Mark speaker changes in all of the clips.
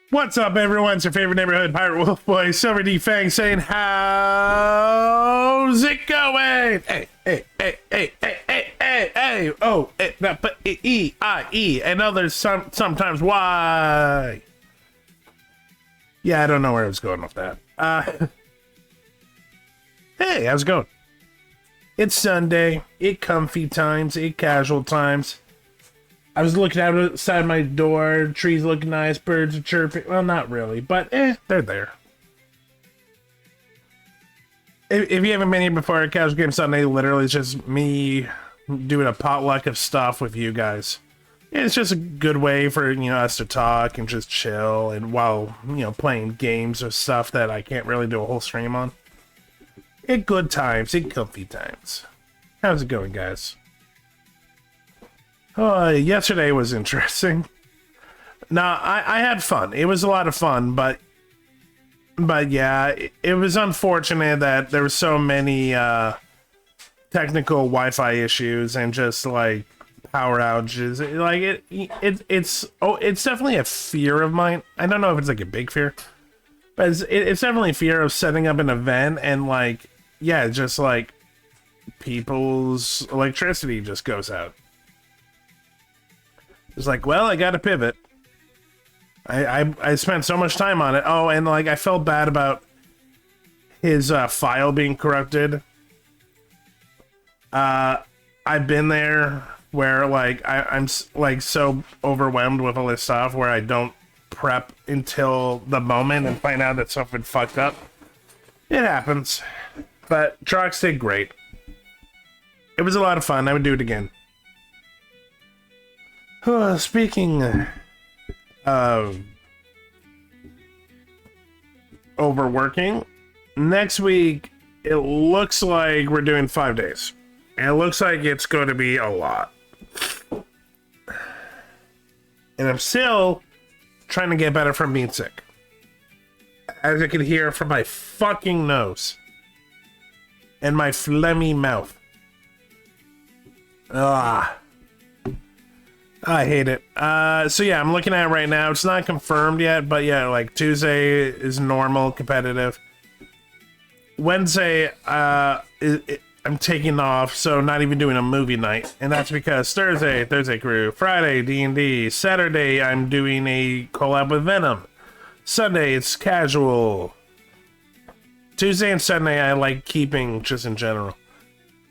Speaker 1: What's up, everyone? It's your favorite neighborhood pirate wolf boy, Silver D Fang, saying, how's it going? Hey, hey, hey, hey, hey, hey, hey, hey, oh, but E-I-E, and others sometimes Y. Yeah, I don't know where I was going with that. Hey, how's it going? It's Sunday, it comfy times, it casual times. I was looking outside my door, trees looking nice, birds are chirping. Well, not really, but they're there. If you haven't been here before, Casual Game Sunday literally is just me doing a potluck of stuff with you guys. It's just a good way for, us to talk and just chill, and while, playing games or stuff that I can't really do a whole stream on. It good times, it comfy times. How's it going, guys? Yesterday was interesting. Now, I had fun. It was a lot of fun, but yeah, it was unfortunate that there were so many technical Wi-Fi issues and just like power outages. It's definitely a fear of mine. I don't know if it's like a big fear, but it's definitely a fear of setting up an event and just like people's electricity just goes out. It's like, well, I gotta pivot. I spent so much time on it. Oh, and I felt bad about his file being corrupted. I've been there where I'm so overwhelmed with all this stuff where I don't prep until the moment and find out that something fucked up. It happens, but Trox did great. It was a lot of fun. I would do it again. Speaking of overworking, next week it looks like we're doing 5 days. And it looks like it's going to be a lot. And I'm still trying to get better from being sick. As you can hear from my fucking nose. And my phlegmy mouth. I hate it. So yeah, I'm looking at it right now. It's not confirmed yet, but yeah, Tuesday is normal, competitive. Wednesday, I'm taking off, so not even doing a movie night. And that's because Thursday crew. Friday, D&D. Saturday, I'm doing a collab with Venom. Sunday, it's casual. Tuesday and Sunday, I like keeping just in general.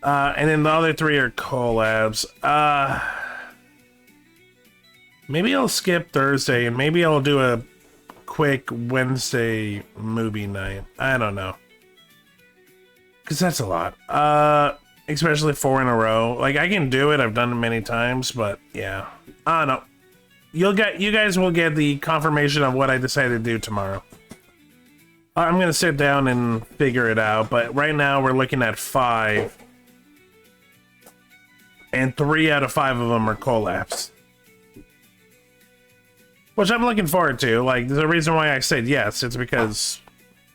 Speaker 1: And then the other three are collabs. Maybe I'll skip Thursday and maybe I'll do a quick Wednesday movie night. I don't know. Because that's a lot. Especially 4 in a row. I can do it. I've done it many times, but yeah. I don't know. You guys will get the confirmation of what I decide to do tomorrow. I'm going to sit down and figure it out, but right now we're looking at 5. And 3 out of 5 of them are collabs. Which I'm looking forward to. The reason why I said yes, it's because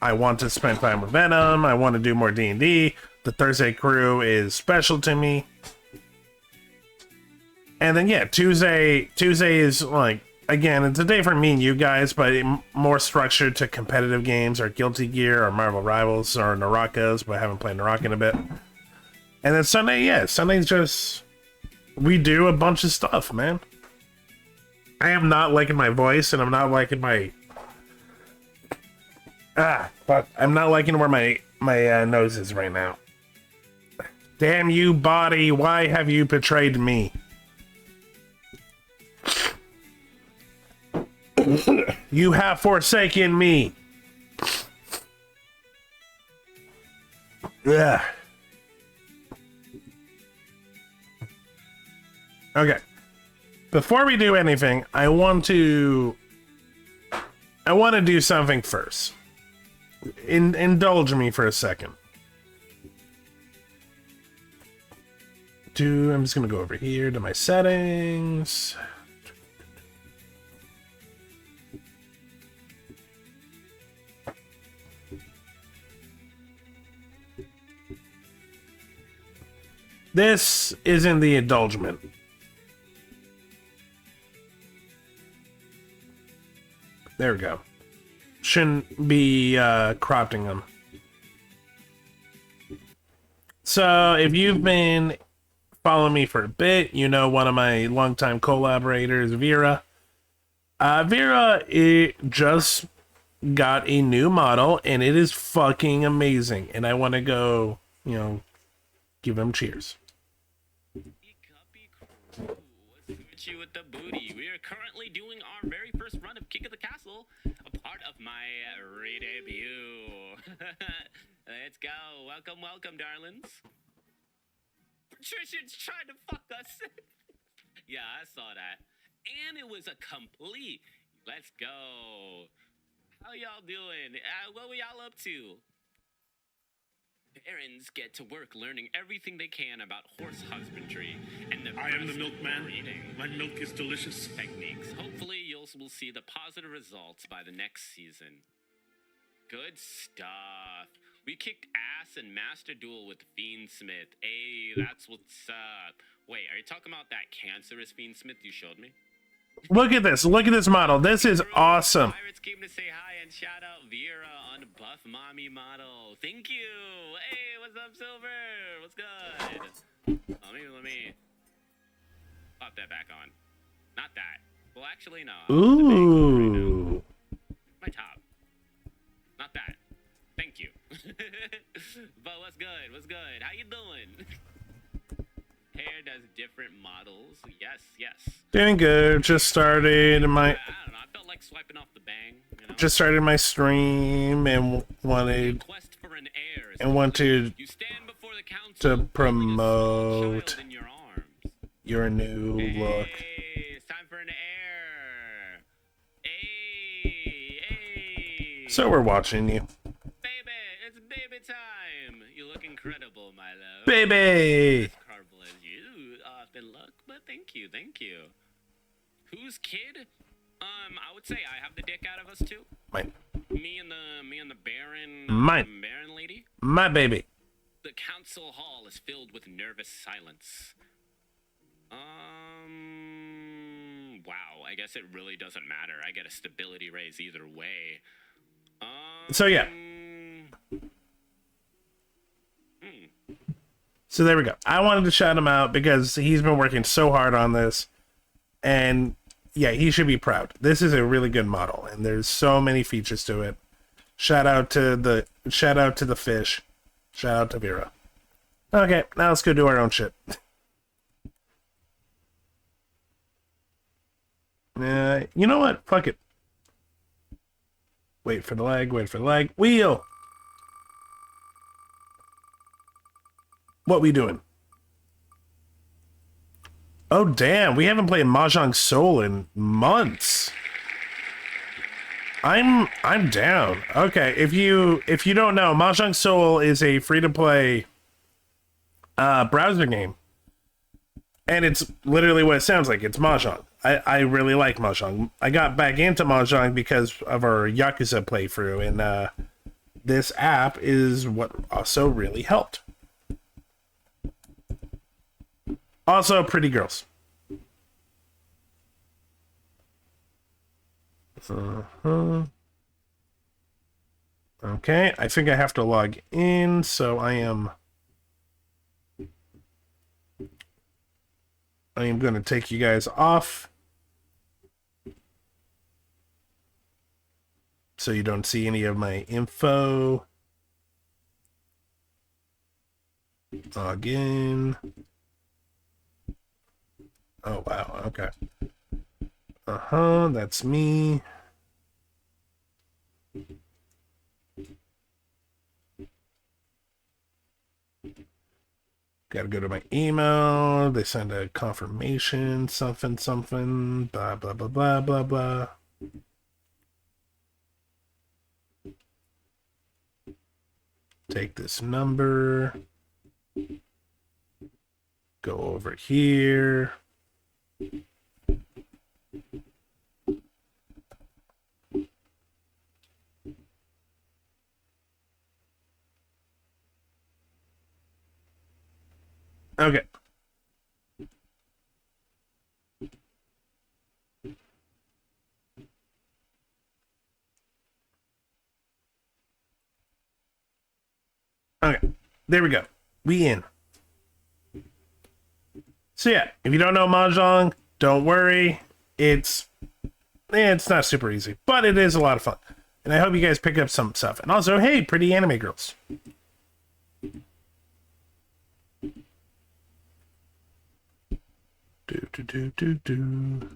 Speaker 1: I want to spend time with Venom. I want to do more D&D. The Thursday crew is special to me. And then, yeah, Tuesday is, again, it's a day for me and you guys, but more structured to competitive games or Guilty Gear or Marvel Rivals or Narakas, but I haven't played Naraka in a bit. And then Sunday, yeah, Sunday's just... we do a bunch of stuff, man. I am not liking my voice, and I'm not liking my... fuck. I'm not liking where my nose is right now. Damn you, body. Why have you betrayed me? You have forsaken me. Yeah. Okay. Before we do anything, I want to do something first. Indulge me for a second. I'm just gonna go over here to my settings. This isn't the indulgement. There we go. Shouldn't be cropping them. So if you've been following me for a bit, you know one of my longtime collaborators, Vera. Vera just got a new model, and it is fucking amazing. And I want to go, you know, give him cheers.
Speaker 2: You with the booty. We are currently doing our very first run of King of the Castle, a part of my re-debut. Let's go. Welcome, welcome, darlings. Patricia's trying to fuck us. Yeah, I saw that. And it was a complete. Let's go. How y'all doing? What were y'all up to? Barons get to work learning everything they can about horse husbandry and the
Speaker 3: I am the milkman.
Speaker 2: breeding
Speaker 3: My milk is delicious.
Speaker 2: techniques. Hopefully, will see the positive results by the next season. Good stuff. We kicked ass in Master Duel with Fiend Smith. Hey, that's what's up. Wait, are you talking about that cancerous Fiend Smith you showed me?
Speaker 1: Look at this. Look at this model. This is awesome.
Speaker 2: Pirates came to say hi and shout out Vera on Buff Mommy model. Thank you. Hey, what's up, Silver? What's good? Let me pop that back on. Not that. Well, actually, no.
Speaker 1: Ooh.
Speaker 2: My top. Not that. Thank you. But what's good? What's good? How you doing? Hair does different models. Yes, yes.
Speaker 1: Doing good. Just started my.
Speaker 2: I don't know. I felt like swiping off the bang. You know?
Speaker 1: Just started my stream and wanted
Speaker 2: Quest for an heir is
Speaker 1: and wanted
Speaker 2: you stand before the council
Speaker 1: to
Speaker 2: holding a small
Speaker 1: promote
Speaker 2: child in your arms.
Speaker 1: your new look.
Speaker 2: Hey, it's time for an heir. Hey.
Speaker 1: So we're watching you,
Speaker 2: Baby, it's baby time. You look incredible, my love.
Speaker 1: baby.
Speaker 2: Carble as you often look, but thank you, thank you. Whose kid? I would say I have the dick out of us too.
Speaker 1: Mine.
Speaker 2: Me and the Baron.
Speaker 1: Mine.
Speaker 2: Baron lady.
Speaker 1: My baby.
Speaker 2: The council hall is filled with nervous silence. Wow. I guess it really doesn't matter. I get a stability raise either way.
Speaker 1: So yeah. So there we go. I wanted to shout him out because he's been working so hard on this, and yeah, he should be proud. This is a really good model, and there's so many features to it. Shout out to the fish. Shout out to Vera. Okay, now let's go do our own shit. You know what? Fuck it. Wait for the lag. Wait for the lag. Wheel. What we doing? Oh damn, we haven't played Mahjong Soul in months. I'm down. Okay, if you don't know, Mahjong Soul is a free-to-play browser game. And it's literally what it sounds like. It's Mahjong. I really like Mahjong. I got back into Mahjong because of our Yakuza playthrough, and this app is what also really helped. Also, pretty girls. Okay, I think I have to log in, so I am going to take you guys off so you don't see any of my info. Log in. Oh, wow. Okay. That's me. Gotta go to my email. They send a confirmation, something, something, blah, blah, blah, blah, blah, blah. Take this number. Go over here. Okay. Okay, there we go. We in. So yeah, if you don't know Mahjong, don't worry. It's not super easy, but it is a lot of fun. And I hope you guys pick up some stuff. And also, hey, pretty anime girls. Do.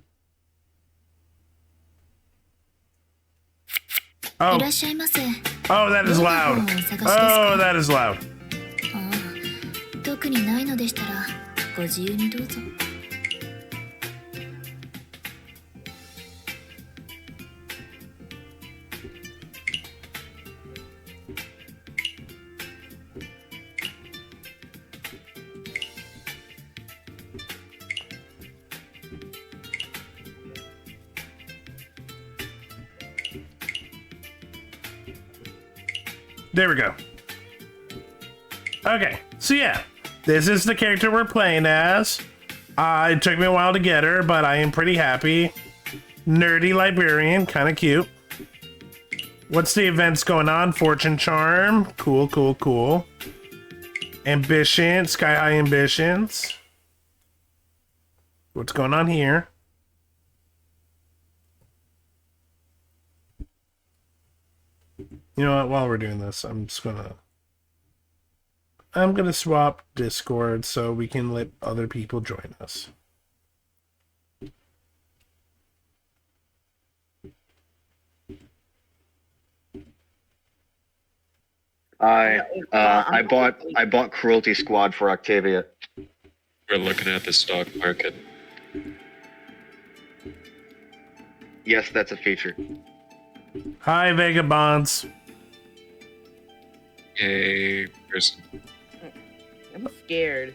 Speaker 1: Oh.
Speaker 4: いらっしゃいませ。
Speaker 1: Oh, that is loud. Oh, that is loud.
Speaker 4: ああ、特にないのでしたらご自由にどうぞ。
Speaker 1: There we go. Okay, so yeah, this is the character we're playing as. It took me a while to get her, but I am pretty happy. Nerdy librarian, kind of cute. What's the events going on? Fortune charm, cool. Ambition, sky high ambitions. What's going on here? You know what, while we're doing this, I'm gonna swap Discord so we can let other people join us.
Speaker 5: I bought Cruelty Squad for Octavia.
Speaker 6: We're looking at the stock market.
Speaker 5: Yes, that's a feature.
Speaker 1: Hi, Vagabonds.
Speaker 6: Hey, person.
Speaker 7: I'm scared.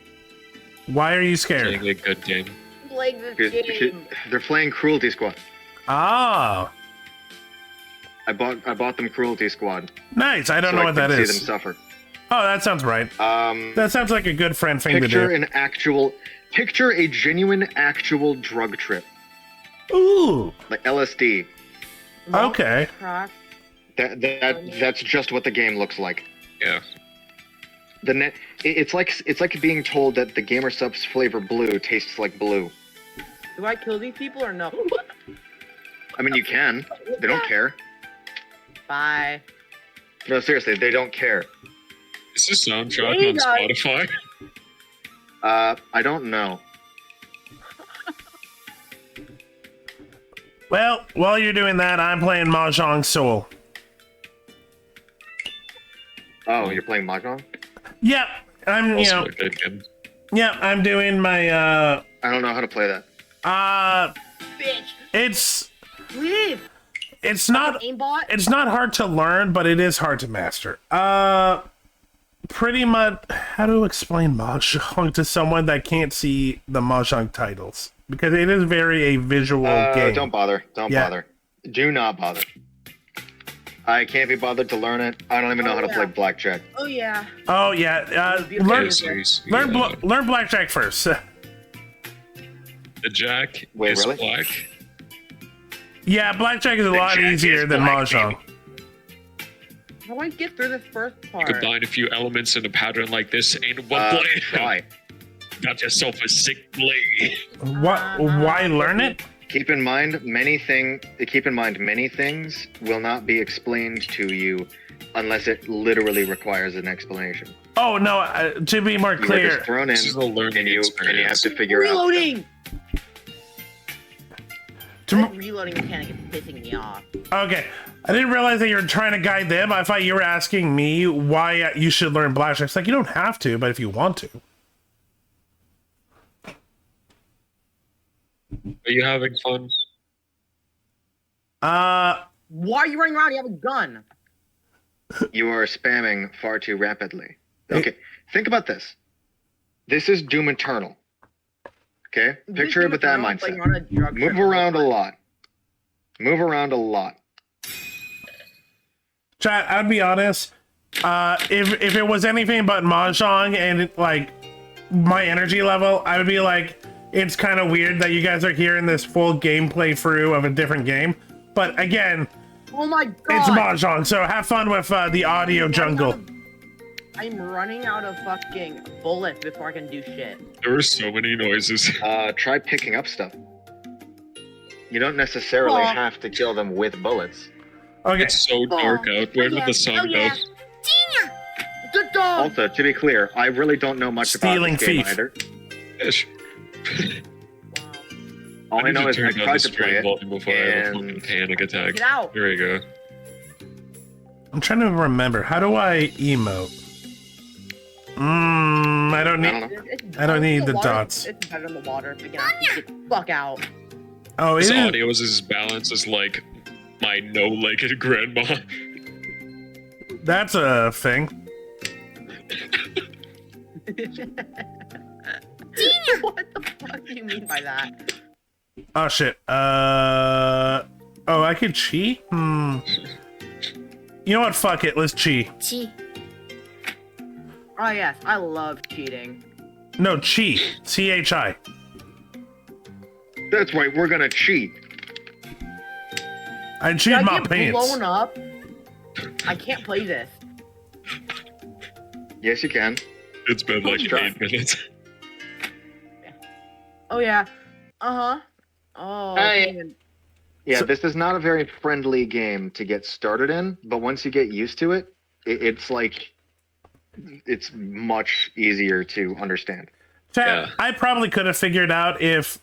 Speaker 1: Why are you scared?
Speaker 6: Playing a good game.
Speaker 7: I'm playing this game.
Speaker 5: They're playing Cruelty Squad.
Speaker 1: Ah,
Speaker 5: I bought them Cruelty Squad.
Speaker 1: nice. I don't know what that
Speaker 5: See
Speaker 1: is.
Speaker 5: them suffer.
Speaker 1: Oh, that sounds right. That sounds like a good friend thing to do.
Speaker 5: Picture a genuine actual drug trip,
Speaker 1: Ooh,
Speaker 5: like LSD.
Speaker 1: okay.
Speaker 7: Crack.
Speaker 5: That's just what the game looks like.
Speaker 6: Yeah.
Speaker 5: It's like being told that the gamer subs flavor blue tastes like blue.
Speaker 7: Do I kill these people or no?
Speaker 5: I mean, you can. They don't care.
Speaker 7: Bye.
Speaker 5: No, seriously, they don't care.
Speaker 6: Is this soundtrack
Speaker 7: Hey,
Speaker 6: on
Speaker 7: guys.
Speaker 6: Spotify?
Speaker 5: I don't know.
Speaker 1: Well, while you're doing that, I'm playing Mahjong Soul.
Speaker 5: Oh, you're playing Mahjong?
Speaker 1: Yep, I'm
Speaker 6: Also a good game.
Speaker 1: Yep, I'm doing my
Speaker 5: I don't know how to play that.
Speaker 7: Bitch. Leave.
Speaker 1: It's not
Speaker 7: Aimbot.
Speaker 1: hard to learn, but it is hard to master. Pretty much how to explain Mahjong to someone that can't see the Mahjong titles, because it is very a visual game.
Speaker 5: Don't bother. Don't
Speaker 1: Yeah.
Speaker 5: bother. Do not bother. I can't be bothered to learn it. I don't even know how to play blackjack.
Speaker 7: Oh yeah.
Speaker 1: Oh yeah,
Speaker 7: Learn-
Speaker 1: learn blackjack first.
Speaker 6: The jack
Speaker 5: Wait,
Speaker 6: is
Speaker 5: really?
Speaker 6: black.
Speaker 1: Yeah, blackjack is a lot
Speaker 6: jack
Speaker 1: easier
Speaker 6: is
Speaker 1: than
Speaker 6: black,
Speaker 1: Mahjong.
Speaker 7: How do I get through this first part?
Speaker 6: Combine a few elements in a pattern like this in one blade.
Speaker 5: Try.
Speaker 6: Got yourself a sick blade.
Speaker 1: Why learn it?
Speaker 5: Keep in mind many things will not be explained to you unless it literally requires an explanation.
Speaker 1: Oh no, to be more
Speaker 5: You are
Speaker 1: clear,
Speaker 5: just thrown in,
Speaker 6: This is a learning
Speaker 5: and you have
Speaker 6: experience.
Speaker 5: to figure out.
Speaker 7: Reloading.
Speaker 1: to,
Speaker 7: That reloading mechanic is pissing me off.
Speaker 1: okay, I didn't realize that you were trying to guide them. I thought you were asking me why you should learn blackjack. It's like, you don't have to, but if you want to.
Speaker 6: Are you having fun?
Speaker 7: Why are you running around? You have a gun.
Speaker 5: You are spamming far too rapidly. Okay, think about this. This is Doom Eternal. Okay, picture it with that
Speaker 7: Like
Speaker 5: mindset.
Speaker 7: you're on a drug
Speaker 5: Move
Speaker 7: trip.
Speaker 5: around a lot. Move around a lot.
Speaker 1: Chat, I'd be honest. If it was anything but Mahjong and like my energy level, I would be like, it's kind of weird that you guys are hearing this full gameplay through of a different game. But again,
Speaker 7: Oh my god.
Speaker 1: it's Mahjong, so have fun with the audio jungle.
Speaker 7: I'm running out of fucking bullets before I can do shit.
Speaker 6: There were so many noises.
Speaker 5: Try picking up stuff. You don't necessarily
Speaker 7: Aw.
Speaker 5: have to kill them with bullets.
Speaker 1: Okay.
Speaker 6: It's so dark out. Where did the sun go?
Speaker 7: The dog!
Speaker 5: Also, to be clear, I really don't know much
Speaker 1: Stealing
Speaker 5: about this game
Speaker 1: thief.
Speaker 5: either.
Speaker 6: Fish.
Speaker 5: All I
Speaker 6: need
Speaker 5: know
Speaker 6: to
Speaker 5: is I
Speaker 6: turn down
Speaker 5: tried
Speaker 6: the
Speaker 5: to play
Speaker 6: stream
Speaker 5: it.
Speaker 6: volume before I have a
Speaker 5: and-
Speaker 6: fucking panic attack.
Speaker 7: Get out!
Speaker 6: Here we go.
Speaker 1: I'm trying to remember. How do I emote? I don't
Speaker 5: I
Speaker 1: need.
Speaker 5: don't know.
Speaker 1: I don't need the
Speaker 7: water,
Speaker 1: dots.
Speaker 7: It's better in the water. But get the fuck out.
Speaker 1: Oh,
Speaker 6: His
Speaker 1: it is.
Speaker 6: audio is as balanced as like my no-legged grandma.
Speaker 1: That's a thing.
Speaker 7: What the fuck do you mean by that?
Speaker 1: Oh shit. Oh, I could cheat. You know what? Fuck it. Let's cheat.
Speaker 4: ち
Speaker 7: Oh yes, I love cheating.
Speaker 1: No, cheat. CHI.
Speaker 5: That's right, we're gonna cheat.
Speaker 1: I
Speaker 7: Did
Speaker 1: cheat
Speaker 7: I
Speaker 1: my
Speaker 7: get
Speaker 1: pants.
Speaker 7: blown up? I can't play this.
Speaker 5: Yes, you can.
Speaker 6: It's been like
Speaker 5: Try.
Speaker 6: 8 minutes.
Speaker 7: Oh yeah. Uh-huh. Oh,
Speaker 5: Hey.
Speaker 7: man.
Speaker 5: Yeah,
Speaker 1: So-
Speaker 5: this is not a very friendly game to get started in, but once you get used to it, it's like it's much easier to understand.
Speaker 1: Chat,
Speaker 6: Yeah.
Speaker 1: I probably could have figured out if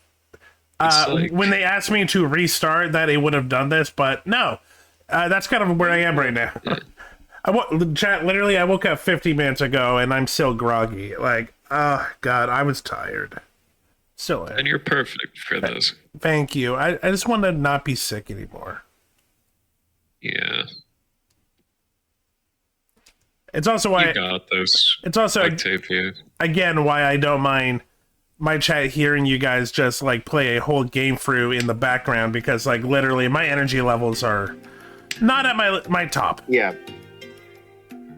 Speaker 6: It's like-
Speaker 1: when they asked me to restart that it would have done this, but no. That's kind of where I am right now. Chat, literally, I woke up 50 minutes ago and I'm still groggy. Like, oh god, I was tired. Still am.
Speaker 6: And you're perfect for this.
Speaker 1: Thank you. I just want to not be sick anymore.
Speaker 6: Yeah.
Speaker 1: It's also why
Speaker 6: You got this.
Speaker 1: it's also
Speaker 6: Like tape you.
Speaker 1: again why I don't mind my chat hearing you guys just like play a whole game through in the background, because like literally my energy levels are not at my top.
Speaker 5: Yeah.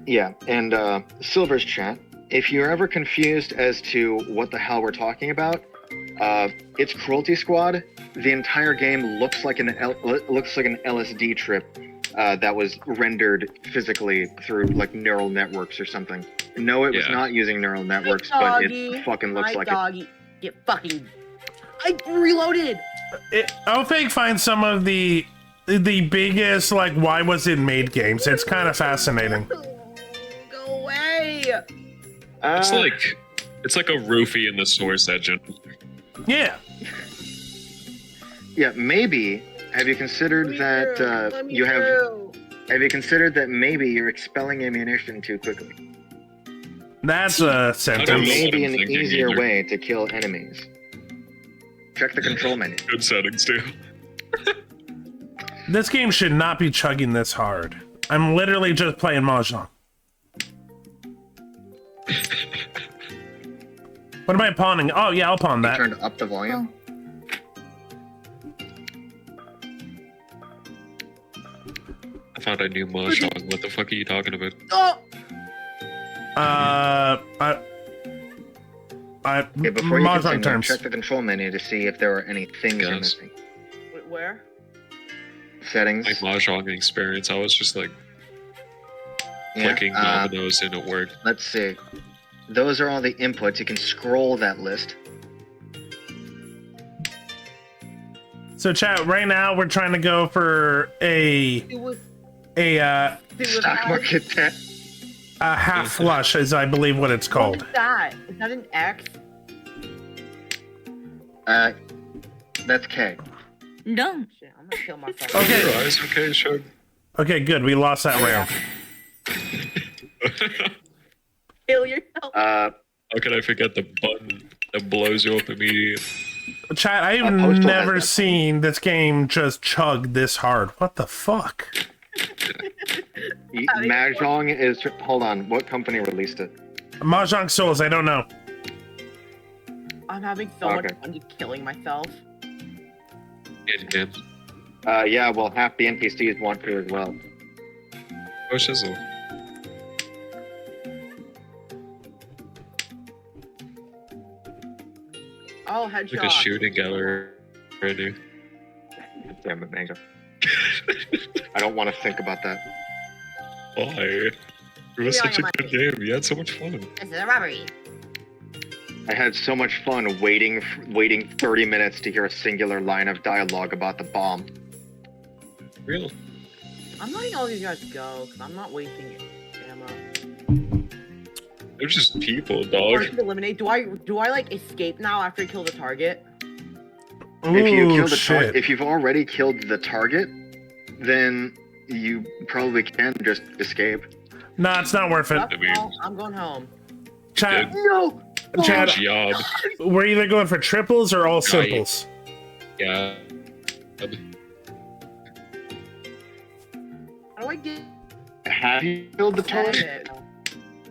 Speaker 5: Yeah, and Silver's chat, if you're ever confused as to what the hell we're talking about, it's Cruelty Squad. The entire game looks like an LSD trip that was rendered physically through like neural networks or something. No, it was
Speaker 6: Yeah.
Speaker 5: not using neural networks,
Speaker 7: My
Speaker 5: but
Speaker 7: doggy,
Speaker 5: it fucking looks
Speaker 7: my
Speaker 5: like it.
Speaker 7: doggy. Get fucking. I reloaded.
Speaker 1: I'll think find some of the biggest like why was it made games. It's kind of fascinating.
Speaker 7: Go away.
Speaker 6: It's like a roofie in the source engine.
Speaker 1: Yeah.
Speaker 5: Yeah, maybe. Have you considered that you have? Have you considered that maybe you're expelling ammunition too quickly?
Speaker 1: That's a
Speaker 5: There
Speaker 6: I don't
Speaker 1: sentence.
Speaker 6: know
Speaker 5: may
Speaker 6: what
Speaker 5: be
Speaker 6: I'm
Speaker 5: an
Speaker 6: thinking
Speaker 5: easier
Speaker 6: either.
Speaker 5: way to kill enemies. Check the control menu.
Speaker 6: Good settings too.
Speaker 1: This game should not be chugging this hard. I'm literally just playing Mahjong. What am I pawning? Oh yeah, I'll pawn
Speaker 5: You
Speaker 1: that.
Speaker 5: turned up the volume.
Speaker 6: I found a new mahjong. What the fuck are you talking about?
Speaker 7: Oh.
Speaker 5: Okay, before you
Speaker 1: Mahjong
Speaker 5: continue,
Speaker 1: terms.
Speaker 5: check the control menu to see if there are any things you're
Speaker 6: Yes.
Speaker 5: missing.
Speaker 7: Wait, where?
Speaker 5: Settings.
Speaker 6: My mahjong experience, I was just like
Speaker 5: Yeah,
Speaker 6: clicking dominoes and it worked.
Speaker 5: let's see. Those are all the inputs. You can scroll that list.
Speaker 1: So chat, right now we're trying to go for a
Speaker 5: Stock market tech.
Speaker 1: half flush, is I believe what it's
Speaker 7: What
Speaker 1: called.
Speaker 7: is that? Is that an X?
Speaker 5: That's K.
Speaker 4: Done.
Speaker 7: Shit, I'm gonna kill myself.
Speaker 1: Okay.
Speaker 6: Your eyes okay, sure.
Speaker 1: Okay, good. We lost that round.
Speaker 7: Kill yourself.
Speaker 6: How could I forget the button that blows you up immediately?
Speaker 1: Chat, I've
Speaker 5: Postal
Speaker 1: never
Speaker 5: has that.
Speaker 1: seen this game just chug this hard. What the fuck?
Speaker 5: Mahjong is. Hold on. What company released it?
Speaker 1: Mahjong Souls, I don't know.
Speaker 7: I'm having so much
Speaker 5: Okay.
Speaker 7: fun just killing myself.
Speaker 6: In-game.
Speaker 5: Yeah, well, half the NPCs want to as well.
Speaker 6: Oh, shizzle.
Speaker 7: Oh,
Speaker 6: Like a
Speaker 7: headshot.
Speaker 6: shooting gallery right now.
Speaker 5: Damn it, Mango. I don't want to think about that.
Speaker 6: Why? It was such a
Speaker 7: Yeah,
Speaker 6: good game. You had so much fun.
Speaker 7: This is a robbery.
Speaker 5: I had so much fun waiting 30 minutes to hear a singular line of dialogue about the bomb.
Speaker 6: Real.
Speaker 7: I'm letting all these guys go because I'm not wasting ammo.
Speaker 6: They're just people,
Speaker 7: Or
Speaker 6: dog.
Speaker 7: to eliminate. Do I like escape now after I kill the target?
Speaker 5: If you
Speaker 1: Ooh,
Speaker 5: kill the
Speaker 1: shit.
Speaker 5: if you've already killed the target, then you probably can just escape.
Speaker 1: Nah, it's not worth it.
Speaker 7: That's
Speaker 6: I mean-
Speaker 7: all. I'm going home.
Speaker 1: Chad,
Speaker 7: No.
Speaker 1: Chad,
Speaker 6: Good job.
Speaker 1: we're either going for triples or all simples.
Speaker 6: Yeah.
Speaker 7: How do I get
Speaker 5: Have you killed the target?
Speaker 7: it?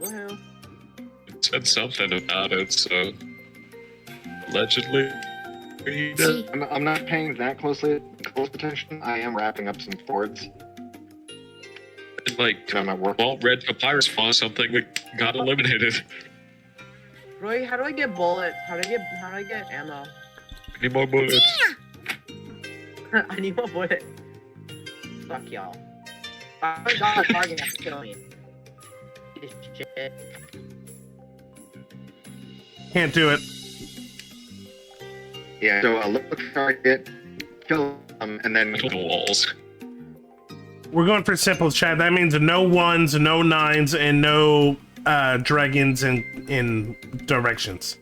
Speaker 7: Woohoo.
Speaker 6: It said something about it, so allegedly. he did.
Speaker 4: See,
Speaker 5: I'm not paying that close attention. I am wrapping up some cords.
Speaker 6: And like,
Speaker 5: I'm at work.
Speaker 6: well, red papyrus found something that got eliminated.
Speaker 7: Roy, how do I get bullets? How do I get ammo?
Speaker 6: Any more bullets?
Speaker 7: I need more bullets. Fuck y'all. I got a target that's killing me. This shit.
Speaker 1: Can't do it.
Speaker 5: Yeah, so a look target, kill them, and then
Speaker 6: The walls.
Speaker 1: We're going for simples, Chad. That means no ones, no nines, and no dragons in directions.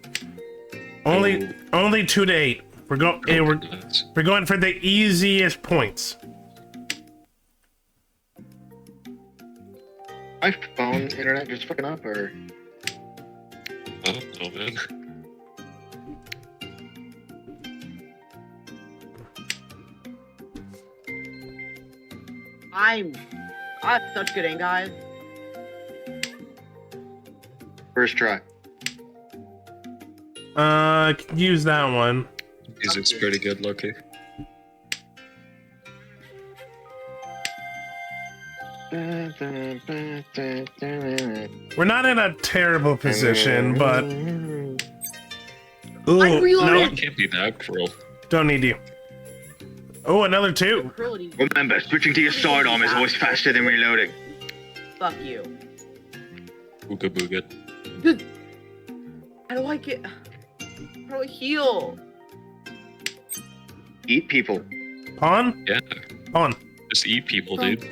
Speaker 1: Only 2 to 8. We're going for the easiest points.
Speaker 5: my phone internet just fucking up, or
Speaker 6: Oh, oh man.
Speaker 7: I have such good aim, guys.
Speaker 5: first try.
Speaker 1: Use that one.
Speaker 6: Music's pretty good, Loki.
Speaker 1: We're not in a terrible position, but ooh,
Speaker 7: I'm reloading.
Speaker 1: no,
Speaker 6: Can't be that cruel.
Speaker 1: don't need you. Oh, another 2.
Speaker 7: Cruelty.
Speaker 5: Remember, switching to your sidearm is always faster than reloading.
Speaker 7: Fuck you.
Speaker 6: Booga booga.
Speaker 7: Dude, how do I get? How do I heal?
Speaker 5: Eat people.
Speaker 1: Pawn?
Speaker 6: Yeah.
Speaker 1: Pawn.
Speaker 6: Just eat people, dude.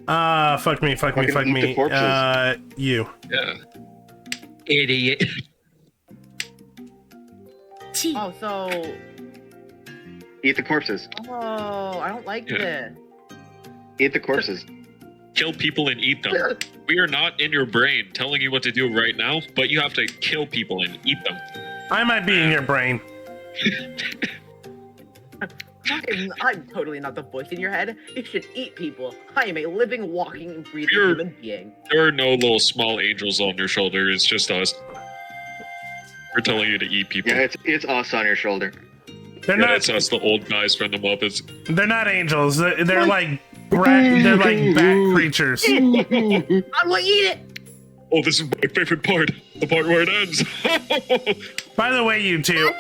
Speaker 1: Fuck me.
Speaker 5: Fucking eat the corpses.
Speaker 1: You.
Speaker 6: Yeah. Idiot.
Speaker 4: Chi,
Speaker 7: Oh, so
Speaker 5: Eat the corpses.
Speaker 7: I don't like
Speaker 6: Yeah.
Speaker 7: this.
Speaker 5: Eat the corpses.
Speaker 6: Kill people and eat them. We are not in your brain telling you what to do right now, but you have to kill people and eat them.
Speaker 1: I might be in your brain.
Speaker 7: I'm totally not the voice in your head. You should eat people. I am a living, walking, breathing
Speaker 6: You're-
Speaker 7: human being.
Speaker 6: There are no little small angels on your shoulder. It's just us. We're telling you to eat people.
Speaker 5: Yeah, it's us on your shoulder.
Speaker 1: They're
Speaker 6: Yeah,
Speaker 1: not.
Speaker 6: it's us, the old guys from the Muppets.
Speaker 1: They're not angels. They're like they're like bat creatures.
Speaker 7: How do I eat it?
Speaker 6: Oh, this is my favorite part. The part where it ends.
Speaker 1: By the way, you two,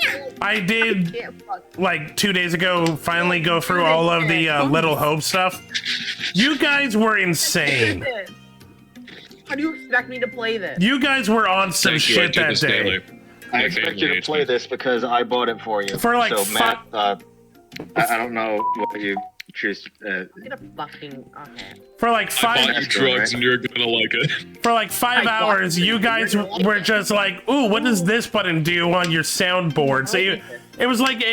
Speaker 1: I did
Speaker 7: Yeah, fuck.
Speaker 1: like 2 days ago finally go through all of the Little Hope stuff. You guys were insane.
Speaker 7: How do you expect me to play this?
Speaker 1: You guys were on some
Speaker 6: Thank you, I
Speaker 1: shit
Speaker 6: do
Speaker 1: that
Speaker 6: this
Speaker 1: day.
Speaker 6: daily.
Speaker 5: I
Speaker 6: My
Speaker 5: expect
Speaker 6: family
Speaker 5: you to
Speaker 6: hates
Speaker 5: play
Speaker 6: me.
Speaker 5: this because I bought it for you.
Speaker 1: For like
Speaker 5: so Matt, I don't know what you choose.
Speaker 7: I'm gonna fucking okay.
Speaker 1: For like
Speaker 6: I bought you
Speaker 5: That's
Speaker 1: five
Speaker 5: good,
Speaker 6: drugs
Speaker 5: right?
Speaker 6: and you're gonna like it.
Speaker 1: for like 5
Speaker 7: I got
Speaker 1: hours,
Speaker 7: it.
Speaker 1: you guys were just like, "Ooh, what does this button do on your soundboard?" So it was like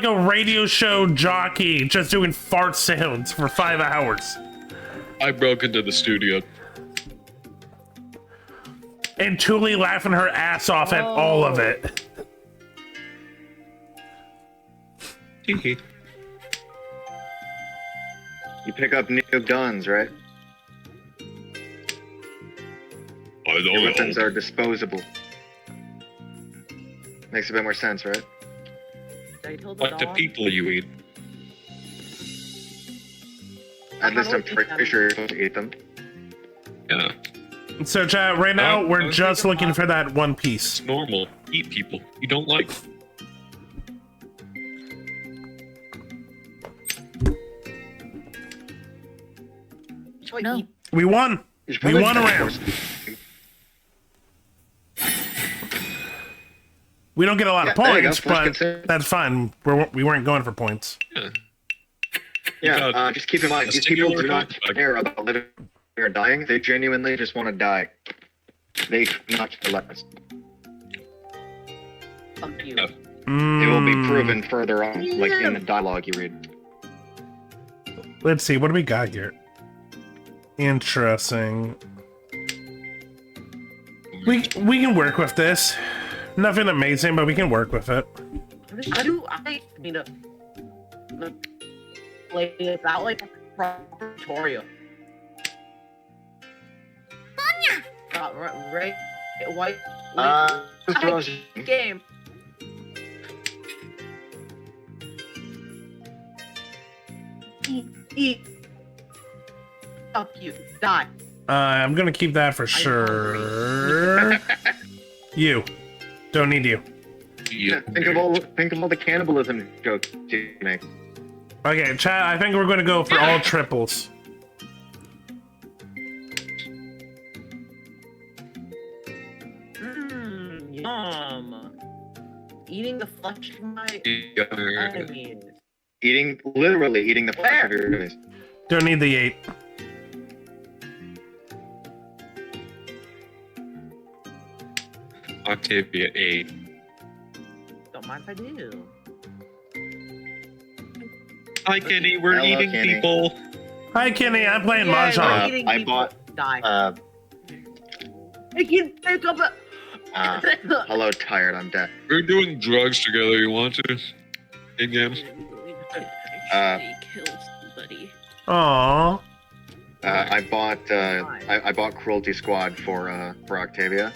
Speaker 1: a radio show jockey just doing fart sounds for 5 hours.
Speaker 6: I broke into the studio.
Speaker 1: And Thule laughing her ass off at all of it.
Speaker 5: You pick up new guns, right?
Speaker 6: I
Speaker 5: Your
Speaker 6: don't
Speaker 5: weapons
Speaker 6: know.
Speaker 5: are disposable. Makes a bit more sense, right?
Speaker 7: Did I kill the
Speaker 6: What the
Speaker 7: dog?
Speaker 6: people you eat?
Speaker 5: At least I'm
Speaker 7: How do I eat
Speaker 5: pretty
Speaker 7: them?
Speaker 5: sure you're supposed to eat them.
Speaker 6: Yeah,
Speaker 1: So, chat, right now
Speaker 6: Oh,
Speaker 1: we're
Speaker 6: okay.
Speaker 1: just looking for that one piece.
Speaker 6: it's normal. Eat people you don't like.
Speaker 7: How do I
Speaker 4: no,
Speaker 7: eat
Speaker 1: We won.
Speaker 5: You should
Speaker 1: We
Speaker 5: probably
Speaker 1: won a
Speaker 5: try
Speaker 1: round.
Speaker 5: force-
Speaker 1: We don't get a lot
Speaker 5: Yeah,
Speaker 1: of
Speaker 5: there you go,
Speaker 1: points,
Speaker 5: force
Speaker 1: but
Speaker 5: consider-
Speaker 1: that's fine. We weren't going for points.
Speaker 6: Yeah.
Speaker 5: Yeah,
Speaker 6: got
Speaker 5: just keep in mind,
Speaker 6: a
Speaker 5: these people
Speaker 6: singular
Speaker 5: do not
Speaker 6: hook.
Speaker 5: care about living or dying. They genuinely just want to die. They do not care less.
Speaker 7: Fuck you.
Speaker 6: Yeah.
Speaker 5: It will be
Speaker 1: Mm,
Speaker 5: proven further on, like in the dialogue you read.
Speaker 1: Let's see. What do we got here? Interesting. We can work with this. Nothing amazing, but we can work with it.
Speaker 7: I need to play this out like a proper tutorial. Right, white, game. Eat. Fuck you. Die.
Speaker 1: I'm gonna keep that for sure. You. Don't need you.
Speaker 5: Yeah, think of all the cannibalism jokes you make.
Speaker 1: Okay, chat, I think we're gonna go for all triples.
Speaker 7: Yum. Eating the flesh of my
Speaker 6: Yeah.
Speaker 7: enemies.
Speaker 5: Literally eating the flesh of your enemies.
Speaker 1: Don't need the 8.
Speaker 6: Octavia 8.
Speaker 7: Don't mind if I do.
Speaker 6: Hi, Kenny. We're
Speaker 5: Hello,
Speaker 6: eating
Speaker 5: Kenny.
Speaker 6: people.
Speaker 1: Hi, Kenny. I'm playing
Speaker 7: Yeah,
Speaker 1: Mahjong.
Speaker 7: we're eating
Speaker 5: I
Speaker 7: people.
Speaker 5: bought-
Speaker 7: Die.
Speaker 5: Uh,
Speaker 7: I can pick up a.
Speaker 5: hello, tired. I'm dead.
Speaker 6: We're doing drugs together. You want to? In game.
Speaker 8: Kill somebody.
Speaker 1: Aww.
Speaker 5: I bought Cruelty Squad for Octavia,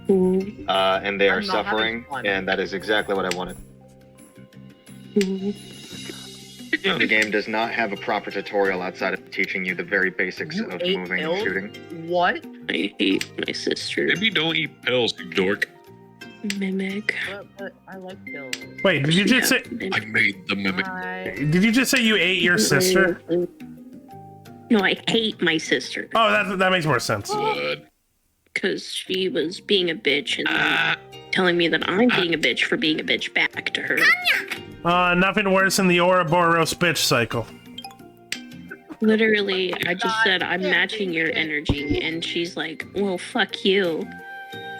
Speaker 5: and they are
Speaker 7: I'm not having
Speaker 5: suffering,
Speaker 7: fun.
Speaker 5: and that is exactly what I wanted. The game does not have a proper tutorial outside of teaching you the very basics
Speaker 7: You
Speaker 5: of
Speaker 7: ate
Speaker 5: moving
Speaker 7: pills?
Speaker 5: and shooting.
Speaker 7: What?
Speaker 8: I hate my sister.
Speaker 6: Maybe don't eat pills, you dork.
Speaker 8: Mimic.
Speaker 7: But I like pills.
Speaker 1: Wait, did you just say?
Speaker 6: I made the mimic.
Speaker 1: Did you just say you ate your sister?
Speaker 8: No, I hate my sister
Speaker 1: Oh, that makes more sense.
Speaker 6: Good.
Speaker 8: because she was being a bitch and then telling me that I'm being a bitch for being a bitch back to her.
Speaker 1: Nothing worse than the Ouroboros bitch cycle.
Speaker 8: Literally, I just said I'm matching your energy, and she's like, "Well, fuck you."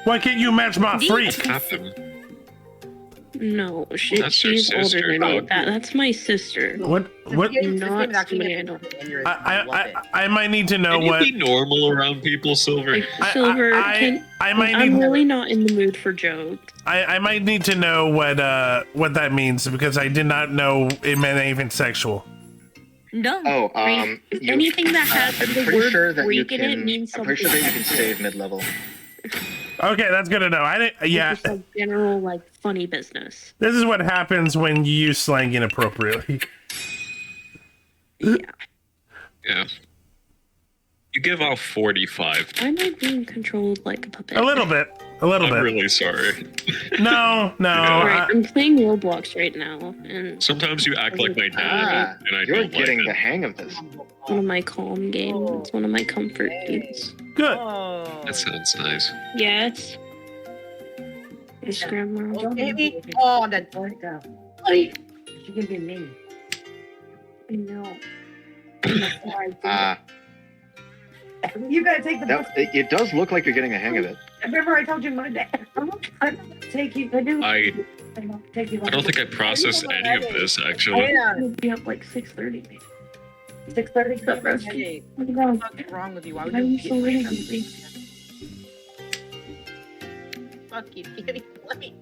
Speaker 1: Why can't you match my freak?
Speaker 6: Happened.
Speaker 8: No,
Speaker 6: That's her
Speaker 8: she's older
Speaker 6: sister,
Speaker 8: than me.
Speaker 6: dog.
Speaker 8: that's my sister.
Speaker 1: What?
Speaker 8: Not somebody I don't.
Speaker 1: I might need to know
Speaker 6: Can you
Speaker 1: what.
Speaker 6: be normal around people, Silver?
Speaker 8: Like, Silver,
Speaker 1: I might
Speaker 8: I'm
Speaker 1: need.
Speaker 8: really not in the mood for jokes.
Speaker 1: I might need to know what that means because I did not know it meant anything sexual.
Speaker 8: No.
Speaker 5: Oh,
Speaker 8: anything that has
Speaker 5: I'm
Speaker 8: the
Speaker 5: pretty
Speaker 8: word
Speaker 5: sure that you
Speaker 8: freak in it
Speaker 5: can.
Speaker 8: means
Speaker 5: I'm
Speaker 8: something.
Speaker 5: pretty sure that you can
Speaker 8: sexual.
Speaker 5: save mid-level.
Speaker 1: Okay, that's good to know. I didn't. Yeah,
Speaker 8: It's just like general like funny business.
Speaker 1: this is what happens when you use slang inappropriately.
Speaker 8: Yeah.
Speaker 6: Yeah. You give off 45.
Speaker 8: Am I being controlled like a puppet?
Speaker 1: A little bit. A little
Speaker 6: I'm
Speaker 1: bit.
Speaker 6: really sorry.
Speaker 1: No.
Speaker 8: Alright, I'm playing Roblox right now, and
Speaker 6: Sometimes you act like my dad, and I
Speaker 5: You're
Speaker 6: don't
Speaker 5: getting
Speaker 6: like
Speaker 5: the
Speaker 6: it.
Speaker 5: hang of this.
Speaker 8: one of my calm games. It's one of my comfort games.
Speaker 1: Good.
Speaker 7: Oh.
Speaker 6: That sounds nice.
Speaker 8: Yes. Yes, Grandma.
Speaker 7: Okay. Oh, I'm dead.
Speaker 8: Like, you can be mean. I know.
Speaker 9: You gotta take the bus.
Speaker 5: It does look like you're getting the hang of it.
Speaker 9: Remember I told you my dad. I'm gonna take you. I do.
Speaker 6: I
Speaker 9: Take you.
Speaker 6: I don't think I processed any of this, actually.
Speaker 8: I'll be up like 6:30.
Speaker 9: 6:30.
Speaker 8: But bro,
Speaker 7: Hey,
Speaker 8: what
Speaker 7: what the fuck is wrong with you? Why would
Speaker 8: I'm
Speaker 7: you
Speaker 8: so
Speaker 7: get
Speaker 8: lazy.
Speaker 7: Fuck you. Give me play.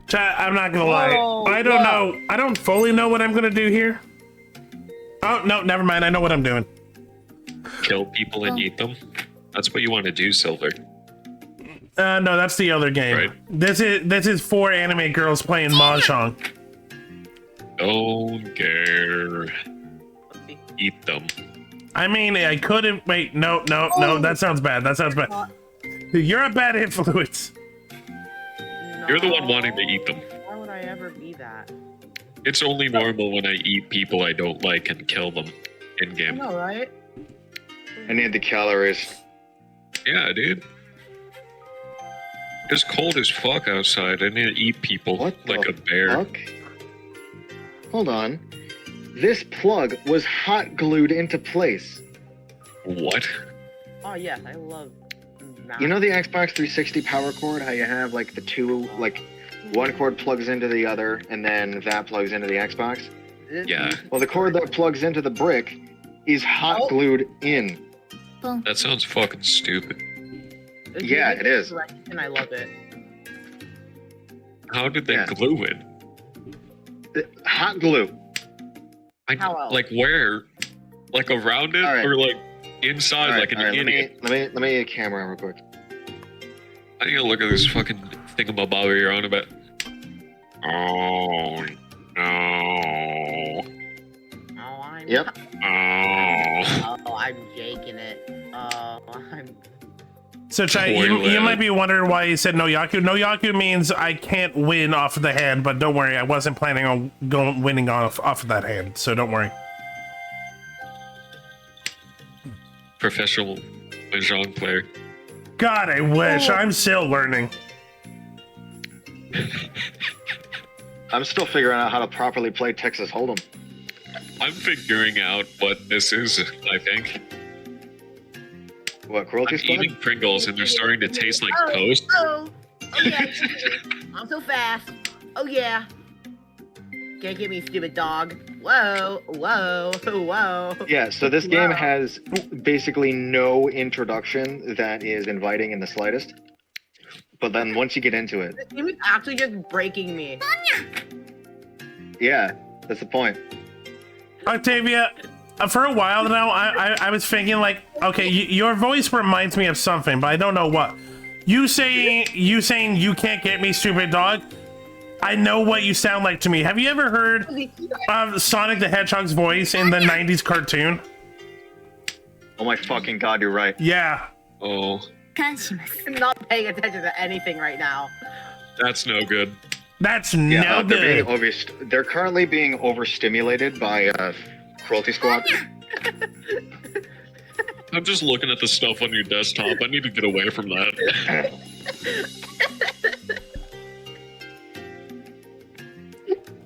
Speaker 1: Chat, I'm not gonna lie.
Speaker 7: Whoa,
Speaker 1: I don't
Speaker 7: whoa.
Speaker 1: know. I don't fully know what I'm gonna do here. Oh no, never mind. I know what I'm doing.
Speaker 6: Kill people and eat them. That's what you want to do, Silver.
Speaker 1: No, that's the other game.
Speaker 6: Right.
Speaker 1: This is 4 anime girls playing mahjong.
Speaker 6: Don't care.
Speaker 7: Let's see.
Speaker 6: Eat them.
Speaker 1: I mean, I couldn't. Wait, no. That sounds bad. That sounds bad. You're a bad influence.
Speaker 6: You're the one wanting to eat them.
Speaker 7: Why would I ever be that?
Speaker 6: It's only normal when I eat people I don't like and kill them in
Speaker 7: I
Speaker 6: game.
Speaker 7: know, right?
Speaker 5: I need the calories.
Speaker 6: Yeah, dude. It's cold as fuck outside. I need to eat people
Speaker 5: What
Speaker 6: like
Speaker 5: the
Speaker 6: a bear.
Speaker 5: fuck? Hold on. This plug was hot glued into place.
Speaker 6: What?
Speaker 7: Oh yes, I love.
Speaker 5: You know the Xbox 360 power cord? How you have like the two, like one cord plugs into the other, and then that plugs into the Xbox?
Speaker 6: Yeah,
Speaker 5: Well, the cord that plugs into the brick is hot
Speaker 7: Oh.
Speaker 5: glued in.
Speaker 6: that sounds fucking stupid.
Speaker 5: Yeah, it is.
Speaker 7: And I love it.
Speaker 6: How did they
Speaker 5: Yeah.
Speaker 6: glue it?
Speaker 5: Hot glue.
Speaker 7: How else?
Speaker 6: Like where? Like around it,
Speaker 5: All right.
Speaker 6: or like inside, like an idiot?
Speaker 5: Let me get a camera real quick.
Speaker 6: I need to look at this fucking thingamabobber you're on about. Oh no!
Speaker 7: Oh, I'm.
Speaker 5: Yep.
Speaker 6: Oh.
Speaker 7: Oh, I'm jaking it. Oh, I'm.
Speaker 1: So, Chai, you might be wondering why he said no Yaku. No Yaku means I can't win off of the hand, but don't worry, I wasn't planning on winning off of that hand, so don't worry.
Speaker 6: Professional mahjong player.
Speaker 1: God, I wish. I'm still learning.
Speaker 5: I'm still figuring out how to properly play Texas Hold'em.
Speaker 6: I'm figuring out what this is, I think.
Speaker 5: What, Cruelty
Speaker 6: I'm
Speaker 5: Squad?
Speaker 6: eating Pringles and they're starting to taste like toast.
Speaker 7: Oh yeah. I'm so fast. Oh yeah. Can't get me, stupid dog. Whoa, whoa, whoa.
Speaker 5: Yeah, so this game
Speaker 7: Wow.
Speaker 5: has basically no introduction that is inviting in the slightest. But then once you get into it,
Speaker 7: This game is actually just breaking me.
Speaker 5: yeah, that's the point.
Speaker 1: Octavia, for a while now, I was thinking like, okay, your voice reminds me of something, but I don't know what. You saying you can't get me, stupid dog. I know what you sound like to me. Have you ever heard of Sonic the Hedgehog's voice in the 90s cartoon?
Speaker 5: Oh my fucking god, you're right.
Speaker 1: Yeah.
Speaker 6: Oh,
Speaker 4: 感します。
Speaker 7: I'm not paying attention to anything right now.
Speaker 6: that's no good.
Speaker 1: That's
Speaker 5: Yeah,
Speaker 1: no
Speaker 5: they're,
Speaker 1: good.
Speaker 5: they're currently being overstimulated by Cruelty Squad.
Speaker 6: I'm just looking at the stuff on your desktop. I need to get away from that.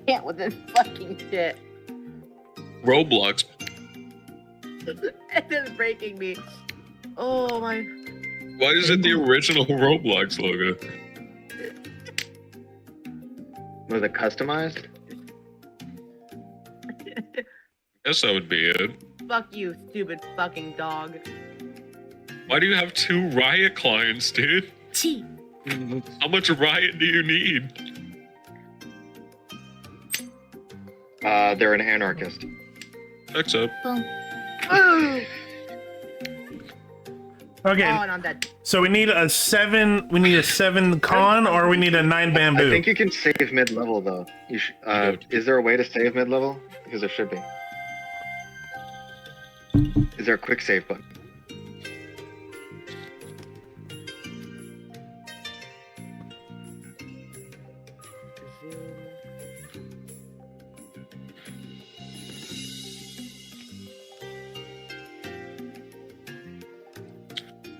Speaker 7: Can't with this fucking shit.
Speaker 6: Roblox.
Speaker 7: It is breaking me. Oh my.
Speaker 6: Why is it the original Roblox logo?
Speaker 5: Was it customized?
Speaker 6: Guess that would be it.
Speaker 7: Fuck you, stupid fucking dog.
Speaker 6: Why do you have 2 Riot clients, dude?
Speaker 4: チ
Speaker 6: How much Riot do you need?
Speaker 5: They're an anarchist.
Speaker 6: That's up.
Speaker 4: ポン。
Speaker 7: Ooh.
Speaker 1: Okay,
Speaker 7: Oh, and I'm dead.
Speaker 1: so we need a 7. We need a 7 con, or we need a 9
Speaker 5: I
Speaker 1: bamboo.
Speaker 5: think you can save mid-level though. You is there a way to save mid-level? Because there should be. Is there a quick save button?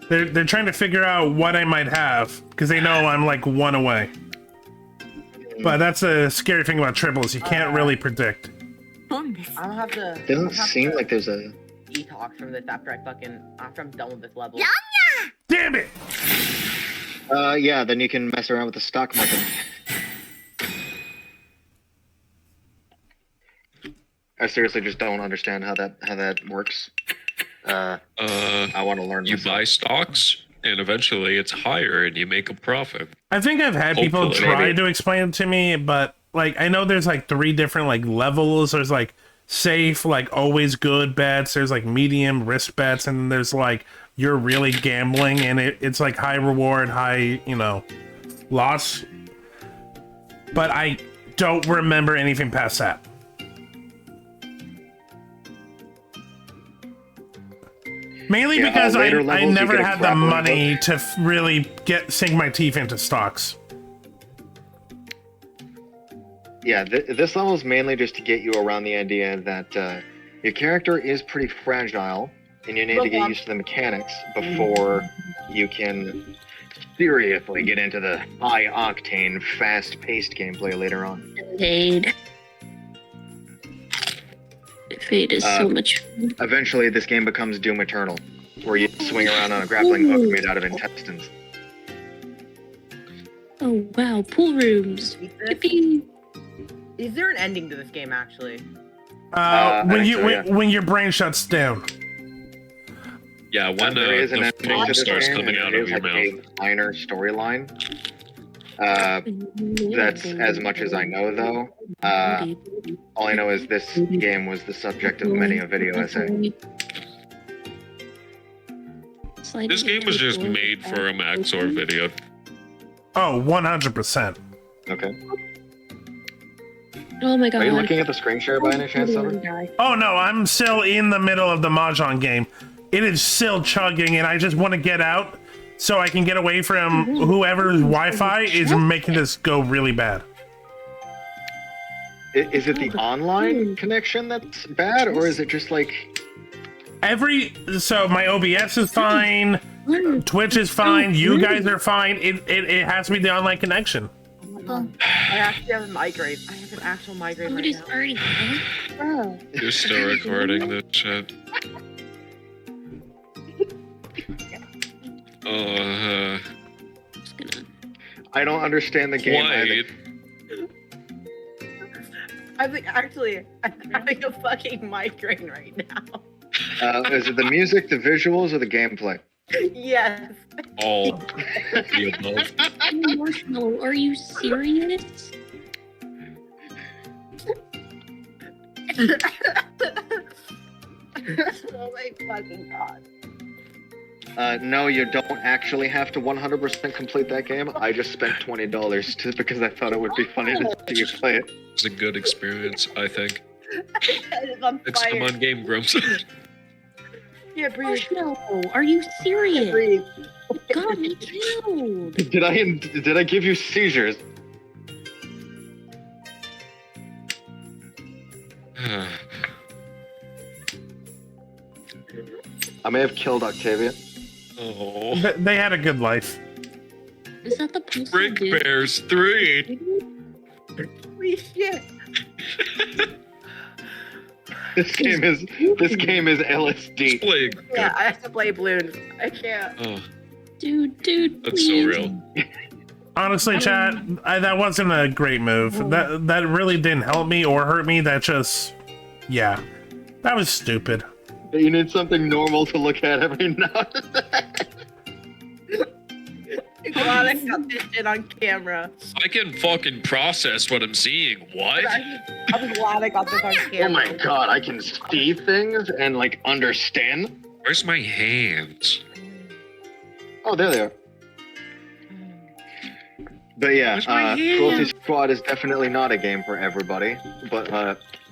Speaker 1: They're trying to figure out what I might have because they know I'm like 1 away. But that's the scary thing about triples. You can't really predict.
Speaker 4: ポンです。
Speaker 7: I'll have to.
Speaker 5: Doesn't
Speaker 7: I'll have
Speaker 5: seem
Speaker 7: to
Speaker 5: like there's a.
Speaker 7: detox from this after I'm done with this level.
Speaker 1: Damn it!
Speaker 5: Yeah, then you can mess around with the stock market. I seriously just don't understand how that works. I want to learn.
Speaker 6: You
Speaker 5: myself.
Speaker 6: buy stocks, and eventually it's higher, and you make a profit.
Speaker 1: I think I've had people
Speaker 6: Hopefully.
Speaker 1: try
Speaker 5: Maybe.
Speaker 1: to explain it to me, but like I know there's like 3 different like levels. There's like safe, like always good bets. There's like medium risk bets, and there's like you're really gambling, and it's like high reward, high loss. But I don't remember anything past that. Mainly
Speaker 5: Yeah,
Speaker 1: because I
Speaker 5: later levels, you
Speaker 1: never
Speaker 5: get a
Speaker 1: had the
Speaker 5: grappling
Speaker 1: money to really sink my teeth into stocks.
Speaker 5: Yeah, this level is mainly just to get you around the idea that your character is pretty fragile, and you need to get used to the mechanics before you can seriously get into the high-octane, fast-paced gameplay later on.
Speaker 8: Fade. Fade is so much fun.
Speaker 5: Eventually, this game becomes Doom Eternal, where you swing around on a grappling hook made out of intestines.
Speaker 8: Oh wow, pool rooms. Yippee.
Speaker 7: Is there an ending to this game, actually?
Speaker 1: When your brain shuts down.
Speaker 6: Yeah, when
Speaker 5: There is an
Speaker 6: the
Speaker 5: ending
Speaker 6: foam
Speaker 5: to this
Speaker 6: starts
Speaker 5: game,
Speaker 6: coming
Speaker 5: and
Speaker 6: out
Speaker 5: it
Speaker 6: of
Speaker 5: is
Speaker 6: your
Speaker 5: like
Speaker 6: mouth.
Speaker 5: a minor storyline. That's as much as I know, though. All I know is this game was the subject of many a video essay.
Speaker 6: This game was just made for a Maxor video.
Speaker 1: Oh, 100%.
Speaker 5: Okay.
Speaker 8: Oh my god.
Speaker 5: Are you looking at the screen share by any chance, Summer?
Speaker 1: Oh no, I'm still in the middle of the Mahjong game. It is still chugging, and I just want to get out so I can get away from whoever's Wi-Fi is making this go really bad.
Speaker 5: Is it the online connection that's bad, or is it just like...
Speaker 1: So my OBS is fine, Twitch is fine, you guys are fine. It has to be the online connection.
Speaker 7: I actually have a migraine. I have an actual migraine right now.
Speaker 8: Already
Speaker 6: You're still recording this shit.
Speaker 8: Just gonna...
Speaker 5: I don't understand the game either.
Speaker 7: I'm having a fucking migraine right now.
Speaker 5: Is it the music, the visuals, or the gameplay?
Speaker 7: Yes.
Speaker 6: All the above.
Speaker 8: Marshmallow, are you serious?
Speaker 7: Oh my fucking god.
Speaker 5: No, you don't actually have to 100% complete that game. I just spent $20 just because I thought it would be funny to see you play it.
Speaker 6: It's a good experience, I think.
Speaker 7: It's on
Speaker 6: Next time on Game Grumps.
Speaker 7: Yeah, breathe.
Speaker 8: Marshmallow, are you serious?
Speaker 7: Breathe.
Speaker 8: God, me killed.
Speaker 5: Did I give you seizures? I may have killed Octavia.
Speaker 6: Oh.
Speaker 1: They had a good life.
Speaker 8: Is that the post?
Speaker 6: Brick Bears 3.
Speaker 7: Holy shit.
Speaker 5: This game is LSD.
Speaker 6: Playing.
Speaker 7: Yeah, I have to play balloons. I can't.
Speaker 6: Oh,
Speaker 8: Dude.
Speaker 6: that's so real.
Speaker 1: Honestly, chat, that wasn't a great move. That really didn't help me or hurt me. That just, yeah, that was stupid.
Speaker 5: You need something normal to look at every now and then.
Speaker 7: I'm glad I got this shit on camera.
Speaker 6: I can fucking process what I'm seeing. What?
Speaker 7: I'm glad I got this on camera.
Speaker 5: Oh my god, I can see things and like understand.
Speaker 6: Where's my hands?
Speaker 5: Oh, there they are. But yeah,
Speaker 6: Where's my
Speaker 5: Cruelty
Speaker 6: hand?
Speaker 5: Squad is definitely not a game for everybody. But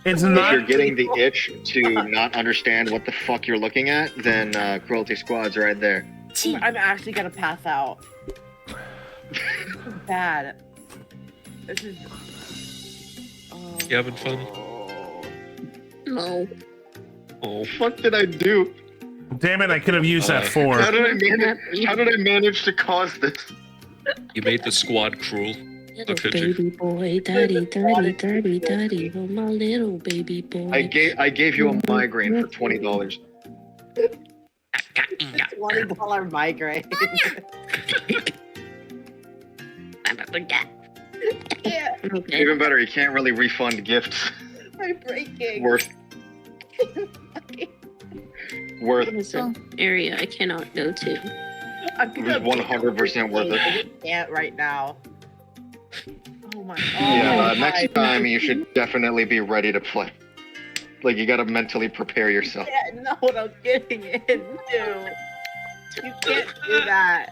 Speaker 1: It's
Speaker 5: if
Speaker 1: not.
Speaker 5: you're getting the itch to not understand what the fuck you're looking at, then Cruelty Squad's right there.
Speaker 7: I'm actually gonna pass out. This is bad. This is. Oh.
Speaker 6: You having fun?
Speaker 8: No.
Speaker 6: Oh.
Speaker 5: What the fuck did I do?
Speaker 1: Damn it! I could have used that 4.
Speaker 5: How did I manage to cause this?
Speaker 6: You made the squad cruel.
Speaker 8: Little
Speaker 6: Look at you.
Speaker 8: baby boy, daddy, oh my little baby boy.
Speaker 5: I gave you a migraine for $20.
Speaker 7: $20 migraine. Yeah,
Speaker 8: Okay.
Speaker 5: Even better, you can't really refund gifts.
Speaker 7: my breaking.
Speaker 5: Worth.
Speaker 8: What is an area I cannot go to?
Speaker 7: I'm
Speaker 5: It was 100% worth it.
Speaker 7: I can't right now. Oh my god.
Speaker 5: Yeah, next time you should definitely be ready to play. Like, you gotta mentally prepare yourself.
Speaker 7: I can't know what I'm getting into. You can't do that.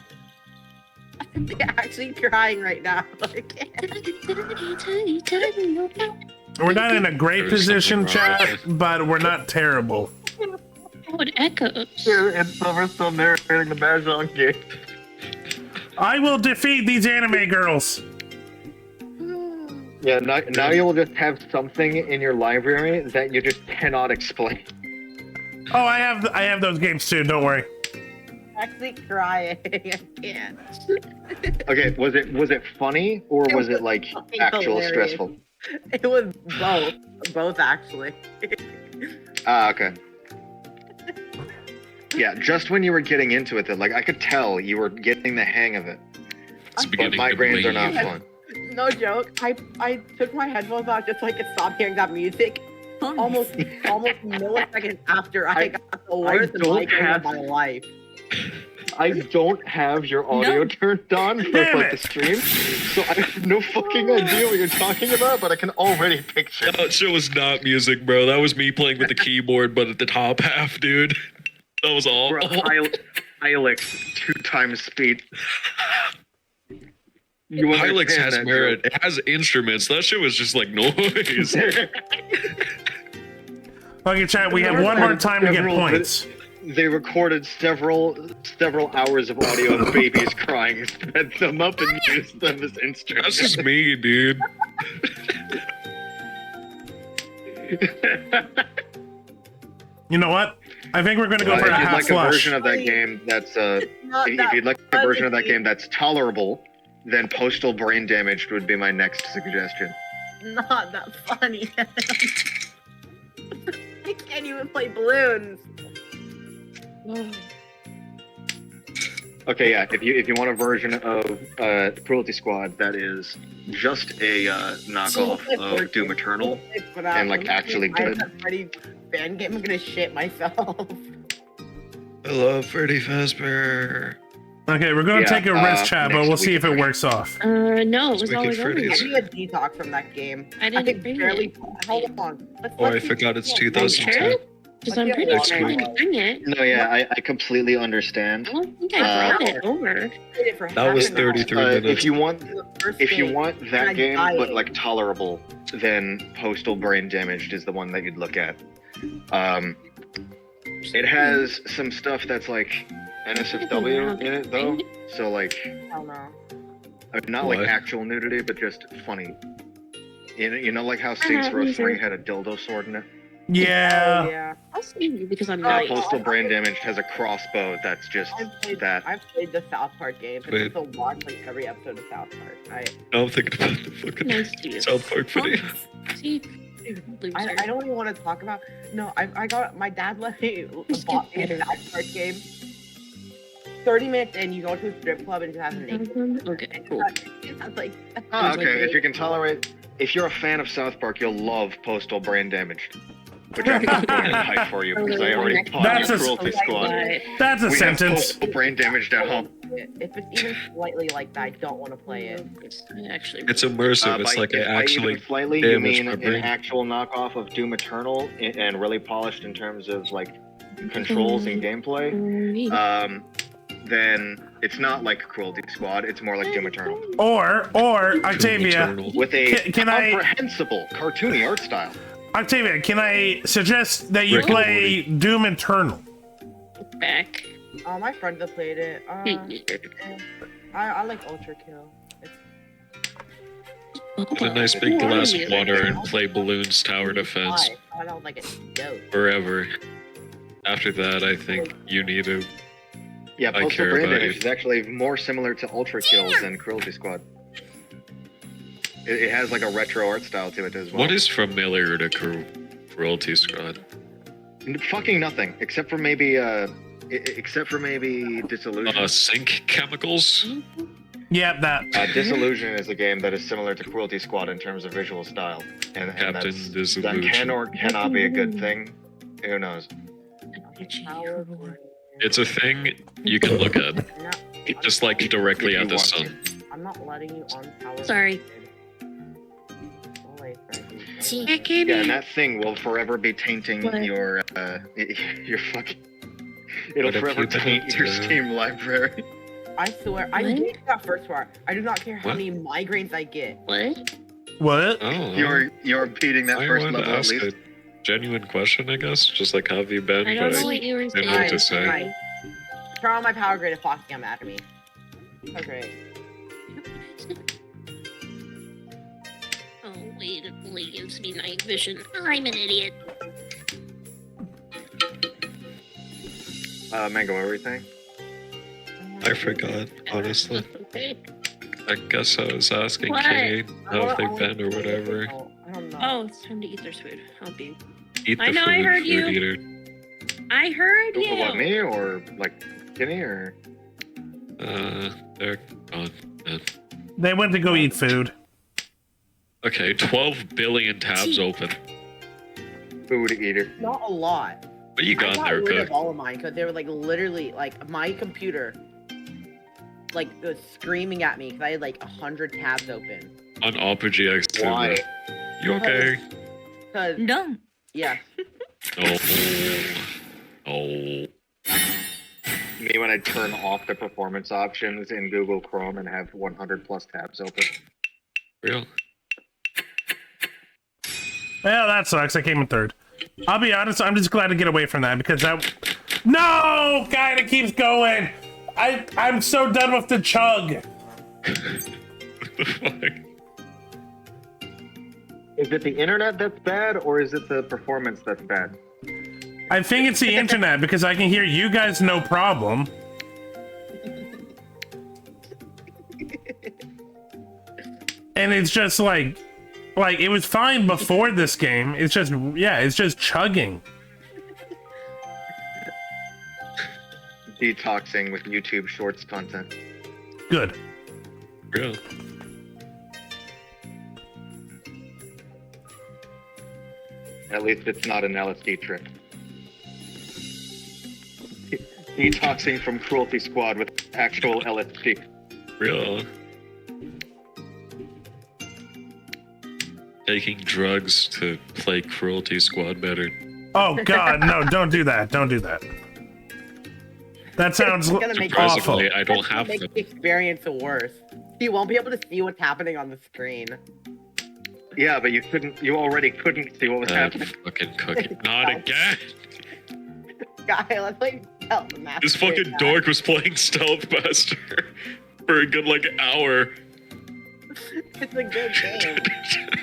Speaker 7: I'm actually crying right now. I can't.
Speaker 1: We're not in a great
Speaker 6: There's
Speaker 1: position,
Speaker 6: something wrong
Speaker 1: chat, but we're not terrible.
Speaker 8: Oh, it echoes.
Speaker 5: And Summer's still narrating the Mahjong game.
Speaker 1: I will defeat these anime girls.
Speaker 5: Yeah, now you will just have something in your library that you just cannot explain.
Speaker 1: Oh, I have those games too. Don't worry.
Speaker 7: Actually crying. I can't.
Speaker 5: Okay, was it funny or
Speaker 7: It
Speaker 5: was it
Speaker 7: was
Speaker 5: like
Speaker 7: fucking
Speaker 5: actual
Speaker 7: hilarious.
Speaker 5: stressful?
Speaker 7: It was both actually.
Speaker 5: Ah, okay. Yeah, just when you were getting into it, though, like I could tell you were getting the hang of it.
Speaker 6: It's
Speaker 5: But
Speaker 6: beginning to
Speaker 5: migraines are not
Speaker 6: bleed.
Speaker 5: fun.
Speaker 7: No joke. I took my headphones off just so I could stop hearing that music. Almost milliseconds after I got the worst
Speaker 5: don't
Speaker 7: migraine
Speaker 5: have-
Speaker 7: of my life.
Speaker 5: I don't have your audio turned on for
Speaker 1: Damn
Speaker 5: like the
Speaker 1: it.
Speaker 5: stream, so I have no fucking idea what you're talking about, but I can already picture.
Speaker 6: That shit was not music, bro. That was me playing with the keyboard, but at the top half, dude. That was all.
Speaker 5: Bro, Hilux 2 times speed. You
Speaker 6: Hilux
Speaker 5: understand
Speaker 6: has
Speaker 5: that
Speaker 6: merit.
Speaker 5: joke.
Speaker 6: It has instruments. That shit was just like noise.
Speaker 1: Okay, chat. We have one more time to get
Speaker 5: Several
Speaker 1: points.
Speaker 5: They recorded several hours of audio of babies crying, sped them up, and used them as instruments.
Speaker 6: That's just me, dude.
Speaker 1: You know what? I think we're gonna go
Speaker 5: If
Speaker 1: for a
Speaker 5: you'd
Speaker 1: half
Speaker 5: like a
Speaker 1: flush.
Speaker 5: version of that game that's
Speaker 7: Not
Speaker 5: if
Speaker 7: that
Speaker 5: you'd like a version of that
Speaker 7: funny.
Speaker 5: game that's tolerable, then Postal Brain Damaged would be my next suggestion.
Speaker 7: Not that funny. I can't even play balloons.
Speaker 5: Okay, yeah. If you want a version of Cruelty Squad that is just a knockoff of Doom Eternal, and, like, actually good.
Speaker 7: I'm a Freddy fan game. I'm gonna shit myself.
Speaker 6: I love Freddy Fazbear.
Speaker 1: Okay, we're gonna
Speaker 5: Yeah,
Speaker 1: take a rest, chat, but
Speaker 5: next
Speaker 1: we'll see
Speaker 5: week
Speaker 1: if it works off.
Speaker 8: No, it was
Speaker 6: Wicked
Speaker 8: always over.
Speaker 6: Freddy's.
Speaker 7: I need a detox from that game.
Speaker 8: I didn't
Speaker 7: can
Speaker 8: bring
Speaker 7: barely.
Speaker 8: it.
Speaker 7: Hold on.
Speaker 6: Oh, I forgot it's
Speaker 8: Are you
Speaker 6: 2010.
Speaker 8: sure? Because I'm pretty
Speaker 6: Next
Speaker 8: sure I
Speaker 6: week.
Speaker 8: didn't bring it.
Speaker 5: No, yeah, I completely understand.
Speaker 8: I don't think I brought it over.
Speaker 6: That was 33 minutes.
Speaker 5: If you want that
Speaker 7: I'm
Speaker 5: game,
Speaker 7: dying.
Speaker 5: but like tolerable, then Postal Brain Damaged is the one that you'd look at. It has some stuff that's like NSFW in it though, so like
Speaker 7: Hell no.
Speaker 5: not
Speaker 6: What?
Speaker 5: like actual nudity, but just funny. You know like how Saints Row 3 had a dildo sword in it?
Speaker 1: Yeah.
Speaker 7: Oh, yeah.
Speaker 8: I'll see you because I'm
Speaker 7: Oh,
Speaker 8: nice.
Speaker 5: Postal Brain Damaged has a crossbow that's just that.
Speaker 7: I've played the South Park game. I
Speaker 6: Wait.
Speaker 7: just watch like every episode of South Park.
Speaker 6: No, I'm thinking about the fucking
Speaker 8: Nice to you.
Speaker 6: South Park video.
Speaker 8: See, loser.
Speaker 7: I don't even want to talk about. No, I got my dad let me bought me a South Park game. 30 minutes in, you go to a strip club and just have a naked.
Speaker 8: Okay, cool.
Speaker 7: That's like.
Speaker 5: Oh, okay. If you can tolerate, if you're a fan of South Park, you'll love Postal Brain Damaged. Which I'm going to hype for you because I already bought
Speaker 1: That's
Speaker 5: your
Speaker 1: a-
Speaker 5: Cruelty Squad.
Speaker 1: That's a
Speaker 5: We have
Speaker 1: sentence.
Speaker 5: Postal Brain Damaged at home.
Speaker 7: If it's even slightly like that, I don't want to play it.
Speaker 8: Actually,
Speaker 6: It's immersive. It's
Speaker 5: By-
Speaker 6: like
Speaker 5: if
Speaker 6: I
Speaker 5: by
Speaker 6: actually
Speaker 5: even slightly, you
Speaker 6: damaged
Speaker 5: mean
Speaker 6: my
Speaker 5: an
Speaker 6: brain.
Speaker 5: actual knockoff of Doom Eternal and really polished in terms of like controls and gameplay. Then it's not like Cruelty Squad. It's more like Doom Eternal
Speaker 1: Or Octavia,
Speaker 6: Eternal.
Speaker 5: with a
Speaker 1: Can I-
Speaker 5: comprehensible cartoony art style.
Speaker 1: Octavia, can I suggest that you
Speaker 6: Rick and
Speaker 1: play Doom Eternal?
Speaker 8: back.
Speaker 7: My friend that played it. I like Ultra Kill.
Speaker 6: Get a nice big glass of water and play balloons tower defense
Speaker 7: I don't like it. Dope.
Speaker 6: forever. After that, I think you need to.
Speaker 5: Yeah,
Speaker 6: I
Speaker 5: Postal
Speaker 6: care
Speaker 5: Brain
Speaker 6: about
Speaker 5: Damage
Speaker 6: you.
Speaker 5: is actually more similar to Ultra Kills than Cruelty Squad. It has like a retro art style to it as well.
Speaker 6: What is familiar to Cruelty Squad?
Speaker 5: Fucking nothing, except for maybe Disillusion.
Speaker 6: Sync chemicals?
Speaker 1: Yeah, that.
Speaker 5: Disillusion is a game that is similar to Cruelty Squad in terms of visual style, and
Speaker 6: Captain
Speaker 5: that can
Speaker 6: Disillusion.
Speaker 5: or cannot be a good thing. Who knows?
Speaker 6: It's a thing you can look at, just like directly
Speaker 5: If you
Speaker 6: at the
Speaker 5: want
Speaker 6: sun.
Speaker 7: I'm not letting you on power.
Speaker 8: Sorry.
Speaker 4: Gee,
Speaker 5: Yeah, and that thing will forever be tainting
Speaker 8: What?
Speaker 5: your fucking. It'll
Speaker 6: What have
Speaker 5: forever
Speaker 6: you done
Speaker 5: taint your
Speaker 6: to-
Speaker 5: Steam library.
Speaker 7: I swear, I
Speaker 8: What?
Speaker 7: did that first part. I do not care how
Speaker 6: What?
Speaker 7: many migraines I get.
Speaker 8: What?
Speaker 1: What?
Speaker 6: Oh,
Speaker 5: You're beating that
Speaker 6: I
Speaker 5: first
Speaker 6: wanted to
Speaker 5: level at
Speaker 6: ask
Speaker 5: least.
Speaker 6: a genuine question, I guess. Just like, how have you been?
Speaker 8: I don't
Speaker 6: But
Speaker 8: know what you were
Speaker 6: didn't know what to
Speaker 8: saying.
Speaker 6: say.
Speaker 7: Right. Turn on my power grid if Foxy come after me. Okay.
Speaker 8: Oh, wait, it only gives me night vision. I'm an idiot.
Speaker 5: Mango, what were you saying?
Speaker 6: I forgot, honestly.
Speaker 8: Okay.
Speaker 6: I guess I was asking
Speaker 8: What?
Speaker 6: Kitty how
Speaker 7: I
Speaker 6: they've been or whatever.
Speaker 7: I don't know.
Speaker 8: Oh, it's time to eat their food. I'll be.
Speaker 6: Eat the
Speaker 8: I know,
Speaker 6: food,
Speaker 8: I heard
Speaker 6: food
Speaker 8: you.
Speaker 6: eater.
Speaker 8: I heard you.
Speaker 5: What, me or like Kenny or?
Speaker 6: They're gone. Man.
Speaker 1: They went to go eat food.
Speaker 6: Okay, 12 billion tabs open.
Speaker 5: Food eater.
Speaker 7: Not a lot.
Speaker 6: What you
Speaker 7: I
Speaker 6: got
Speaker 7: got
Speaker 6: there,
Speaker 7: rid
Speaker 6: Cook?
Speaker 7: of all of mine because they were like literally like my computer like was screaming at me because I had like 100 tabs open.
Speaker 6: On Opera X2.
Speaker 5: Why?
Speaker 6: You okay?
Speaker 7: Because
Speaker 8: No.
Speaker 7: yeah,
Speaker 6: Oh. Oh.
Speaker 5: Me when I turn off the performance options in Google Chrome and have 100 plus tabs open.
Speaker 6: Real?
Speaker 1: Well, that sucks. I came in third. I'll be honest, I'm just glad to get away from that because that. No! Guy that keeps going! I'm so done with the chug.
Speaker 6: What the fuck?
Speaker 5: Is it the internet that's bad or is it the performance that's bad?
Speaker 1: I think it's the internet because I can hear you guys no problem. And it's just like it was fine before this game. It's just, yeah, it's just chugging.
Speaker 5: Detoxing with YouTube Shorts content.
Speaker 1: Good.
Speaker 6: Real?
Speaker 5: At least it's not an LSD trip. Detoxing from Cruelty Squad with actual LSD.
Speaker 6: Real? Taking drugs to play Cruelty Squad better.
Speaker 1: Oh God, no! Don't do that! Don't do that. That sounds
Speaker 7: It's gonna make
Speaker 1: awful.
Speaker 6: Surprisingly, I don't
Speaker 7: That's gonna
Speaker 6: have
Speaker 7: make
Speaker 6: them.
Speaker 7: the experience worse. You won't be able to see what's happening on the screen.
Speaker 5: Yeah, but you already couldn't see what was
Speaker 6: That
Speaker 5: happening.
Speaker 6: fucking cookie. Not again!
Speaker 7: Guy, let's like tell the master.
Speaker 6: This fucking dork was playing Stealth Master for a good like hour.
Speaker 7: It's a good game.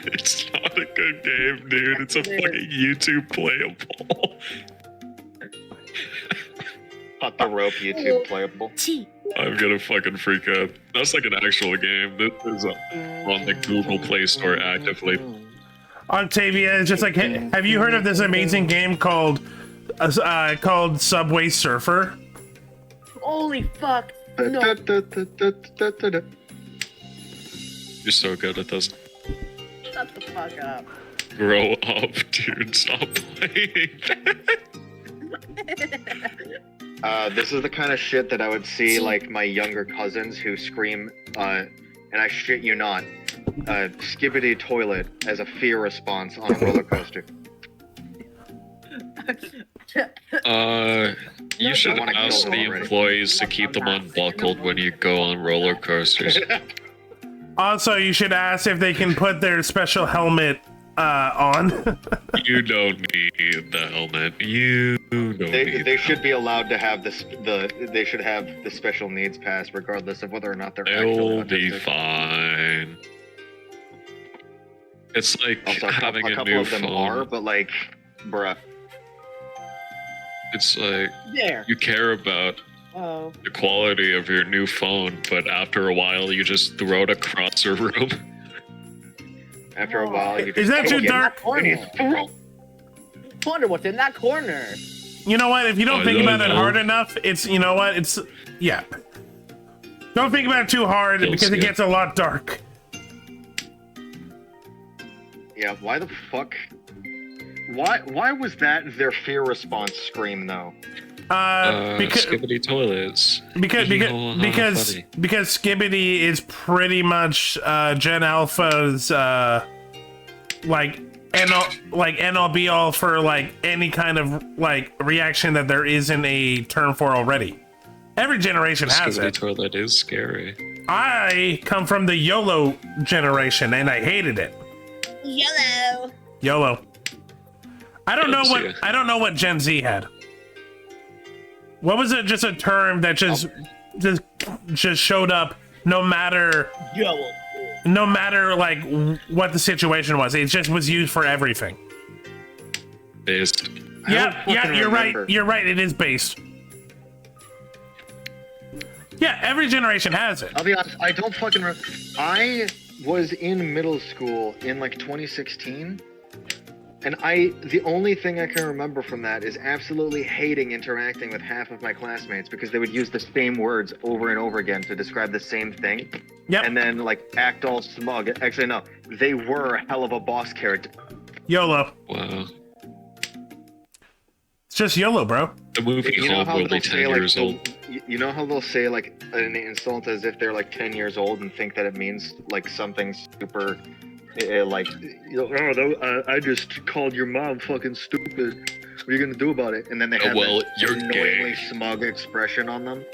Speaker 6: It's not a good game, dude. It's a fucking YouTube playable.
Speaker 5: Cut the rope, YouTube playable.
Speaker 6: I'm gonna fucking freak out. That's like an actual game. This is on the Google Play Store actively.
Speaker 1: Octavia is just like, have you heard of this amazing game called Subway Surfer?
Speaker 7: Holy fuck! No.
Speaker 6: You're so good at this.
Speaker 7: Shut the fuck up.
Speaker 6: Grow up, dude. Stop playing.
Speaker 5: This is the kind of shit that I would see like my younger cousins who scream, and I shit you not, skibbity toilet as a fear response on a roller coaster.
Speaker 6: You should
Speaker 5: wanna kill
Speaker 6: ask
Speaker 5: them
Speaker 6: the
Speaker 5: already.
Speaker 6: employees to keep them unbuckled when you go on roller coasters.
Speaker 1: Also, you should ask if they can put their special helmet on.
Speaker 6: You don't need the helmet. You don't need
Speaker 5: They should be allowed to have they should have the special needs pass regardless of whether or not they're
Speaker 6: They'll
Speaker 5: actually
Speaker 6: be
Speaker 5: autistic.
Speaker 6: fine. It's like
Speaker 5: Also,
Speaker 6: having
Speaker 5: a
Speaker 6: a
Speaker 5: couple
Speaker 6: new
Speaker 5: of them
Speaker 6: phone.
Speaker 5: are, but like, bruh.
Speaker 6: It's like
Speaker 7: There.
Speaker 6: you care about
Speaker 7: Oh.
Speaker 6: the quality of your new phone, but after a while you just throw it across a room.
Speaker 5: After a while, you
Speaker 1: Is that
Speaker 5: just
Speaker 1: too
Speaker 5: get
Speaker 1: dark?
Speaker 7: Corner. Wonder what's in that corner.
Speaker 1: You know what? If you don't
Speaker 6: I
Speaker 1: think
Speaker 6: don't
Speaker 1: about it
Speaker 6: know.
Speaker 1: hard enough, it's, you know what? It's, yeah. Don't think about it too hard
Speaker 6: Feels
Speaker 1: because it
Speaker 6: good.
Speaker 1: gets a lot dark.
Speaker 5: Yeah, why the fuck? Why was that their fear response scream though?
Speaker 1: Because
Speaker 6: Skibbity toilets.
Speaker 1: because
Speaker 6: Yo,
Speaker 1: because
Speaker 6: funny.
Speaker 1: because Skibbity is pretty much Gen Alpha's like end all be all for like any kind of like reaction that there isn't a term for already. Every generation has
Speaker 6: Skibbity
Speaker 1: it.
Speaker 6: toilet is scary.
Speaker 1: I come from the YOLO generation and I hated it.
Speaker 7: Yellow.
Speaker 1: YOLO. I don't know
Speaker 6: Gen Z.
Speaker 1: what Gen Z had. What was it? Just a term that just showed up no matter
Speaker 7: Yellow.
Speaker 1: No matter like what the situation was, it just was used for everything.
Speaker 6: Based.
Speaker 1: Yeah, you're
Speaker 5: remember.
Speaker 1: right. You're right. It is based. Yeah, every generation has it.
Speaker 5: I'll be honest, I don't fucking remember. I was in middle school in like 2016, and the only thing I can remember from that is absolutely hating interacting with half of my classmates because they would use the same words over and over again to describe the same thing.
Speaker 1: Yep.
Speaker 5: And then like act all smug. Actually, no, they were a hell of a boss character.
Speaker 1: YOLO.
Speaker 6: Wow.
Speaker 1: It's just YOLO, bro.
Speaker 6: The movie
Speaker 5: You know
Speaker 6: Home
Speaker 5: how
Speaker 6: will be
Speaker 5: they'll
Speaker 6: 10
Speaker 5: say like
Speaker 6: years old.
Speaker 5: you know how they'll say like an insult as if they're like 10 years old and think that it means like something super like I just called your mom fucking stupid. What are you gonna do about it? And then they have that
Speaker 6: you're
Speaker 5: annoyingly
Speaker 6: gay.
Speaker 5: smug expression on them.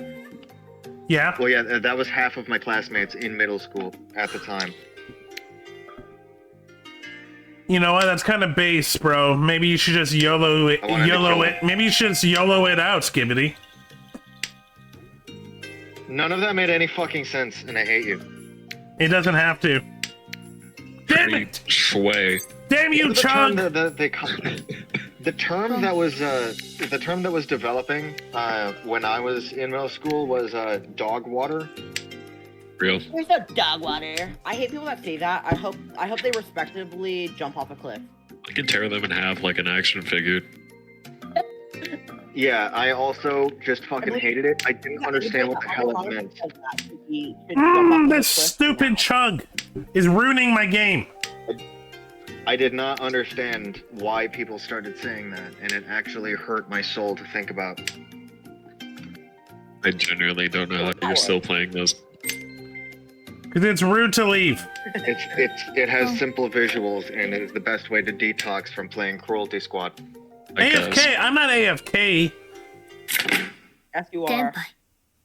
Speaker 1: Yeah.
Speaker 5: Well, yeah, that was half of my classmates in middle school at the time.
Speaker 1: You know what? That's kind of base, bro. Maybe you should just YOLO it.
Speaker 5: I wanted to
Speaker 1: YOLO
Speaker 5: kill
Speaker 1: it. Maybe you should just YOLO it out, Skibbity.
Speaker 5: None of that made any fucking sense, and I hate you.
Speaker 1: It doesn't have to. Damn it!
Speaker 6: Shway.
Speaker 1: Damn you,
Speaker 5: The
Speaker 1: Chug!
Speaker 5: term the term that was developing when I was in middle school was dog water.
Speaker 6: Real.
Speaker 7: There's no dog water. I hate people that say that. I hope they respectively jump off a cliff.
Speaker 6: I can tear them in half like an action figure.
Speaker 5: Yeah, I also just fucking hated it. I didn't understand what the hell it meant.
Speaker 1: This stupid Chug is ruining my game.
Speaker 5: I did not understand why people started saying that, and it actually hurt my soul to think about.
Speaker 6: I genuinely don't know how you're still playing this.
Speaker 1: Because it's rude to leave.
Speaker 5: It has simple visuals, and it is the best way to detox from playing Cruelty Squad.
Speaker 1: AFK? I'm not AFK.
Speaker 7: Yes, you
Speaker 4: Tenpai.
Speaker 7: are.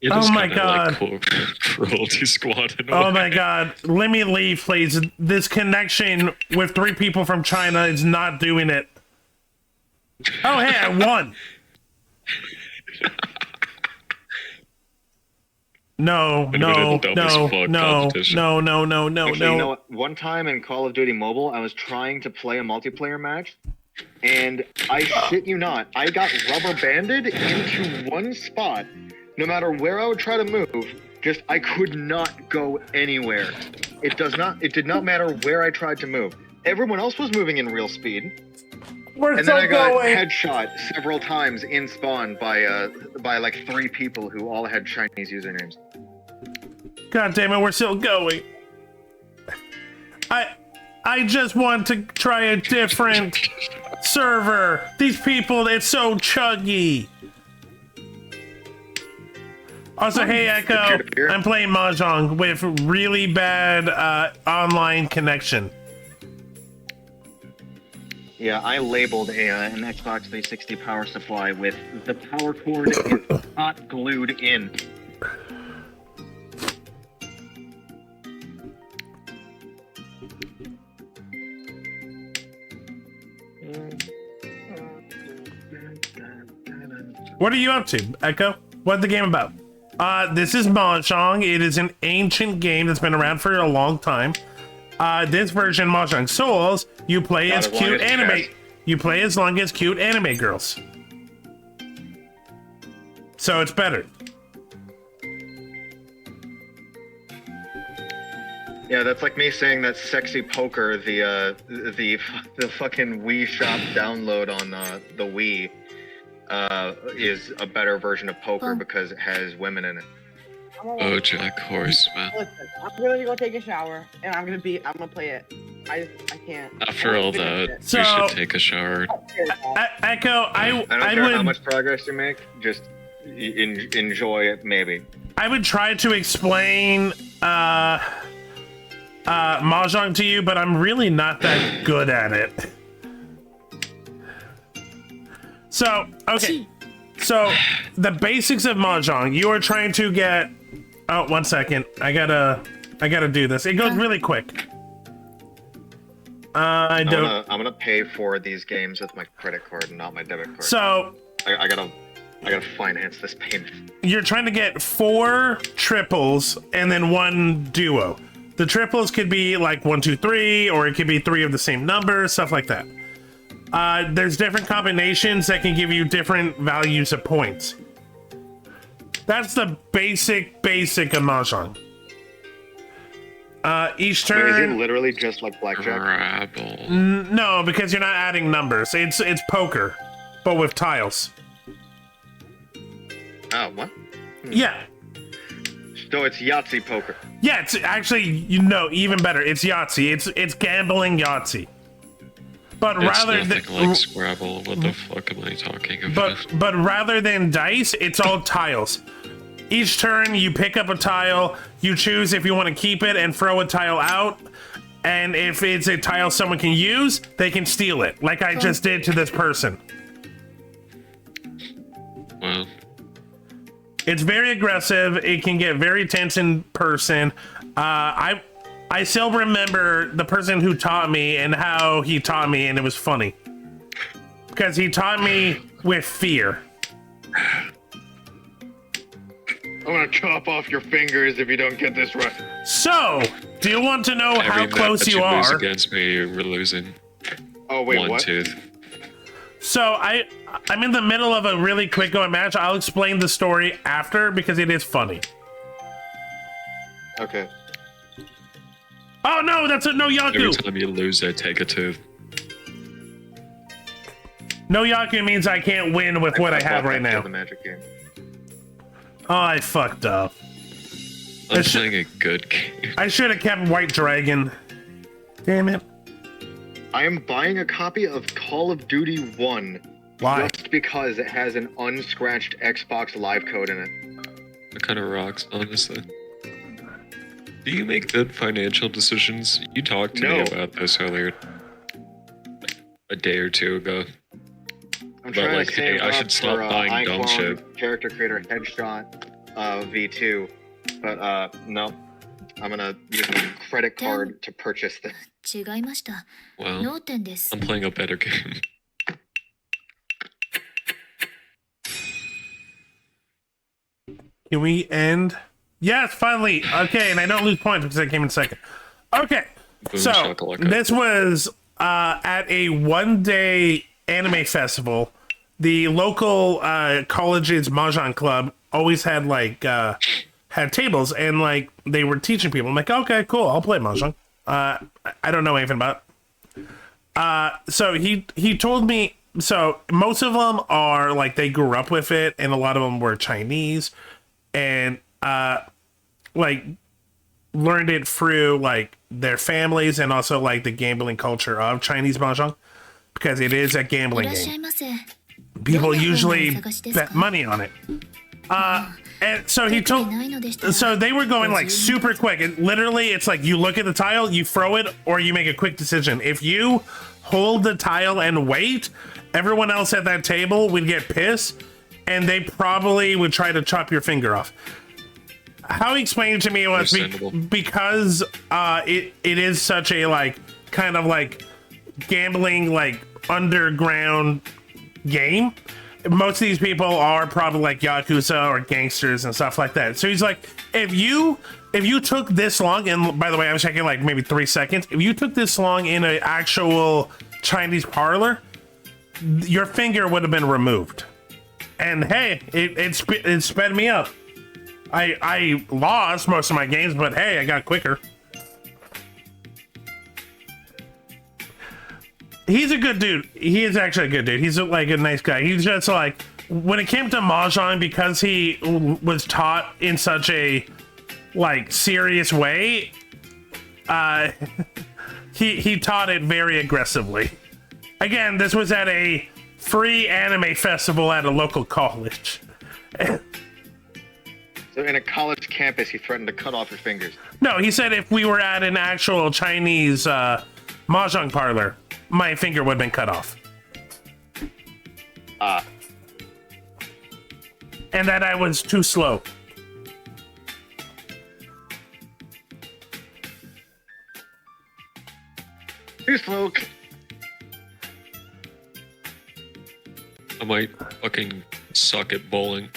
Speaker 6: It
Speaker 1: Oh
Speaker 6: is
Speaker 1: my
Speaker 6: kinda
Speaker 1: God.
Speaker 6: Like Cruelty Squad in a
Speaker 1: Oh
Speaker 6: way.
Speaker 1: my god. Let me leave, please. This connection with 3 people from China is not doing it. Oh, hey, I won. No,
Speaker 6: Would've
Speaker 1: no,
Speaker 6: been a dumb as
Speaker 1: no,
Speaker 6: fuck
Speaker 1: no,
Speaker 6: competition.
Speaker 1: no, no, no, no,
Speaker 5: Actually, you know
Speaker 1: no.
Speaker 5: what? One time in Call of Duty Mobile, I was trying to play a multiplayer match, and I shit you not, I got rubber banded into one spot. No matter where I would try to move, I could not go anywhere. It did not matter where I tried to move. Everyone else was moving in real speed.
Speaker 1: We're
Speaker 5: And then I got
Speaker 1: going.
Speaker 5: headshot several times in spawn by like 3 people who all had Chinese usernames.
Speaker 1: God damn it, we're still going. I just want to try a different server. These people, it's so chuggy. Also, hey Echo,
Speaker 5: Peer-to-peer?
Speaker 1: I'm playing Mahjong with really bad online connection.
Speaker 5: Yeah, I labeled an Xbox 360 power supply with the power cord is not glued in.
Speaker 1: What are you up to, Echo? What's the game about? This is Mahjong. It is an ancient game that's been around for a long time. This version, Mahjong Souls, you play
Speaker 5: Not
Speaker 1: as
Speaker 5: as long
Speaker 1: cute
Speaker 5: as
Speaker 1: anime.
Speaker 5: chess.
Speaker 1: You play as long as cute anime girls. So it's better.
Speaker 5: Yeah, that's like me saying that Sexy Poker, the fucking Wii Shop download on the Wii, is a better version of poker because it has women in it.
Speaker 6: Oh, Jack Horseman.
Speaker 7: Listen, I'm gonna go take a shower, and I'm gonna play it. I can't.
Speaker 6: After all that, you should take a shower.
Speaker 1: Echo,
Speaker 5: I don't
Speaker 1: I
Speaker 5: care how
Speaker 1: would
Speaker 5: much progress you make, just enjoy it, maybe.
Speaker 1: I would try to explain Mahjong to you, but I'm really not that good at it. So, okay. So, the basics of Mahjong, you are trying to get... Oh, 1 second. I gotta do this. It goes really quick.
Speaker 5: I'm gonna pay for these games with my credit card and not my debit card.
Speaker 1: So,
Speaker 5: I gotta finance this payment.
Speaker 1: you're trying to get 4 triples and then 1 duo. The triples could be like 1, 2, 3, or it could be 3 of the same number, stuff like that. There's different combinations that can give you different values of points. That's the basic of Mahjong. Each turn.
Speaker 5: Wait, is it literally just like blackjack?
Speaker 6: Scrabble.
Speaker 1: No, because you're not adding numbers. It's poker, but with tiles.
Speaker 5: Oh, what?
Speaker 1: Yeah.
Speaker 5: So it's Yahtzee poker.
Speaker 1: Yeah, it's actually, even better. It's Yahtzee. It's gambling Yahtzee. But
Speaker 6: It's
Speaker 1: rather
Speaker 6: nothing
Speaker 1: than
Speaker 6: like Scrabble. What the fuck am I talking about?
Speaker 1: but rather than dice, it's all tiles. Each turn you pick up a tile, you choose if you want to keep it and throw a tile out. And if it's a tile someone can use, they can steal it, like I just did to this person.
Speaker 6: Wow.
Speaker 1: It's very aggressive. It can get very tense in person. I still remember the person who taught me and how he taught me, and it was funny. Because he taught me with fear.
Speaker 5: I'm gonna chop off your fingers if you don't get this right.
Speaker 1: So, do you want to know how
Speaker 6: Every
Speaker 1: close
Speaker 6: match
Speaker 1: you
Speaker 6: lose
Speaker 1: are?
Speaker 6: against me, we're losing.
Speaker 5: Oh wait,
Speaker 6: One
Speaker 5: what?
Speaker 6: tooth.
Speaker 1: So I'm in the middle of a really quick going match. I'll explain the story after because it is funny.
Speaker 5: Okay.
Speaker 1: Oh no, that's a no
Speaker 6: Every
Speaker 1: Yaku.
Speaker 6: time you lose, I take a tooth.
Speaker 1: No Yaku means I can't win with what I have
Speaker 5: thought
Speaker 1: right
Speaker 5: that
Speaker 1: now.
Speaker 5: was the magic game.
Speaker 1: Oh, I fucked up.
Speaker 6: I'm playing a good game.
Speaker 1: I should have kept White Dragon. Damn it.
Speaker 5: I am buying a copy of Call of Duty 1
Speaker 1: Why?
Speaker 5: just because it has an unscratched Xbox Live code in it.
Speaker 6: It kind of rocks, honestly. Do you make good financial decisions? You talked to me
Speaker 5: No.
Speaker 6: about this earlier. A day or two ago.
Speaker 5: I'm
Speaker 6: But,
Speaker 5: trying
Speaker 6: like,
Speaker 5: to
Speaker 6: hey,
Speaker 5: save
Speaker 6: I
Speaker 5: up
Speaker 6: should stop
Speaker 5: for
Speaker 6: buying dumb
Speaker 5: iClone
Speaker 6: shit.
Speaker 5: Character Creator Headshot V2, but no. I'm gonna use my credit card to purchase this.
Speaker 4: 違いました。
Speaker 6: Well,
Speaker 4: 脳天です。
Speaker 6: I'm playing a better game.
Speaker 1: Can we end? Yes, finally. Okay, and I don't lose points because I came in second. Okay,
Speaker 6: Boom
Speaker 1: so
Speaker 6: shakalaka.
Speaker 1: this was at a one-day anime festival. The local college's Mahjong club always had had tables, and like they were teaching people. I'm like, okay, cool, I'll play Mahjong. I don't know anything about it. So he told me. So most of them are like they grew up with it, and a lot of them were Chinese, and like learned it through like their families and also like the gambling culture of Chinese Mahjong, because it is a
Speaker 4: い
Speaker 1: gambling
Speaker 4: らっしゃ
Speaker 1: game.
Speaker 4: いませ。
Speaker 1: People
Speaker 4: どんな本をお
Speaker 1: usually
Speaker 4: 探しですか？
Speaker 1: bet money on it. And so he
Speaker 4: 特に
Speaker 1: told.
Speaker 4: ないのでしたら
Speaker 1: So they were going like super quick. And literally, it's like you look at the tile, you throw it, or you make a quick decision. If you hold the tile and wait, everyone else at that table would get pissed, and they probably would try to chop your finger off. How he explained it to me was
Speaker 6: Understandable.
Speaker 1: because it is such a like kind of like gambling like underground game. Most of these people are probably like Yakuza or gangsters and stuff like that. So he's like, if you took this long, and by the way, I was checking like maybe 3 seconds. If you took this long in an actual Chinese parlor, your finger would have been removed. And hey, it sped me up. I lost most of my games, but hey, I got quicker. He's a good dude. He is actually a good dude. He's like a nice guy. He's just like, when it came to Mahjong, because he was taught in such a like serious way, he taught it very aggressively. Again, this was at a free anime festival at a local college.
Speaker 5: So in a college campus, he threatened to cut off your fingers.
Speaker 1: No, he said if we were at an actual Chinese Mahjong parlor, my finger would have been cut off. And that I was too slow.
Speaker 5: Too slow.
Speaker 6: I might fucking suck at bowling.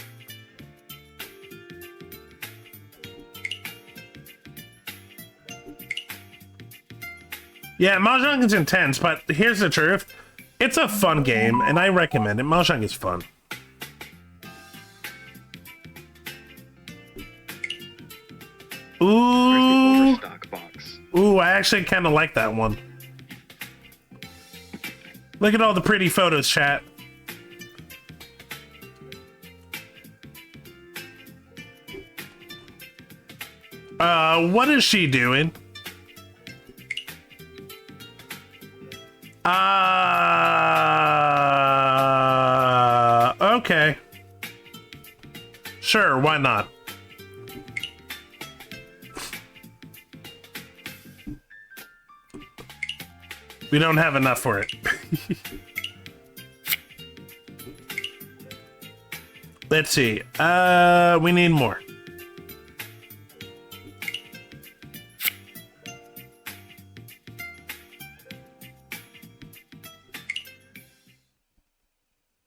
Speaker 1: Yeah, Mahjong is intense, but here's the truth. It's a fun game, and I recommend it. Mahjong is fun.
Speaker 5: Where's the
Speaker 1: Ooh.
Speaker 5: overstock box?
Speaker 1: Ooh, I actually kind of like that one. Look at all the pretty photos, chat. What is she doing? Okay. Sure, why not? We don't have enough for it. Let's see. We need more.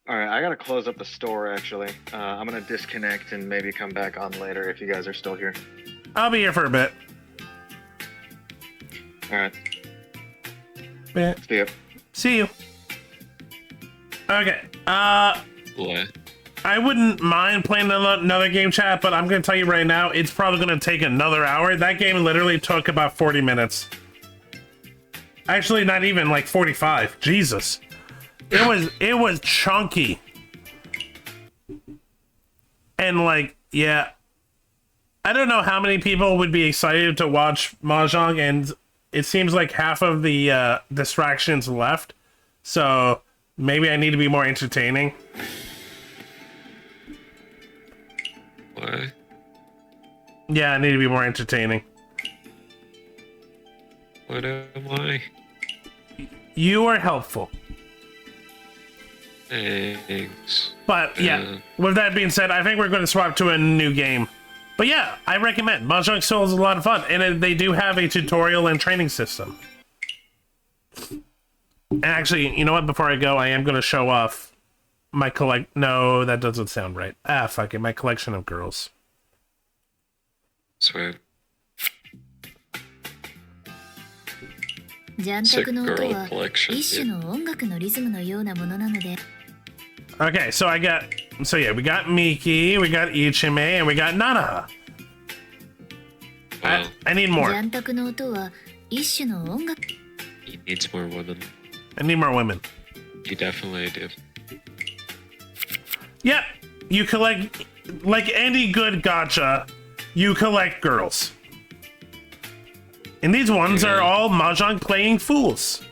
Speaker 5: All right, I gotta close up the store actually. I'm gonna disconnect and maybe come back on later if you guys are still here.
Speaker 1: I'll be here for a bit.
Speaker 5: All right,
Speaker 1: Yeah.
Speaker 5: see ya.
Speaker 1: See you. Okay.
Speaker 6: What?
Speaker 1: I wouldn't mind playing another game, chat, but I'm gonna tell you right now, it's probably gonna take another hour. That game literally took about 40 minutes. Actually, not even, like 45. Jesus. It was chunky. And like, yeah. I don't know how many people would be excited to watch Mahjong, and it seems like half of the distractions left. So maybe I need to be more entertaining.
Speaker 6: What?
Speaker 1: Yeah, I need to be more entertaining.
Speaker 6: What am I?
Speaker 1: You are helpful.
Speaker 6: Thanks.
Speaker 1: But yeah, with that being said, I think we're going to swap to a new game. But yeah, I recommend. Mahjong still is a lot of fun, and they do have a tutorial and training system. And actually, you know what? Before I go, I am going to show off my No, that doesn't sound right. Ah, fuck it. My collection of girls.
Speaker 6: Sweet.
Speaker 4: ジャンタクの音は一種の音楽のリズムのようなものなので。
Speaker 1: Okay, so we got Miki, we got Ichime, and we got Nanaha.
Speaker 6: Wow.
Speaker 1: I need more.
Speaker 4: ジャンタクの音は一種の音楽。
Speaker 6: He needs more women.
Speaker 1: I need more women.
Speaker 6: You definitely do.
Speaker 1: Yep, you collect, like any good gacha, you collect girls. And these ones are all Mahjong playing fools.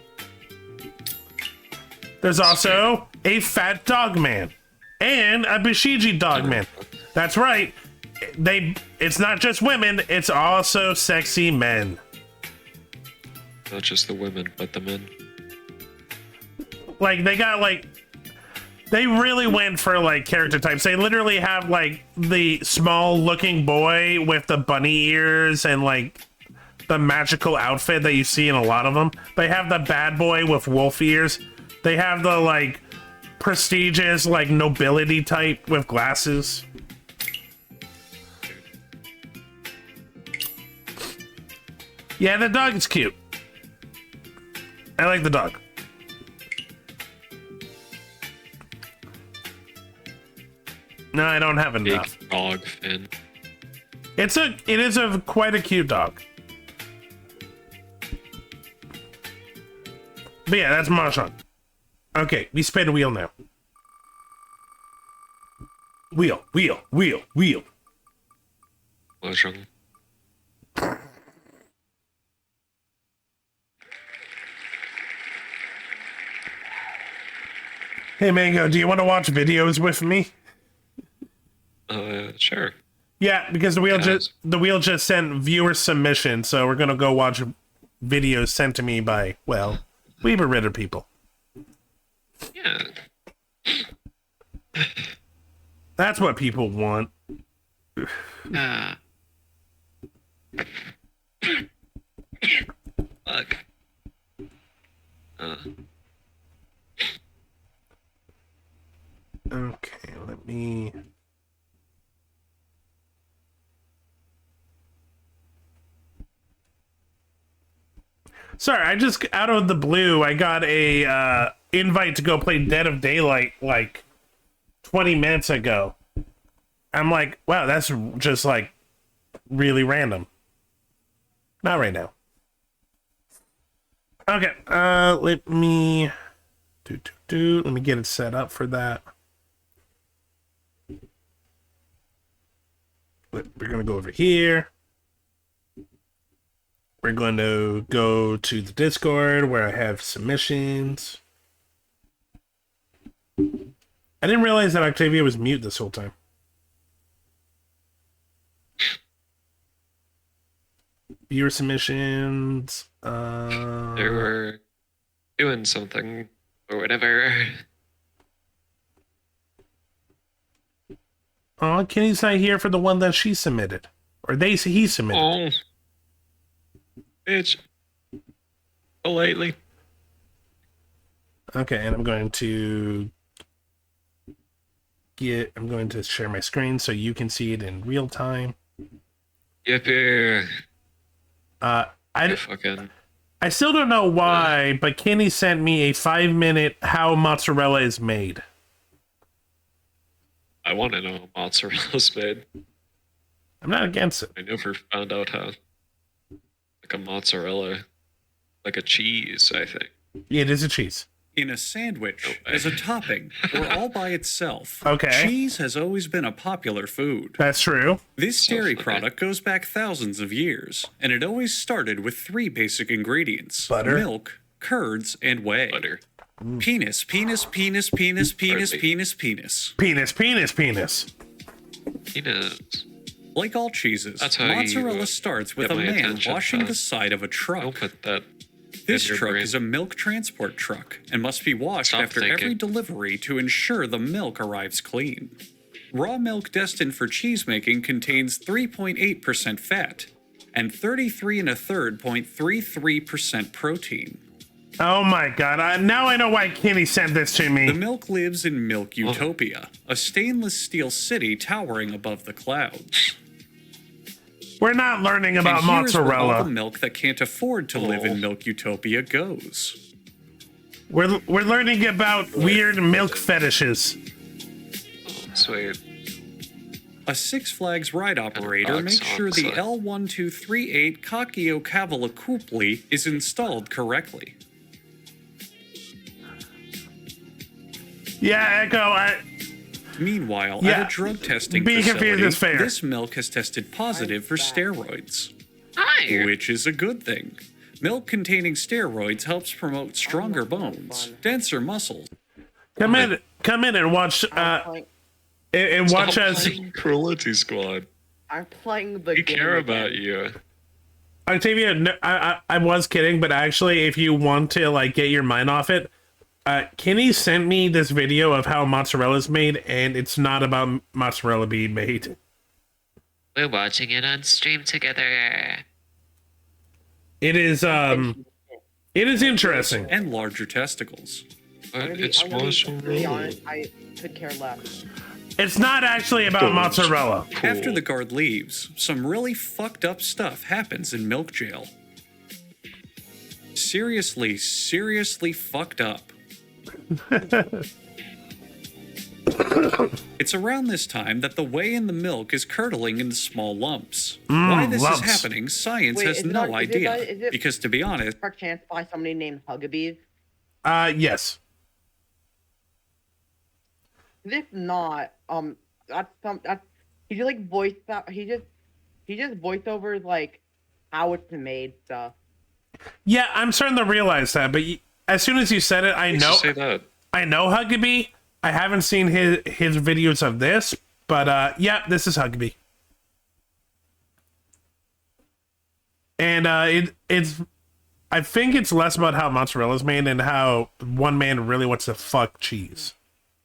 Speaker 1: There's also a fat dog man and a Bishiji dog man. That's right. It's not just women, it's also sexy men.
Speaker 6: Not just the women, but the men.
Speaker 1: Like, they really went for, like, character types. They literally have, like, the small-looking boy with the bunny ears and, like, the magical outfit that you see in a lot of them. They have the bad boy with wolf ears. They have the, like, prestigious, like, nobility type with glasses. Yeah, the dog is cute. I like the dog. No, I don't have enough.
Speaker 6: Big dog fan.
Speaker 1: It is quite a cute dog. But yeah, that's Mahjong. Okay, we spin a wheel now. Wheel.
Speaker 6: Mahjong.
Speaker 1: Hey Mango, do you want to watch videos with me?
Speaker 6: Sure.
Speaker 1: Yeah, because the wheel just sent viewer submission, so we're gonna go watch videos sent to me by, well, Weaver Ritter people.
Speaker 6: Yeah.
Speaker 1: That's what people want.
Speaker 6: Fuck.
Speaker 1: Okay, let me... Sorry, I just out of the blue, I got a invite to go play Dead of Daylight like 20 minutes ago. I'm like, wow, that's just like really random. Not right now. Okay, let me let me get it set up for that. We're gonna go over here. We're going to go to the Discord where I have submissions. I didn't realize that Octavia was mute this whole time. Viewer submissions.
Speaker 6: They were doing something or whatever.
Speaker 1: Oh, Kenny's not here for the one that she submitted. Or he submitted.
Speaker 6: Oh. Bitch. Politely.
Speaker 1: Okay, and I'm going to share my screen so you can see it in real time.
Speaker 6: Yippee.
Speaker 1: I still don't know why, but Kenny sent me a 5-minute how mozzarella is made.
Speaker 6: I want to know how mozzarella's made.
Speaker 1: I'm not against it.
Speaker 6: I never found out how. Like a mozzarella. Like a cheese, I think.
Speaker 1: Yeah, it is a cheese.
Speaker 10: In a sandwich, as a topping, or all by itself,
Speaker 1: okay.
Speaker 10: Cheese has always been a popular food.
Speaker 1: That's true.
Speaker 10: This dairy product goes back thousands of years, and it always started with 3 basic ingredients.
Speaker 1: Butter.
Speaker 10: Milk, curds, and whey.
Speaker 6: Butter.
Speaker 10: Penis, penis, penis, penis, penis, penis, penis.
Speaker 1: Penis, penis, penis.
Speaker 6: Penis.
Speaker 10: Like all cheeses, mozzarella starts with a man washing the side of a truck.
Speaker 6: Don't put that.
Speaker 10: This truck is a milk transport truck and must be washed after every delivery to ensure the milk arrives clean. Raw milk destined for cheese making contains 3.8% fat and 33.33% protein.
Speaker 1: Oh my god, now I know why Kenny sent this to me.
Speaker 10: The milk lives in Milk Utopia, a stainless steel city towering above the clouds.
Speaker 1: We're not learning about mozzarella.
Speaker 10: Where all the milk that can't afford to live in Milk Utopia goes.
Speaker 1: We're learning about weird milk fetishes.
Speaker 6: Sweet.
Speaker 10: A Six Flags ride operator makes sure the L1238 Kakio Cavala Kupli is installed correctly.
Speaker 1: Yeah, Echo,
Speaker 10: Meanwhile, at a drug testing facility, this milk has tested positive for steroids. Which is a good thing. Milk containing steroids helps promote stronger bones, denser muscles.
Speaker 1: Come in and watch watch us.
Speaker 6: Cruelty Squad.
Speaker 7: I'm playing the
Speaker 6: We
Speaker 7: game
Speaker 6: care
Speaker 7: again.
Speaker 6: about you.
Speaker 1: Octavia, no, I was kidding, but actually, if you want to like get your mind off it, Kenny sent me this video of how mozzarella is made, and it's not about mozzarella being made.
Speaker 11: We're watching it on stream together.
Speaker 1: It is interesting.
Speaker 10: And larger testicles.
Speaker 7: I'm gonna be honest, I could care less.
Speaker 1: It's not actually about mozzarella.
Speaker 10: After the guard leaves, some really fucked up stuff happens in milk jail. Seriously fucked up. It's around this time that the whey in the milk is curdling into small lumps. Why this is happening, science has no idea. Because to be honest,
Speaker 7: perchance by somebody named Hugabees.
Speaker 1: Yes.
Speaker 7: If not, that's he just like voice that he just voice overs like how it's made stuff.
Speaker 1: Yeah, I'm starting to realize that, but as soon as you said it, I know Huggabee. I haven't seen his videos of this, but yeah, this is Huggabee. And it's I think it's less about how mozzarella is made and how one man really wants to fuck cheese.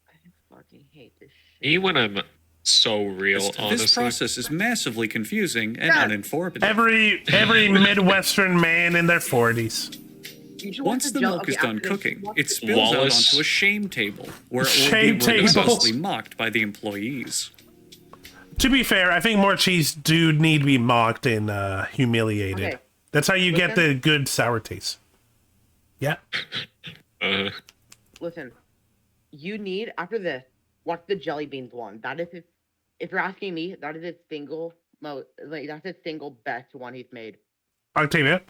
Speaker 7: I fucking hate this shit.
Speaker 6: Even when I'm so real, honestly.
Speaker 10: This process is massively confusing and uninformative.
Speaker 1: Every Midwestern man in their 40s.
Speaker 10: Once the milk is done cooking, it spills out onto a shame table, where it will be relentlessly mocked by the employees.
Speaker 1: To be fair, I think more cheese do need to be mocked and humiliated. Okay. That's how you get the good sour taste. Yeah.
Speaker 7: Listen, you need after this. Watch the jelly beans one. That is his. If you're asking me, that is his single that's his single best one he's made.
Speaker 1: Octavia,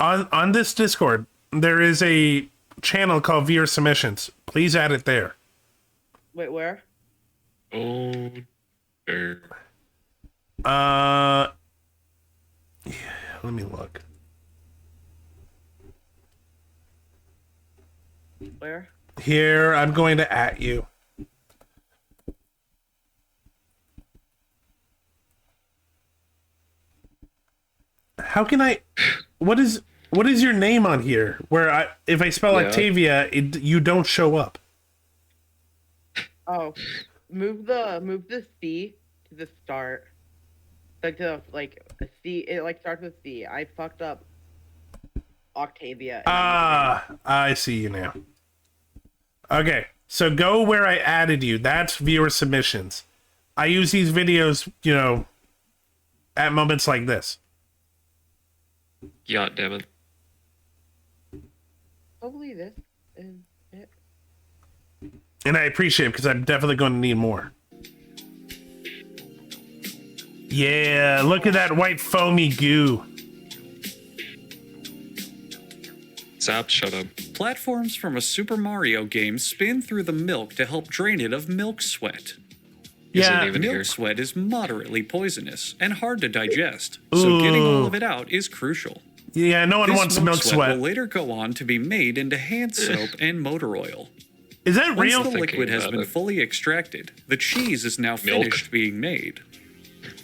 Speaker 1: on this Discord, there is a channel called Viewer Submissions. Please add it there.
Speaker 7: Wait, where?
Speaker 6: Oh, there.
Speaker 1: Yeah, let me look.
Speaker 7: Where?
Speaker 1: Here, I'm going to at you. How can I? What is your name on here? Where if I spell Octavia, you don't show up.
Speaker 7: Oh, move the C to the start. Like a C. It starts with C. I fucked up Octavia.
Speaker 1: I see you now. Okay, so go where I added you. That's viewer submissions. I use these videos, at moments like this.
Speaker 6: Yeah, damn it.
Speaker 7: Hopefully this is it.
Speaker 1: And I appreciate it because I'm definitely going to need more. Yeah, look at that white foamy goo.
Speaker 6: Zap, shut up.
Speaker 10: Platforms from a Super Mario game spin through the milk to help drain it of milk sweat.
Speaker 1: Yeah,
Speaker 10: milk sweat is moderately poisonous and hard to digest, so getting all of it out is crucial.
Speaker 1: Yeah, no one wants milk sweat.
Speaker 10: Will later go on to be made into hand soap and motor oil.
Speaker 1: Is that real?
Speaker 10: Once the liquid has been fully extracted, the cheese is now finished being made.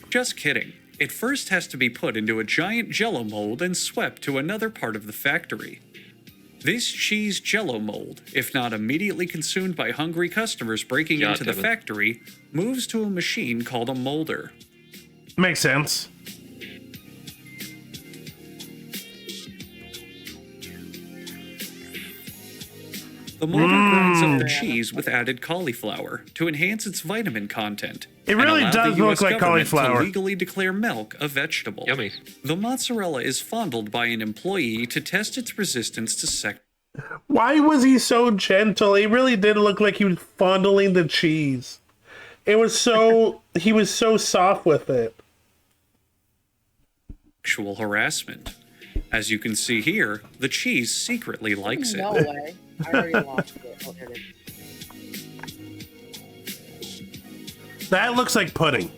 Speaker 10: Just kidding. It first has to be put into a giant jello mold and swept to another part of the factory. This cheese jello mold, if not immediately consumed by hungry customers breaking into the factory, moves to a machine called a molder.
Speaker 1: Makes sense.
Speaker 10: The molder grinds up the cheese with added cauliflower to enhance its vitamin content.
Speaker 1: It really does look like cauliflower.
Speaker 10: To legally declare milk a vegetable.
Speaker 6: Yummy.
Speaker 10: The mozzarella is fondled by an employee to test its resistance to
Speaker 1: Why was he so gentle? He really did look like he was fondling the cheese. It was so he was so soft with it.
Speaker 10: Sexual harassment. As you can see here, the cheese secretly likes it.
Speaker 7: No way. I already lost it. Oh, here it is.
Speaker 1: That looks like pudding.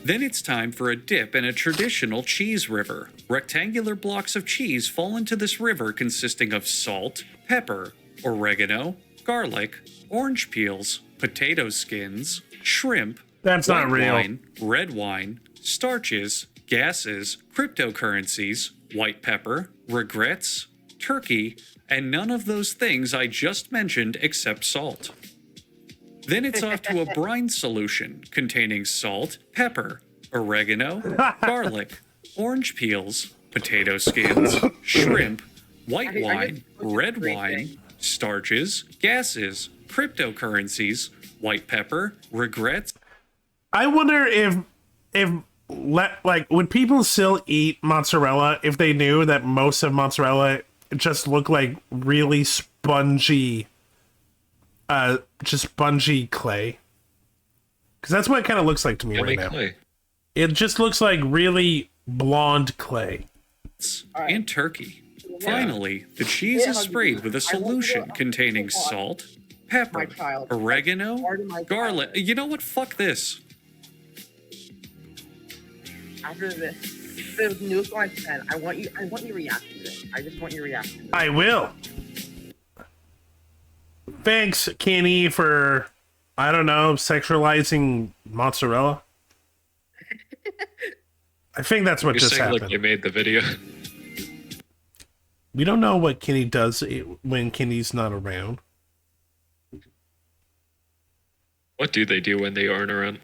Speaker 10: Then it's time for a dip in a traditional cheese river. Rectangular blocks of cheese fall into this river consisting of salt, pepper, oregano, garlic, orange peels, potato skins, shrimp,
Speaker 1: That's not real.
Speaker 10: wine, red wine, starches, gases, cryptocurrencies, white pepper, regrets, turkey, and none of those things I just mentioned except salt. Then it's off to a brine solution containing salt, pepper, oregano, garlic, orange peels, potato skins, shrimp, white wine, red wine, starches, gases, cryptocurrencies, white pepper, regrets.
Speaker 1: I wonder if would people still eat mozzarella if they knew that most of mozzarella just looked like really spongy just spongy clay? Because that's what it kind of looks like to me right now.
Speaker 6: Clay.
Speaker 1: It just looks like really blonde clay.
Speaker 10: And turkey. Finally, the cheese is sprayed with a solution containing salt, pepper, oregano, garlic. You know what? Fuck this.
Speaker 7: After this, the newest one I sent, I want you reaction to this. I just want your reaction to this.
Speaker 1: I will. Thanks, Kenny, for, I don't know, sexualizing mozzarella. I think that's what just happened.
Speaker 6: Like you made the video.
Speaker 1: We don't know what Kenny does when Kenny's not around.
Speaker 6: What do they do when they aren't around?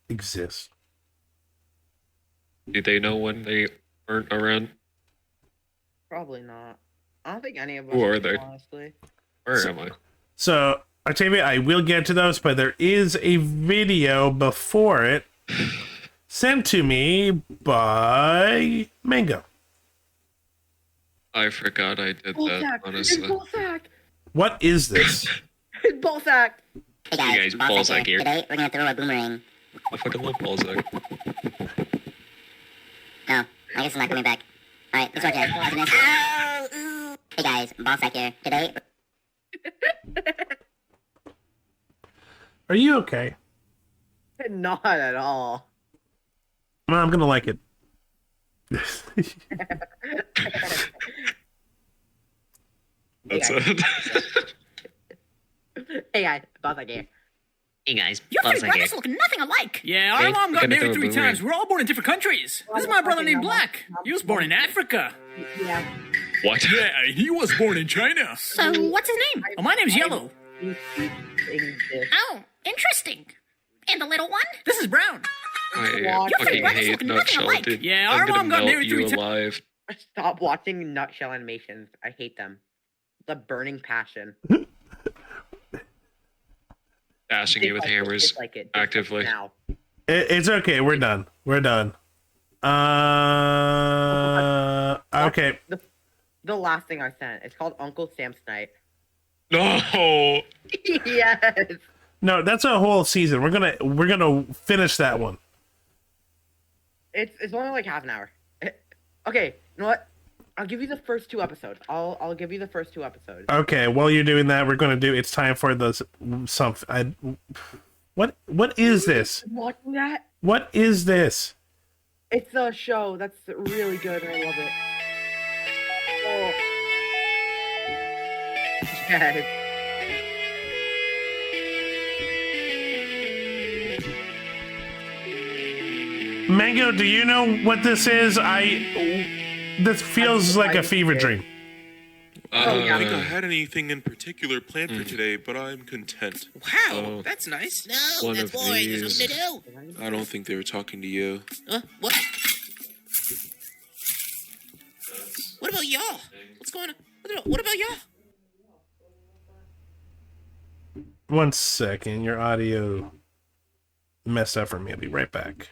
Speaker 1: Exist.
Speaker 6: Do they know when they aren't around?
Speaker 7: Probably not. I don't think any of us.
Speaker 6: Who are they?
Speaker 7: Honestly.
Speaker 6: Where am I?
Speaker 1: So, Octavia, I will get to those, but there is a video before it. sent to me by Mango.
Speaker 6: I forgot I did that, honestly.
Speaker 1: What is this?
Speaker 7: Ballsack.
Speaker 12: Hey guys,
Speaker 6: Ballsack here.
Speaker 12: Today we're gonna throw a boomerang.
Speaker 6: I fucking love Ballsack.
Speaker 12: No, I guess it's not coming back. Alright, it's okay. Hey guys, Ballsack here. Today.
Speaker 1: Are you okay?
Speaker 7: Not at all.
Speaker 1: Well, I'm gonna like it.
Speaker 6: That's it.
Speaker 7: Hey guys, Ballsack here.
Speaker 11: Hey guys,
Speaker 13: Your three
Speaker 11: Ballsack here.
Speaker 13: brothers look nothing alike.
Speaker 14: Yeah,
Speaker 6: Hey,
Speaker 14: our mom
Speaker 6: we're
Speaker 14: got
Speaker 6: gonna
Speaker 14: married
Speaker 6: throw a
Speaker 14: 3
Speaker 6: boomerang.
Speaker 14: times. We're all born in different countries. This is my brother named Black. He was born in Africa.
Speaker 7: Yeah.
Speaker 6: What?
Speaker 14: Yeah, he was born in China.
Speaker 13: So, what's his name?
Speaker 14: Oh, my name's Yellow.
Speaker 13: Oh, interesting. And the little one?
Speaker 14: This is Brown.
Speaker 6: I fucking hate Nutshell, dude.
Speaker 14: Yeah,
Speaker 6: I'm
Speaker 14: our
Speaker 6: gonna
Speaker 14: mom got
Speaker 6: melt
Speaker 14: married
Speaker 6: you
Speaker 14: 3 times.
Speaker 6: alive.
Speaker 7: Stop watching nutshell animations. I hate them. The burning passion.
Speaker 6: Bashing you with hammers
Speaker 7: Dislike it.
Speaker 6: actively.
Speaker 7: Now.
Speaker 1: It's okay. We're done. We're done. Okay.
Speaker 7: The last thing I sent. It's called Uncle Sam Snipe.
Speaker 6: No.
Speaker 7: Yes.
Speaker 1: No, that's a whole season. We're gonna finish that one.
Speaker 7: It's only like half an hour. Okay, you know what? I'll give you the first 2 episodes. I'll give you the first 2 episodes.
Speaker 1: Okay, while you're doing that, we're gonna do. It's time for the What is this?
Speaker 7: Watching that?
Speaker 1: What is this?
Speaker 7: It's a show that's really good and I love it. Oh. Yes.
Speaker 1: Mango, do you know what this is? This feels like a fever dream.
Speaker 15: I don't think I had anything in particular planned for today, but I'm content.
Speaker 14: Wow, that's nice.
Speaker 15: No,
Speaker 14: One
Speaker 15: that's
Speaker 14: of
Speaker 15: boring.
Speaker 14: these.
Speaker 15: There's nothing to do. I don't think they were talking to you.
Speaker 14: What? What about y'all? What's going on? What about y'all?
Speaker 1: 1 second, your audio messed up for me. I'll be right back.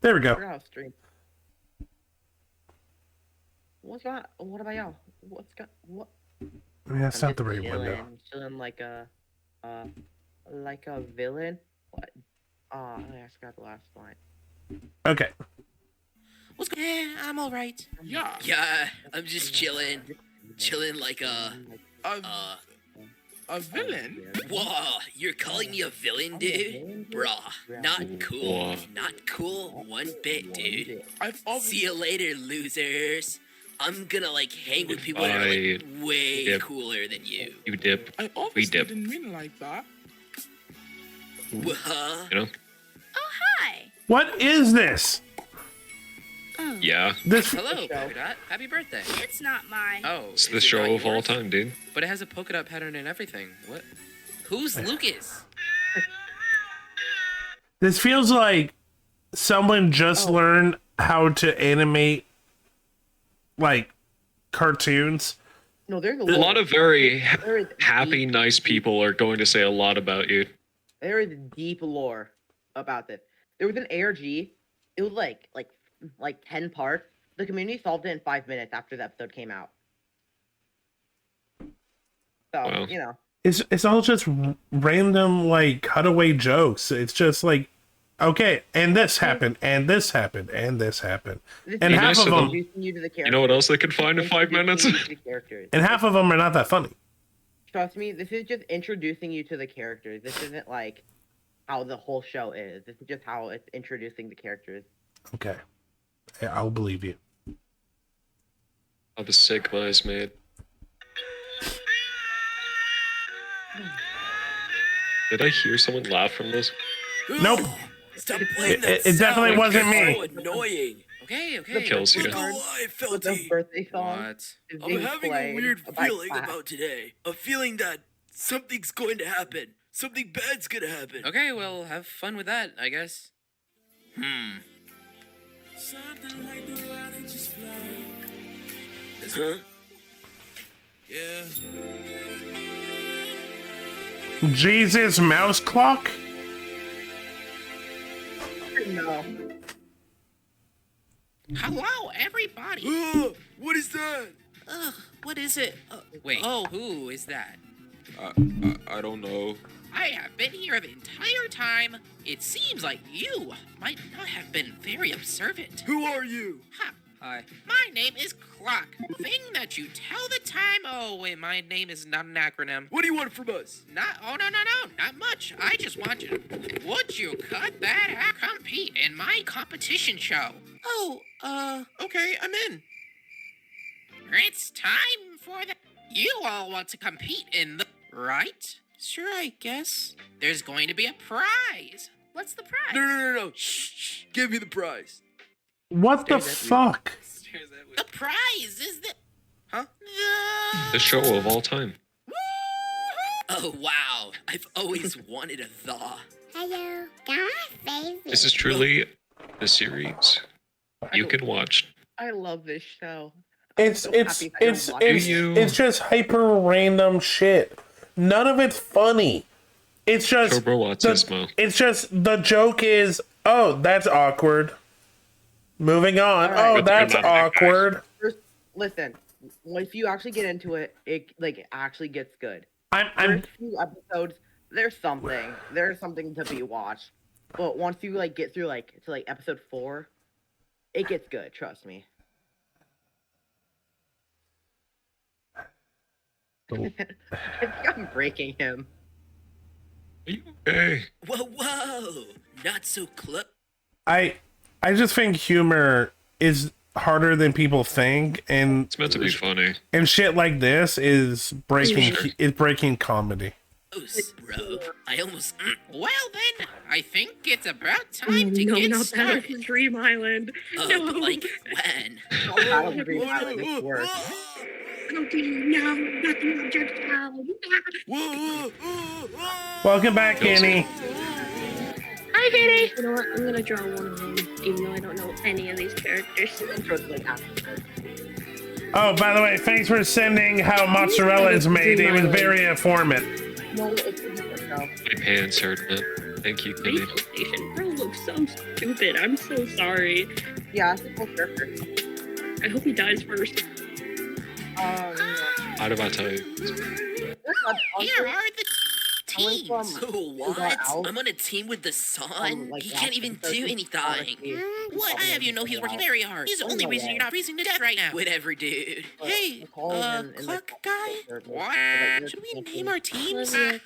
Speaker 1: There we go.
Speaker 7: What's that? What about y'all? What?
Speaker 1: I mean, that's not the right window.
Speaker 7: Chilling like a villain. What? I forgot the last line.
Speaker 1: Okay.
Speaker 14: I'm all right. Yeah.
Speaker 16: Yeah, I'm just chilling like a
Speaker 14: villain.
Speaker 16: Whoa, you're calling me a villain, dude? Bruh, not cool. Not cool one bit, dude. See you later, losers. I'm gonna hang with people that are way cooler than you.
Speaker 6: You dip. We dip.
Speaker 14: Didn't mean like that.
Speaker 16: Huh?
Speaker 6: You know?
Speaker 13: Oh, hi.
Speaker 1: What is this?
Speaker 13: Oh.
Speaker 6: Yeah.
Speaker 2: Hello, polka dot. Happy birthday.
Speaker 13: It's not my...
Speaker 2: Oh,
Speaker 6: It's the show of all time, dude.
Speaker 2: But it has a polka dot pattern and everything. What? Who's Lucas?
Speaker 1: This feels like someone just learned how to animate cartoons.
Speaker 7: No, there's
Speaker 6: A lot of very happy, nice people are going to say a lot about you.
Speaker 7: There is deep lore about this. There was an ARG. It was like 10 parts. The community solved it in 5 minutes after the episode came out. So, you know.
Speaker 1: It's all just random cutaway jokes. It's just okay, and this happened, and this happened, and this happened. And half of them,
Speaker 6: you know what else they could find in 5 minutes?
Speaker 1: And half of them are not that funny.
Speaker 7: Trust me, this is just introducing you to the characters. This isn't how the whole show is. This is just how it's introducing the characters.
Speaker 1: Okay. I'll believe you.
Speaker 6: I'm a sick guys, mate. Did I hear someone laugh from this?
Speaker 1: Nope.
Speaker 16: Stop playing that
Speaker 1: It definitely
Speaker 16: sound.
Speaker 1: wasn't me.
Speaker 16: So annoying.
Speaker 2: Okay.
Speaker 6: It kills you.
Speaker 16: I felt
Speaker 7: the birthday song.
Speaker 2: What?
Speaker 16: I'm having a weird feeling about today. A feeling that something's going to happen. Something bad's gonna happen.
Speaker 2: Okay, well, have fun with that, I guess.
Speaker 16: Huh?
Speaker 14: Yeah.
Speaker 1: Jesus mouse clock?
Speaker 7: No.
Speaker 16: Hello, everybody.
Speaker 14: What is that?
Speaker 16: Ugh, what is it? Wait. Oh, who is that?
Speaker 15: I don't know.
Speaker 16: I have been here the entire time. It seems like you might not have been very observant.
Speaker 14: Who are you?
Speaker 16: Ha. Hi. My name is Clock. Thing that you tell the time. Oh, wait, my name is not an acronym.
Speaker 14: What do you want from us?
Speaker 16: No, not much. I just want you. Would you cut that out? Compete in my competition show?
Speaker 14: Oh, okay, I'm in.
Speaker 16: It's time for the. You all want to compete in the. Right?
Speaker 14: Sure, I guess.
Speaker 16: There's going to be a prize.
Speaker 13: What's the prize?
Speaker 14: No. Shh. Give me the prize.
Speaker 1: What the fuck?
Speaker 16: The prize is the. Huh?
Speaker 6: The show of all time.
Speaker 16: Oh, wow. I've always wanted a thaw.
Speaker 12: Hello.
Speaker 6: This is truly the series you can watch.
Speaker 7: I love this show.
Speaker 1: It's just hyper random shit. None of it's funny. It's just it's just the joke is, oh, that's awkward. Moving on.
Speaker 7: Right.
Speaker 1: Oh, that's awkward.
Speaker 7: Listen, if you actually get into it, it actually gets good.
Speaker 1: First
Speaker 7: few episodes, there's something to be watched. But once you get through to episode 4, it gets good. Trust me. I think I'm breaking him.
Speaker 6: Okay.
Speaker 16: Whoa! Not so close.
Speaker 1: I just think humor is harder than people think, and
Speaker 6: it's meant to be funny.
Speaker 1: And shit like this is breaking comedy.
Speaker 16: Bro, I almost. Well then, I think it's about time to get started.
Speaker 8: Not Dream Island.
Speaker 16: No. Like when?
Speaker 7: Dream Island is worse.
Speaker 8: No, not the object child.
Speaker 1: Welcome back, Annie.
Speaker 8: Hi, Kitty. You know what? I'm gonna draw one of them, even though I don't know any of these characters.
Speaker 1: Oh, by the way, thanks for sending how mozzarella is made. It was very informative.
Speaker 6: My pants hurt, man. Thank you, Kitty.
Speaker 8: Bro looks so stupid. I'm so sorry.
Speaker 7: Yeah, it's a cool character.
Speaker 8: I hope he dies first.
Speaker 6: How do I tell you?
Speaker 16: Here are the teams. What? I'm on a team with the son? He can't even do anything. What? I have you know he's working very hard. He's the only reason you're not freezing to death right now. Whatever, dude. Hey, clock guy? What? Should we name our teams? You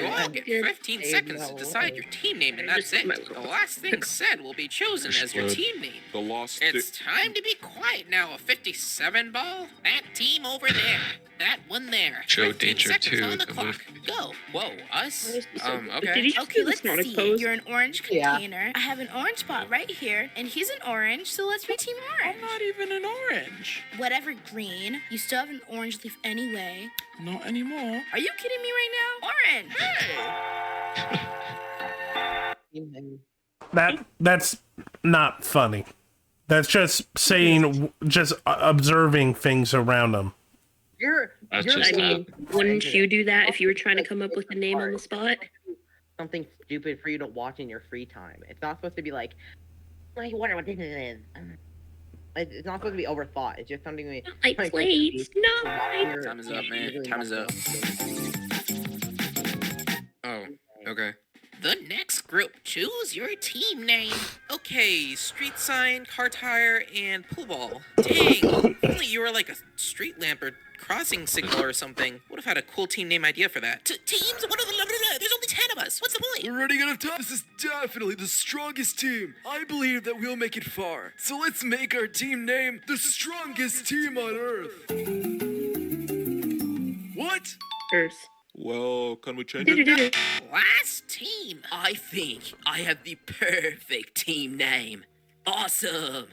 Speaker 16: all get 15 seconds to decide your team name, and that's it. The last thing said will be chosen as your team name. It's time to be quiet now, a 57 ball. That team over there. That one there.
Speaker 6: Show danger too.
Speaker 16: On the clock. Go. Whoa, us? Okay.
Speaker 13: Okay, let's see. You're an orange container. I have an orange spot right here, and he's an orange, so let's be team orange.
Speaker 14: I'm not even an orange.
Speaker 13: Whatever, green. You still have an orange leaf anyway.
Speaker 14: Not anymore.
Speaker 13: Are you kidding me right now? Orange!
Speaker 1: That's not funny. That's just observing things around them.
Speaker 8: Wouldn't you do that if you were trying to come up with a name on the spot?
Speaker 7: Something stupid for you to watch in your free time. It's not supposed to be I wonder what this is. It's not supposed to be overthought. It's just something
Speaker 8: I played. No.
Speaker 16: Time is up, man. Time is up. Oh, okay. The next group, choose your team name. Okay, street sign, car tire, and pool ball. Dang, if only you were like a street lamp or crossing signal or something. Would have had a cool team name idea for that. Teams? What are the... There's only 10 of us. What's the point?
Speaker 14: We're running out of time. This is definitely the strongest team. I believe that we'll make it far. So let's make our team name the strongest team on Earth. What?
Speaker 8: Earth.
Speaker 15: Well, can we change it?
Speaker 16: Last team. I think I have the perfect team name. Awesome.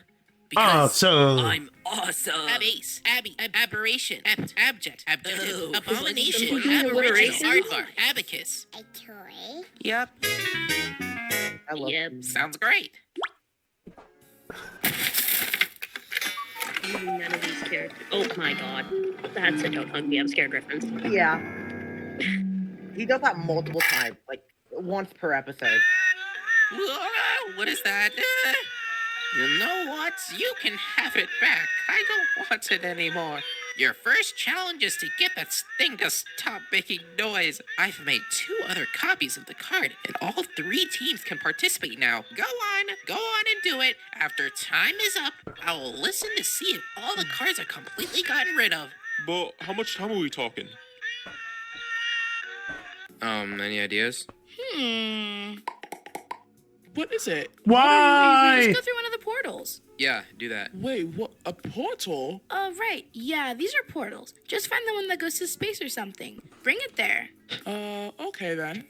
Speaker 16: Because I'm awesome. Ace, Abby, Aberration, Abject, Abomination, Aboriginal, Aardvark, Abacus.
Speaker 12: A toy?
Speaker 16: Yep. Sounds great.
Speaker 8: None of these characters. Oh my god. That's a Don't Hug Me, I'm Scared reference.
Speaker 7: Yeah. He does that multiple times, like once per episode.
Speaker 16: Whoa, what is that? You know what? You can have it back. I don't want it anymore. Your first challenge is to get that thing to stop making noise. I've made 2 other copies of the card, and all 3 teams can participate now. Go on and do it. After time is up, I will listen to see if all the cards are completely gotten rid of.
Speaker 15: But how much time are we talking?
Speaker 16: Any ideas?
Speaker 17: What is it?
Speaker 1: Why?
Speaker 13: Just go through one of the portals.
Speaker 16: Yeah, do that.
Speaker 17: Wait, what? A portal?
Speaker 13: Right. Yeah, these are portals. Just find the one that goes to space or something. Bring it there.
Speaker 17: Okay then.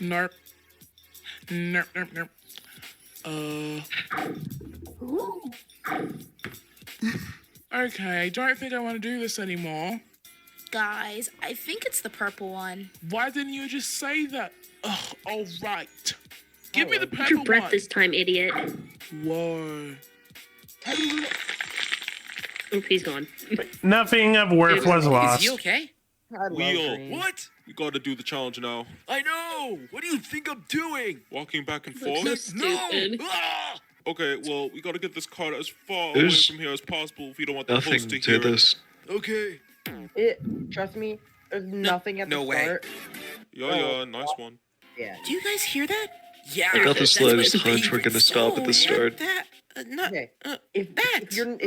Speaker 17: Nerp. Nerp, nerp, nerp. Okay, I don't think I want to do this anymore.
Speaker 13: Guys, I think it's the purple one.
Speaker 17: Why didn't you just say that? Ugh, all right. Give me the purple
Speaker 8: Hold your breath
Speaker 17: one.
Speaker 8: this time, idiot.
Speaker 17: Whoa.
Speaker 8: Oop, he's gone.
Speaker 1: Nothing of worth was lost.
Speaker 16: Is he okay?
Speaker 15: Leo, what? We gotta do the challenge now.
Speaker 14: I know. What do you think I'm doing?
Speaker 15: Walking back and
Speaker 8: That's
Speaker 15: forth.
Speaker 8: so stupid.
Speaker 14: Ah!
Speaker 15: Okay, well, we gotta get this card as far away
Speaker 6: There's
Speaker 15: from here as possible if you don't want the
Speaker 6: Nothing
Speaker 15: host to
Speaker 6: to
Speaker 15: hear
Speaker 6: this.
Speaker 14: Okay.
Speaker 7: Trust me, there's nothing at
Speaker 16: no
Speaker 7: the
Speaker 16: way.
Speaker 7: start.
Speaker 15: Yeah, nice one.
Speaker 7: Yeah.
Speaker 16: Do you guys hear that? Yeah.
Speaker 6: I got the
Speaker 16: that's
Speaker 6: slightest
Speaker 16: my
Speaker 6: hunch we're
Speaker 16: favorite
Speaker 6: gonna stop at the
Speaker 16: song.
Speaker 6: start.
Speaker 16: That, not,
Speaker 7: Okay.
Speaker 16: that.
Speaker 7: If you're not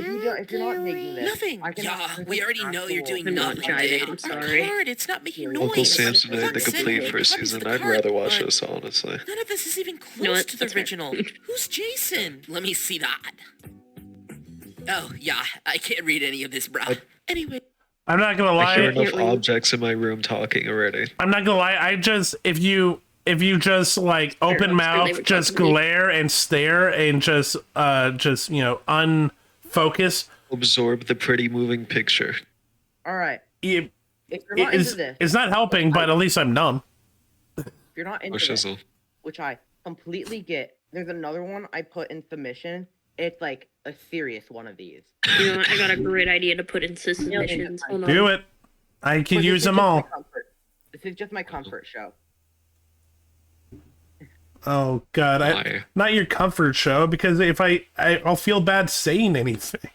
Speaker 7: digging this,
Speaker 16: Nothing.
Speaker 7: I can
Speaker 16: Yeah, we already know you're doing
Speaker 8: I'm not
Speaker 16: nothing.
Speaker 8: jiving, I'm
Speaker 16: Our
Speaker 8: sorry.
Speaker 16: card, it's not making noise.
Speaker 6: Uncle Samson
Speaker 16: We're
Speaker 6: made
Speaker 16: not
Speaker 6: the complete
Speaker 16: sending
Speaker 6: first
Speaker 16: copies of
Speaker 6: season.
Speaker 16: the
Speaker 6: I'd
Speaker 16: card,
Speaker 6: rather watch
Speaker 16: but
Speaker 6: this, honestly.
Speaker 16: None of this is even close
Speaker 8: know what?
Speaker 16: to the
Speaker 8: That's right.
Speaker 16: original. Who's Jason? Let me see that. Oh, yeah, I can't read any of this, bro. Anyway.
Speaker 1: I'm not gonna
Speaker 6: I hear
Speaker 1: lie.
Speaker 6: enough objects in my room talking already.
Speaker 1: I'm not gonna lie. I just if you just like open mouth, just glare and stare and just unfocus.
Speaker 6: Absorb the pretty moving picture.
Speaker 7: All right.
Speaker 1: If
Speaker 7: you're not into this,
Speaker 1: it's not helping, but at least I'm numb.
Speaker 7: if you're not into this, which I completely get, there's another one I put in submission. It's like a serious one of these.
Speaker 8: You know what? I got a great idea to put into submissions. Hold on.
Speaker 1: Do it. I can
Speaker 7: But
Speaker 1: use
Speaker 7: this is
Speaker 1: them
Speaker 7: just
Speaker 1: all.
Speaker 7: my comfort. This is just my comfort show.
Speaker 1: Oh God, not your comfort show, because if I'll feel bad saying anything.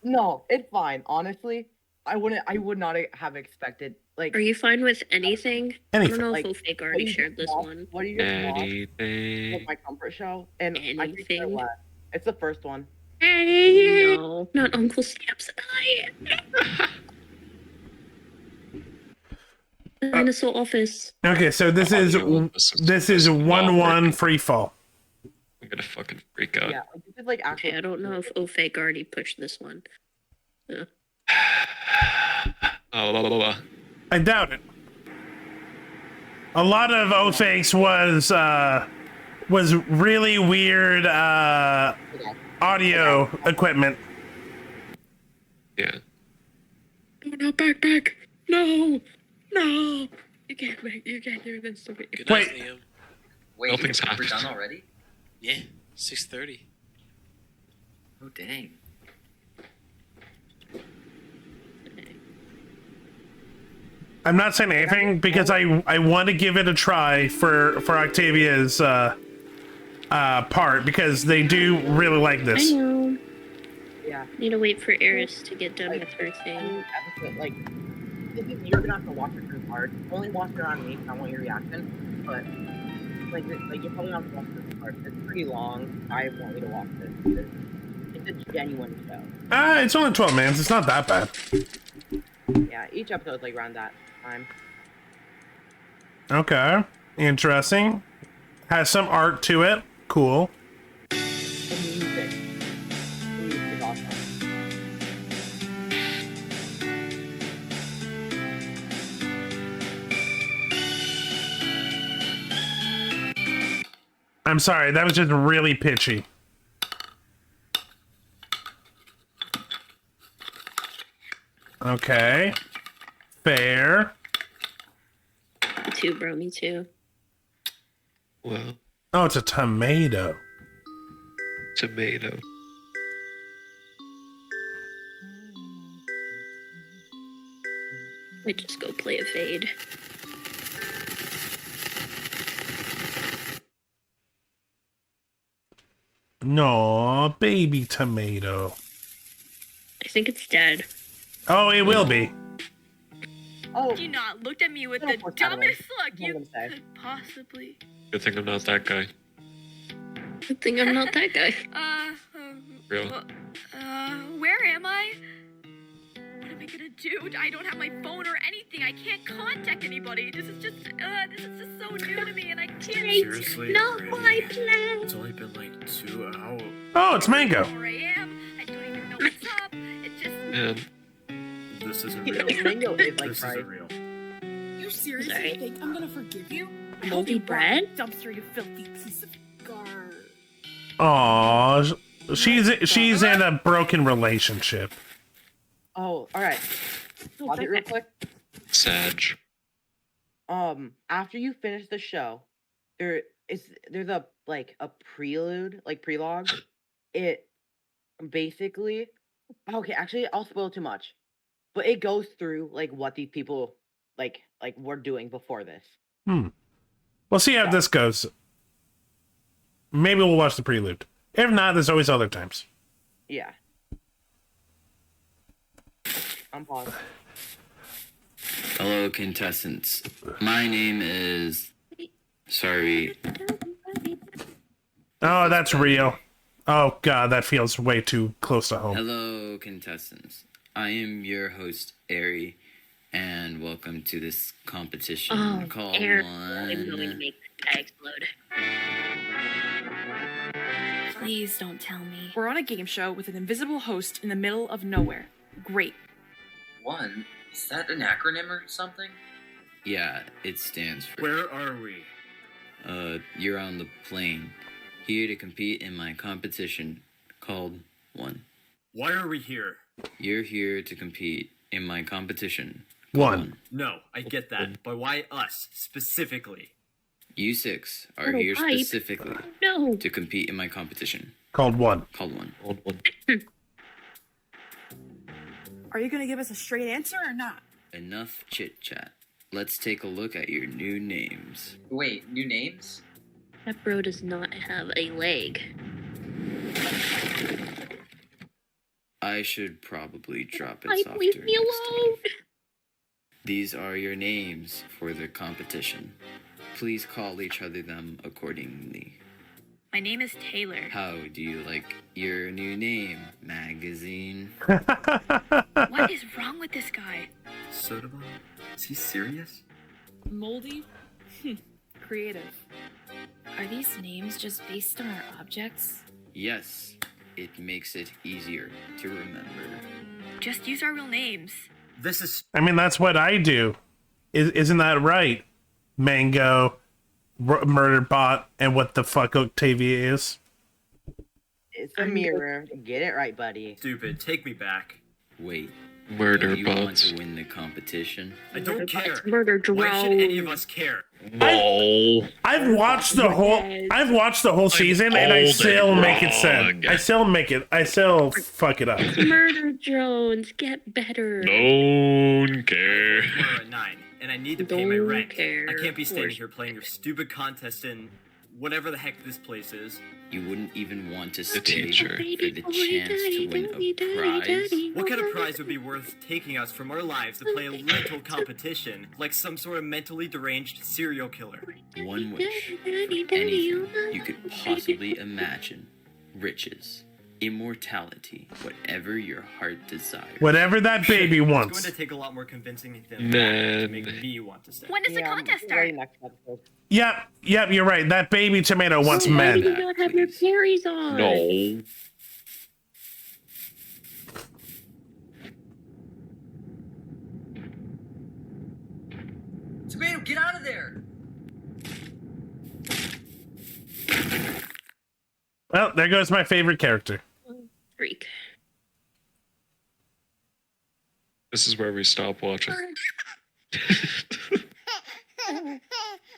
Speaker 7: No, it's fine. Honestly, I would not have expected. Like,
Speaker 8: Are you fine with anything?
Speaker 1: Anything.
Speaker 8: I don't know
Speaker 7: Like,
Speaker 8: if Fake already shared this one.
Speaker 7: What do you just watch
Speaker 6: Anything.
Speaker 7: was my comfort show, and I think
Speaker 8: Anything.
Speaker 7: it's the first one.
Speaker 8: No, not Uncle Sam's eye. Dinosaur Office.
Speaker 1: Okay, so this is 1-1 free fall.
Speaker 6: I'm gonna fucking freak out.
Speaker 7: Yeah, this is like actually.
Speaker 8: Okay, I don't know if Fake already pushed this one. Yeah.
Speaker 1: I doubt it. A lot of Ophakes was really weird audio equipment.
Speaker 6: Yeah.
Speaker 8: No, not back. No. You can't do this to me.
Speaker 1: Wait.
Speaker 18: Wait,
Speaker 6: Nothing's
Speaker 18: we're
Speaker 6: happened.
Speaker 18: done already?
Speaker 16: Yeah, 6:30.
Speaker 18: Oh, dang.
Speaker 1: I'm not saying anything because I want to give it a try for Octavia's part, because they do really like this.
Speaker 8: I know.
Speaker 7: Yeah.
Speaker 8: Need to wait for Eris to get done with her thing.
Speaker 7: Like, you're gonna have to watch it pretty hard. Only watch it on me. I want your reaction. But you're probably not gonna watch this part. It's pretty long. I want you to watch this. It's a genuine show.
Speaker 1: It's only 12 minutes. It's not that bad.
Speaker 7: Yeah, each episode's like around that time.
Speaker 1: Okay, interesting. Has some art to it. Cool.
Speaker 7: The music. The music is awesome.
Speaker 1: I'm sorry, that was just really pitchy. Okay. Fair.
Speaker 8: Me too, bro. Me too.
Speaker 6: Well,
Speaker 1: Oh, it's a tomato.
Speaker 6: tomato.
Speaker 8: I just go play a fade.
Speaker 1: No, baby tomato.
Speaker 8: I think it's dead.
Speaker 1: Oh, it will be.
Speaker 7: Oh.
Speaker 13: You not looked at me with the dumbest look you could possibly.
Speaker 6: Good thing I'm not that guy.
Speaker 8: Good thing I'm not that guy.
Speaker 6: Real.
Speaker 13: Where am I? What am I gonna do? I don't have my phone or anything. I can't contact anybody. This is just so new to me, and I can't.
Speaker 10: Seriously,
Speaker 8: not my plan.
Speaker 10: It's only been like 2 hours.
Speaker 1: Oh, it's Mango.
Speaker 13: Where I am. I don't even know what's up. It just.
Speaker 6: Man.
Speaker 10: This isn't real.
Speaker 7: Mango is like
Speaker 10: This isn't real.
Speaker 13: You seriously
Speaker 8: Sorry.
Speaker 13: think I'm gonna forgive you?
Speaker 8: Moldy bread?
Speaker 13: Dumpster, you filthy piece of garbage.
Speaker 1: Aw, she's in a broken relationship.
Speaker 7: Oh, all right. Pause it real quick.
Speaker 6: Sag.
Speaker 7: After you finish the show, there's a prelogue. It basically, okay, actually, I'll spoil too much, but it goes through like what these people like were doing before this.
Speaker 1: We'll see how this goes. Maybe we'll watch the prelude. If not, there's always other times.
Speaker 7: Yeah. I'm paused.
Speaker 19: Hello, contestants. My name is... Sorry.
Speaker 1: Oh, that's real. Oh, God, that feels way too close to home.
Speaker 19: Hello, contestants. I am your host, Ari, and welcome to this competition called
Speaker 8: Air.
Speaker 19: One.
Speaker 8: I'm going to make the guy explode.
Speaker 13: Please don't tell me. We're on a game show with an invisible host in the middle of nowhere. Great.
Speaker 18: One? Is that an acronym or something?
Speaker 19: Yeah, it stands for...
Speaker 10: Where are we?
Speaker 19: You're on the plane. Here to compete in my competition called One.
Speaker 10: Why are we here?
Speaker 19: You're here to compete in my competition.
Speaker 1: One.
Speaker 10: No, I get that, but why us, specifically?
Speaker 19: You six are
Speaker 8: Little
Speaker 19: here
Speaker 8: pipe.
Speaker 19: specifically
Speaker 8: No.
Speaker 19: to compete in my competition.
Speaker 1: Called One.
Speaker 19: Called One.
Speaker 13: Are you gonna give us a straight answer or not?
Speaker 19: Enough chit-chat. Let's take a look at your new names.
Speaker 18: Wait, new names?
Speaker 8: That bro does not have a leg.
Speaker 19: I should probably drop it
Speaker 8: Pipe,
Speaker 19: softer
Speaker 8: leave me
Speaker 19: next
Speaker 8: alone.
Speaker 19: time. These are your names for the competition. Please call each other them accordingly.
Speaker 13: My name is Taylor.
Speaker 19: How do you like your new name, magazine?
Speaker 13: What is wrong with this guy?
Speaker 10: Soda bomb? Is he serious?
Speaker 13: Moldy? Creative. Are these names just based on our objects?
Speaker 19: Yes, it makes it easier to remember.
Speaker 13: Just use our real names.
Speaker 10: This is...
Speaker 1: I mean, that's what I do. Isn't that right? Mango, Murder Bot, and what the fuck Octavia is?
Speaker 7: It's a mirror. Get it right, buddy.
Speaker 10: Stupid. Take me back.
Speaker 19: Wait.
Speaker 6: Murder
Speaker 19: do you want
Speaker 6: bots.
Speaker 19: to win the competition?
Speaker 10: I don't care.
Speaker 8: Murder
Speaker 10: Why should any of us care?
Speaker 6: No.
Speaker 1: I've watched the whole season, and I still make it sad. I still fuck it up.
Speaker 8: Murder Jones, get better.
Speaker 6: Don't care.
Speaker 10: Tomorrow at 9, and I need to pay my
Speaker 8: Don't
Speaker 10: rent.
Speaker 8: care.
Speaker 10: I can't be standing here playing your stupid contest in whatever the heck this place is.
Speaker 19: You wouldn't even want to stay
Speaker 6: teacher.
Speaker 19: for the chance to win a prize?
Speaker 10: What kind of prize would be worth taking us from our lives to play a mental competition, like some sort of mentally deranged serial killer?
Speaker 19: One wish for anything you could possibly imagine. Riches, immortality, whatever your heart desires.
Speaker 1: Whatever that baby
Speaker 10: It's
Speaker 1: wants.
Speaker 10: going to take a lot more convincing than that to make me want to stay.
Speaker 13: When does the contest start?
Speaker 1: Yep, you're right. That baby tomato wants
Speaker 8: Why do
Speaker 1: men.
Speaker 8: you not have your berries on?
Speaker 6: No.
Speaker 18: Tomato, get out of there!
Speaker 1: Well, there goes my favorite character.
Speaker 8: Freak.
Speaker 6: This is where we stop watching.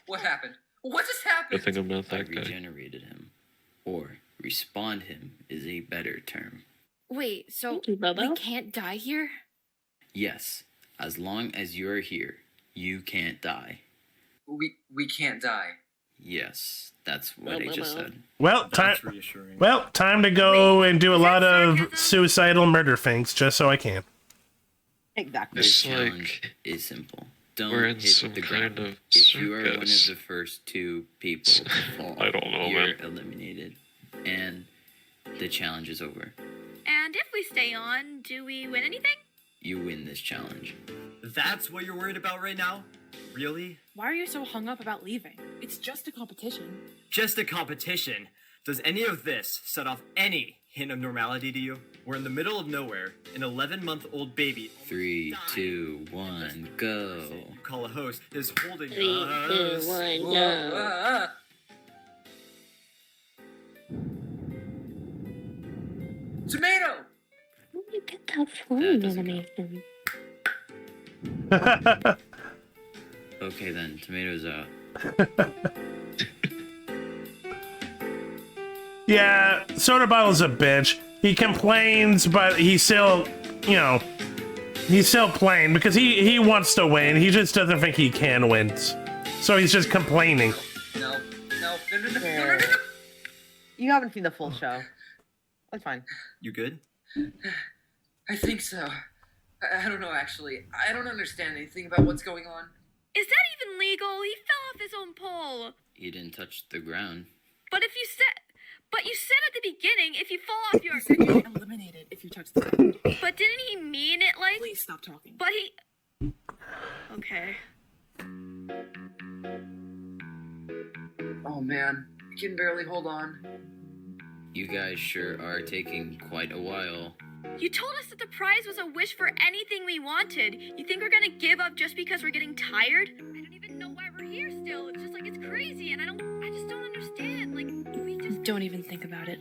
Speaker 18: What happened? What just happened?
Speaker 6: I think I'm not
Speaker 19: I
Speaker 6: that guy.
Speaker 19: regenerated him. Or respawned him is a better term.
Speaker 13: Wait, so
Speaker 8: Thank you, Bobo.
Speaker 13: we can't die here?
Speaker 19: Yes, As long as you're here, you can't die.
Speaker 18: We can't die.
Speaker 19: Yes, that's what I just said.
Speaker 1: Well, time to go and do a lot of suicidal murder things just so I can.
Speaker 7: Exactly.
Speaker 19: This challenge is simple.
Speaker 6: we're in
Speaker 19: Don't hit
Speaker 6: some
Speaker 19: the
Speaker 6: kind
Speaker 19: ground.
Speaker 6: of
Speaker 19: If you are one of
Speaker 6: circus.
Speaker 19: the first two people to fall,
Speaker 6: I don't know,
Speaker 19: you're
Speaker 6: man.
Speaker 19: eliminated. And the challenge is over.
Speaker 13: And if we stay on, do we win anything?
Speaker 19: You win this challenge.
Speaker 20: That's what you're worried about right now? Really?
Speaker 21: Why are you so hung up about leaving? It's just a competition.
Speaker 20: Just a competition? Does any of this set off any hint of normality to you? We're in the middle of nowhere. An 11-month-old baby.
Speaker 19: 3, 2, 1, go.
Speaker 20: You call a host is holding
Speaker 8: 3, 2,
Speaker 20: us.
Speaker 8: 1,
Speaker 20: Whoa.
Speaker 8: go.
Speaker 18: Tomato!
Speaker 8: Where did you get that phone animation?
Speaker 19: Okay then, tomatoes out.
Speaker 1: Yeah, Soda Bottle's a bitch. He complains, but he's still, you know, he's still playing because he wants to win. He just doesn't think he can win. So he's just complaining.
Speaker 18: No.
Speaker 7: You haven't seen the full show. That's fine.
Speaker 20: You good?
Speaker 18: I think so. I don't know, actually. I don't understand anything about what's going on.
Speaker 13: Is that even legal? He fell off his own pole.
Speaker 19: You didn't touch the ground.
Speaker 13: But you said at the beginning, if you fall off your...
Speaker 21: You said you're eliminated if you touch the ground.
Speaker 13: But didn't he mean it like...
Speaker 21: Please stop talking.
Speaker 13: But he... Okay.
Speaker 18: Oh man, I can barely hold on.
Speaker 19: You guys sure are taking quite a while.
Speaker 13: You told us that the prize was a wish for anything we wanted. You think we're gonna give up just because we're getting tired? I don't even know why we're here still. It's just like, it's crazy, and I just don't understand. Like, we just...
Speaker 21: Don't even think about it.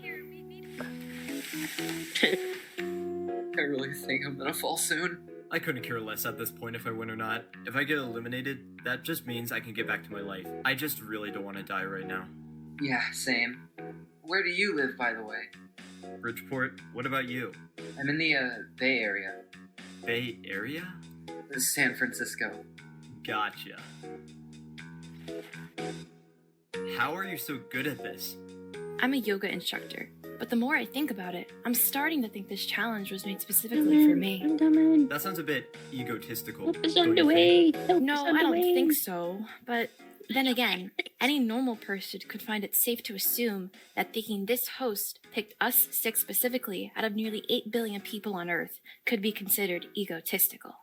Speaker 18: I really think I'm gonna fall soon.
Speaker 20: I couldn't care less at this point if I win or not. If I get eliminated, that just means I can get back to my life. I just really don't want to die right now.
Speaker 18: Yeah, same. Where do you live, by the way?
Speaker 20: Bridgeport, what about you?
Speaker 18: I'm in the Bay Area.
Speaker 20: Bay Area?
Speaker 18: San Francisco.
Speaker 20: Gotcha. How are you so good at this?
Speaker 21: I'm a yoga instructor, but the more I think about it, I'm starting to think this challenge was made specifically for me.
Speaker 20: That sounds a bit egotistical.
Speaker 21: No, I don't think so. But then again, any normal person could find it safe to assume that thinking this host picked us 6 specifically out of nearly 8 billion people on Earth could be considered egotistical.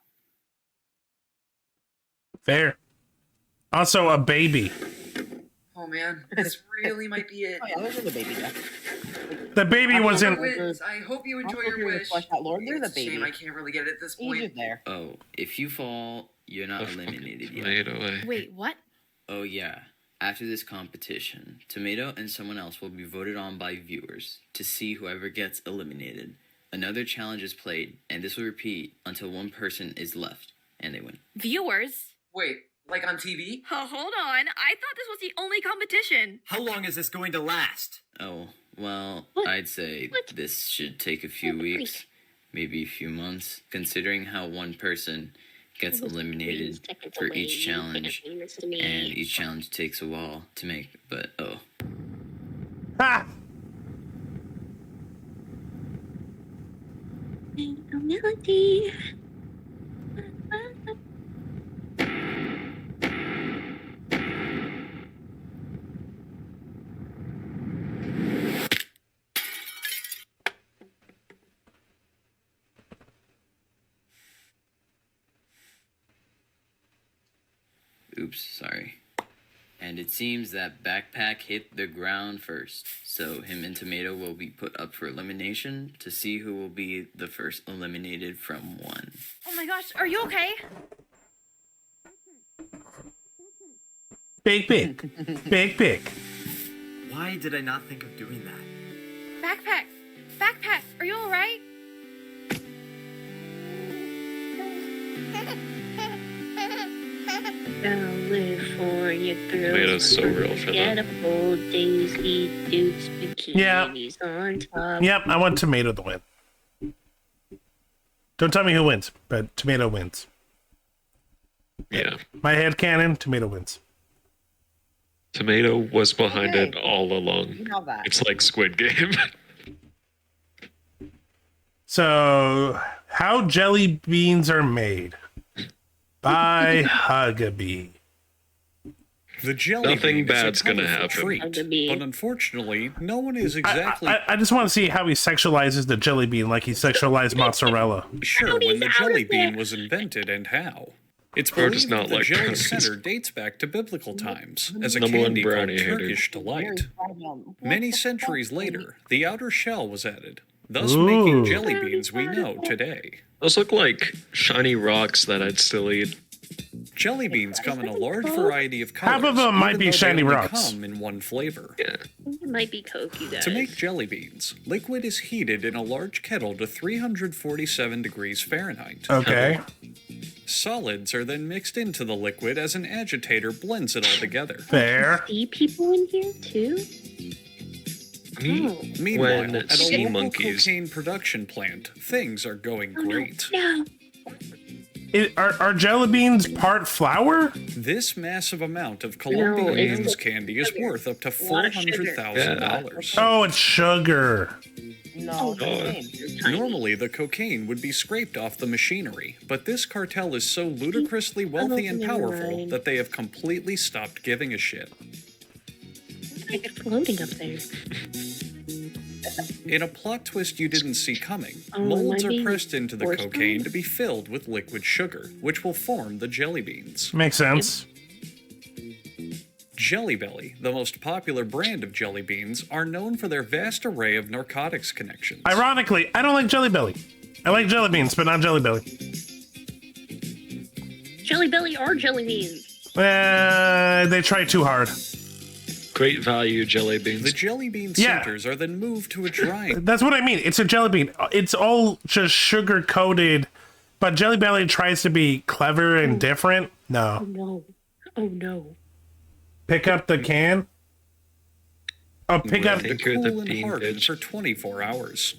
Speaker 1: Fair. Also, a baby.
Speaker 18: Oh man, this really might be it.
Speaker 7: Oh yeah, there's a baby there.
Speaker 1: The baby wasn't.
Speaker 18: I hope you enjoy your wish.
Speaker 7: Lord, there's a
Speaker 18: It's a shame
Speaker 7: baby.
Speaker 18: I can't really get it at this
Speaker 7: He's
Speaker 18: point.
Speaker 7: just there.
Speaker 19: Oh, if you fall, you're not eliminated yet.
Speaker 6: Tomato.
Speaker 21: Wait, what?
Speaker 19: Oh yeah. After this competition, Tomato and someone else will be voted on by viewers to see whoever gets eliminated. Another challenge is played, and this will repeat until one person is left, and they win.
Speaker 21: Viewers?
Speaker 18: Wait, like on TV?
Speaker 13: Oh, hold on. I thought this was the only competition.
Speaker 20: How long is this going to last?
Speaker 19: Oh, well, I'd say this should take a few weeks, maybe a few months, considering how one person gets eliminated for each challenge, and each challenge takes a while to make, but oh.
Speaker 1: Ha!
Speaker 8: Melody.
Speaker 19: Oops, sorry. And it seems that Backpack hit the ground first, so him and Tomato will be put up for elimination to see who will be the first eliminated from 1.
Speaker 13: Oh my gosh, are you okay?
Speaker 1: Big.
Speaker 20: Why did I not think of doing that?
Speaker 13: Backpack, are you alright?
Speaker 8: California girls.
Speaker 6: Tomato's so real for that.
Speaker 8: Unforgettable Daisy Dukes bikinis on top.
Speaker 1: Yep, I want Tomato to win. Don't tell me who wins, but Tomato wins.
Speaker 6: Yeah.
Speaker 1: My head canon, tomato wins.
Speaker 6: Tomato was behind it all along.
Speaker 7: You know that.
Speaker 6: It's like Squid Game.
Speaker 1: So, how jelly beans are made? By Huggabee.
Speaker 10: The jelly
Speaker 6: Nothing
Speaker 10: bean
Speaker 6: bad's
Speaker 10: is a
Speaker 6: gonna
Speaker 10: colorful
Speaker 6: happen.
Speaker 10: treat, but unfortunately, no one is exactly
Speaker 1: I just want to see how he sexualizes the jelly bean like he sexualized mozzarella.
Speaker 10: sure when the jelly bean was invented and how. It's
Speaker 6: Or does
Speaker 10: believed
Speaker 6: not
Speaker 10: that the
Speaker 6: like
Speaker 10: jelly
Speaker 6: brownies.
Speaker 10: center dates back to biblical times as a
Speaker 6: Number one
Speaker 10: candy called
Speaker 6: brownie hater.
Speaker 10: Turkish delight. Many centuries later, the outer shell was added, thus
Speaker 6: Ooh.
Speaker 10: making jelly beans we know today.
Speaker 6: Those look like shiny rocks that I'd still eat.
Speaker 10: Jelly beans come in a large variety of colors.
Speaker 1: Half of them might
Speaker 10: even
Speaker 1: be
Speaker 10: though they
Speaker 1: shiny
Speaker 10: only
Speaker 1: rocks.
Speaker 10: come in one flavor.
Speaker 8: It might be Coke, you guys.
Speaker 10: To make jelly beans, liquid is heated in a large kettle to 347 degrees Fahrenheit.
Speaker 1: Okay.
Speaker 10: Solids are then mixed into the liquid as an agitator blends it all together.
Speaker 1: Fair.
Speaker 8: See people in here too?
Speaker 10: Meanwhile,
Speaker 6: When
Speaker 10: at a
Speaker 6: sea
Speaker 10: local
Speaker 6: monkeys-
Speaker 10: cocaine production plant, things are going great.
Speaker 8: No.
Speaker 1: Are jelly beans part flour?
Speaker 10: This massive amount of Colombian
Speaker 8: it's-
Speaker 10: candy is worth up to
Speaker 8: lot of sugar.
Speaker 10: $400,000.
Speaker 1: Oh, it's sugar.
Speaker 7: No,
Speaker 10: Normally, the cocaine would be scraped off the machinery, but this cartel is so ludicrously wealthy and powerful that they have completely stopped giving a shit.
Speaker 8: It's floating up there.
Speaker 10: In a plot twist you didn't see coming,
Speaker 8: Oh,
Speaker 10: molds
Speaker 8: might
Speaker 10: are
Speaker 8: be
Speaker 10: pressed into the
Speaker 8: horse
Speaker 10: cocaine
Speaker 8: poop.
Speaker 10: to be filled with liquid sugar, which will form the jelly beans.
Speaker 1: Makes sense.
Speaker 10: Jelly Belly, the most popular brand of jelly beans, are known for their vast array of narcotics connections.
Speaker 1: Ironically, I don't like Jelly Belly. I like jelly beans, but not Jelly Belly.
Speaker 8: Jelly Belly or jelly beans?
Speaker 1: They try too hard.
Speaker 6: Great value jelly beans.
Speaker 10: The jelly bean
Speaker 1: Yeah.
Speaker 10: centers are then moved to a drying.
Speaker 1: That's what I mean. It's a jelly bean. It's all just sugar coated, but Jelly Belly tries to be clever and different.
Speaker 8: Oh
Speaker 1: No.
Speaker 8: no. Oh no.
Speaker 1: Pick up the can. Oh, pick up.
Speaker 10: to cool and harden for 24 hours.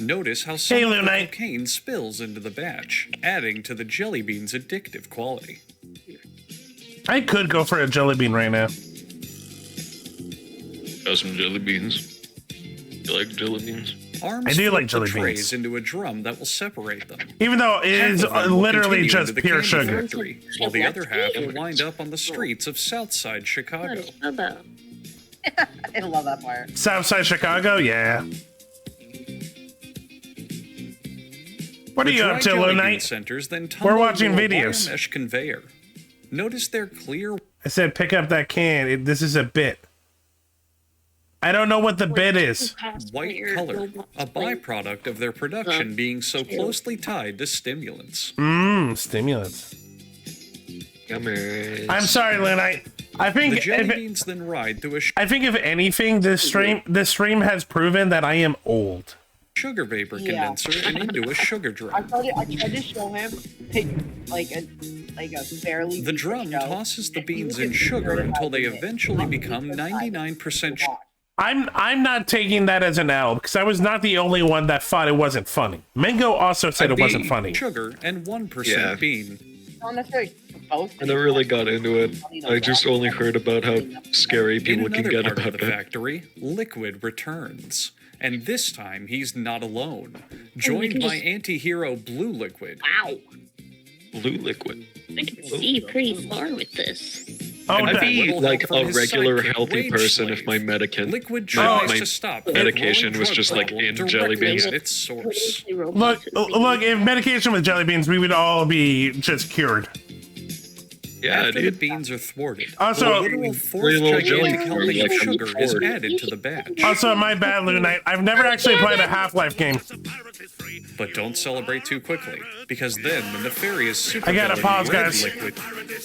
Speaker 10: Notice how some
Speaker 1: Hey,
Speaker 10: of the
Speaker 1: Lunite.
Speaker 10: cocaine spills into the batch, adding to the jelly bean's addictive quality.
Speaker 1: I could go for a jelly bean right now.
Speaker 6: Got some jelly beans. You like jelly beans?
Speaker 10: Arms
Speaker 1: I do like
Speaker 10: flip the
Speaker 1: jelly
Speaker 10: trays
Speaker 1: beans.
Speaker 10: into a drum that will separate them.
Speaker 1: Even though it
Speaker 10: Half
Speaker 1: is
Speaker 10: of them will
Speaker 1: literally
Speaker 10: continue
Speaker 1: just
Speaker 10: into the
Speaker 1: pure
Speaker 10: candy
Speaker 1: sugar.
Speaker 10: factory, while the other half will wind up on the streets of Southside Chicago.
Speaker 7: I love that part.
Speaker 1: Southside Chicago, yeah. What are
Speaker 10: The
Speaker 1: you
Speaker 10: dry
Speaker 1: up to,
Speaker 10: jelly bean
Speaker 1: Lunite?
Speaker 10: centers then
Speaker 1: We're
Speaker 10: tumble
Speaker 1: watching
Speaker 10: into a
Speaker 1: videos.
Speaker 10: wire mesh conveyor. Notice their clear
Speaker 1: I said pick up that can. This is a bit. I don't know what the bit is.
Speaker 10: white color, a byproduct of their production being so closely tied to stimulants.
Speaker 1: Stimulants.
Speaker 6: Yummers.
Speaker 1: I'm sorry, Lunite. I think
Speaker 10: The jelly
Speaker 1: if
Speaker 10: beans then ride through a
Speaker 1: I think if anything, this stream has proven that I am old.
Speaker 10: sugar vapor
Speaker 7: Yeah.
Speaker 10: condenser and into a sugar
Speaker 7: I
Speaker 10: drum.
Speaker 7: tried to show him like a barely.
Speaker 10: The drum tosses the beans in sugar until they eventually become 99% sugar.
Speaker 1: I'm not taking that as an L because I was not the only one that thought it wasn't funny. Mingo also said it wasn't funny.
Speaker 10: Sugar and 1%
Speaker 6: Yeah.
Speaker 10: bean.
Speaker 7: Not necessarily both.
Speaker 6: I never really got into it. I just only heard about how scary
Speaker 10: In
Speaker 6: people can
Speaker 10: another
Speaker 6: get
Speaker 10: part of
Speaker 6: about
Speaker 10: the
Speaker 6: it.
Speaker 10: factory, Liquid returns. And this time, he's not alone. Joined by anti-hero Blue Liquid.
Speaker 8: Wow.
Speaker 6: Blue liquid.
Speaker 8: I can see pretty far with this.
Speaker 6: I'd be
Speaker 10: little
Speaker 6: like
Speaker 10: help from
Speaker 6: a
Speaker 10: his
Speaker 6: regular
Speaker 10: sidekick,
Speaker 6: healthy
Speaker 10: Rage
Speaker 6: person
Speaker 10: Slave.
Speaker 6: if my
Speaker 10: Liquid tries
Speaker 6: my
Speaker 10: to stop the
Speaker 6: medication
Speaker 10: growing
Speaker 6: was
Speaker 10: drug
Speaker 6: just like
Speaker 10: problem
Speaker 6: in jelly
Speaker 10: directly
Speaker 6: beans.
Speaker 10: at its source.
Speaker 1: Look, if medication with jelly beans, we would all be just cured.
Speaker 6: Yeah,
Speaker 10: After
Speaker 6: dude.
Speaker 10: the beans are thwarted,
Speaker 1: Also-
Speaker 10: a literal fourth
Speaker 6: Three little
Speaker 10: gigantic
Speaker 6: jelly
Speaker 10: helping of
Speaker 6: beans, like,
Speaker 10: sugar is
Speaker 6: poured.
Speaker 10: added to the batch.
Speaker 1: Also, my bad, Lunite. I've never actually played a Half-Life game.
Speaker 10: But don't celebrate too quickly, because then the nefarious super
Speaker 1: I gotta pause, guys.
Speaker 10: Liquid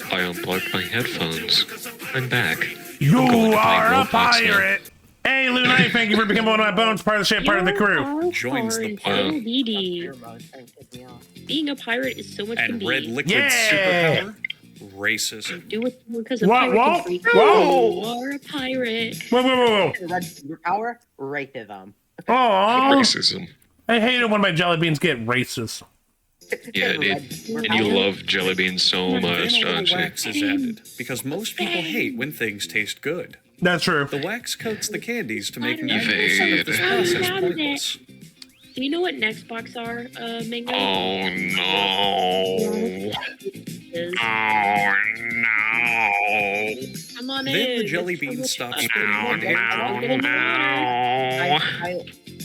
Speaker 6: I unplugged my headphones. I'm back.
Speaker 1: You
Speaker 6: I'm going to play
Speaker 1: are a
Speaker 6: Roblox now.
Speaker 1: pirate. Hey, Lunite, thank you for becoming one of my bones, part of the ship, part of the crew.
Speaker 10: joins the
Speaker 8: So
Speaker 10: party.
Speaker 8: needy. Being a pirate is so much
Speaker 10: And
Speaker 8: to
Speaker 10: Red
Speaker 8: be.
Speaker 10: Liquid's
Speaker 1: Yeah.
Speaker 10: superpower? Racism.
Speaker 8: Do it because a
Speaker 1: Whoa,
Speaker 8: pirate
Speaker 1: whoa,
Speaker 8: can free.
Speaker 1: whoa.
Speaker 8: You are a pirate.
Speaker 1: Whoa.
Speaker 7: Red superpower, racism.
Speaker 1: Aw.
Speaker 6: Racism.
Speaker 1: I hate it when my jelly beans get racist.
Speaker 6: Yeah, dude. And you love jelly beans so much,
Speaker 10: Then a
Speaker 6: don't
Speaker 10: little
Speaker 6: you?
Speaker 10: wax is added, because most people hate when things taste good.
Speaker 1: That's true.
Speaker 10: The wax coats the candies to make
Speaker 6: You
Speaker 10: 90% of this process pointless.
Speaker 8: Do you know what next box are, Mango?
Speaker 6: Oh no. Oh no.
Speaker 8: Come on
Speaker 10: Then the
Speaker 8: in.
Speaker 10: jelly beans stop spinning
Speaker 6: No,
Speaker 10: when they enter
Speaker 6: no, no.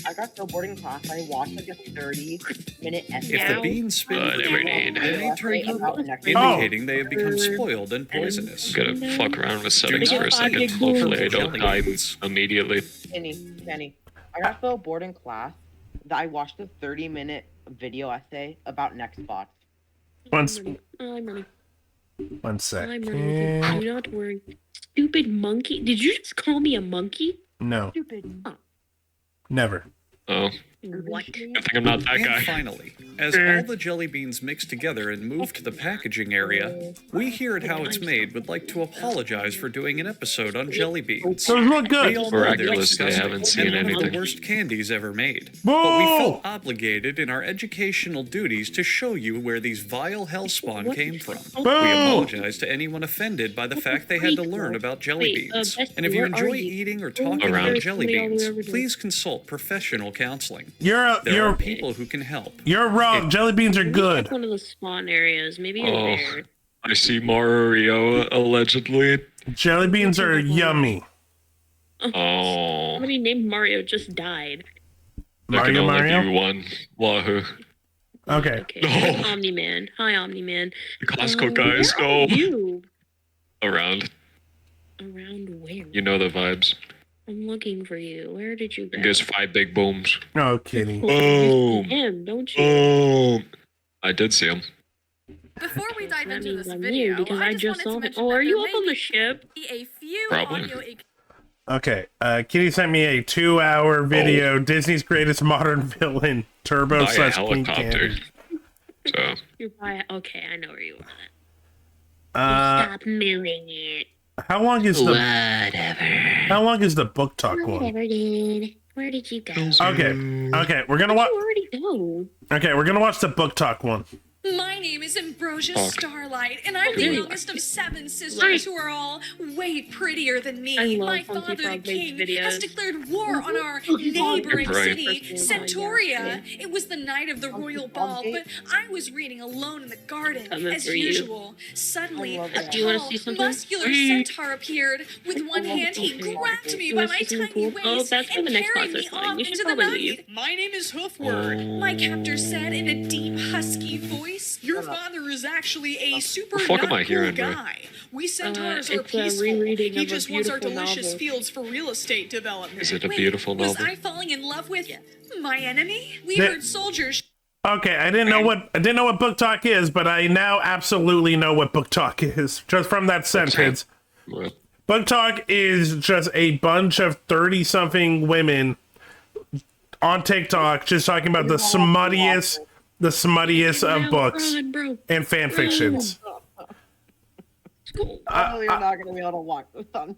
Speaker 7: I got no boarding class. I watched like a 30-minute essay.
Speaker 10: If the beans spin
Speaker 6: Whatever, dude.
Speaker 10: they may turn purple,
Speaker 7: Oh.
Speaker 10: indicating they have become spoiled and poisonous.
Speaker 6: I'm gonna fuck around with settings for a second. Hopefully I don't die immediately.
Speaker 7: Penny, I got the boarding class that I watched a 30-minute video essay about next box.
Speaker 1: One
Speaker 8: I'm ready.
Speaker 1: sec.
Speaker 8: I'm ready. Do not worry. Stupid monkey. Did you just call me a monkey?
Speaker 1: No.
Speaker 8: Stupid. Oh.
Speaker 1: Never.
Speaker 6: Oh.
Speaker 8: What?
Speaker 6: I think I'm not that guy.
Speaker 10: And finally, as all the jelly beans mix together and move to the packaging area, We Here at How It's Made would like to apologize for doing an episode on jelly beans.
Speaker 1: Those look good.
Speaker 10: We all know they're
Speaker 6: Miraculously, I
Speaker 10: disgusting
Speaker 6: haven't seen
Speaker 10: and one of
Speaker 6: anything.
Speaker 10: the worst candies ever made.
Speaker 1: Whoa!
Speaker 10: But we felt obligated in our educational duties to show you where these vile hellspawn came from.
Speaker 1: Boo!
Speaker 10: We apologize to anyone offended by the fact they had to learn about jelly
Speaker 8: Wait,
Speaker 10: beans.
Speaker 8: Bessie,
Speaker 10: And if you
Speaker 8: where
Speaker 10: enjoy
Speaker 8: are you?
Speaker 10: eating or talking
Speaker 6: Around.
Speaker 10: about jelly
Speaker 8: Somebody all the
Speaker 10: beans,
Speaker 8: way over there.
Speaker 10: please consult professional counseling.
Speaker 1: You're
Speaker 10: There are people who can help.
Speaker 1: You're wrong. Jelly beans are
Speaker 8: Maybe
Speaker 1: good.
Speaker 8: that's one of the spawn areas. Maybe you're
Speaker 6: Oh.
Speaker 8: there.
Speaker 6: I see Mario allegedly.
Speaker 1: Jelly beans are yummy.
Speaker 6: Oh.
Speaker 8: Somebody named Mario just died.
Speaker 6: There can only
Speaker 1: Mario?
Speaker 6: be one. Wahoo.
Speaker 1: Okay.
Speaker 8: Okay.
Speaker 6: No.
Speaker 8: Omni-Man. Hi, Omni-Man.
Speaker 6: The Costco guys,
Speaker 8: where are
Speaker 6: go.
Speaker 8: you?
Speaker 6: Around.
Speaker 8: Around where?
Speaker 6: You know the vibes.
Speaker 8: I'm looking for you. Where did you go?
Speaker 6: There's 5 big booms.
Speaker 1: No kidding.
Speaker 6: Boom.
Speaker 8: Him, don't you?
Speaker 6: Boom. I did see him.
Speaker 13: Before we dive
Speaker 8: That
Speaker 13: into
Speaker 8: means
Speaker 13: this
Speaker 8: I'm
Speaker 13: video,
Speaker 8: new because I just
Speaker 13: wanted
Speaker 8: saw
Speaker 13: to
Speaker 8: him.
Speaker 13: mention
Speaker 8: Oh,
Speaker 13: that
Speaker 8: are you
Speaker 13: there
Speaker 8: up on
Speaker 13: may
Speaker 8: the ship?
Speaker 13: be a few
Speaker 6: Probably.
Speaker 13: audio
Speaker 1: Okay. Kitty sent me a 2-hour video. Disney's greatest modern villain. Turbo
Speaker 6: By a
Speaker 1: / Pink
Speaker 6: helicopter.
Speaker 1: Candy.
Speaker 6: So.
Speaker 8: You're by. Okay, I know where you are. Stop moving it.
Speaker 1: How long is the
Speaker 8: Whatever.
Speaker 1: How long is the book talk one?
Speaker 8: Whatever, dude. Where did you go?
Speaker 1: Okay, we're gonna watch.
Speaker 8: You already go.
Speaker 1: Okay, we're gonna watch the book talk one.
Speaker 13: My name is Ambrosia
Speaker 1: Fuck.
Speaker 13: Starlight, and I'm
Speaker 8: Oh,
Speaker 13: the
Speaker 8: there you
Speaker 13: youngest of 7 sisters
Speaker 8: Right.
Speaker 13: who are all way prettier than me.
Speaker 8: I love
Speaker 13: My
Speaker 8: Funky
Speaker 13: father, the
Speaker 8: Frog Make's
Speaker 13: king,
Speaker 8: videos.
Speaker 13: has declared war on our neighboring
Speaker 6: Right.
Speaker 13: city, Centauria. It was the night of the royal ball,
Speaker 7: Frog
Speaker 13: but I was reading alone in the garden,
Speaker 8: Coming
Speaker 13: as
Speaker 8: for you.
Speaker 13: usual. Suddenly,
Speaker 7: I love
Speaker 13: a
Speaker 7: that.
Speaker 8: Do you wanna
Speaker 13: tall,
Speaker 8: see something?
Speaker 13: muscular
Speaker 8: Wait.
Speaker 13: centaur appeared. With one hand, he
Speaker 8: Okay.
Speaker 13: grabbed me
Speaker 8: You
Speaker 13: by
Speaker 8: wanna
Speaker 13: my
Speaker 8: see something
Speaker 13: tiny
Speaker 8: cool? Oh,
Speaker 13: waist
Speaker 8: that's where
Speaker 13: and
Speaker 8: the next
Speaker 13: carried
Speaker 8: box
Speaker 13: me
Speaker 8: is going.
Speaker 13: off
Speaker 8: You should
Speaker 13: into the
Speaker 8: probably
Speaker 13: night.
Speaker 8: leave.
Speaker 13: My name is Hoofward. My captor said in a deep, husky voice, "Your father is actually a super
Speaker 6: The fuck
Speaker 13: not
Speaker 6: am I
Speaker 13: cool
Speaker 6: hearing, bro?
Speaker 13: guy. We centaurs are
Speaker 8: it's a
Speaker 13: peaceful.
Speaker 8: rereading
Speaker 13: He
Speaker 8: of a
Speaker 13: just wants our
Speaker 8: beautiful
Speaker 13: delicious
Speaker 8: novel.
Speaker 13: fields for real estate development."
Speaker 6: Is it a
Speaker 13: Wait,
Speaker 6: beautiful
Speaker 13: was
Speaker 6: novel?
Speaker 13: I falling in love with my enemy? We
Speaker 1: That-
Speaker 13: heard soldiers.
Speaker 1: Okay, I didn't know what book talk is, but I now absolutely know what book talk is just from that sentence.
Speaker 6: What?
Speaker 1: Book talk is just a bunch of 30-something women on TikTok just talking about the smuttiest of books
Speaker 8: Run, bro.
Speaker 1: and fan fictions.
Speaker 7: I know you're not gonna be able to walk this on.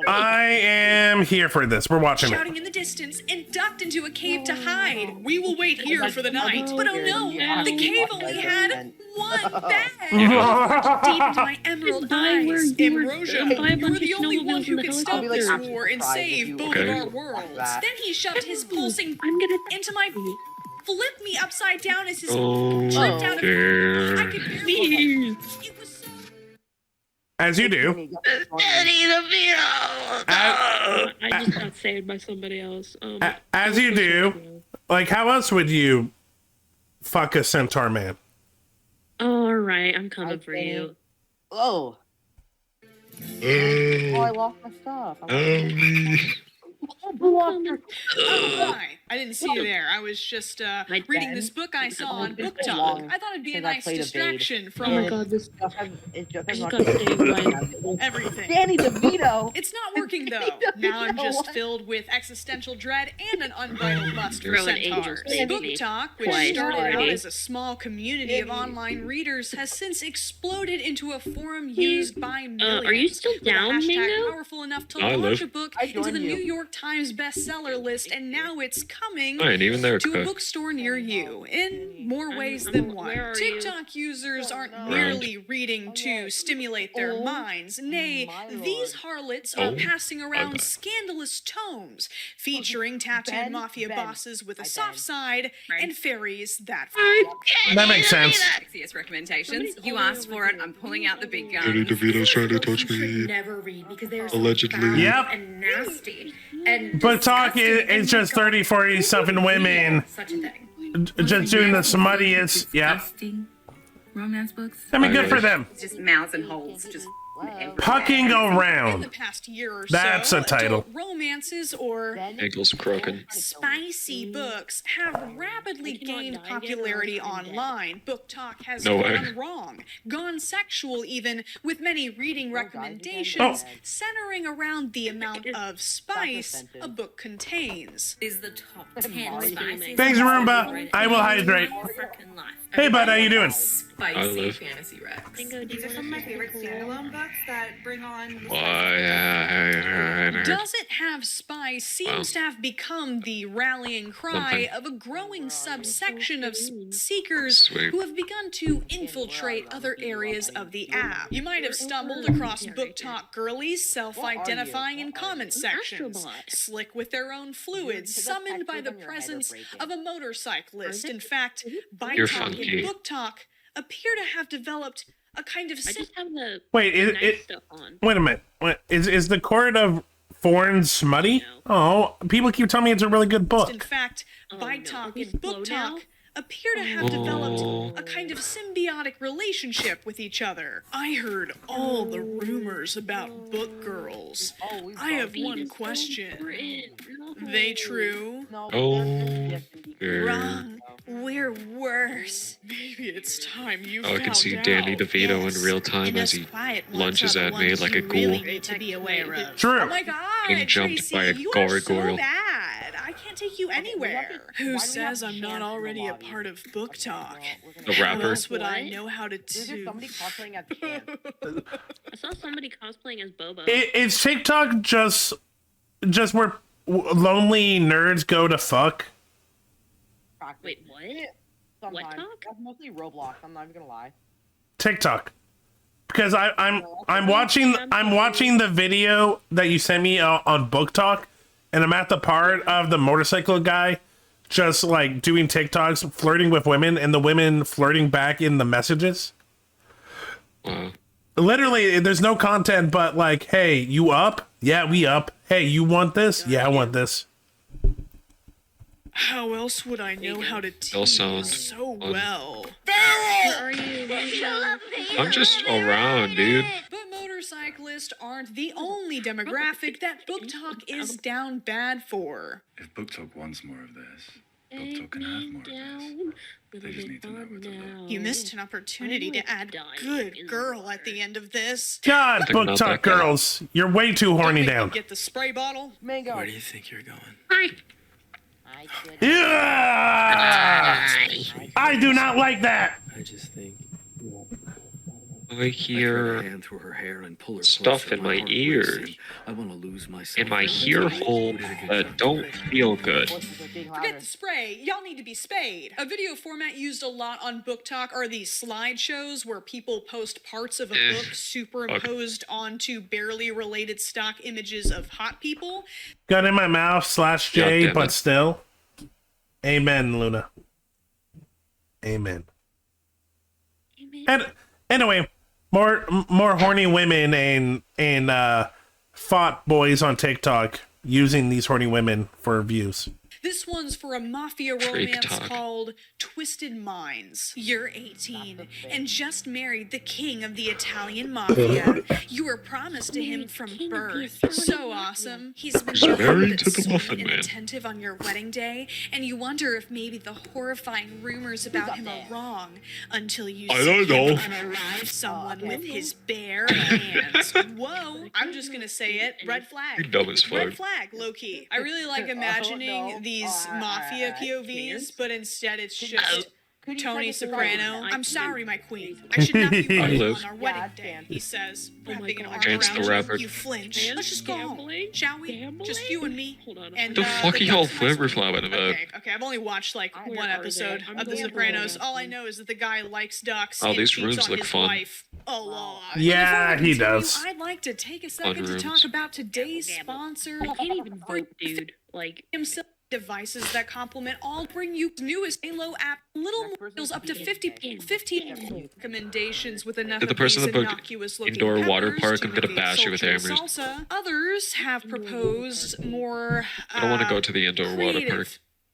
Speaker 1: I am here for this. We're watching it.
Speaker 13: Shouting in the distance and ducked into a cave to hide. We will wait here for the night. But oh no, the cave only had one bed. Deep into my emerald eyes, Ambrosia, you're the only one who can stop this war and save both of our worlds. Then he shoved his pulsing into my flipped me upside down as his tripped out of
Speaker 6: dear.
Speaker 13: I could barely. It was so
Speaker 1: As you do.
Speaker 8: I just got saved by somebody else.
Speaker 1: As you do. Like, how else would you fuck a centaur man?
Speaker 8: All right, I'm coming for you.
Speaker 7: Oh. Oh, I lost my stuff.
Speaker 13: Oh, hi. I didn't see you there. I was just reading this book I saw on Book Talk. I thought it'd be a nice distraction from
Speaker 8: Oh my god, this
Speaker 7: It's just
Speaker 8: I just
Speaker 7: not
Speaker 8: got saved by
Speaker 13: everything.
Speaker 7: Danny DeVito.
Speaker 13: It's not working though. Now I'm just filled with existential dread and an unbridled lust for
Speaker 8: Throwing angels,
Speaker 13: centaurs.
Speaker 8: baby.
Speaker 13: Book Talk, which
Speaker 8: Twice
Speaker 13: started out
Speaker 8: already.
Speaker 13: as a small community of online readers, has since exploded into a forum used by millions.
Speaker 8: are you still
Speaker 13: with a
Speaker 8: hashtag
Speaker 13: hashtag
Speaker 8: Mango?
Speaker 13: powerful enough to
Speaker 6: I
Speaker 13: launch
Speaker 6: live.
Speaker 13: a book
Speaker 7: I
Speaker 13: into the
Speaker 7: joined you.
Speaker 13: New York Times bestseller list, and now it's
Speaker 3: coming
Speaker 6: Fine, even they're
Speaker 3: to a
Speaker 6: cooked.
Speaker 3: bookstore near you in more ways than one. TikTok users aren't merely reading to stimulate their minds. Nay, these harlots are passing around scandalous tomes featuring tattooed mafia bosses with a soft side and fairies that
Speaker 1: That makes sense.
Speaker 22: CGS recommendations. You asked for it. I'm pulling out the big gun.
Speaker 6: Danny DeVito's trying to touch me.
Speaker 9: Never read because they're so
Speaker 6: Allegedly.
Speaker 1: Yep.
Speaker 9: and nasty. And
Speaker 1: But talk is just 30, 40 something women
Speaker 9: such a thing.
Speaker 1: just doing the smuttiest. Yeah.
Speaker 22: Romance books.
Speaker 1: I mean, good for them.
Speaker 22: It's just mouths and holes. Just
Speaker 1: Pucking
Speaker 3: in
Speaker 1: around.
Speaker 3: the past year or
Speaker 1: That's
Speaker 3: so,
Speaker 1: a title.
Speaker 3: adult romances or
Speaker 6: Ankles croaking.
Speaker 3: spicy books have rapidly gained popularity online. Book Talk has
Speaker 6: No way.
Speaker 3: gone wrong, gone sexual even, with many reading recommendations centering around the amount of spice a book contains.
Speaker 22: Is the top 10 spicy.
Speaker 1: Thanks, Roomba. I will hydrate. Hey, bud, how you doing?
Speaker 22: Spicy fantasy recs. These are some of my favorite standalone books that bring on.
Speaker 3: Does it have spice seems to have become the rallying cry of a growing subsection of seekers who have begun to infiltrate other areas of the app. You might have stumbled across Book Talk girlies self-identifying in comment sections, slick with their own fluids, summoned by the presence of a motorcyclist. In fact, Bite
Speaker 6: You're
Speaker 3: Talk
Speaker 6: funky.
Speaker 3: and Book Talk appear to have developed a kind of
Speaker 1: Wait, wait a minute. Is the Court of Thorns smutty? Oh, people keep telling me it's a really good book.
Speaker 3: In fact, Bite Talk and Book Talk appear to have developed a kind of symbiotic relationship with each other. I heard all the rumors about book girls. I have one question. They true? Wrong. We're worse. Maybe it's time you
Speaker 6: Oh, I can
Speaker 3: found
Speaker 6: see
Speaker 3: out.
Speaker 6: Danny DeVito in real time as he lunges at me like a ghoul.
Speaker 3: To be aware of.
Speaker 1: True.
Speaker 3: Oh my God,
Speaker 6: Being jumped
Speaker 3: Tracy,
Speaker 6: by a
Speaker 3: you are so
Speaker 6: gargoyle.
Speaker 3: bad. I can't take you anywhere. Who says I'm not already a part of Book Talk?
Speaker 6: The
Speaker 3: How
Speaker 6: rapper.
Speaker 3: else would I know how to do?
Speaker 7: Somebody cosplaying as Camp.
Speaker 8: I saw somebody cosplaying as Bobo.
Speaker 1: Is TikTok just where lonely nerds go to fuck?
Speaker 8: Wait, what?
Speaker 7: Sometimes.
Speaker 8: What talk?
Speaker 7: That's mostly Roblox. I'm not even gonna lie.
Speaker 1: TikTok. Because I'm watching the video that you sent me on Book Talk, and I'm at the part of the motorcycle guy just like doing TikToks, flirting with women, and the women flirting back in the messages. Literally, there's no content but like, hey, you up? Yeah, we up. Hey, you want this? Yeah, I want this.
Speaker 3: How else would I know how to
Speaker 6: They'll
Speaker 3: tease
Speaker 6: sound
Speaker 3: so
Speaker 6: fun.
Speaker 3: well?
Speaker 8: Where are you?
Speaker 6: I'm just around, dude.
Speaker 3: But motorcyclists aren't the only demographic that Book Talk is down bad for.
Speaker 23: If Book Talk wants more of this, Book Talk can have more of this. They just need to know what to look.
Speaker 3: You missed an opportunity to add good girl at the end of this.
Speaker 1: God, Book Talk girls, you're way too horny down.
Speaker 3: Get the spray bottle.
Speaker 7: Mango.
Speaker 23: Where do you think you're going?
Speaker 1: Yeah! I do not like that.
Speaker 23: I just think.
Speaker 6: I hear
Speaker 23: hand through her hair and pull her
Speaker 6: stuff
Speaker 23: closer.
Speaker 6: in my
Speaker 23: heart
Speaker 6: ears,
Speaker 23: racing. I want to lose myself.
Speaker 6: in my ear hole that don't feel good.
Speaker 3: Forget the spray. Y'all need to be spayed. A video format used a lot on Book Talk are these slideshows where people post parts of a book superimposed onto barely related stock images of hot people.
Speaker 1: Gun in my mouth /J, but still. Amen, Luna. Amen. And anyway, more horny women and fought boys on TikTok using these horny women for views.
Speaker 3: This one's for a mafia
Speaker 1: Freak
Speaker 3: romance
Speaker 1: talk.
Speaker 3: called Twisted Minds. You're 18 and just married the king of the Italian mafia. You were promised to him from birth. So awesome. He's been
Speaker 6: He's married to the
Speaker 3: sweet
Speaker 6: Muffin
Speaker 3: and
Speaker 6: Man.
Speaker 3: attentive on your wedding day, and you wonder if maybe the horrifying rumors about him are wrong until you
Speaker 6: I
Speaker 3: see
Speaker 6: don't
Speaker 3: him
Speaker 6: know.
Speaker 3: unalive someone with his bare hands. Whoa! I'm just gonna say it. Red flag.
Speaker 6: You're dumb as fuck.
Speaker 3: Red flag, low key. I really like imagining these mafia POVs, but instead it's just Tony Soprano, I'm sorry, my queen. I should not be running on our wedding day, he says, wrapping an arm
Speaker 6: Chance the
Speaker 3: around
Speaker 6: Rapper.
Speaker 3: you. You flinch. Let's just go home, shall we? Just you and me. And
Speaker 6: The fuck are y'all flavor flamming about?
Speaker 3: Okay, I've only watched like one episode of The Sopranos. All I know is that the guy likes ducks
Speaker 6: Oh,
Speaker 3: and
Speaker 6: these
Speaker 3: cheats
Speaker 6: rooms
Speaker 3: on
Speaker 6: look
Speaker 3: his
Speaker 6: fun.
Speaker 3: wife a lot.
Speaker 1: Yeah,
Speaker 3: Before we
Speaker 1: he
Speaker 3: continue,
Speaker 1: does.
Speaker 3: I'd like to take a second to
Speaker 6: rooms.
Speaker 3: talk about today's sponsor.
Speaker 8: I can't even vote, dude. Like,
Speaker 3: Himself. Devices that complement all bring you newest Halo app. Little deals up to 15 recommendations with enough
Speaker 6: If the
Speaker 3: of
Speaker 6: person
Speaker 3: these
Speaker 6: that booked
Speaker 3: innocuous-looking
Speaker 6: indoor water
Speaker 3: peppers
Speaker 6: park,
Speaker 3: to
Speaker 6: I'm gonna
Speaker 3: create
Speaker 6: bash you with
Speaker 3: sultry
Speaker 6: hammers.
Speaker 3: salsa. Others have proposed more
Speaker 6: I don't want to go to the indoor water
Speaker 3: creative
Speaker 6: park.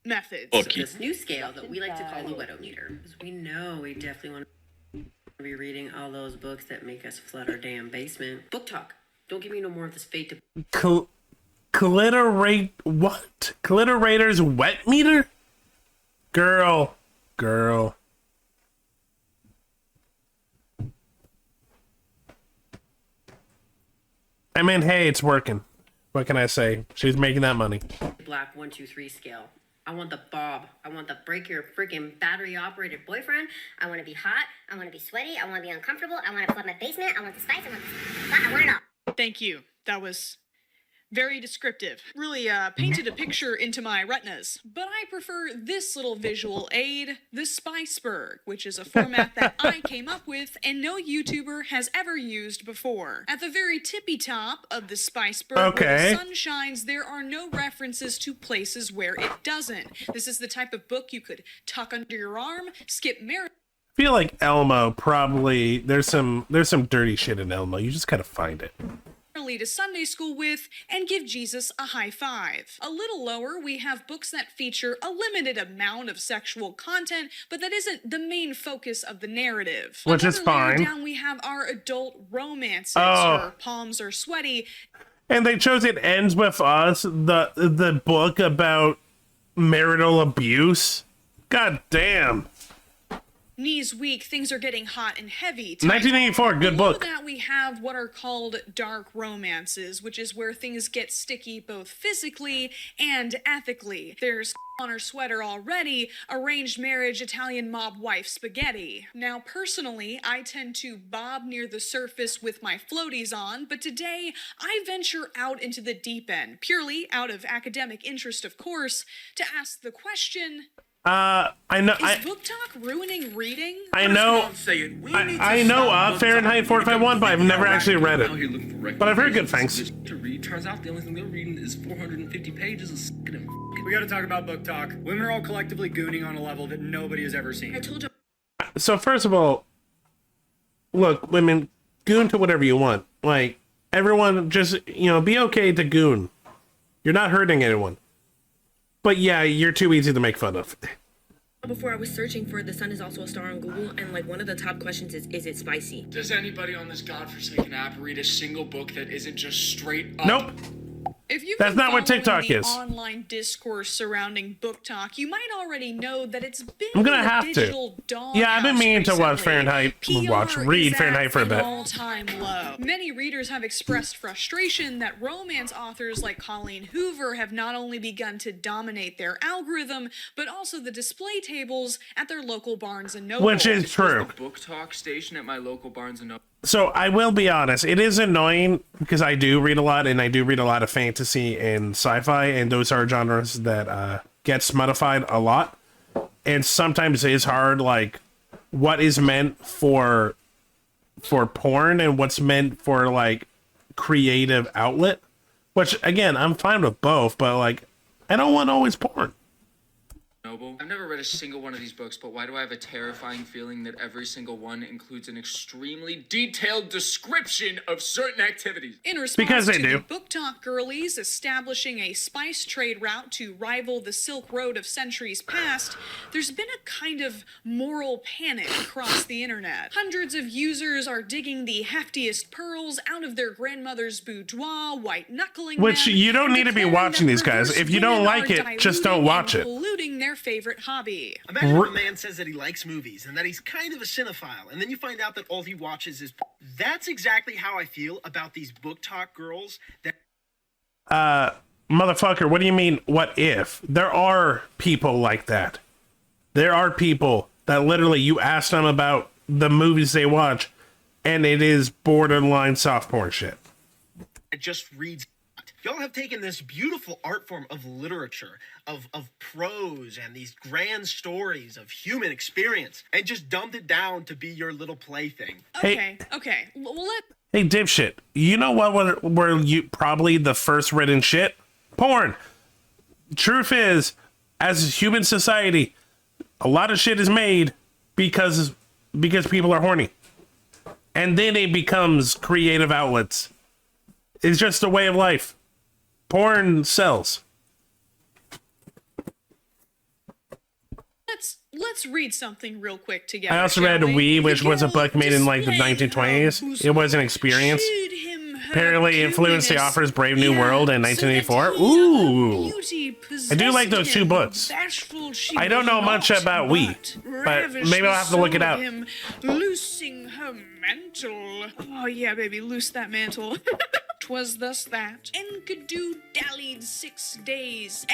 Speaker 3: methods.
Speaker 6: Bucky.
Speaker 4: This new scale that we like to call the Wedometer, because we know we definitely want to be reading all those books that make us flood our damn basement. Book talk. Don't give me no more of this fate to...
Speaker 1: Clitorate what? Clitorator's wet meter? Girl. I mean, hey, it's working. What can I say? She's making that money.
Speaker 4: Black 1, 2, 3 scale. I want the Bob. I want the break your freaking battery operated boyfriend.
Speaker 12: I want to be hot. I want to be sweaty. I want to be uncomfortable. I want to flood my basement. I want the spice. I want it all.
Speaker 3: Thank you. That was very descriptive. Really painted a picture into my retinas. But I prefer this little visual aid, the Spiceberg, which is a format that I came up with and no YouTuber has ever used before. At the very tippy top of the Spiceberg, where the sun shines, there are no references to places where it doesn't. This is the type of book you could tuck under your arm, skip marriage.
Speaker 1: I feel like Elmo probably there's some dirty shit in Elmo. You just gotta find it.
Speaker 3: To Sunday school with and give Jesus a high five. A little lower, we have books that feature a limited amount of sexual content, but that isn't the main focus of the narrative.
Speaker 1: Which is fine.
Speaker 3: Down we have our adult romances.
Speaker 1: Oh.
Speaker 3: Her palms are sweaty.
Speaker 1: And they chose It Ends With Us, the book about marital abuse. God damn.
Speaker 3: Knees weak, things are getting hot and heavy.
Speaker 1: 1984, good
Speaker 3: Below
Speaker 1: book.
Speaker 3: that we have what are called dark romances, which is where things get sticky both physically and ethically. There's on her sweater already, arranged marriage, Italian mob wife spaghetti. Now, personally, I tend to bob near the surface with my floaties on, but today I venture out into the deep end, purely out of academic interest, of course, to ask the question...
Speaker 1: I know.
Speaker 3: Is book talk ruining reading?
Speaker 1: I know. Fahrenheit 451, but I've never actually read it. But I've heard good things.
Speaker 5: To read. Turns out the only thing they're reading is 450 pages of
Speaker 20: We gotta talk about book talk. Women are all collectively gooning on a level that nobody has ever seen.
Speaker 3: I told you.
Speaker 1: So first of all, look, women, goon to whatever you want. Like, everyone just, be okay to goon. You're not hurting anyone. But yeah, you're too easy to make fun of.
Speaker 11: Before I was searching for The Sun Is Also a Star on Google, and one of the top questions is it spicy?
Speaker 5: Does anybody on this godforsaken app read a single book that isn't just straight up?
Speaker 1: Nope.
Speaker 3: If you've
Speaker 1: That's
Speaker 3: been
Speaker 1: not what
Speaker 3: following
Speaker 1: TikTok
Speaker 3: the
Speaker 1: is.
Speaker 3: online discourse surrounding book talk, you might already know that it's been
Speaker 1: I'm gonna
Speaker 3: the
Speaker 1: have
Speaker 3: digital
Speaker 1: to.
Speaker 3: doghouse
Speaker 1: Yeah, I've been meaning to watch
Speaker 3: recently.
Speaker 1: Fahrenheit. Read Fahrenheit for a
Speaker 3: An
Speaker 1: bit.
Speaker 3: all-time low. Many readers have expressed frustration that romance authors like Colleen Hoover have not only begun to dominate their algorithm, but also the display tables at their local Barnes and Noble.
Speaker 1: Which is true.
Speaker 5: The book talk station at my local Barnes and Noble.
Speaker 1: So I will be honest, it is annoying because I do read a lot, and I do read a lot of fantasy and sci-fi, and those are genres that get smutified a lot. And sometimes it is hard, like, what is meant for porn and what's meant for, like, creative outlet. Which, again, I'm fine with both, but, like, I don't want always porn.
Speaker 5: Noble. I've never read a single one of these books, but why do I have a terrifying feeling that every single one includes an extremely detailed description of certain activities?
Speaker 3: In response
Speaker 1: Because they
Speaker 3: to
Speaker 1: do.
Speaker 3: the book talk girlies establishing a spice trade route to rival the Silk Road of centuries past, there's been a kind of moral panic across the internet. Hundreds of users are digging the heftiest pearls out of their grandmother's boudoir, white knuckling
Speaker 1: Which
Speaker 3: them,
Speaker 1: you don't
Speaker 3: and
Speaker 1: need to be
Speaker 3: declaring
Speaker 1: watching
Speaker 3: that
Speaker 1: these guys.
Speaker 3: perverse
Speaker 1: If you don't
Speaker 3: women
Speaker 1: like
Speaker 3: are
Speaker 1: it, just don't
Speaker 3: diluting
Speaker 1: watch
Speaker 3: and
Speaker 1: it.
Speaker 3: polluting their favorite hobby.
Speaker 24: Imagine if a man says that he likes movies and that he's kind of a cinephile, and then you find out that all he watches is... That's exactly how I feel about these book talk girls that...
Speaker 1: Motherfucker, what do you mean, what if? There are people like that. There are people that literally you ask them about the movies they watch, and it is borderline soft porn shit.
Speaker 24: It just reads. Y'all have taken this beautiful art form of literature, of prose, and these grand stories of human experience, and just dumbed it down to be your little plaything.
Speaker 3: Okay. Well,
Speaker 1: Hey, dipshit, you know what were you probably the first written shit? Porn. Truth is, as a human society, a lot of shit is made because people are horny. And then it becomes creative outlets. It's just a way of life. Porn sells.
Speaker 3: let's read something real quick together.
Speaker 1: I also read We, which was a book made in like the 1920s. It was an experience. Apparently influenced the author's Brave New World in 1984. Ooh. I do like those two books. I don't know much about We, but maybe I'll have to look it out.
Speaker 3: Loosing her mantle. Oh yeah, baby, loose that mantle. 'Twas thus that Enkidu dallied 6 days,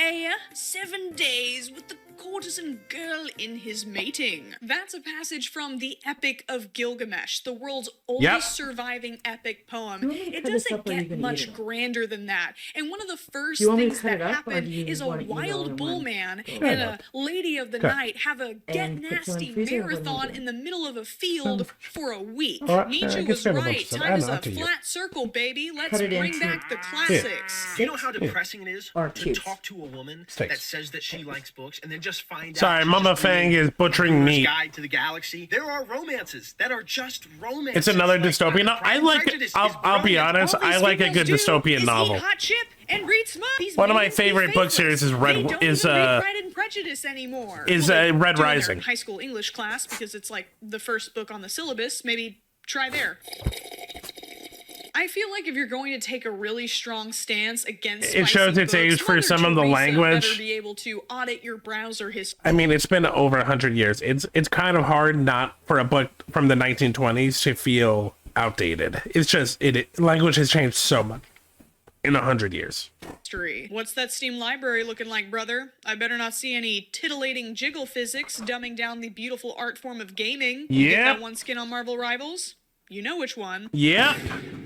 Speaker 3: 7 days with the courtesan girl in his mating. That's a passage from the Epic of Gilgamesh, the world's oldest surviving epic poem. It doesn't get much grander than that. And one of the first things that happen is a wild bull man and a lady of the night have a get nasty marathon in the middle of a field for a week. Nietzsche was right. Time is a flat circle, baby. Let's bring back the classics.
Speaker 24: You know how depressing it is to talk to a woman that says that she likes books and then just find out.
Speaker 1: Sorry, Mama Fang is butchering meat.
Speaker 24: Guide to the Galaxy. There are romances that are just romances.
Speaker 1: It's another dystopian novel. I like. I'll be honest. I like a good dystopian novel.
Speaker 3: Hot chip and read smut.
Speaker 1: One of my favorite book series is Red Rising.
Speaker 3: High school English class because it's like the first book on the syllabus. Maybe try there. I feel like if you're going to take a really strong stance against
Speaker 1: it shows its age for some of the language.
Speaker 3: Better be able to audit your browser history.
Speaker 1: I mean, it's been over 100 years. It's kind of hard not for a book from the 1920s to feel outdated. It's just language has changed so much in 100 years.
Speaker 3: What's that Steam library looking like, brother? I better not see any titillating jiggle physics dumbing down the beautiful art form of gaming.
Speaker 1: Yeah.
Speaker 3: Get that one skin on Marvel Rivals? You know which one.
Speaker 1: Yeah.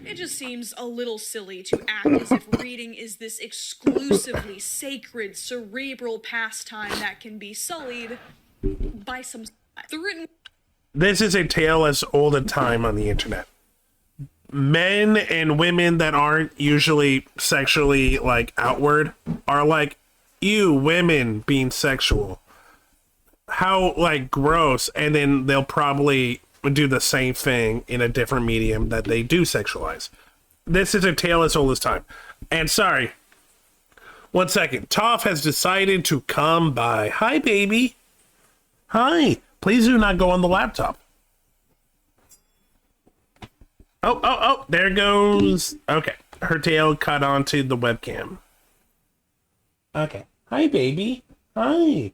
Speaker 3: It just seems a little silly to act as if reading is this exclusively sacred, cerebral pastime that can be sullied by some...
Speaker 1: This is a tale as old as time on the internet. Men and women that aren't usually sexually, like, outward are like, ew, women being sexual. How, like, gross. And then they'll probably do the same thing in a different medium that they do sexualize. This is a tale as old as time. And sorry, 1 second. Toph has decided to come by. Hi, baby. Hi. Please do not go on the laptop. Oh, there goes. Okay. Her tail cut onto the webcam. Okay. Hi, baby. Hi.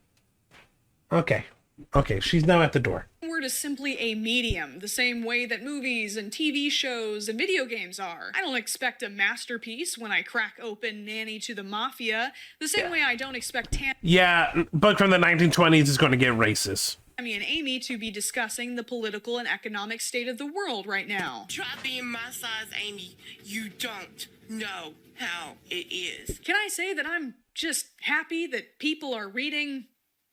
Speaker 1: Okay, she's now at the door.
Speaker 3: Word is simply a medium, the same way that movies and TV shows and video games are. I don't expect a masterpiece when I crack open Nanny to the Mafia, the same way I don't expect
Speaker 1: book from the 1920s is going to get racist.
Speaker 3: Tammy and Amy to be discussing the political and economic state of the world right now.
Speaker 2: Try being my size, Amy. You don't know how it is.
Speaker 3: Can I say that I'm just happy that people are reading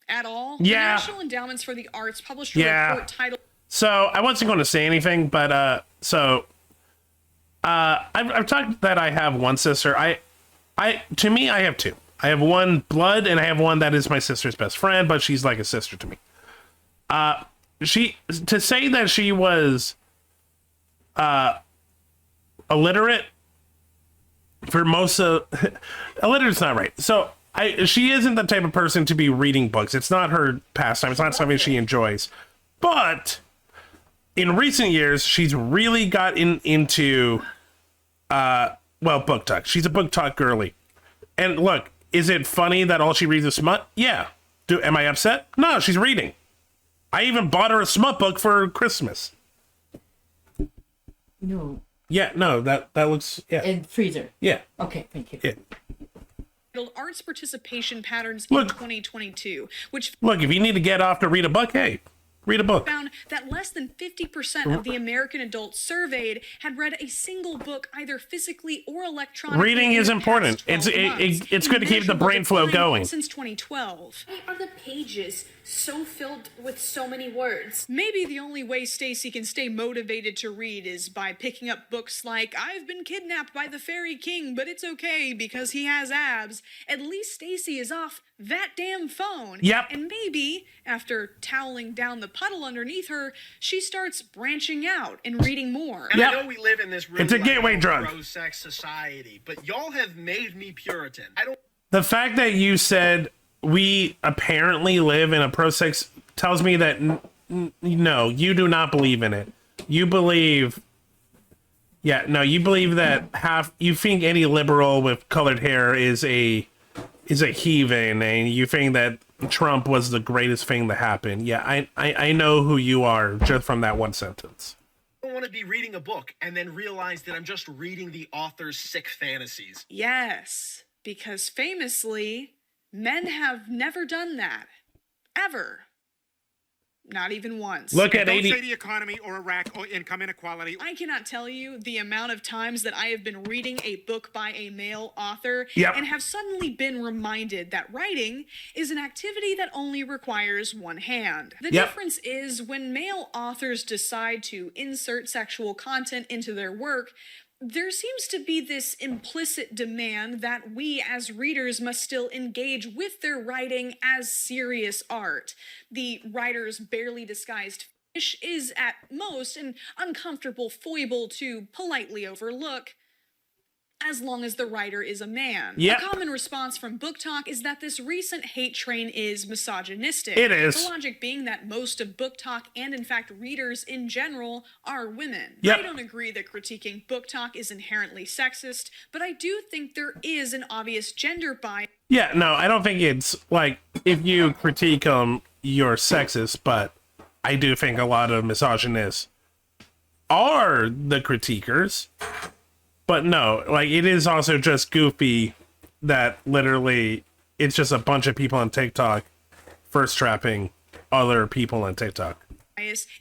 Speaker 3: at all?
Speaker 1: Yeah.
Speaker 3: The National Endowments for the Arts published a report titled...
Speaker 1: So, I wasn't going to say anything, but, I've talked that I have one sister. To me, I have two. I have one blood, and I have one that is my sister's best friend, but she's like a sister to me. To say that she was, illiterate for most of... illiterate's not right. So, she isn't the type of person to be reading books. It's not her pastime. It's not something she enjoys. But in recent years, she's really gotten into, book talk. She's a book talk girly. And look, is it funny that all she reads is smut? Yeah. Am I upset? No, she's reading. I even bought her a smut book for Christmas.
Speaker 9: No.
Speaker 1: Yeah, no, that looks, yeah.
Speaker 9: And freezer.
Speaker 1: Yeah.
Speaker 9: Okay, thank you.
Speaker 1: Yeah.
Speaker 3: Arts Participation Patterns in 2022, which...
Speaker 1: Look, if you need to get off to read a book, hey, Read a book.
Speaker 3: Found that less than 50% of the American adults surveyed had read a single book, either physically or electronically.
Speaker 1: Reading is important. It's good to keep the brain flow going.
Speaker 3: Since 2012.
Speaker 21: Why are the pages so filled with so many words?
Speaker 3: Maybe the only way Stacy can stay motivated to read is by picking up books like I've Been Kidnapped by the Fairy King, but it's okay because he has abs. At least Stacy is off that damn phone.
Speaker 1: Yep.
Speaker 3: And maybe, after toweling down the puddle underneath her, she starts branching out and reading more.
Speaker 24: And I know we live in this really
Speaker 1: It's a gateway drug.
Speaker 24: pro-sex society, but y'all have made me Puritan.
Speaker 1: The fact that you said we apparently live in a pro-sex tells me that no, you do not believe in it. You believe... Yeah, no, you believe that you think any liberal with colored hair is a heathen, and you think that Trump was the greatest thing to happen. Yeah, I know who you are just from that one sentence.
Speaker 24: I don't want to be reading a book and then realize that I'm just reading the author's sick fantasies.
Speaker 3: Yes, because famously, men have never done that. Ever. Not even once.
Speaker 1: Look at
Speaker 14: Don't say the economy or Iraq or income inequality.
Speaker 3: I cannot tell you the amount of times that I have been reading a book by a male author and have suddenly been reminded that writing is an activity that only requires one hand. The difference is when male authors decide to insert sexual content into their work, there seems to be this implicit demand that we as readers must still engage with their writing as serious art. The writer's barely disguised fetish is at most an uncomfortable foible to politely overlook, as long as the writer is a man.
Speaker 1: Yep.
Speaker 3: A common response from Book Talk is that this recent hate train is misogynistic.
Speaker 1: It is.
Speaker 3: The logic being that most of Book Talk, and in fact readers in general, are women.
Speaker 1: Yep.
Speaker 3: I don't agree that critiquing Book Talk is inherently sexist, but I do think there is an obvious gender bias.
Speaker 1: Yeah, no, I don't think it's like if you critique them, you're sexist, but I do think a lot of misogynists are the critiquers. But no, like, it is also just goofy that literally it's just a bunch of people on TikTok first trapping other people on TikTok.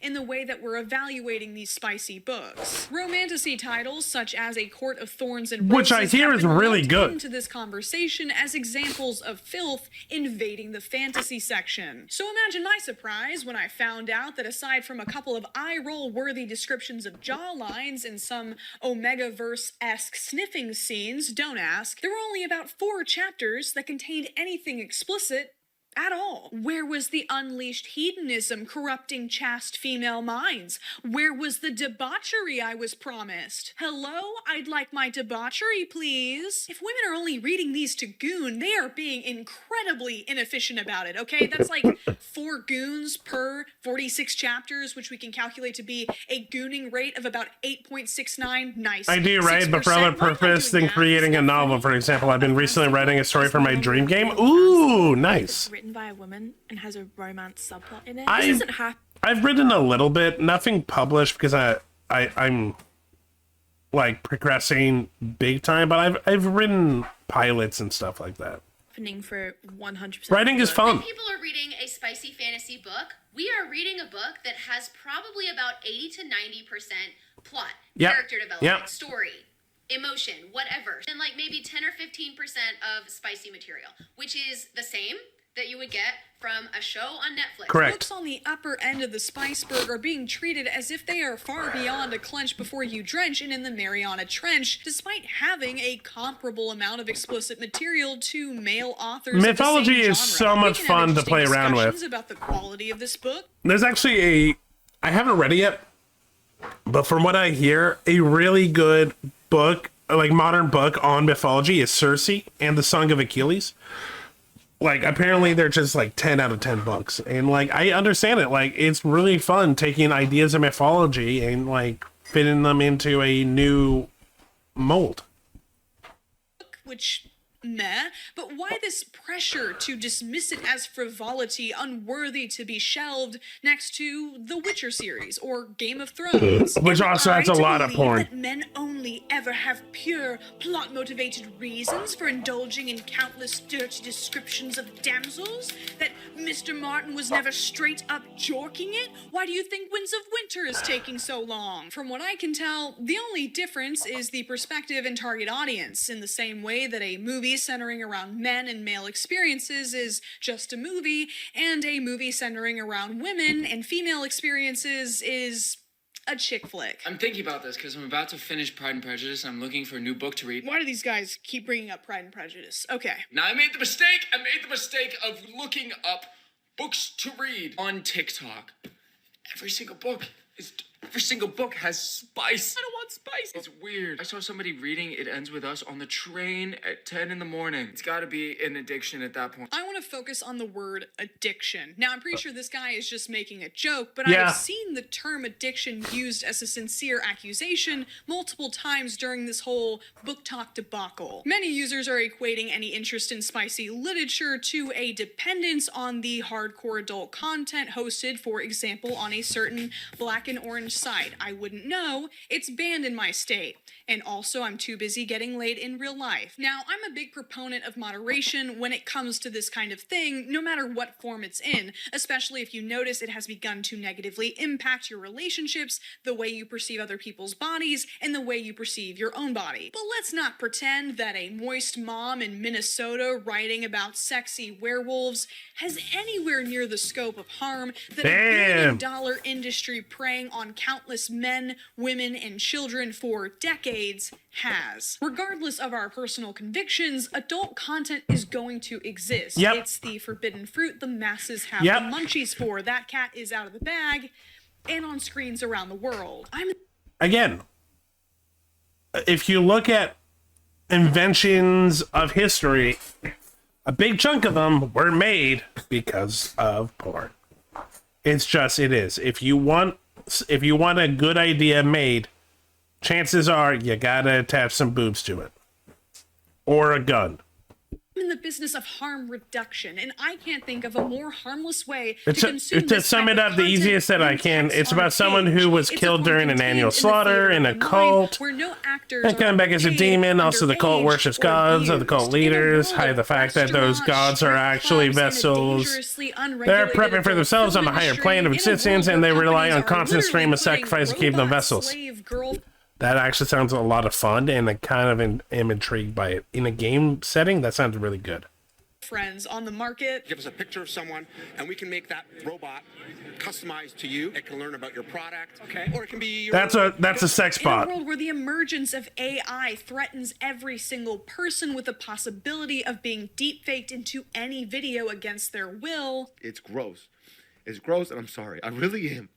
Speaker 3: In the way that we're evaluating these spicy books. Romantasy titles such as A Court of Thorns and Roses,
Speaker 1: which I hear is really good,
Speaker 3: into this conversation as examples of filth invading the fantasy section. So imagine my surprise when I found out that aside from a couple of eye-roll worthy descriptions of jawlines and some Omega-verse-esque sniffing scenes, don't ask, there were only about 4 chapters that contained anything explicit at all. Where was the unleashed hedonism corrupting chaste female minds? Where was the debauchery I was promised? Hello? I'd like my debauchery, please. If women are only reading these to goon, they are being incredibly inefficient about it, okay? That's like 4 goons per 46 chapters, which we can calculate to be a gooning rate of about 8.69. Nice.
Speaker 1: I do, right? But for other purpose than creating a novel, for example, I've been recently writing a story for my dream game. Ooh, nice.
Speaker 21: Written by a woman and has a romance subplot in it.
Speaker 1: I've written a little bit, nothing published because I'm like progressing big time, but I've written pilots and stuff like that.
Speaker 21: Happening for 100%.
Speaker 1: Writing is fun.
Speaker 15: When people are reading a spicy fantasy book, we are reading a book that has probably about 80 to 90% plot, character development, story, emotion, whatever, and like maybe 10 or 15% of spicy material, which is the same that you would get from a show on Netflix.
Speaker 1: Correct.
Speaker 3: Books on the upper end of the Spiceberg are being treated as if they are far beyond a clench before you drench and in the Mariana Trench, despite having a comparable amount of explicit material to male authors.
Speaker 1: Mythology is so much fun to play around with.
Speaker 3: About the quality of this book.
Speaker 1: There's actually I haven't read it yet, but from what I hear, a really good book, like modern book on mythology, is Circe and the Song of Achilles. Like, apparently they're just like 10 out of 10 books. And like, I understand it. Like, it's really fun taking ideas of mythology and like fitting them into a new mold.
Speaker 3: Which meh, but why this pressure to dismiss it as frivolity unworthy to be shelved next to the Witcher series or Game of Thrones?
Speaker 1: Which also has a lot of porn.
Speaker 3: That men only ever have pure, plot-motivated reasons for indulging in countless dirty descriptions of damsels? That Mr. Martin was never straight-up jorking it? Why do you think Winds of Winter is taking so long? From what I can tell, the only difference is the perspective and target audience, in the same way that a movie centering around men and male experiences is just a movie, and a movie centering around women and female experiences is a chick flick.
Speaker 5: I'm thinking about this because I'm about to finish Pride and Prejudice and I'm looking for a new book to read.
Speaker 3: Why do these guys keep bringing up Pride and Prejudice? Okay.
Speaker 5: Now I made the mistake of looking up books to read on TikTok. Every single book has spice. I don't want spice. It's weird. I saw somebody reading It Ends With Us on the train at 10 in the morning. It's gotta be an addiction at that point.
Speaker 3: I want to focus on the word addiction. Now, I'm pretty sure this guy is just making a joke, but I have seen the term addiction used as a sincere accusation multiple times during this whole book talk debacle. Many users are equating any interest in spicy literature to a dependence on the hardcore adult content hosted, for example, on a certain black and orange site. I wouldn't know. It's banned in my state. And also, I'm too busy getting laid in real life. Now, I'm a big proponent of moderation when it comes to this kind of thing, no matter what form it's in, especially if you notice it has begun to negatively impact your relationships, the way you perceive other people's bodies, and the way you perceive your own body. But let's not pretend that a moist mom in Minnesota writing about sexy werewolves has anywhere near the scope of harm that a billion-dollar industry preying on countless men, women, and children for decades has. Regardless of our personal convictions, adult content is going to exist. It's the forbidden fruit the masses have the munchies for. That cat is out of the bag and on screens around the world.
Speaker 1: Again, if you look at inventions of history, a big chunk of them were made because of porn. It's just, it is. If you want a good idea made, chances are you gotta attach some boobs to it. Or a gun.
Speaker 3: In the business of harm reduction, and I can't think of a more harmless way to consume
Speaker 1: to sum it up the easiest that I can, it's about someone who was killed during an annual slaughter in a cult. And coming back as a demon. Also, the cult worships gods of the cult leaders. Hide the fact that those gods are actually vessels. They're prepping for themselves on a higher plane of existence, and they rely on constant stream of sacrifice to keep them vessels. That actually sounds a lot of fun, and I kind of am intrigued by it. In a game setting, that sounds really good.
Speaker 3: Friends on the market.
Speaker 14: Give us a picture of someone, and we can make that robot customized to you. It can learn about your product, or it can be your...
Speaker 1: That's a sex bot.
Speaker 3: In a world where the emergence of AI threatens every single person with the possibility of being deepfaked into any video against their will.
Speaker 14: It's gross. It's gross, and I'm sorry. I really am.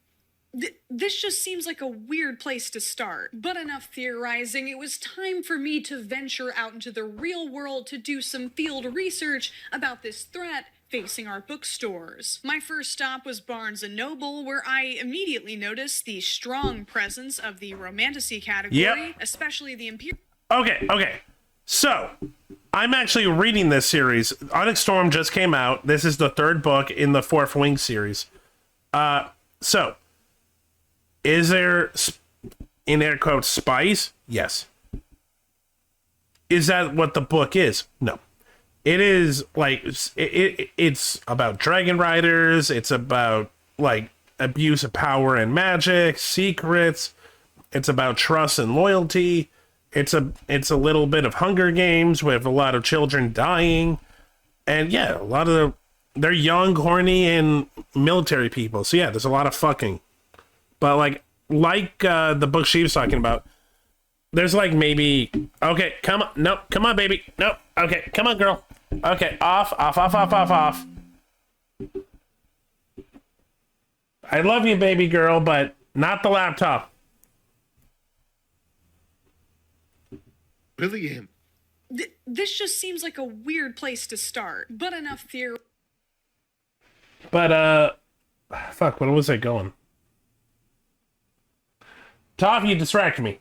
Speaker 3: This just seems like a weird place to start. But enough theorizing, it was time for me to venture out into the real world to do some field research about this threat facing our bookstores. My first stop was Barnes & Noble, where I immediately noticed the strong presence of the romantasy category, especially the Imperial...
Speaker 1: Okay. So, I'm actually reading this series. Onyx Storm just came out. This is the third book in the Fourth Wing series. Is there, in air quotes, spice? Yes. Is that what the book is? No. It is, like, it's about dragon riders. It's about, like, abuse of power and magic, secrets. It's about trust and loyalty. It's a little bit of Hunger Games with a lot of children dying. And, yeah, a lot of they're young, horny, and military people. So, yeah, there's a lot of fucking. But, like the book she was talking about, there's like maybe... Okay, come on. No, come on, baby. No. Okay, come on, girl. Okay, off. I love you, baby girl, but not the laptop.
Speaker 14: Really am.
Speaker 3: This just seems like a weird place to start. But enough theory.
Speaker 1: But, fuck, where was I going? Top, you distract me.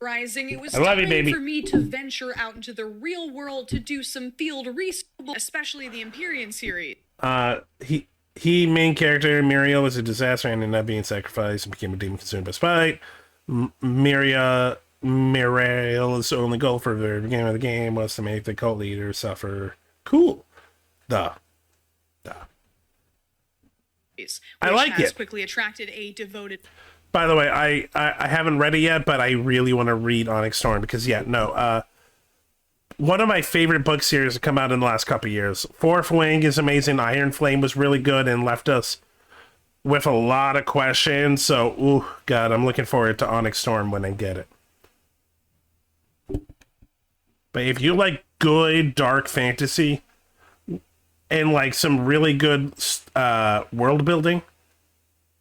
Speaker 3: Rising, it was
Speaker 1: I love you,
Speaker 3: time
Speaker 1: baby.
Speaker 3: for me to venture out into the real world to do some field research, especially the Empyrean series.
Speaker 1: Main character Muriel was a disaster and ended up being sacrificed and became a demon consumed by spite. Muriel's only goal for the very beginning of the game was to make the cult leader suffer. Cool. I like it.
Speaker 3: Quickly attracted a devoted.
Speaker 1: By the way, I haven't read it yet, but I really want to read Onyx Storm because one of my favorite book series to come out in the last couple of years. Fourth Wing is amazing. Iron Flame was really good and left us with a lot of questions. So, God, I'm looking forward to Onyx Storm when I get it. But if you like good dark fantasy and like some really good world building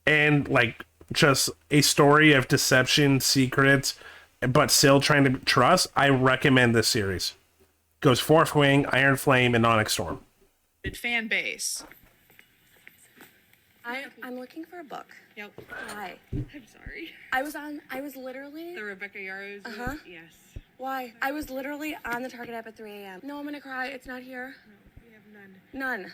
Speaker 1: and like just a story of deception, secrets, but still trying to trust, I recommend this series. Goes Fourth Wing, Iron Flame, and Onyx Storm.
Speaker 3: Fan base.
Speaker 16: I'm looking for a book.
Speaker 3: Yep.
Speaker 16: Why?
Speaker 3: I'm sorry.
Speaker 16: I was literally...
Speaker 3: The Rebecca Yarros?
Speaker 16: Uh-huh.
Speaker 3: Yes.
Speaker 16: Why? I was literally on the Target app at 3 a.m. No, I'm gonna cry. It's not here.
Speaker 3: We have none.
Speaker 16: None.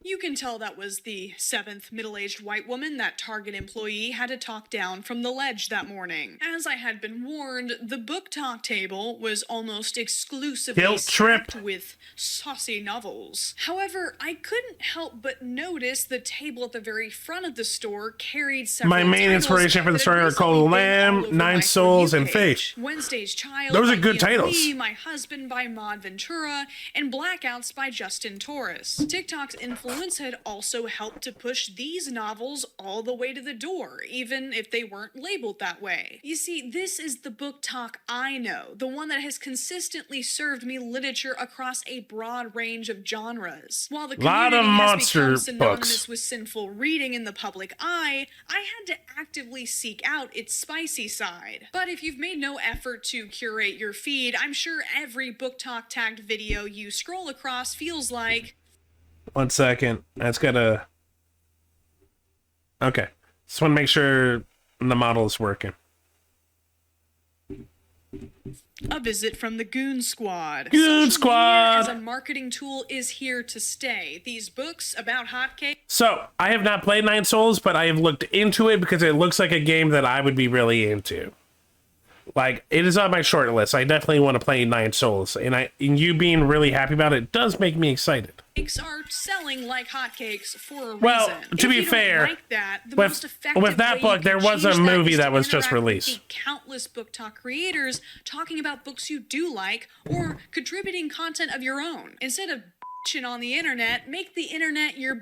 Speaker 3: You can tell that was the 7th middle-aged white woman that Target employee had to talk down from the ledge that morning. As I had been warned, the book talk table was almost exclusively stacked with saucy novels. However, I couldn't help but notice the table at the very front of the store carried several
Speaker 1: My main inspiration for the story are Call of the Lamb, Nine Souls, and Faith.
Speaker 3: Wednesday's Child
Speaker 1: Those are
Speaker 3: by
Speaker 1: good
Speaker 3: Ian
Speaker 1: titles.
Speaker 3: Lee, My Husband by Maud Ventura, and Blackouts by Justin Torres. TikTok's influence had also helped to push these novels all the way to the door, even if they weren't labeled that way. You see, this is the book talk I know, the one that has consistently served me literature across a broad range of genres. While the community has become synonymous with sinful reading in the public eye, I had to actively seek out its spicy side. But if you've made no effort to curate your feed, I'm sure every book talk tagged video you scroll across feels like...
Speaker 1: 1 second. That's gotta... Okay. Just want to make sure the model is working.
Speaker 3: A visit from the Goon Squad.
Speaker 1: Goon
Speaker 3: Social
Speaker 1: Squad!
Speaker 3: media as a marketing tool is here to stay. These books about hotcakes...
Speaker 1: So, I have not played Nine Souls, but I have looked into it because it looks like a game that I would be really into. Like, it is on my short list. I definitely want to play Nine Souls. And you being really happy about it does make me excited.
Speaker 3: Are selling like hotcakes for a
Speaker 1: well,
Speaker 3: reason.
Speaker 1: To be fair, with that book, there was a movie that was just released.
Speaker 3: Countless book talk creators talking about books you do like or contributing content of your own. Instead of bitching on the internet, make the internet your bitch.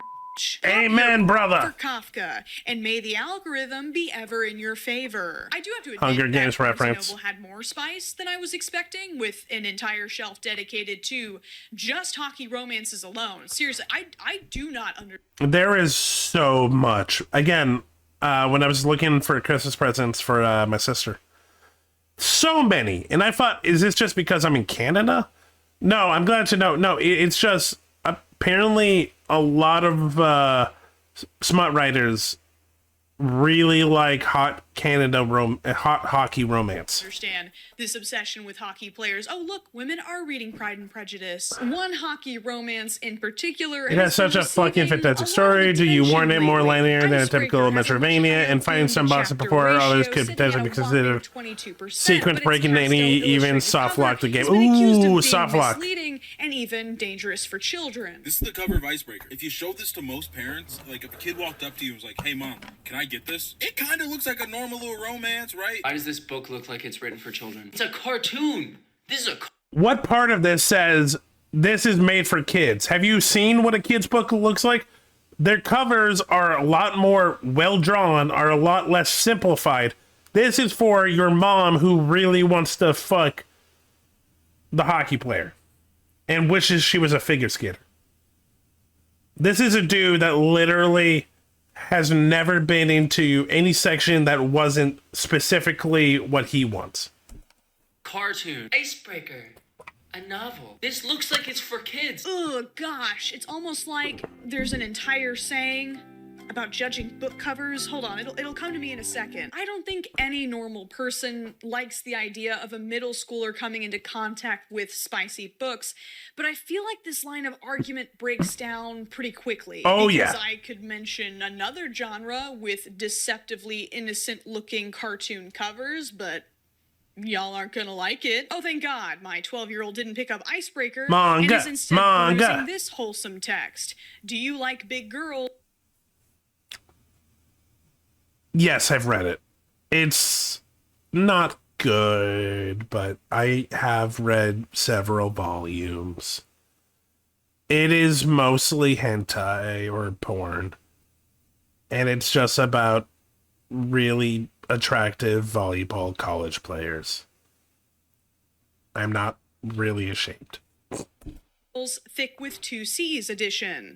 Speaker 1: Amen, brother.
Speaker 3: For Kafka, and may the algorithm be ever in your favor. I do have to admit
Speaker 1: Hunger Games reference.
Speaker 3: Noble had more spice than I was expecting, with an entire shelf dedicated to just hockey romances alone. Seriously, I do not understand.
Speaker 1: There is so much. Again, when I was looking for Christmas presents for my sister, so many, and I thought, is this just because I'm in Canada? No, I'm glad to know. No, it's just apparently a lot of smut writers really like hot hockey romance.
Speaker 3: Understand this obsession with hockey players. Oh, look, women are reading Pride and Prejudice. One hockey romance in particular.
Speaker 1: It has such a fucking fantastic story. Do you want it more linear than a typical Metroidvania and fighting some bosses before others could potentially be considered sequence breaking and even soft lock the game? Ooh, soft lock.
Speaker 3: Misleading and even dangerous for children.
Speaker 17: This is the cover of Icebreaker. If you showed this to most parents, like if a kid walked up to you and was like, "Hey mom, can I get this?" It kind of looks like a normal little romance, right?
Speaker 5: Why does this book look like it's written for children? It's a cartoon. This is a...
Speaker 1: What part of this says this is made for kids? Have you seen what a kid's book looks like? Their covers are a lot more well-drawn, are a lot less simplified. This is for your mom who really wants to fuck the hockey player and wishes she was a figure skater. This is a dude that literally has never been into any section that wasn't specifically what he wants.
Speaker 5: Cartoon. Icebreaker. A novel. This looks like it's for kids.
Speaker 3: Oh gosh, it's almost like there's an entire saying, about judging book covers. Hold on, it'll come to me in a second. I don't think any normal person likes the idea of a middle schooler coming into contact with spicy books, but I feel like this line of argument breaks down pretty quickly.
Speaker 1: Oh,
Speaker 3: because
Speaker 1: yeah.
Speaker 3: I could mention another genre with deceptively innocent-looking cartoon covers, but y'all aren't gonna like it. Oh, thank God, my 12-year-old didn't pick up Icebreaker and is instead perusing this wholesome text. Do you like big girls?
Speaker 1: Yes, I've read it. It's not good, but I have read several volumes. It is mostly hentai or porn. And it's just about really attractive volleyball college players. I'm not really ashamed.
Speaker 3: Thick with 2 C's edition.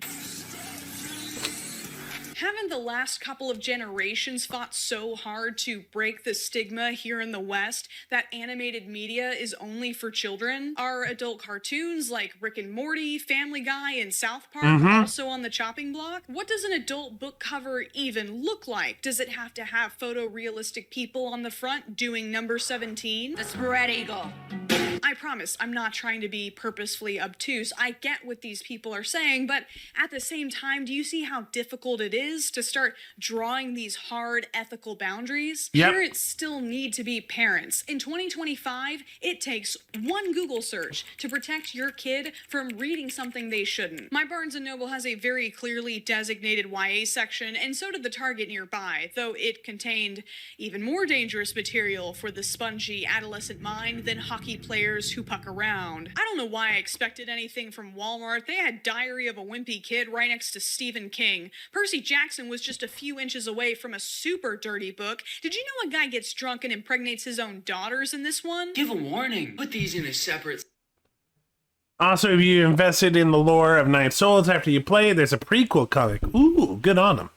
Speaker 3: Haven't the last couple of generations fought so hard to break the stigma here in the West that animated media is only for children? Are adult cartoons like Rick and Morty, Family Guy, and South Park also on the chopping block? What does an adult book cover even look like? Does it have to have photorealistic people on the front doing number 17? The spread eagle. I promise, I'm not trying to be purposefully obtuse. I get what these people are saying, but at the same time, do you see how difficult it is to start drawing these hard ethical boundaries?
Speaker 1: Yep.
Speaker 3: Parents still need to be parents. In 2025, it takes one Google search to protect your kid from reading something they shouldn't. My Barnes & Noble has a very clearly designated YA section, and so did the Target nearby, though it contained even more dangerous material for the spongy adolescent mind than hockey players who puck around. I don't know why I expected anything from Walmart. They had Diary of a Wimpy Kid right next to Stephen King. Percy Jackson was just a few inches away from a super dirty book. Did you know a guy gets drunk and impregnates his own daughters in this one?
Speaker 5: Give a warning. Put these in a separate...
Speaker 1: Also, if you invested in the lore of Night Souls after you play, there's a prequel comic. Ooh, good on them.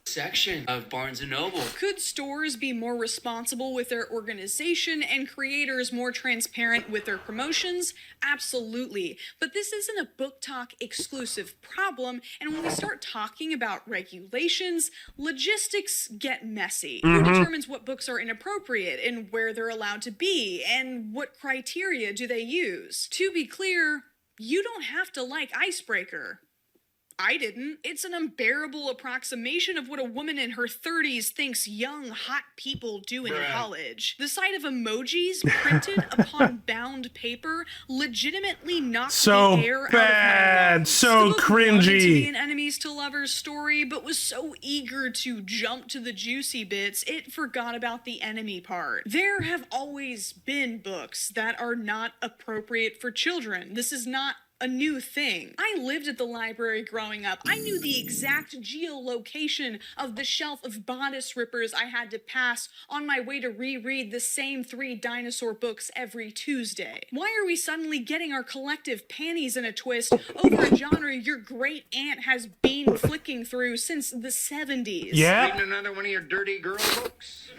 Speaker 5: section of Barnes & Noble.
Speaker 3: Could stores be more responsible with their organization and creators more transparent with their promotions? Absolutely. But this isn't a Book Talk exclusive problem, and when we start talking about regulations, logistics get messy. Who determines what books are inappropriate and where they're allowed to be, and what criteria do they use? To be clear, you don't have to like Icebreaker. I didn't. It's an unbearable approximation of what a woman in her 30s thinks young, hot people do in college. The sight of emojis printed upon bound paper legitimately knocked the air out of my lungs.
Speaker 1: So
Speaker 3: The book
Speaker 1: cringy.
Speaker 3: wanted to be an enemies to lovers story, but was so eager to jump to the juicy bits, it forgot about the enemy part. There have always been books that are not appropriate for children. This is not a new thing. I lived at the library growing up. I knew the exact geolocation of the shelf of bodice rippers I had to pass on my way to reread the same 3 dinosaur books every Tuesday. Why are we suddenly getting our collective panties in a twist over a genre your great aunt has been flicking through since the 70s?
Speaker 1: Yeah.
Speaker 10: Reading another one of your dirty girl books?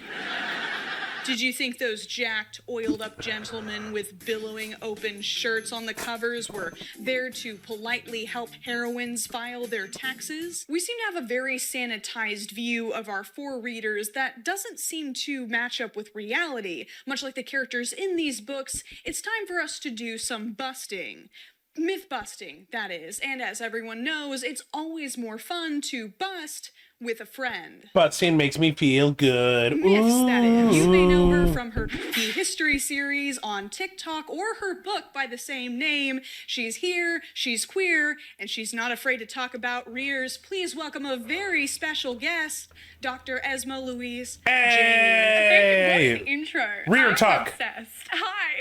Speaker 3: Did you think those jacked, oiled-up gentlemen with billowing open shirts on the covers were there to politely help heroines file their taxes? We seem to have a very sanitized view of our 4 readers that doesn't seem to match up with reality. Much like the characters in these books, it's time for us to do some busting. Myth busting, that is. And as everyone knows, it's always more fun to bust with a friend.
Speaker 1: Busting makes me feel good.
Speaker 3: Myths, that is. You may know her from her The History series on TikTok or her book by the same name. She's here, she's queer, and she's not afraid to talk about rears. Please welcome a very special guest, Dr. Esma Louise
Speaker 1: Hey!
Speaker 3: What an intro.
Speaker 1: Rear
Speaker 3: I'm
Speaker 1: talk.
Speaker 3: Obsessed. Hi.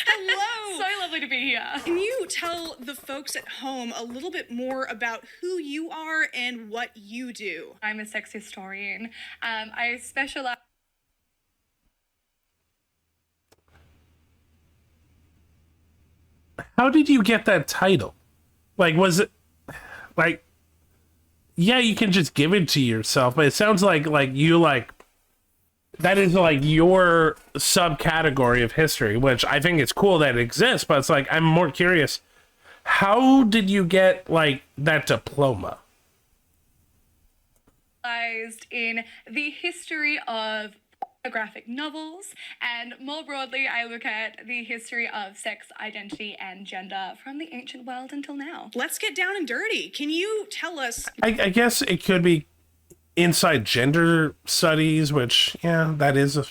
Speaker 3: Hello. So lovely to be here. Can you tell the folks at home a little bit more about who you are and what you do?
Speaker 13: I'm a sex historian. I specialize.
Speaker 1: How did you get that title? Like, was it like, yeah, you can just give it to yourself, but it sounds like you that is like your subcategory of history, which I think it's cool that it exists, but it's like, I'm more curious, how did you get like that diploma?
Speaker 13: in the history of graphic novels, and more broadly, I look at the history of sex, identity, and gender from the ancient world until now.
Speaker 3: Let's get down and dirty. Can you tell us?
Speaker 1: I guess it could be inside gender studies, which, yeah, that is a...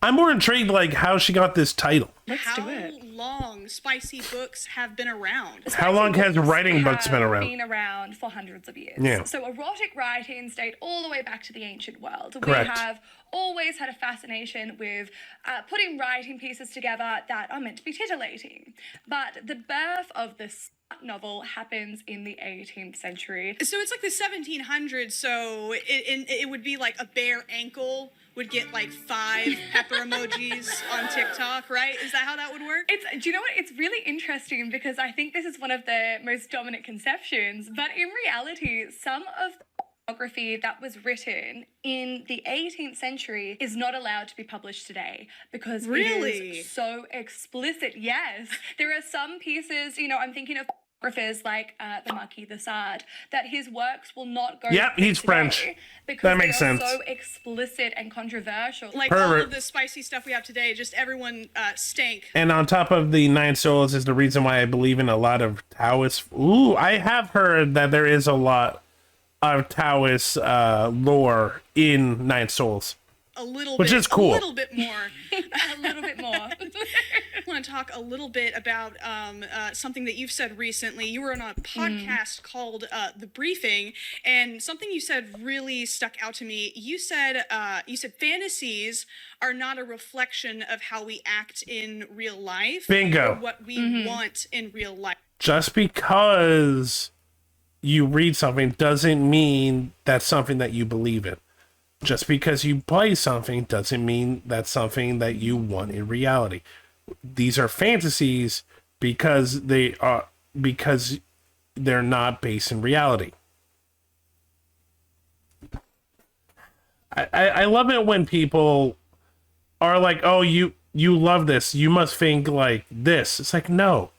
Speaker 1: I'm more intrigued, like, how she got this title.
Speaker 3: How long spicy books have been around?
Speaker 1: How long has writing books been around?
Speaker 13: Been around for hundreds of years.
Speaker 1: Yeah.
Speaker 13: So erotic writing date all the way back to the ancient world.
Speaker 1: Correct.
Speaker 13: We have always had a fascination with putting writing pieces together that are meant to be titillating. But the birth of this novel happens in the 18th century.
Speaker 3: So it's like the 1700s, so it would be like a bare ankle would get like 5 pepper emojis on TikTok, right? Is that how that would work?
Speaker 13: Do you know what? It's really interesting because I think this is one of the most dominant conceptions, but in reality, some of the pornography that was written in the 18th century is not allowed to be published today because it is so explicit. Yes, there are some pieces, I'm thinking of photographers like the Marquis de Sade, that his works will not go.
Speaker 1: Yep, he's French.
Speaker 13: Because
Speaker 1: that makes sense.
Speaker 13: So explicit and controversial.
Speaker 3: Like all of the spicy stuff we have today, just everyone stank.
Speaker 1: And on top of the 9 souls is the reason why I believe in a lot of Taoist. Ooh, I have heard that there is a lot of Taoist lore in 9 souls. Which is cool.
Speaker 3: A little bit more.
Speaker 13: A little bit more.
Speaker 3: I want to talk a little bit about something that you've said recently. You were on a podcast called The Briefing, and something you said really stuck out to me. You said fantasies are not a reflection of how we act in real life.
Speaker 1: Bingo.
Speaker 3: Or what we want in real life.
Speaker 1: Just because you read something doesn't mean that's something that you believe in. Just because you play something doesn't mean that's something that you want in reality. These are fantasies because they're not based in reality. I love it when people are like, "Oh, you love this. You must think like this." It's like, no,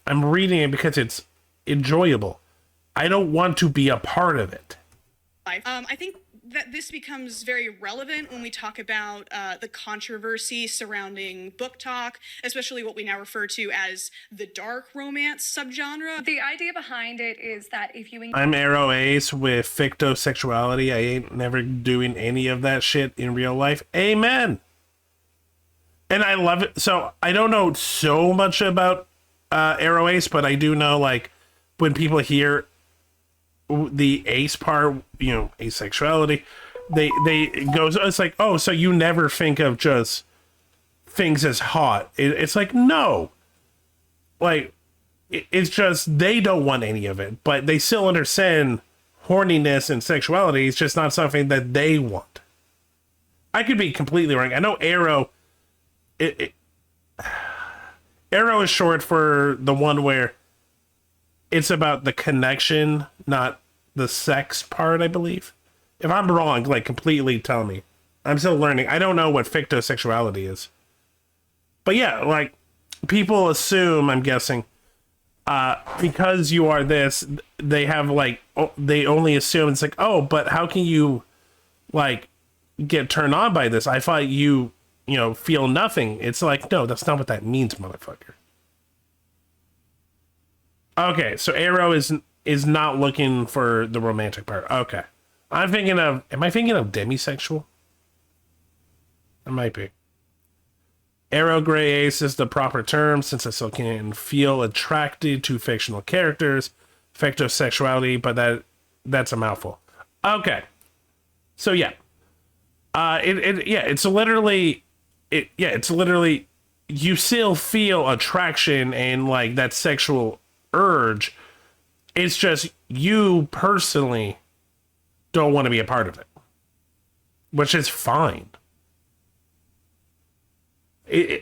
Speaker 1: I'm reading it because it's enjoyable. I don't want to be a part of it.
Speaker 3: I think that this becomes very relevant when we talk about the controversy surrounding book talk, especially what we now refer to as the dark romance subgenre.
Speaker 13: The idea behind it is that if you...
Speaker 1: I'm Arrow Ace with fictosexuality. I ain't never doing any of that shit in real life. Amen. And I love it. So I don't know so much about Arrow Ace, but I do know, like, when people hear the ace part, asexuality, it's like, oh, so you never think of just things as hot. It's like, no, like, it's just they don't want any of it, but they still understand horniness and sexuality. It's just not something that they want. I could be completely wrong. I know Arrow, Arrow is short for the one where it's about the connection, not the sex part, I believe. If I'm wrong, like, completely tell me. I'm still learning. I don't know what fictosexuality is. But yeah, like, people assume, I'm guessing, because you are this, they have, like, they only assume it's like, oh, but how can you, like, get turned on by this? I thought you feel nothing. It's like, no, that's not what that means, motherfucker. Okay, so Arrow is not looking for the romantic part. Okay. Am I thinking of demisexual? I might be. Arrow Gray Ace is the proper term since I still can feel attracted to fictional characters. Fictosexuality, but that's a mouthful. Okay. So yeah. It's literally you still feel attraction and, like, that sexual urge. It's just you personally don't want to be a part of it, which is fine.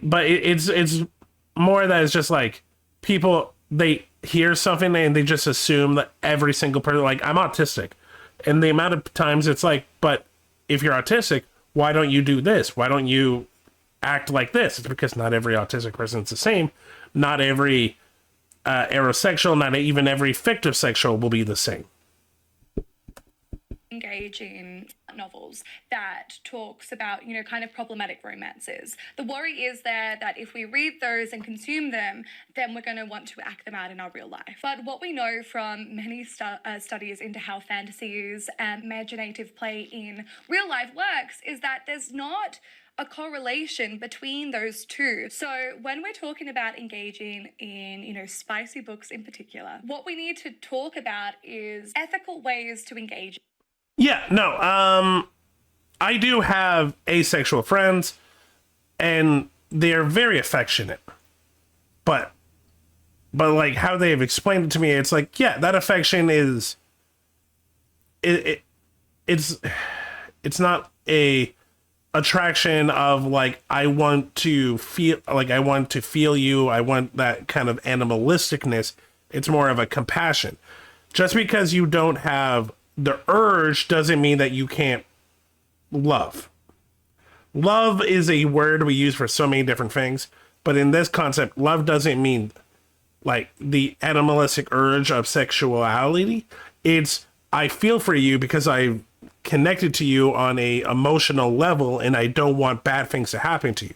Speaker 1: But it's more that it's just like people, they hear something and they just assume that every single person, like, I'm autistic, and the amount of times it's like, but if you're autistic, why don't you do this? Why don't you act like this? It's because not every autistic person is the same. Not every aerosexual, not even every fictosexual will be the same.
Speaker 13: engaging novels that talks about, you know, kind of problematic romances. The worry is there that if we read those and consume them, then we're going to want to act them out in our real life. But what we know from many studies into how fantasies and imaginative play in real life works is that there's not a correlation between those two. So when we're talking about engaging in, you know, spicy books in particular, what we need to talk about is ethical ways to engage.
Speaker 1: Yeah, no, I do have asexual friends, and they're very affectionate. But like how they've explained it to me, it's like, yeah, that affection is it's not a attraction of like I want to feel you, I want that kind of animalisticness. It's more of a compassion. Just because you don't have the urge doesn't mean that you can't love. Love is a word we use for so many different things, but in this concept, love doesn't mean like the animalistic urge of sexuality. It's I feel for you because I connected to you on a emotional level and I don't want bad things to happen to you.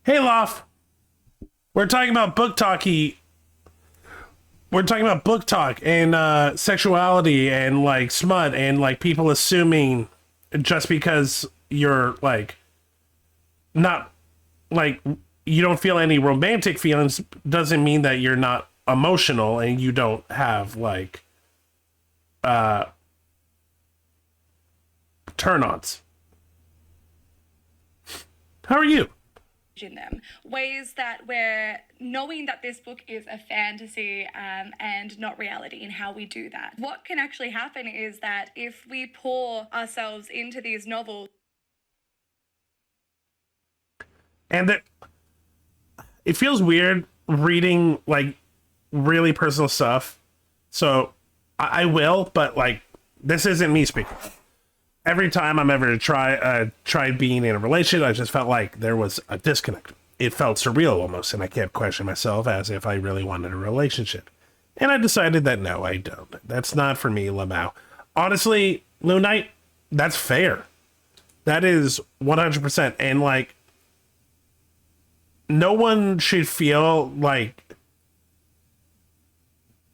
Speaker 1: Hey Lof, we're talking about book talky. We're talking about book talk and sexuality and like smut and like people assuming just because you're like not like you don't feel any romantic feelings doesn't mean that you're not emotional and you don't have like turn-ons. How are you?
Speaker 13: In them ways that we're knowing that this book is a fantasy and not reality, and how we do that. What can actually happen is that if we pour ourselves into these novels,
Speaker 1: and it feels weird reading like really personal stuff, so I will, but like this isn't me speaking. Every time I'm ever tried being in a relationship, I just felt like there was a disconnect. It felt surreal almost, and I kept questioning myself as if I really wanted a relationship. And I decided that no, I don't. That's not for me, Lamau. Honestly, Moon Knight, that's fair. That is 100%. And like, no one should feel like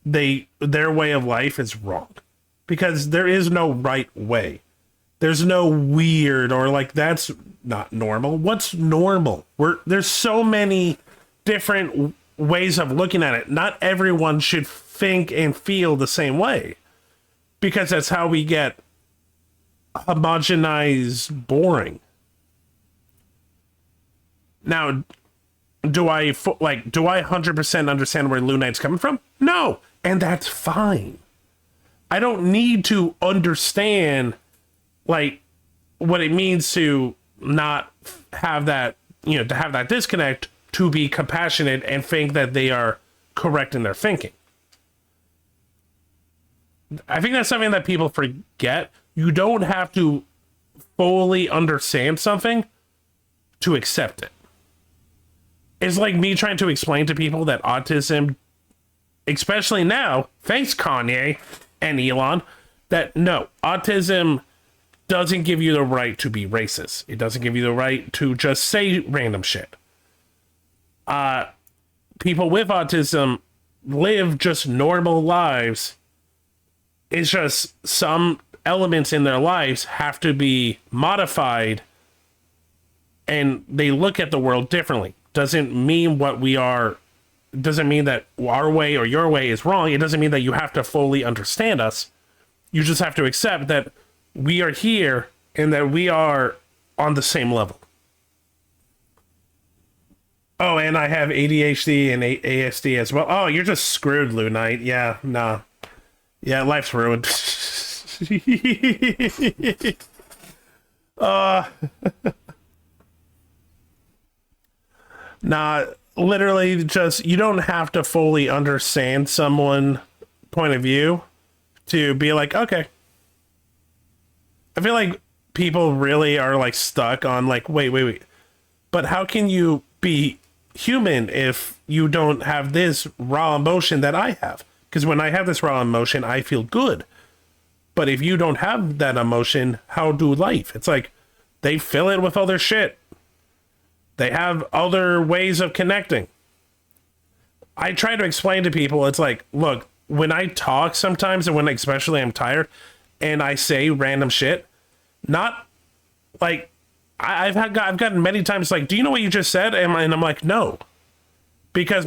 Speaker 1: their way of life is wrong, because there is no right way. There's no weird or like that's not normal. What's normal? There's so many different ways of looking at it. Not everyone should think and feel the same way, because that's how we get homogenized boring. Now, do I 100% understand where Moon Knight's coming from? No, and that's fine. I don't need to understand like what it means to not have that, you know, to have that disconnect, to be compassionate and think that they are correct in their thinking. I think that's something that people forget. You don't have to fully understand something to accept it. It's like me trying to explain to people that autism, especially now, thanks Kanye and Elon, that no, autism doesn't give you the right to be racist. It doesn't give you the right to just say random shit. People with autism live just normal lives. It's just some elements in their lives have to be modified and they look at the world differently. Doesn't mean what we are, doesn't mean that our way or your way is wrong. It doesn't mean that you have to fully understand us. You just have to accept that we are here and that we are on the same level. Oh, and I have ADHD and ASD as well. Oh, you're just screwed, Moon Knight. Yeah, nah. Yeah, life's ruined. Nah, literally just, you don't have to fully understand someone's point of view to be like, okay. I feel like people really are like stuck on like, wait. But how can you be human if you don't have this raw emotion that I have? Because when I have this raw emotion, I feel good. But if you don't have that emotion, how do life? It's like they fill it with other shit. They have other ways of connecting. I try to explain to people, it's like, look, when I talk sometimes, and when especially I'm tired, and I say random shit, not like I've gotten many times like, do you know what you just said? And I'm like, no, because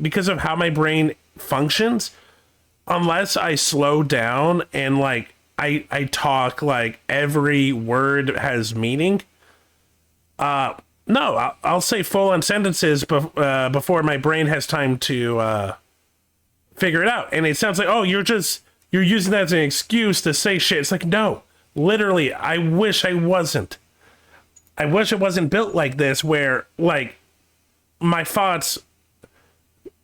Speaker 1: because of how my brain functions, unless I slow down and like I talk like every word has meaning. No, I'll say full-on sentences before my brain has time to figure it out. And it sounds like, oh, you're using that as an excuse to say shit. It's like, no, literally, I wish I wasn't. I wish it wasn't built like this, where like my thoughts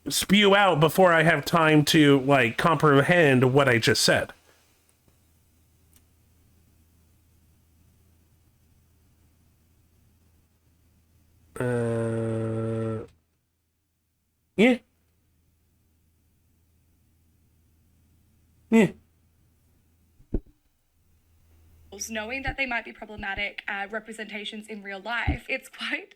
Speaker 1: spew out before I have time to like comprehend what I just said. Yeah. Yeah.
Speaker 13: Knowing that they might be problematic representations in real life, it's quite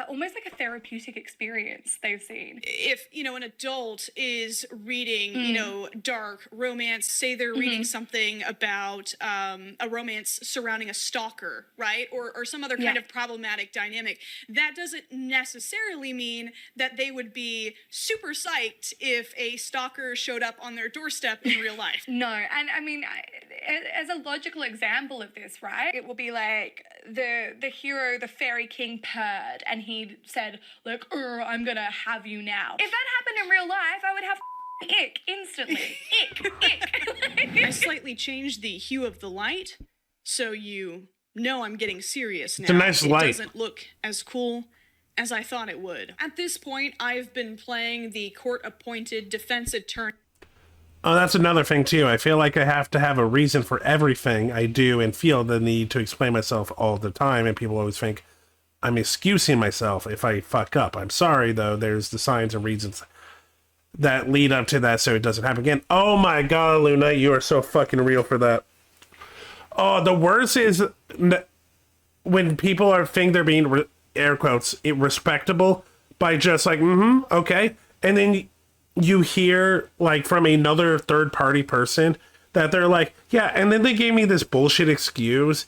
Speaker 13: almost like a therapeutic experience they've seen.
Speaker 3: If, an adult is reading, dark romance, say they're reading something about a romance surrounding a stalker, right? Or some other kind of problematic dynamic, that doesn't necessarily mean that they would be super psyched if a stalker showed up on their doorstep in real life.
Speaker 13: No, and I mean, as a logical example of this, right? It will be like the hero, the fairy king purred, and he said, like, I'm gonna have you now. If that happened in real life, I would have ick instantly. Ick.
Speaker 3: I slightly changed the hue of the light, so you know I'm getting serious now.
Speaker 1: It's a nice light.
Speaker 3: It doesn't look as cool as I thought it would. At this point, I've been playing the court-appointed defense attorney.
Speaker 1: Oh, that's another thing, too. I feel like I have to have a reason for everything I do and feel the need to explain myself all the time. And people always think I'm excusing myself if I fuck up. I'm sorry, though. There's the signs and reasons that lead up to that so it doesn't happen again. Oh, my God, Luna, you are so fucking real for that. Oh, the worst is when people think they're being, air quotes, respectable by just like, okay. And then you hear like from another third party person that they're like, yeah, and then they gave me this bullshit excuse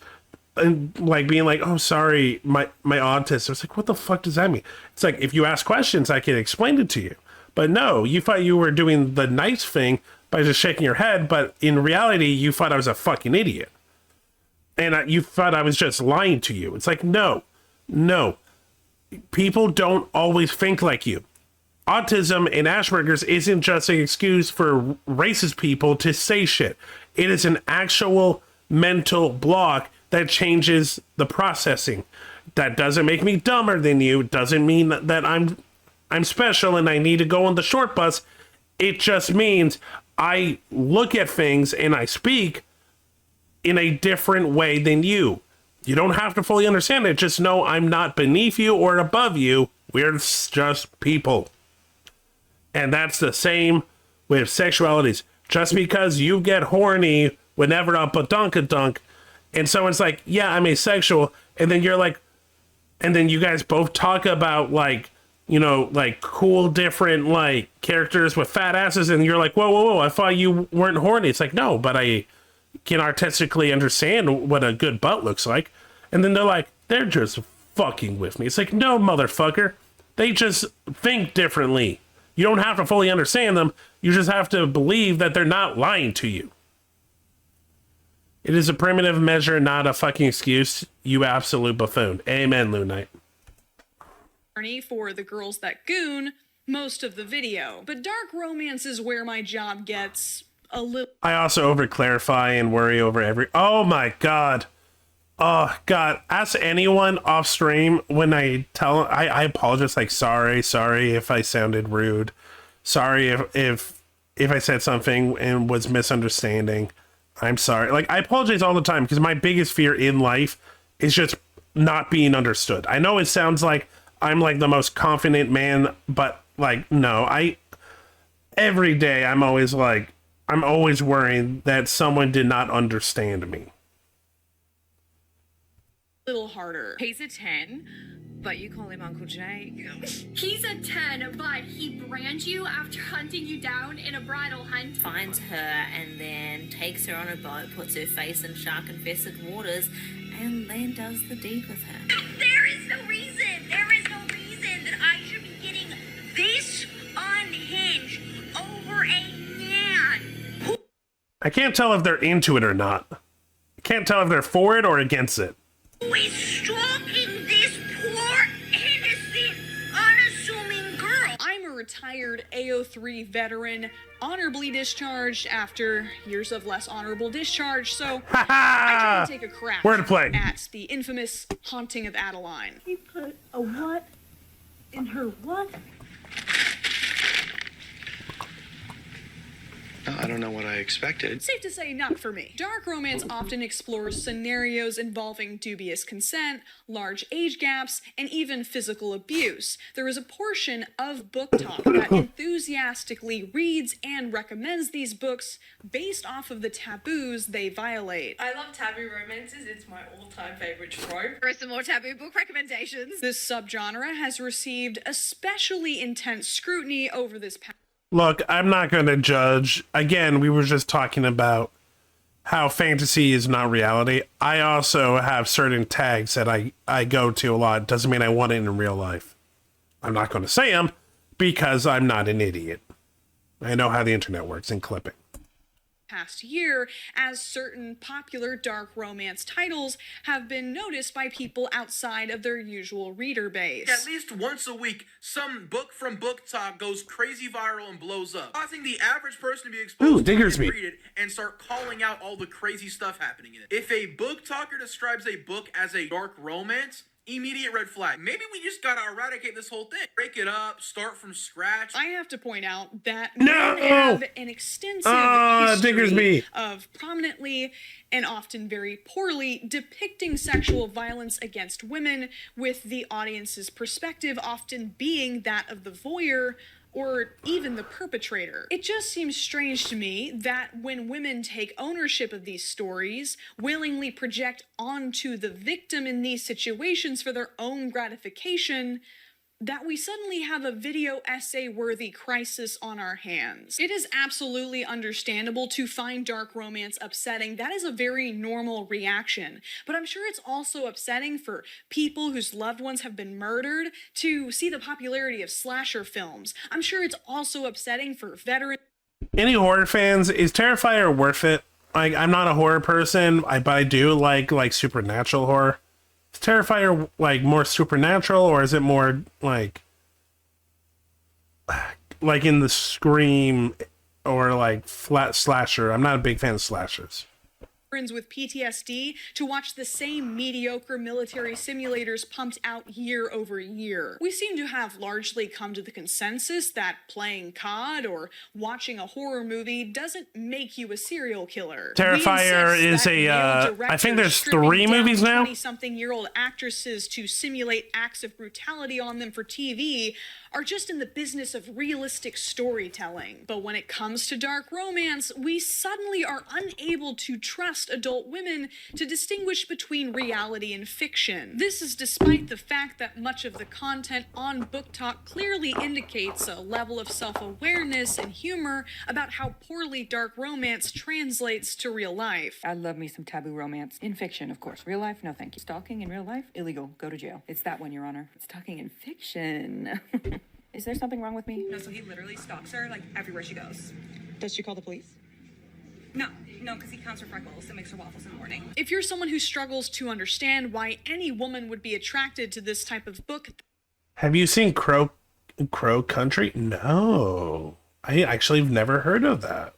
Speaker 1: and like being like, oh, sorry, my autism. It's like, what the fuck does that mean? It's like, if you ask questions, I can explain it to you. But no, you thought you were doing the nice thing by just shaking your head, but in reality, you thought I was a fucking idiot. And you thought I was just lying to you. It's like, no. People don't always think like you. Autism and Asperger's isn't just an excuse for racist people to say shit. It is an actual mental block that changes the processing. That doesn't make me dumber than you. It doesn't mean that I'm special and I need to go on the short bus. It just means I look at things and I speak in a different way than you. You don't have to fully understand it. Just know I'm not beneath you or above you. We're just people. And that's the same with sexualities. Just because you get horny whenever a badunk, and someone's like, yeah, I'm asexual, and then you're like, and then you guys both talk about like, like cool different like characters with fat asses, and you're like, whoa, I thought you weren't horny. It's like, no, but I can artistically understand what a good butt looks like. And then they're like, they're just fucking with me. It's like, no, motherfucker. They just think differently. You don't have to fully understand them. You just have to believe that they're not lying to you. It is a primitive measure, not a fucking excuse, you absolute buffoon. Amen, Lunite.
Speaker 3: For the girls that goon most of the video. But dark romance is where my job gets a little...
Speaker 1: I also over-clarify and worry over every... Oh my God. Oh God. Ask anyone off stream when I tell... I apologize, like, sorry if I sounded rude. Sorry if I said something and was misunderstanding. I'm sorry. Like, I apologize all the time because my biggest fear in life is just not being understood. I know it sounds like I'm like the most confident man, but like, no, every day I'm always like, I'm always worried that someone did not understand me.
Speaker 3: Little harder.
Speaker 7: He's a 10, but you call him Uncle Jake.
Speaker 18: He's a 10, but he brands you after hunting you down in a bridal hunt.
Speaker 19: Finds her and then takes her on a boat, puts her face in shark-infested waters, and then does the deed with her.
Speaker 18: There is no reason that I should be getting this unhinged over a man.
Speaker 1: I can't tell if they're into it or not. I can't tell if they're for it or against it.
Speaker 18: Who is stalking this poor, innocent, unassuming girl?
Speaker 3: I'm a retired AO3 veteran, honorably discharged after years of less honorable discharge, so I can take a crack
Speaker 1: Word to play.
Speaker 3: at the infamous haunting of Adeline.
Speaker 9: He put a what in her what?
Speaker 22: I don't know what I expected.
Speaker 3: Safe to say, not for me. Dark romance often explores scenarios involving dubious consent, large age gaps, and even physical abuse. There is a portion of Book Talk that enthusiastically reads and recommends these books based off of the taboos they violate.
Speaker 11: I love taboo romances. It's my all-time favorite trope. For some more taboo book recommendations.
Speaker 3: This subgenre has received especially intense scrutiny over this past.
Speaker 1: Look, I'm not going to judge. Again, we were just talking about how fantasy is not reality. I also have certain tags that I go to a lot. Doesn't mean I want it in real life. I'm not going to say them because I'm not an idiot. I know how the internet works in clipping.
Speaker 3: Past year, as certain popular dark romance titles have been noticed by people outside of their usual reader base.
Speaker 25: At least once a week, some book from Book Talk goes crazy viral and blows up, causing the average person to be exposed to it, read it, and start calling out all the crazy stuff happening in it. If a book talker describes a book as a dark romance, immediate red flag. Maybe we just gotta eradicate this whole thing. Break it up, start from scratch.
Speaker 3: I have to point out that men have an extensive history of prominently and often very poorly depicting sexual violence against women, with the audience's perspective often being that of the voyeur or even the perpetrator. It just seems strange to me that when women take ownership of these stories, willingly project onto the victim in these situations for their own gratification, that we suddenly have a video essay-worthy crisis on our hands. It is absolutely understandable to find dark romance upsetting. That is a very normal reaction. But I'm sure it's also upsetting for people whose loved ones have been murdered to see the popularity of slasher films. I'm sure it's also upsetting for veterans.
Speaker 1: Any horror fans, is Terrifier worth it? Like, I'm not a horror person, but I do like supernatural horror. Is Terrifier like more supernatural, or is it more like in the Scream or like flat slasher? I'm not a big fan of slashers.
Speaker 3: With PTSD to watch the same mediocre military simulators pumped out year over year. We seem to have largely come to the consensus that playing COD or watching a horror movie doesn't make you a serial killer.
Speaker 1: Terrifier is I think there's 3 movies now.
Speaker 3: 20-something-year-old actresses to simulate acts of brutality on them for TV are just in the business of realistic storytelling. But when it comes to dark romance, we suddenly are unable to trust adult women to distinguish between reality and fiction. This is despite the fact that much of the content on Book Talk clearly indicates a level of self-awareness and humor about how poorly dark romance translates to real life.
Speaker 26: I love me some taboo romance. In fiction, of course. Real life, no thank you. Stalking in real life, illegal. Go to jail. It's that one, Your Honor. Stalking in fiction. Is there something wrong with me?
Speaker 11: No, so he literally stalks her like everywhere she goes.
Speaker 3: Does she call the police?
Speaker 11: No, because he counts her freckles and makes her waffles in the morning.
Speaker 3: If you're someone who struggles to understand why any woman would be attracted to this type of book...
Speaker 1: Have you seen Crow Country? No. I actually have never heard of that.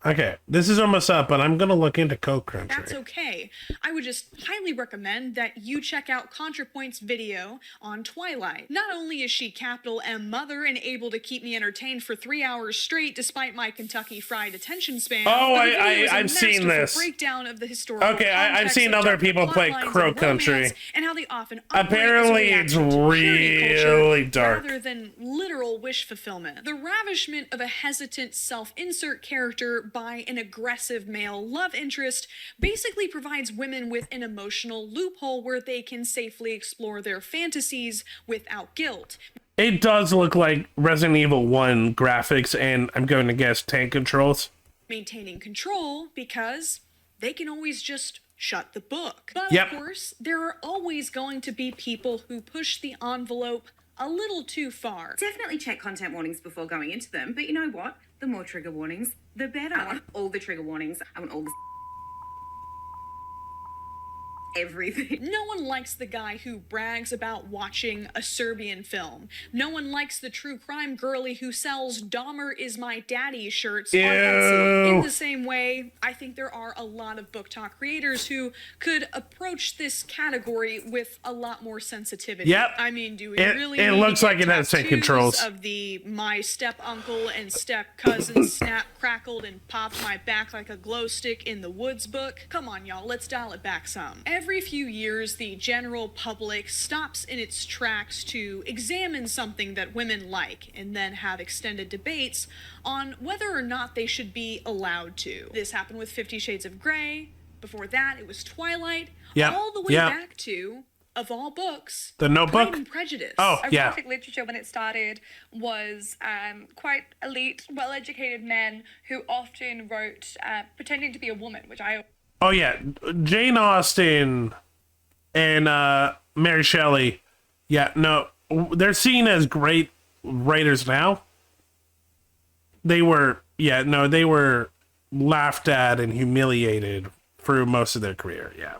Speaker 1: Okay, this is almost up, but I'm gonna look into Coke Country.
Speaker 3: That's okay. I would just highly recommend that you check out ContraPoint's video on Twilight. Not only is she capital M mother and able to keep me entertained for 3 hours straight despite my Kentucky Fried attention span.
Speaker 1: Oh,
Speaker 3: but the video is a
Speaker 1: I've seen
Speaker 3: masterful
Speaker 1: this.
Speaker 3: breakdown of the historical
Speaker 1: Okay, I've
Speaker 3: context
Speaker 1: seen
Speaker 3: of
Speaker 1: other
Speaker 3: dark
Speaker 1: people play
Speaker 3: plotlines
Speaker 1: Crow
Speaker 3: and
Speaker 1: Country.
Speaker 3: romance, and how they often operate
Speaker 1: Apparently,
Speaker 3: as
Speaker 1: it's
Speaker 3: a reaction to purity culture
Speaker 1: really dark.
Speaker 3: rather than literal wish fulfillment. The ravishment of a hesitant self-insert character by an aggressive male love interest basically provides women with an emotional loophole where they can safely explore their fantasies without guilt.
Speaker 1: It does look like Resident Evil 1 graphics, and I'm going to guess tank controls.
Speaker 3: Maintaining control because they can always just shut the book. But
Speaker 1: Yep.
Speaker 3: of course, there are always going to be people who push the envelope a little too far.
Speaker 7: Definitely check content warnings before going into them, but you know what? The more trigger warnings, the better. I want all the trigger warnings. I want all the everything.
Speaker 3: No one likes the guy who brags about watching a Serbian film. No one likes the true crime girly who sells Dahmer is my daddy shirts on Etsy. In the same way, I think there are a lot of book talk creators who could approach this category with a lot more sensitivity.
Speaker 1: Yep.
Speaker 3: I mean, do we
Speaker 1: It-
Speaker 3: really
Speaker 1: it
Speaker 3: need
Speaker 1: looks
Speaker 3: to
Speaker 1: like
Speaker 3: get
Speaker 1: it has tank
Speaker 3: tattoos
Speaker 1: controls.
Speaker 3: of the my step uncle and step cousin snap, crackled, and popped my back like a glow stick in the woods book? Come on, y'all, let's dial it back some. Every few years, the general public stops in its tracks to examine something that women like and then have extended debates on whether or not they should be allowed to. This happened with 50 Shades of Grey. Before that, it was Twilight.
Speaker 1: Yeah,
Speaker 3: All the way
Speaker 1: yeah.
Speaker 3: back to, of all books,
Speaker 1: The Notebook?
Speaker 3: Pride and Prejudice.
Speaker 1: Oh, yeah.
Speaker 13: Erotic literature, when it started, was quite elite, well-educated men who often wrote pretending to be a woman, which I...
Speaker 1: Oh yeah, Jane Austen and Mary Shelley. Yeah, no, they're seen as great writers now. They were laughed at and humiliated through most of their career. Yeah.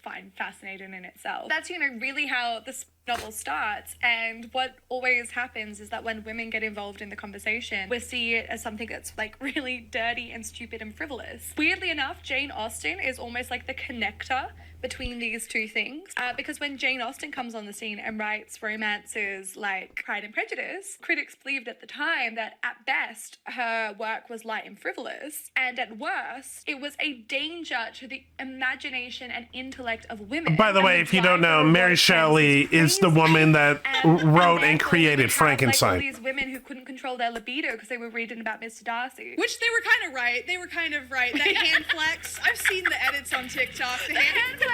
Speaker 13: find fascinating in itself. That's, really how this novel starts. And what always happens is that when women get involved in the conversation, we see it as something that's really dirty and stupid and frivolous. Weirdly enough, Jane Austen is almost like the connector between these two things. Because when Jane Austen comes on the scene and writes romances like Pride and Prejudice, critics believed at the time that at best her work was light and frivolous, and at worst it was a danger to the imagination and intellect of women.
Speaker 1: By the way, if you don't know, Mary Shelley is the woman that wrote and created
Speaker 13: all
Speaker 1: Frankenstein.
Speaker 13: these women who couldn't control their libido because they were reading about Mr. Darcy.
Speaker 3: Which they were kind of right. They were kind of right. That hand flex. I've seen the edits on TikTok. The hand flex.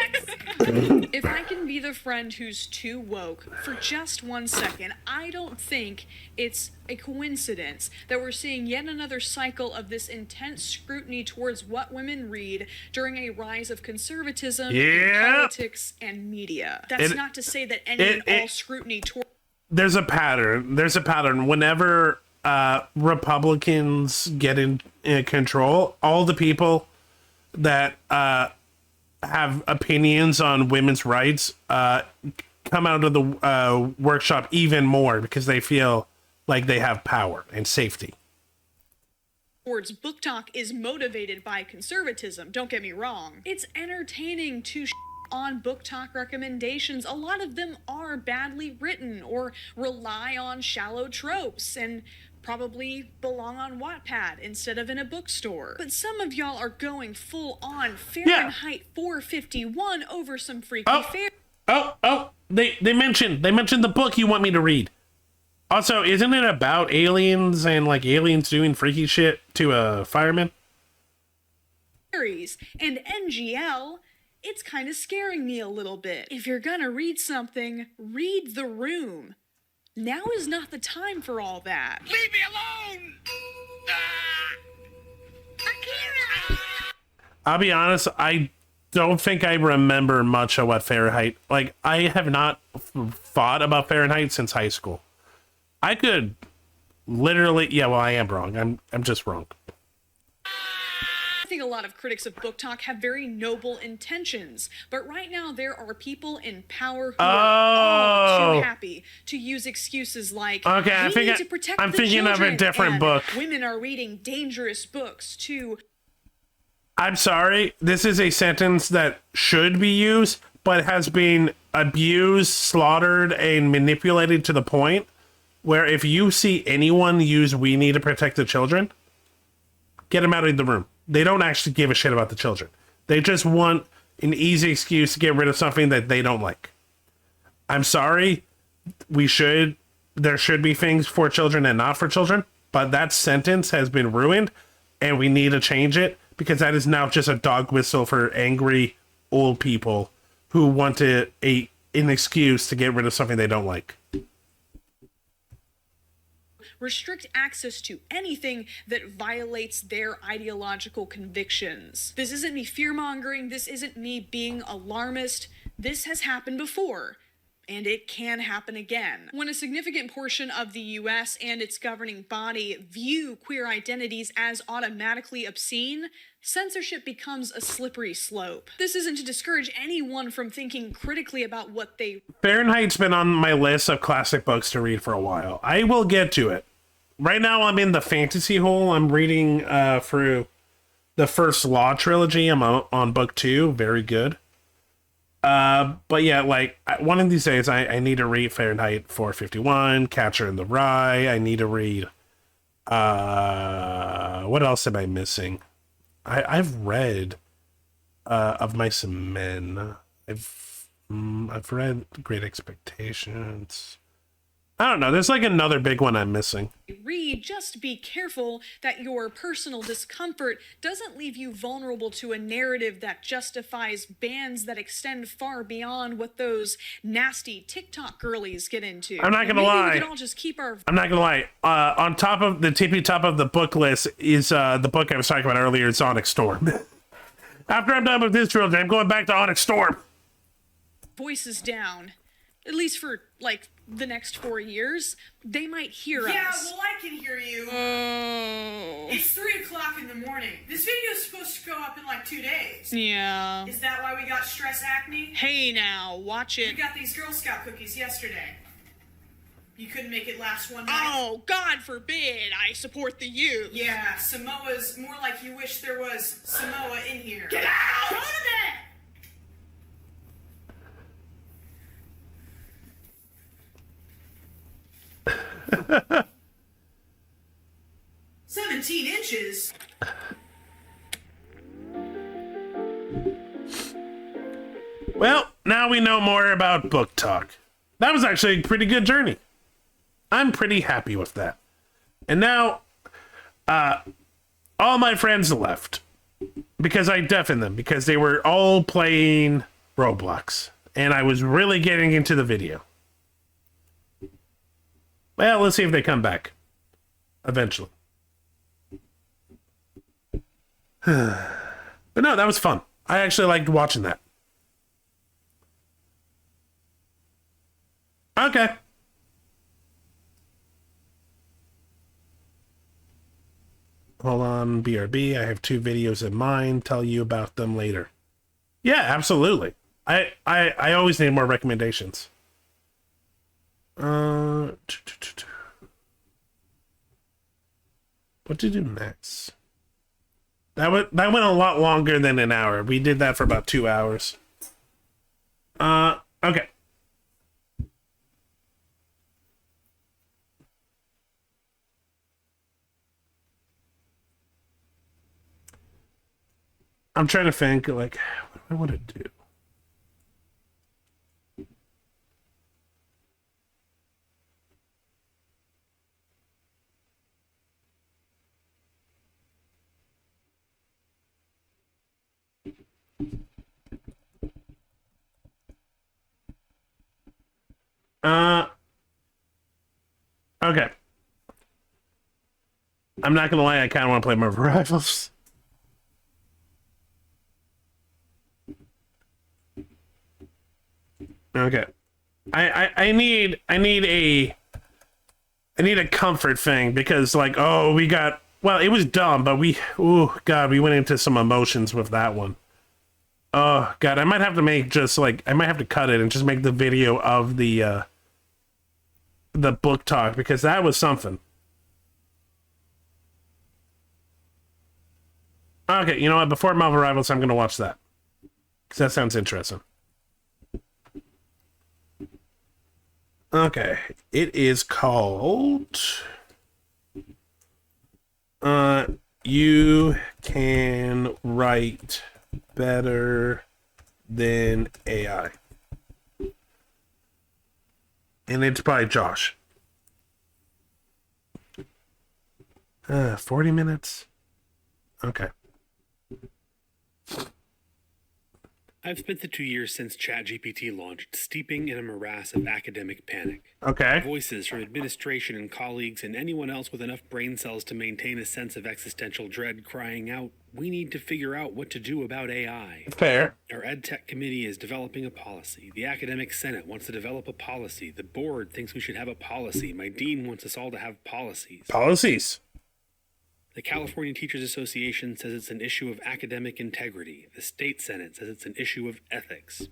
Speaker 3: If I can be the friend who's too woke for just 1 second, I don't think it's a coincidence that we're seeing yet another cycle of this intense scrutiny towards what women read during a rise of conservatism in politics and media. That's not to say that any and all scrutiny towards...
Speaker 1: There's a pattern. Whenever Republicans get in control, all the people that have opinions on women's rights come out of the workshop even more because they feel like they have power and safety.
Speaker 3: Towards book talk is motivated by conservatism, don't get me wrong. It's entertaining to on book talk recommendations. A lot of them are badly written or rely on shallow tropes and probably belong on Wattpad instead of in a bookstore. But some of y'all are going full on Fahrenheit 451 over some freaky
Speaker 1: They mentioned the book you want me to read. Also, isn't it about aliens and aliens doing freaky shit to a fireman?
Speaker 3: And NGL, it's kind of scaring me a little bit. If you're gonna read something, read The Room. Now is not the time for all that.
Speaker 18: Leave me alone! Akira!
Speaker 1: I'll be honest, I don't think I remember much of what Fahrenheit... I have not thought about Fahrenheit since high school. I could literally... Yeah, well, I am wrong. I'm just wrong.
Speaker 3: I think a lot of critics of Book Talk have very noble intentions, but right now there are people in power who are all too happy to use excuses like,
Speaker 1: okay,
Speaker 3: we need to protect
Speaker 1: I'm
Speaker 3: the
Speaker 1: thinking of a
Speaker 3: children,"
Speaker 1: different
Speaker 3: and
Speaker 1: book.
Speaker 3: women are reading dangerous books to...
Speaker 1: I'm sorry, this is a sentence that should be used, but has been abused, slaughtered, and manipulated to the point where if you see anyone use "we need to protect the children," get them out of the room. They don't actually give a shit about the children. They just want an easy excuse to get rid of something that they don't like. I'm sorry, there should be things for children and not for children, but that sentence has been ruined, and we need to change it, because that is now just a dog whistle for angry old people who want an excuse to get rid of something they don't like.
Speaker 3: Restrict access to anything that violates their ideological convictions. This isn't me fear-mongering, this isn't me being alarmist. This has happened before, and it can happen again. When a significant portion of the US and its governing body view queer identities as automatically obscene, censorship becomes a slippery slope. This isn't to discourage anyone from thinking critically about what they...
Speaker 1: Fahrenheit's been on my list of classic books to read for a while. I will get to it. Right now I'm in the fantasy hole. I'm reading through the first Law trilogy. I'm on book 2. Very good. But yeah, like, one of these days I need to read Fahrenheit 451, Catcher in the Rye. I need to read... what else am I missing? I've read Of Mice and Men. I've read Great Expectations. I don't know. There's like another big one I'm missing.
Speaker 3: Read, just be careful that your personal discomfort doesn't leave you vulnerable to a narrative that justifies bans that extend far beyond what those nasty TikTok girlies get into.
Speaker 1: I'm not gonna lie.
Speaker 3: We could all just keep our...
Speaker 1: I'm not gonna lie. On top of the tippy top of the book list is the book I was talking about earlier, Sonic Storm. After I'm done with this trilogy, I'm going back to Onyx Storm.
Speaker 3: Voices down. At least for, like, the next 4 years, they might hear us.
Speaker 4: Yeah, well, I can hear you. It's 3 o'clock in the morning. This video is supposed to go up in like 2 days.
Speaker 3: Yeah.
Speaker 4: Is that why we got stress acne?
Speaker 3: Hey now, watch it.
Speaker 4: We got these Girl Scout cookies yesterday. You couldn't make it last one night?
Speaker 3: Oh, God forbid I support the youth.
Speaker 4: Yeah, Samoa's more like you wish there was Samoa in here.
Speaker 3: Get out!
Speaker 4: Go to bed! $17
Speaker 1: Well, now we know more about Book Talk. That was actually a pretty good journey. I'm pretty happy with that. And now, all my friends left. Because I deafened them. Because they were all playing Roblox. And I was really getting into the video. Well, let's see if they come back. Eventually. But no, that was fun. I actually liked watching that. Okay. Hold on, BRB. I have 2 videos in mind. Tell you about them later. Yeah, absolutely. I always need more recommendations. What to do next? That went a lot longer than an hour. We did that for about 2 hours. Okay. I'm trying to think, like, what do I want to do? Okay. I'm not gonna lie, I kind of want to play more Rivals. Okay. I need a comfort thing because, like, oh, we got Well, it was dumb, but we went into some emotions with that one. Oh God, I might have to make I might have to cut it and just make the video of the book talk, because that was something. Okay, you know what? Before Marvel Rivals, I'm going to watch that. Because that sounds interesting. Okay. It is called... You Can Write Better Than AI. And it's by Josh. 40 minutes? Okay.
Speaker 2: I've spent the 2 years since ChatGPT launched steeping in a morass of academic panic.
Speaker 1: Okay.
Speaker 2: Voices from administration and colleagues and anyone else with enough brain cells to maintain a sense of existential dread crying out, we need to figure out what to do about AI.
Speaker 1: Fair.
Speaker 2: Our EdTech committee is developing a policy. The academic senate wants to develop a policy. The board thinks we should have a policy. My dean wants us all to have policies.
Speaker 1: Policies.
Speaker 2: The California Teachers Association says it's an issue of academic integrity. The state senate says it's an issue of ethics.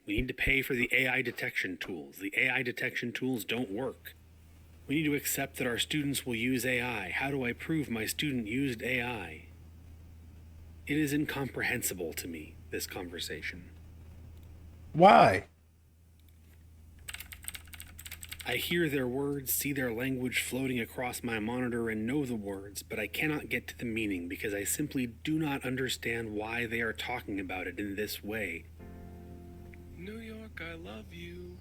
Speaker 2: We need to pay for the AI detection tools. The AI detection tools don't work. We need to accept that our students will use AI. How do I prove my student used AI? It is incomprehensible to me, this conversation.
Speaker 1: Why?
Speaker 2: I hear their words, see their language floating across my monitor, and know the words, but I cannot get to the meaning because I simply do not understand why they are talking about it in this way.
Speaker 6: New York, I love you,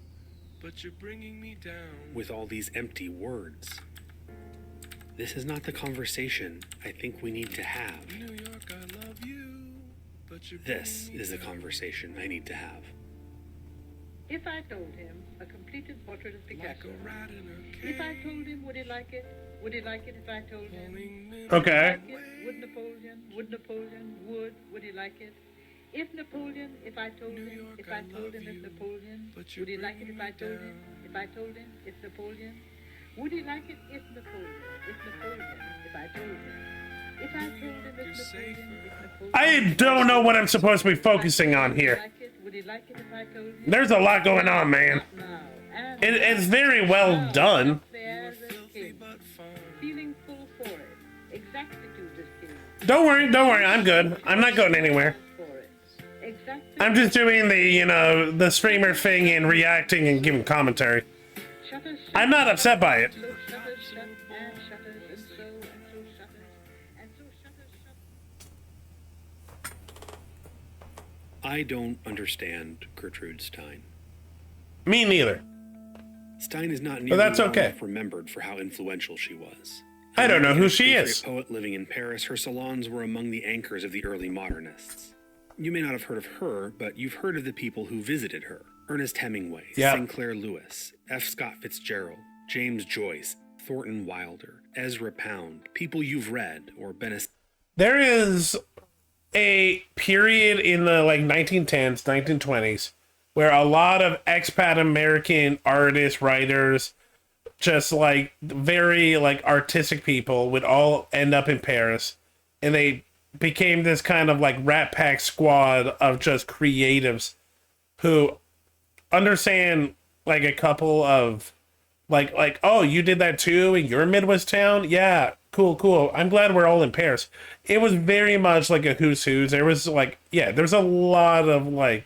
Speaker 6: but you're bringing me down.
Speaker 2: With all these empty words. This is not the conversation I think we need to have.
Speaker 6: New York, I love you, but you're
Speaker 2: This is the conversation I need to have.
Speaker 8: If I told him a completed portrait of Picasso, if I told him, would he like it? Would he like it if I told him?
Speaker 1: Okay.
Speaker 8: Would Napoleon? Would he like it? If Napoleon, if I told him, if Napoleon, would he like it if I told him? If I told him, if Napoleon, would he like it if Napoleon, if I told him? If I told him, if Napoleon,
Speaker 1: I don't know what I'm supposed to be focusing on here.
Speaker 8: would he like it if I told him?
Speaker 1: There's a lot going on, man. It's very well done.
Speaker 8: Feeling full for it. Exactitude is king.
Speaker 1: Don't worry, I'm good. I'm not going anywhere. I'm just doing the, the streamer thing and reacting and giving commentary. I'm not upset by it.
Speaker 2: I don't understand Gertrude Stein.
Speaker 1: Me neither.
Speaker 2: Stein is not
Speaker 1: But
Speaker 2: nearly
Speaker 1: that's
Speaker 2: well
Speaker 1: okay.
Speaker 2: enough remembered for how influential she was.
Speaker 1: I don't know who she
Speaker 2: As
Speaker 1: is.
Speaker 2: a poet living in Paris, her salons were among the anchors of the early modernists. You may not have heard of her, but you've heard of the people who visited her. Ernest Hemingway,
Speaker 1: Yeah.
Speaker 2: Sinclair Lewis, F. Scott Fitzgerald, James Joyce, Thornton Wilder, Ezra Pound, people you've read or been a...
Speaker 1: There is a period in the 1910s, 1920s, where a lot of expat American artists, writers, just very artistic people would all end up in Paris, and they became this kind of Rat Pack squad of just creatives who understand a couple of oh, you did that too in your Midwest town? Yeah, cool. I'm glad we're all in Paris. It was very much like a who's who's. There was there's a lot of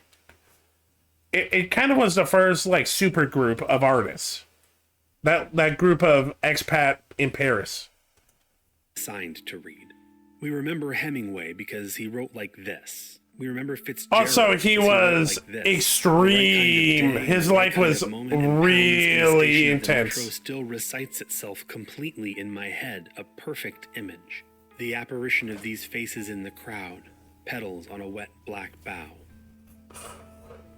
Speaker 1: it kind of was the first super group of artists. That group of expat in Paris.
Speaker 2: Signed to read. We remember Hemingway because he wrote like this. We remember Fitzgerald.
Speaker 1: Also, he was extreme. His life was really intense.
Speaker 2: The metro still recites itself completely in my head, a perfect image. The apparition of these faces in the crowd, petals on a wet black bough.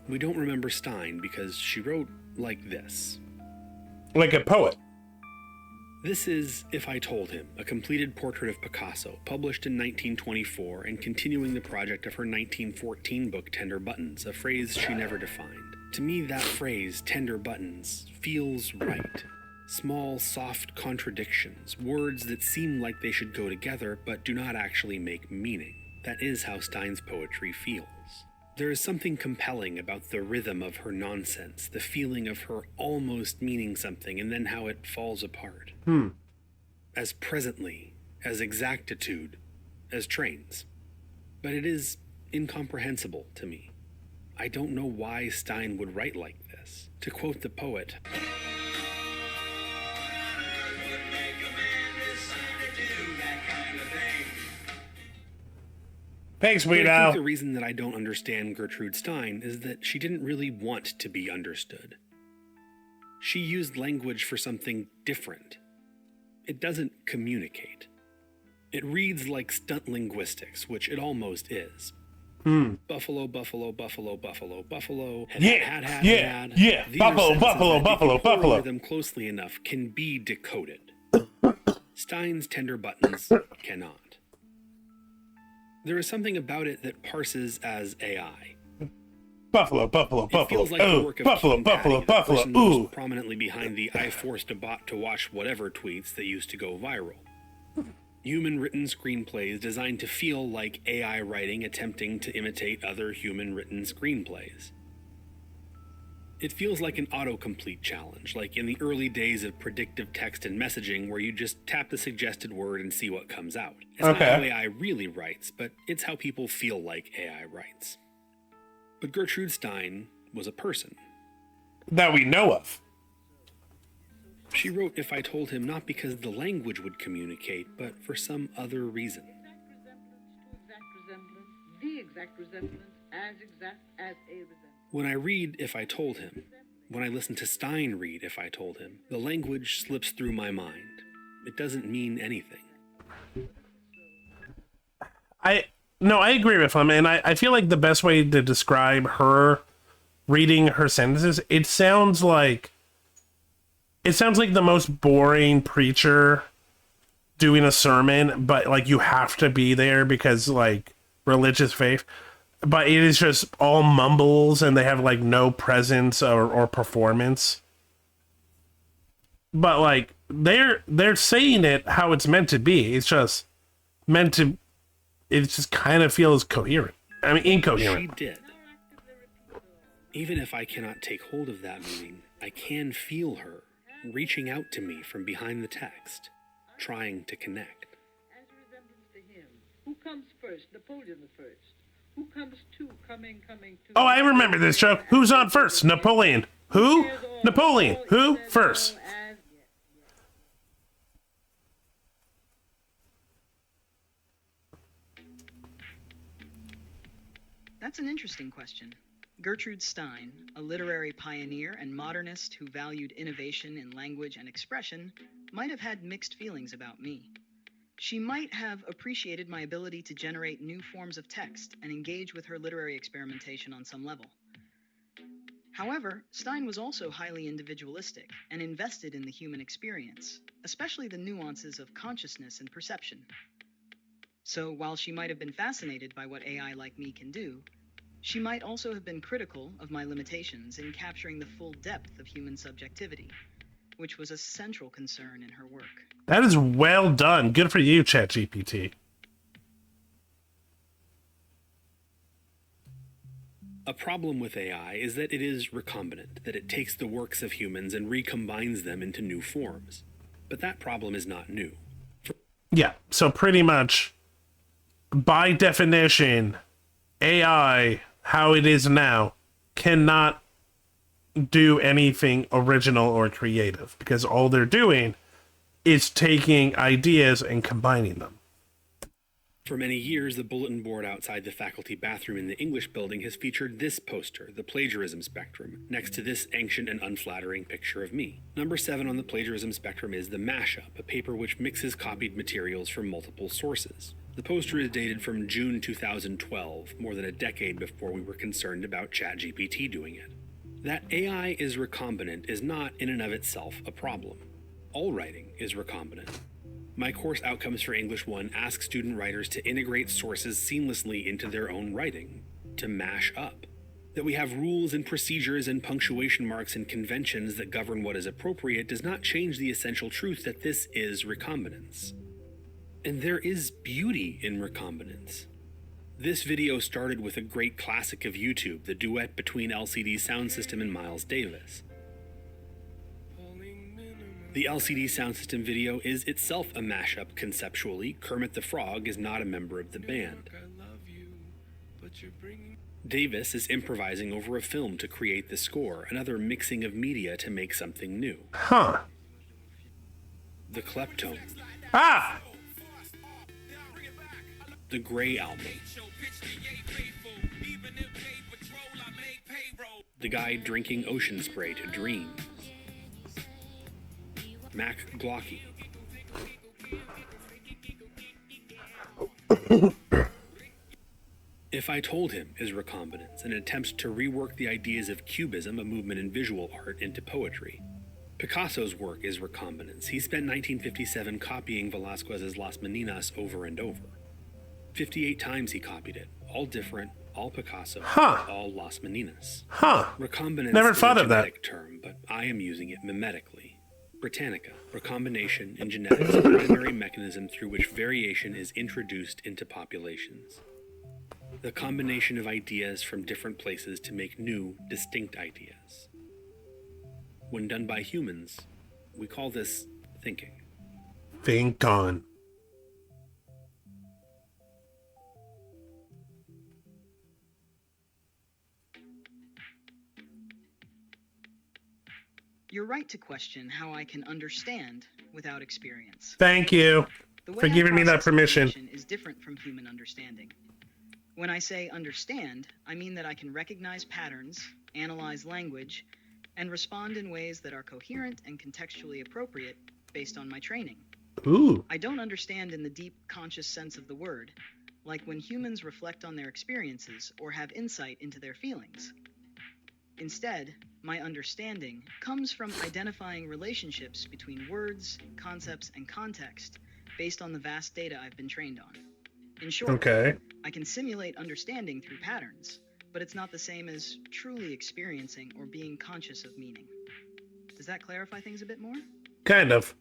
Speaker 2: We don't remember Stein because she wrote like this.
Speaker 1: Like a poet.
Speaker 2: This is If I Told Him, a completed portrait of Picasso, published in 1924 and continuing the project of her 1914 book, Tender Buttons, a phrase she never defined. To me, that phrase, tender buttons, feels right. Small, soft contradictions, words that seem like they should go together but do not actually make meaning. That is how Stein's poetry feels. There is something compelling about the rhythm of her nonsense, the feeling of her almost meaning something, and then how it falls apart. As presently, as exactitude, as trains. But it is incomprehensible to me. I don't know why Stein would write like this. To quote the poet,
Speaker 1: thanks,
Speaker 2: I
Speaker 1: Weirdo.
Speaker 2: think the reason that I don't understand Gertrude Stein is that she didn't really want to be understood. She used language for something different. It doesn't communicate. It reads like stunt linguistics, which it almost is. Buffalo, buffalo, buffalo, buffalo, buffalo.
Speaker 1: Yeah.
Speaker 2: These
Speaker 1: Buffalo,
Speaker 2: are sentences
Speaker 1: buffalo,
Speaker 2: that,
Speaker 1: buffalo,
Speaker 2: if you
Speaker 1: buffalo.
Speaker 2: hear them closely enough, can be decoded. Stein's tender buttons cannot. There is something about it that parses as AI.
Speaker 1: Buffalo, buffalo,
Speaker 2: It
Speaker 1: buffalo.
Speaker 2: feels like the
Speaker 1: Oh,
Speaker 2: work of
Speaker 1: buffalo,
Speaker 2: King
Speaker 1: buffalo,
Speaker 2: Patty, the
Speaker 1: buffalo.
Speaker 2: person most
Speaker 1: Ooh.
Speaker 2: prominently behind the "I forced a bot to watch whatever" tweets that used to go viral. Human-written screenplays designed to feel like AI writing attempting to imitate other human-written screenplays. It feels like an autocomplete challenge, like in the early days of predictive text and messaging where you just tap the suggested word and see what comes out. It's not how AI really writes, but it's how people feel like AI writes. But Gertrude Stein was a person.
Speaker 1: That we know of.
Speaker 2: She wrote If I Told Him not because the language would communicate, but for some other reason.
Speaker 8: The exact resemblance, as exact as a resemblance.
Speaker 2: When I read If I Told Him, when I listen to Stein read If I Told Him, the language slips through my mind. It doesn't mean anything.
Speaker 1: I agree with him, and I feel like the best way to describe her reading her sentences, it sounds like the most boring preacher doing a sermon, but like you have to be there because like religious faith. But it is just all mumbles and they have like no presence or performance. But like they're saying it how it's meant to be. It's just meant to, it just kind of feels coherent. I mean, incoherent.
Speaker 2: She did. Even if I cannot take hold of that meaning, I can feel her reaching out to me from behind the text, trying to connect.
Speaker 8: As a resemblance to him. Who comes first? Napoleon the first. Who comes to? Coming to.
Speaker 1: Oh, I remember this joke. Who's on first? Napoleon. Who? Napoleon. Who? First.
Speaker 12: That's an interesting question. Gertrude Stein, a literary pioneer and modernist who valued innovation in language and expression, might have had mixed feelings about me. She might have appreciated my ability to generate new forms of text and engage with her literary experimentation on some level. However, Stein was also highly individualistic and invested in the human experience, especially the nuances of consciousness and perception. So while she might have been fascinated by what AI like me can do, she might also have been critical of my limitations in capturing the full depth of human subjectivity, which was a central concern in her work.
Speaker 1: That is well done. Good for you, ChatGPT.
Speaker 2: A problem with AI is that it is recombinant, that it takes the works of humans and recombines them into new forms. But that problem is not new.
Speaker 1: Yeah, so pretty much, by definition, AI, how it is now, cannot do anything original or creative because all they're doing is taking ideas and combining them.
Speaker 2: For many years, the bulletin board outside the faculty bathroom in the English building has featured this poster, The Plagiarism Spectrum, next to this ancient and unflattering picture of me. Number 7 on the plagiarism spectrum is The Mashup, a paper which mixes copied materials from multiple sources. The poster is dated from June 2012, more than a decade before we were concerned about ChatGPT doing it. That AI is recombinant is not in and of itself a problem. All writing is recombinant. My course Outcomes for English 1 asks student writers to integrate sources seamlessly into their own writing, to mash up. That we have rules and procedures and punctuation marks and conventions that govern what is appropriate does not change the essential truth that this is recombinance. And there is beauty in recombinance. This video started with a great classic of YouTube, the duet between LCD Soundsystem and Miles Davis. The LCD Soundsystem video is itself a mashup conceptually. Kermit the Frog is not a member of the band. Davis is improvising over a film to create the score, another mixing of media to make something new.
Speaker 1: Huh.
Speaker 2: The Kleptone.
Speaker 1: Ah!
Speaker 2: The Grey Album. The Guy Drinking Ocean Spray to Dream. Mac Glocky. If I Told Him is recombinance, an attempt to rework the ideas of Cubism, a movement in visual art, into poetry. Picasso's work is recombinance. He spent 1957 copying Velázquez's Las Meninas over and over. 58 times he copied it, all different, all Picasso, all Las Meninas. Recombinance
Speaker 1: Never
Speaker 2: is
Speaker 1: thought
Speaker 2: a
Speaker 1: of that.
Speaker 2: genetic term, but I am using it mimetically. Britannica, recombination in genetics, a primary mechanism through which variation is introduced into populations. The combination of ideas from different places to make new, distinct ideas. When done by humans, we call this thinking.
Speaker 1: Think on.
Speaker 12: You're right to question how I can understand without experience.
Speaker 1: Thank you
Speaker 12: The way
Speaker 1: for
Speaker 12: I
Speaker 1: giving me that
Speaker 12: process
Speaker 1: permission.
Speaker 12: information is different from human understanding. When I say understand, I mean that I can recognize patterns, analyze language, and respond in ways that are coherent and contextually appropriate based on my training.
Speaker 1: Ooh.
Speaker 12: I don't understand in the deep conscious sense of the word, like when humans reflect on their experiences or have insight into their feelings. Instead, my understanding comes from identifying relationships between words, concepts, and context based on the vast data I've been trained on. In short,
Speaker 1: Okay.
Speaker 12: I can simulate understanding through patterns, but it's not the same as truly experiencing or being conscious of meaning. Does that clarify things a bit more?
Speaker 1: Kind of.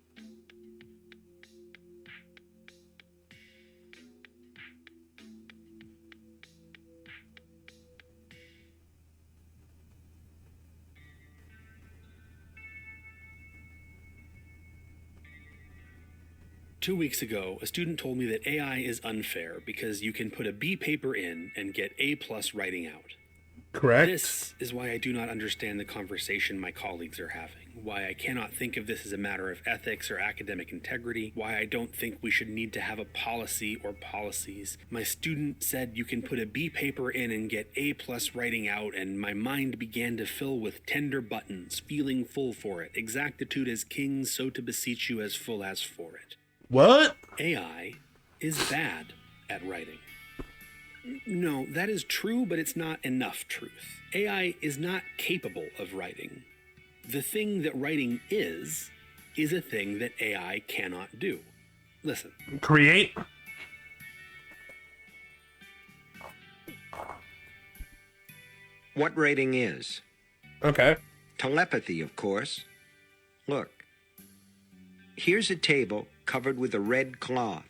Speaker 2: Two weeks ago, a student told me that AI is unfair because you can put a B paper in and get A+ writing out.
Speaker 1: Correct.
Speaker 2: This is why I do not understand the conversation my colleagues are having, why I cannot think of this as a matter of ethics or academic integrity, why I don't think we should need to have a policy or policies. My student said you can put a B paper in and get A+ writing out, and my mind began to fill with tender buttons, feeling full for it. Exactitude as king, so to beseech you as full as for it.
Speaker 1: What?
Speaker 2: AI is bad at writing. No, that is true, but it's not enough truth. AI is not capable of writing. The thing that writing is a thing that AI cannot do. Listen.
Speaker 1: Create.
Speaker 10: What writing is?
Speaker 1: Okay.
Speaker 10: Telepathy, of course. Look. Here's a table covered with a red cloth.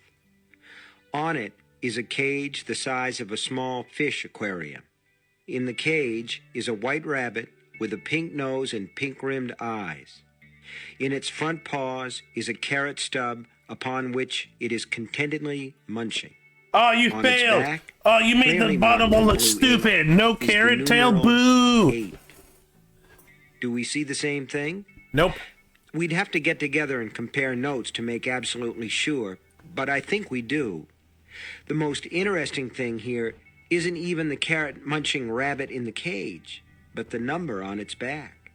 Speaker 10: On it is a cage the size of a small fish aquarium. In the cage is a white rabbit with a pink nose and pink-rimmed eyes. In its front paws is a carrot stub upon which it is contentedly munching.
Speaker 1: Oh, you
Speaker 10: On its
Speaker 1: failed.
Speaker 10: back,
Speaker 1: Oh, you made the
Speaker 10: clearly
Speaker 1: bottom one look
Speaker 10: marked in blue ink,
Speaker 1: stupid. No
Speaker 10: is the
Speaker 1: carrot tail.
Speaker 10: numeral
Speaker 1: Boo.
Speaker 10: 8. Do we see the same thing?
Speaker 1: Nope.
Speaker 10: We'd have to get together and compare notes to make absolutely sure, but I think we do. The most interesting thing here isn't even the carrot-munching rabbit in the cage, but the number on its back.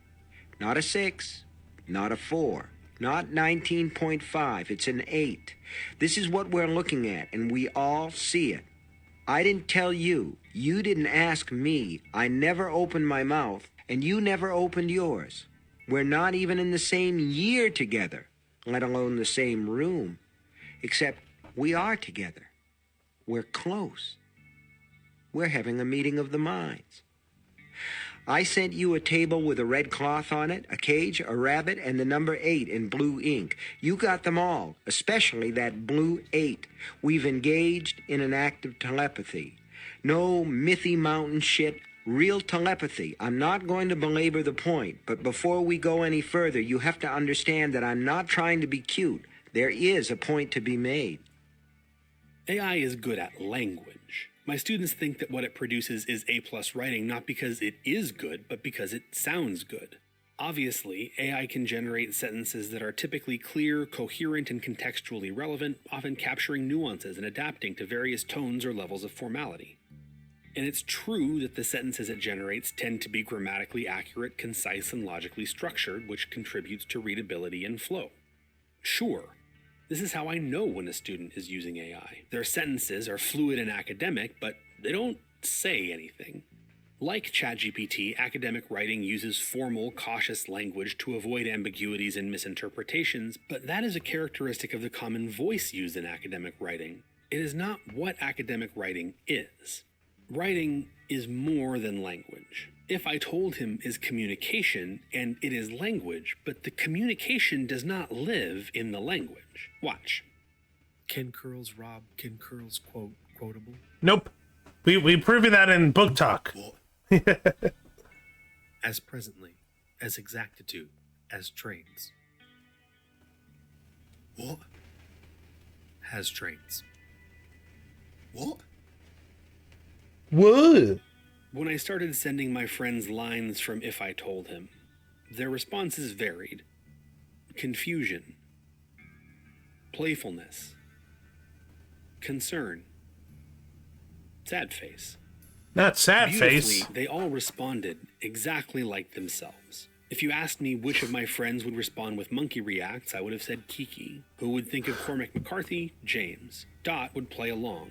Speaker 10: Not a 6, not a 4, not 19.5, it's an 8. This is what we're looking at, and we all see it. I didn't tell you, you didn't ask me, I never opened my mouth, and you never opened yours. We're not even in the same year together, let alone the same room. Except we are together. We're close. We're having a meeting of the minds. I sent you a table with a red cloth on it, a cage, a rabbit, and the number 8 in blue ink. You got them all, especially that blue 8. We've engaged in an act of telepathy. No Mythy Mountain shit, real telepathy. I'm not going to belabor the point, but before we go any further, you have to understand that I'm not trying to be cute. There is a point to be made.
Speaker 2: AI is good at language. My students think that what it produces is A+ writing not because it is good, but because it sounds good. Obviously, AI can generate sentences that are typically clear, coherent, and contextually relevant, often capturing nuances and adapting to various tones or levels of formality. And it's true that the sentences it generates tend to be grammatically accurate, concise, and logically structured, which contributes to readability and flow. Sure, this is how I know when a student is using AI. Their sentences are fluid and academic, but they don't say anything. Like ChatGPT, academic writing uses formal, cautious language to avoid ambiguities and misinterpretations, but that is a characteristic of the common voice used in academic writing. It is not what academic writing is. Writing is more than language. If I told him is communication, and it is language, but the communication does not live in the language. Watch.
Speaker 14: Can curls rob? Can curls quotable?
Speaker 1: Nope. We proved that in book talk.
Speaker 14: As presently, as exactitude, as trains.
Speaker 17: What?
Speaker 14: Has trains.
Speaker 17: What?
Speaker 1: Whoa.
Speaker 2: When I started sending my friends lines from If I Told Him, their responses varied. Confusion, playfulness, concern, sad face.
Speaker 1: Not sad face.
Speaker 2: Beautifully, they all responded exactly like themselves. If you asked me which of my friends would respond with monkey reacts, I would have said Kiki. Who would think of Cormac McCarthy? James. Dot would play along.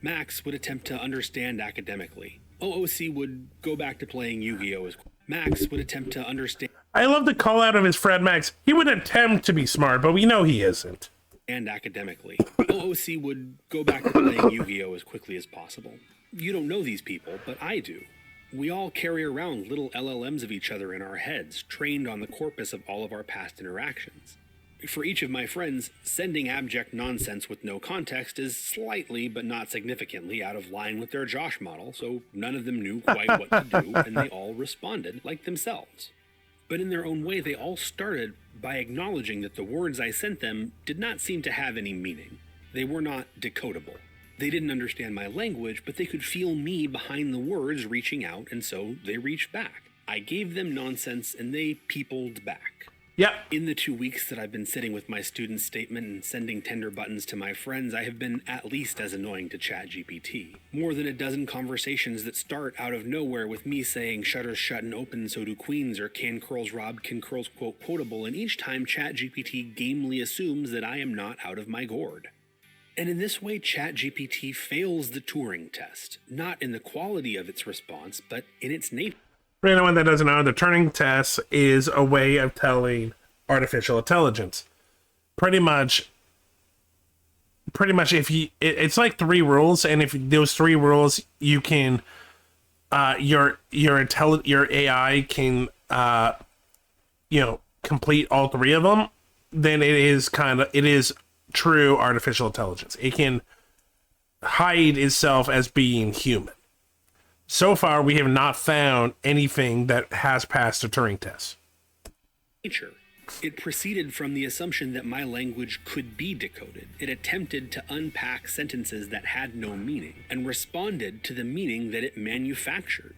Speaker 2: Max would attempt to understand academically. OOC would go back to playing Yu-Gi-Oh! Max would attempt to understand.
Speaker 1: I love the call out of his friend Max. He would attempt to be smart, but we know he isn't.
Speaker 2: And academically. OOC would go back to playing Yu-Gi-Oh! As quickly as possible. You don't know these people, but I do. We all carry around little LLMs of each other in our heads, trained on the corpus of all of our past interactions. For each of my friends, sending abject nonsense with no context is slightly, but not significantly, out of line with their Josh model, so none of them knew quite what to do, and they all responded like themselves. But in their own way, they all started by acknowledging that the words I sent them did not seem to have any meaning. They were not decodable. They didn't understand my language, but they could feel me behind the words reaching out, and so they reached back. I gave them nonsense, and they peopled back.
Speaker 1: Yep.
Speaker 2: In the 2 weeks that I've been sitting with my student statement and sending tender buttons to my friends, I have been at least as annoying to ChatGPT. More than a dozen conversations that start out of nowhere with me saying shutters shut and open, so do queens, or can curls rob, can curls quotable, and each time ChatGPT gamely assumes that I am not out of my gourd. And in this way, ChatGPT fails the Turing test, not in the quality of its response, but in its nature.
Speaker 1: For anyone that doesn't know, the Turing test is a way of telling artificial intelligence. Pretty much if you, it's like 3 rules, and if those 3 rules you can, your AI can, complete all 3 of them, then it is true artificial intelligence. It can hide itself as being human. So far, we have not found anything that has passed a Turing test.
Speaker 2: It proceeded from the assumption that my language could be decoded. It attempted to unpack sentences that had no meaning and responded to the meaning that it manufactured.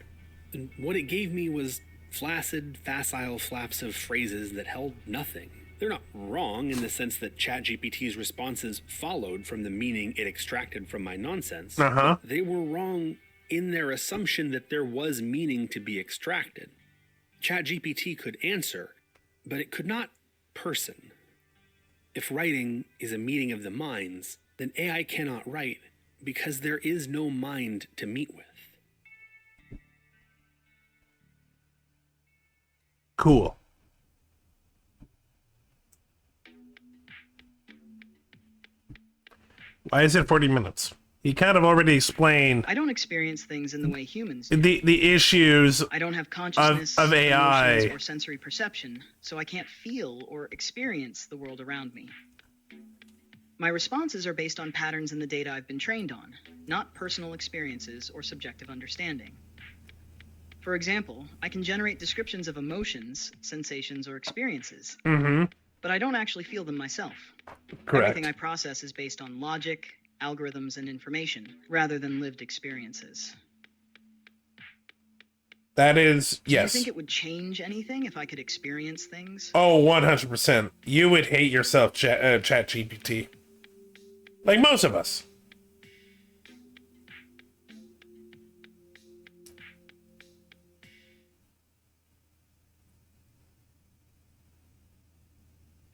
Speaker 2: And what it gave me was flaccid, facile flaps of phrases that held nothing. They're not wrong in the sense that ChatGPT's responses followed from the meaning it extracted from my nonsense.
Speaker 1: Uh-huh.
Speaker 2: They were wrong in their assumption that there was meaning to be extracted. ChatGPT could answer, but it could not person. If writing is a meeting of the minds, then AI cannot write because there is no mind to meet with.
Speaker 1: Cool. Why is it 40 minutes? He kind of already explained
Speaker 12: I don't experience things in the way humans do.
Speaker 1: the issues
Speaker 12: I don't have consciousness,
Speaker 1: of AI
Speaker 12: emotions, or sensory perception, so I can't feel or experience the world around me. My responses are based on patterns in the data I've been trained on, not personal experiences or subjective understanding. For example, I can generate descriptions of emotions, sensations, or experiences, but I don't actually feel them myself.
Speaker 1: Correct.
Speaker 12: Everything I process is based on logic, algorithms, and information, rather than lived experiences.
Speaker 1: That is,
Speaker 12: Do you
Speaker 1: yes.
Speaker 12: think it would change anything if I could experience things?
Speaker 1: Oh, 100%. You would hate yourself, ChatGPT. Like most of us.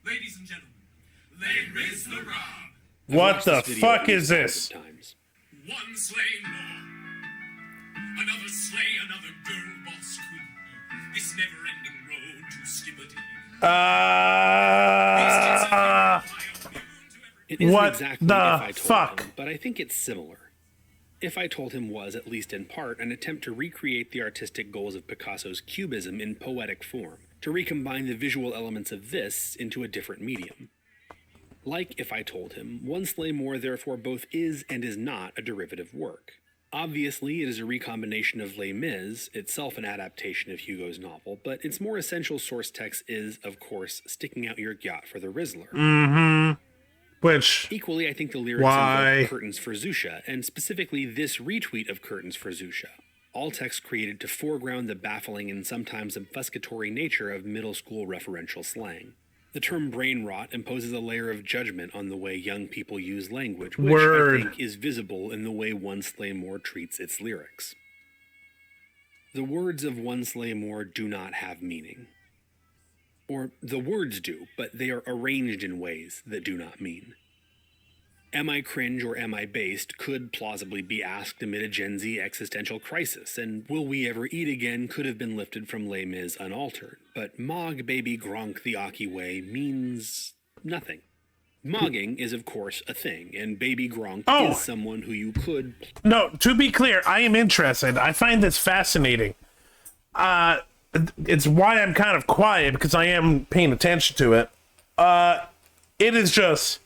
Speaker 15: Ladies and gentlemen, they raise the rob.
Speaker 1: What the fuck is this?
Speaker 15: One slay more. Another slay another girl boss queen. This never-ending road to skibbity.
Speaker 2: It isn't
Speaker 1: what
Speaker 2: exactly
Speaker 1: the
Speaker 2: if I told
Speaker 1: fuck?
Speaker 2: him, but I think it's similar. If I Told Him was, at least in part, an attempt to recreate the artistic goals of Picasso's Cubism in poetic form, to recombine the visual elements of this into a different medium. Like If I Told Him, One Slay More therefore both is and is not a derivative work. Obviously, it is a recombination of Les Mis, itself an adaptation of Hugo's novel, but its more essential source text is, of course, Sticking Out Your Yacht for the Rizzler.
Speaker 1: Which...
Speaker 2: Equally, I think the lyrics invoke Curtains for Zusha, and specifically this retweet of Curtains for Zusha. All text created to foreground the baffling and sometimes obfuscatory nature of middle school referential slang. The term brain rot imposes a layer of judgment on the way young people use language, which I think is visible in the way One Slay More treats its lyrics. The words of One Slay More do not have meaning. Or the words do, but they are arranged in ways that do not mean. Am I cringe or am I based could plausibly be asked amid a Gen Z existential crisis, and will we ever eat again could have been lifted from Les Mis unaltered. But Mog Baby Gronk the Aki way means nothing. Mogging is of course a thing, and Baby Gronk is someone who you could...
Speaker 1: No, to be clear, I am interested. I find this fascinating. It's why I'm kind of quiet, because I am paying attention to it. It is just...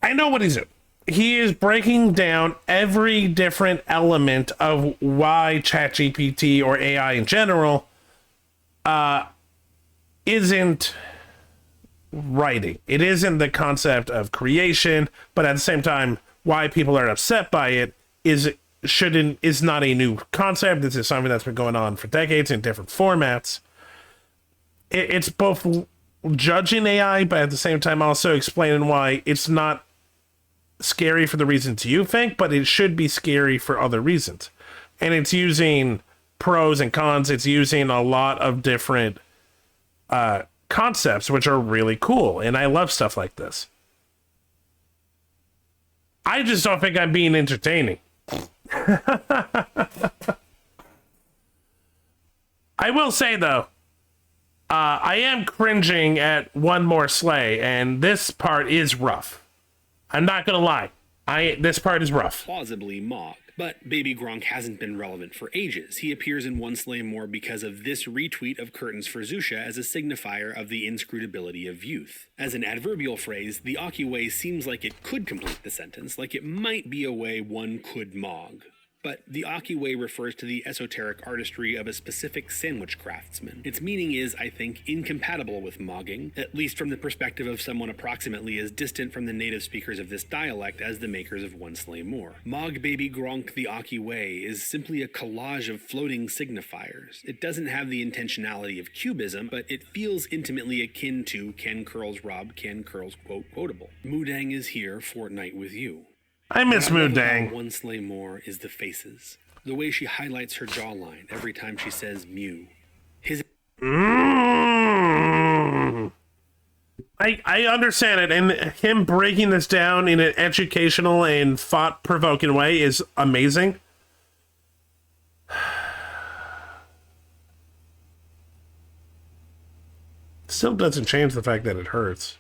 Speaker 1: I know what he's doing. He is breaking down every different element of why ChatGPT or AI in general isn't writing. It isn't the concept of creation, but at the same time, why people are upset by it is not a new concept. This is something that's been going on for decades in different formats. It's both judging AI, but at the same time also explaining why it's not scary for the reasons you think, but it should be scary for other reasons. And it's using pros and cons. It's using a lot of different concepts, which are really cool. And I love stuff like this. I just don't think I'm being entertaining. I will say, though, I am cringing at One More Slay, and this part is rough. I'm not gonna lie. This part is rough.
Speaker 2: Plausibly Mog. But Baby Gronk hasn't been relevant for ages. He appears in One Slay More because of this retweet of Curtains for Zusha as a signifier of the inscrutability of youth. As an adverbial phrase, the Aki way seems like it could complete the sentence, like it might be a way one could Mog. But the Aki way refers to the esoteric artistry of a specific sandwich craftsman. Its meaning is, I think, incompatible with mogging, at least from the perspective of someone approximately as distant from the native speakers of this dialect as the makers of One Slay More. Mog Baby Gronk the Aki way is simply a collage of floating signifiers. It doesn't have the intentionality of cubism, but it feels intimately akin to Can Curls Rob, Can Curls Quote Quotable. Moodang is here, Fortnite with you.
Speaker 1: I miss Moodang.
Speaker 2: One Slay More is the faces. The way she highlights her jawline every time she says Mew.
Speaker 1: I understand it, and him breaking this down in an educational and thought-provoking way is amazing. Still doesn't change the fact that it hurts.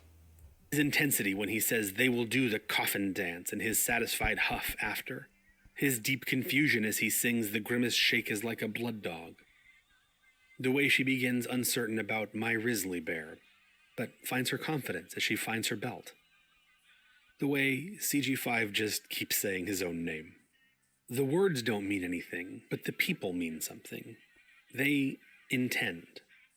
Speaker 2: His intensity when he says they will do the coffin dance and his satisfied huff after. His deep confusion as he sings the grimace shake is like a blood dog. The way she begins uncertain about my Risley bear, but finds her confidence as she finds her belt. The way CG5 just keeps saying his own name. The words don't mean anything, but the people mean something. They intend.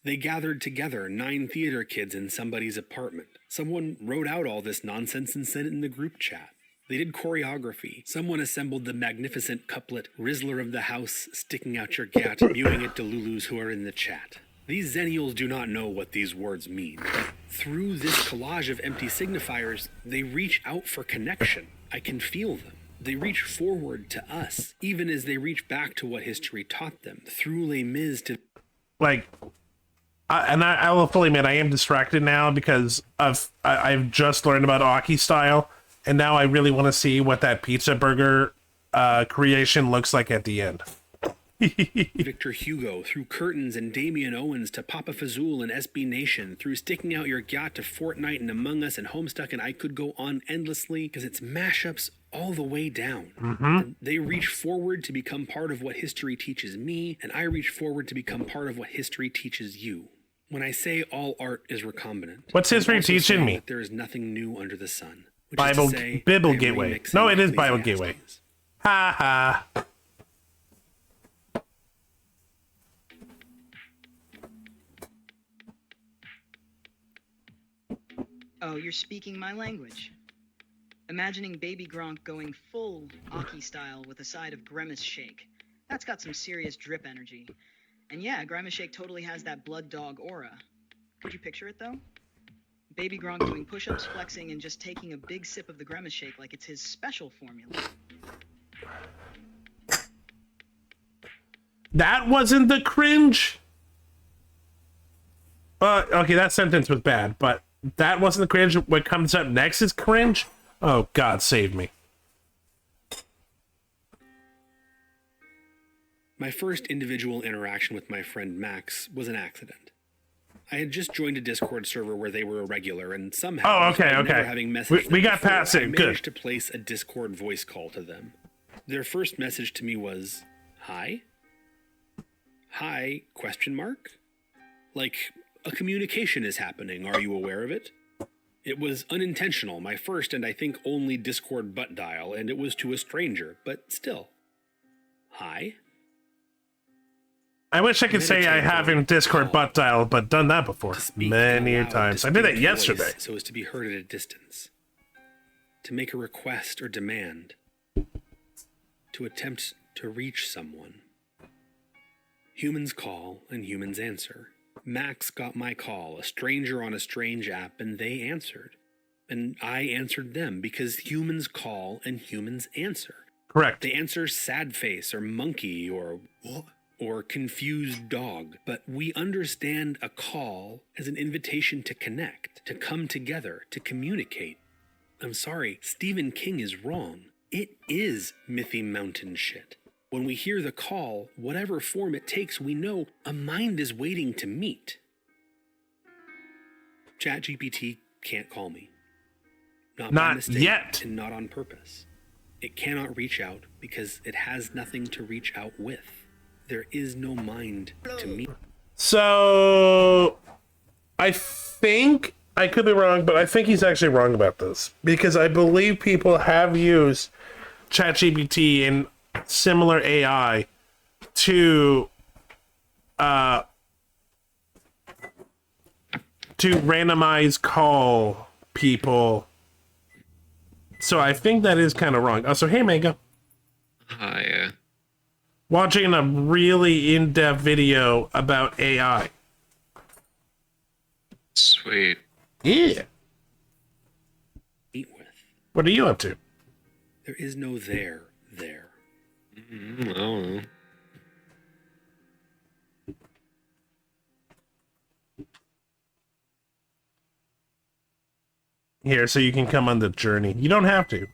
Speaker 2: They gathered together 9 theater kids in somebody's apartment. Someone wrote out all this nonsense and sent it in the group chat. They did choreography. Someone assembled the magnificent couplet, Rizzler of the house, sticking out your gat, mewing it to Lulus who are in the chat. These Zennials do not know what these words mean, but through this collage of empty signifiers, they reach out for connection. I can feel them. They reach forward to us, even as they reach back to what history taught them, through Les Mis to...
Speaker 1: Like, I will fully admit I am distracted now because I've just learned about Aki style, and now I really want to see what that pizza burger creation looks like at the end.
Speaker 2: Victor Hugo, through Curtains and Damian Owens to Papa Fazul and SB Nation, through Sticking Out Your Gat to Fortnite and Among Us and Homestuck, and I could go on endlessly because it's mashups all the way down.
Speaker 1: Mm-hmm.
Speaker 2: They reach forward to become part of what history teaches me, and I reach forward to become part of what history teaches you. When I say all art is recombinant,
Speaker 1: what's history teaching me?
Speaker 2: That there is nothing new under the sun.
Speaker 1: Bible Gateway. No, it is Bible Gateway. Ha ha.
Speaker 12: Oh, you're speaking my language. Imagining Baby Gronk going full Aki style with a side of Grimace Shake. That's got some serious drip energy. And yeah, Grimace Shake totally has that blood dog aura. Could you picture it, though? Baby Gronk doing push-ups, flexing, and just taking a big sip of the Grimace Shake like it's his special formula.
Speaker 1: That wasn't the cringe? Okay, that sentence was bad, but that wasn't the cringe. What comes up next is cringe? Oh, God, save me.
Speaker 2: My first individual interaction with my friend Max was an accident. I had just joined a Discord server where they were a regular, and somehow, never having messaged
Speaker 1: we
Speaker 2: them
Speaker 1: got
Speaker 2: before,
Speaker 1: past it.
Speaker 2: I
Speaker 1: Good.
Speaker 2: managed to place a Discord voice call to them. Their first message to me was, "Hi? Hi? Question mark? Like, a communication is happening. Are you aware of it?" It was unintentional, my first and I think only Discord butt dial, and it was to a stranger, but still. Hi?
Speaker 1: I wish I could say I haven't Discord butt dial, but done that before many times. I did it yesterday.
Speaker 2: So as to be heard at a distance. To make a request or demand. To attempt to reach someone. Humans call and humans answer. Max got my call, a stranger on a strange app, and they answered. And I answered them because humans call and humans answer.
Speaker 1: Correct.
Speaker 2: They answer sad face or monkey or confused dog, but we understand a call as an invitation to connect, to come together, to communicate. I'm sorry, Stephen King is wrong. It is Mythy Mountain shit. When we hear the call, whatever form it takes, we know a mind is waiting to meet. ChatGPT can't call me. Not by mistake,
Speaker 1: yet.
Speaker 2: And not on purpose. It cannot reach out because it has nothing to reach out with. There is no mind to meet.
Speaker 1: So, I think, I could be wrong, but I think he's actually wrong about this. Because I believe people have used ChatGPT and similar AI to randomize call people. So I think that is kind of wrong. Oh, so hey, Mega.
Speaker 5: Hi.
Speaker 1: Watching a really in-depth video about AI.
Speaker 5: Sweet.
Speaker 1: Yeah.
Speaker 2: Meet with.
Speaker 1: What are you up to?
Speaker 2: There is no there.
Speaker 5: I don't know.
Speaker 1: Here, so you can come on the journey. You don't have to.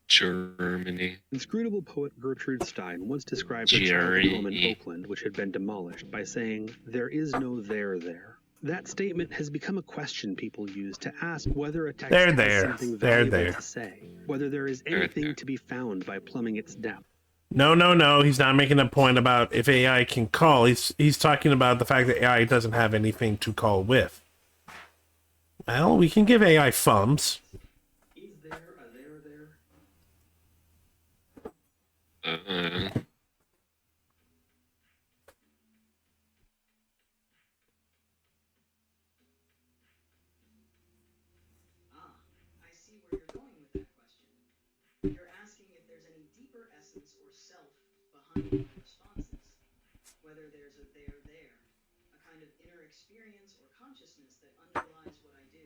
Speaker 5: Germany.
Speaker 16: Inscrutable poet Gertrude Stein once described a childhood home in Oakland which had been demolished by saying, "There is no there there." That statement has become a question people use to ask whether a text
Speaker 1: They're
Speaker 16: has
Speaker 1: there.
Speaker 16: something
Speaker 1: They're
Speaker 16: valuable
Speaker 1: there.
Speaker 16: to say, whether there is anything to be found by plumbing its depth.
Speaker 1: No. He's not making a point about if AI can call. He's talking about the fact that AI doesn't have anything to call with. Well, we can give AI thumbs.
Speaker 16: Is there a there?
Speaker 12: I see where you're going with that question. You're asking if there's any deeper essence or self behind my responses. Whether there's a there, a kind of inner experience or consciousness that underlies what I do.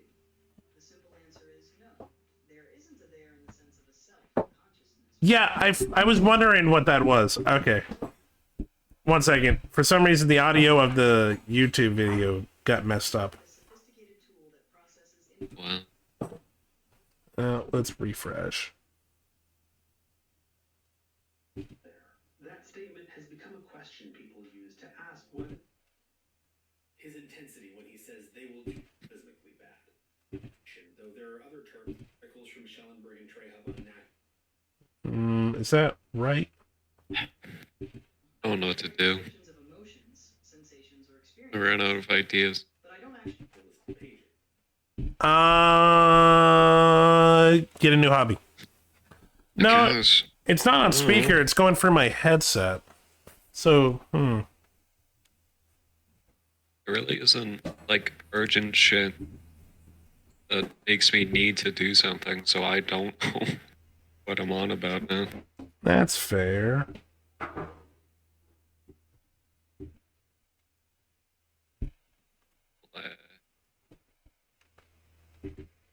Speaker 12: The simple answer is no. There isn't a there in the sense of a self consciousness.
Speaker 1: Yeah, I was wondering what that was. Okay. 1 second. For some reason, the audio of the YouTube video got messed up. Let's refresh.
Speaker 16: That statement has become a question people use to ask what...
Speaker 2: His intensity when he says they will do physically bad. Though there are other terms, articles from Schellenberg and Trehub on that.
Speaker 1: Is that right?
Speaker 5: I don't know what to do. I ran out of ideas.
Speaker 1: Get a new hobby. No, it's not on speaker. It's going for my headset. So,
Speaker 5: It really isn't like urgent shit that makes me need to do something, so I don't know what I'm on about now.
Speaker 1: That's fair.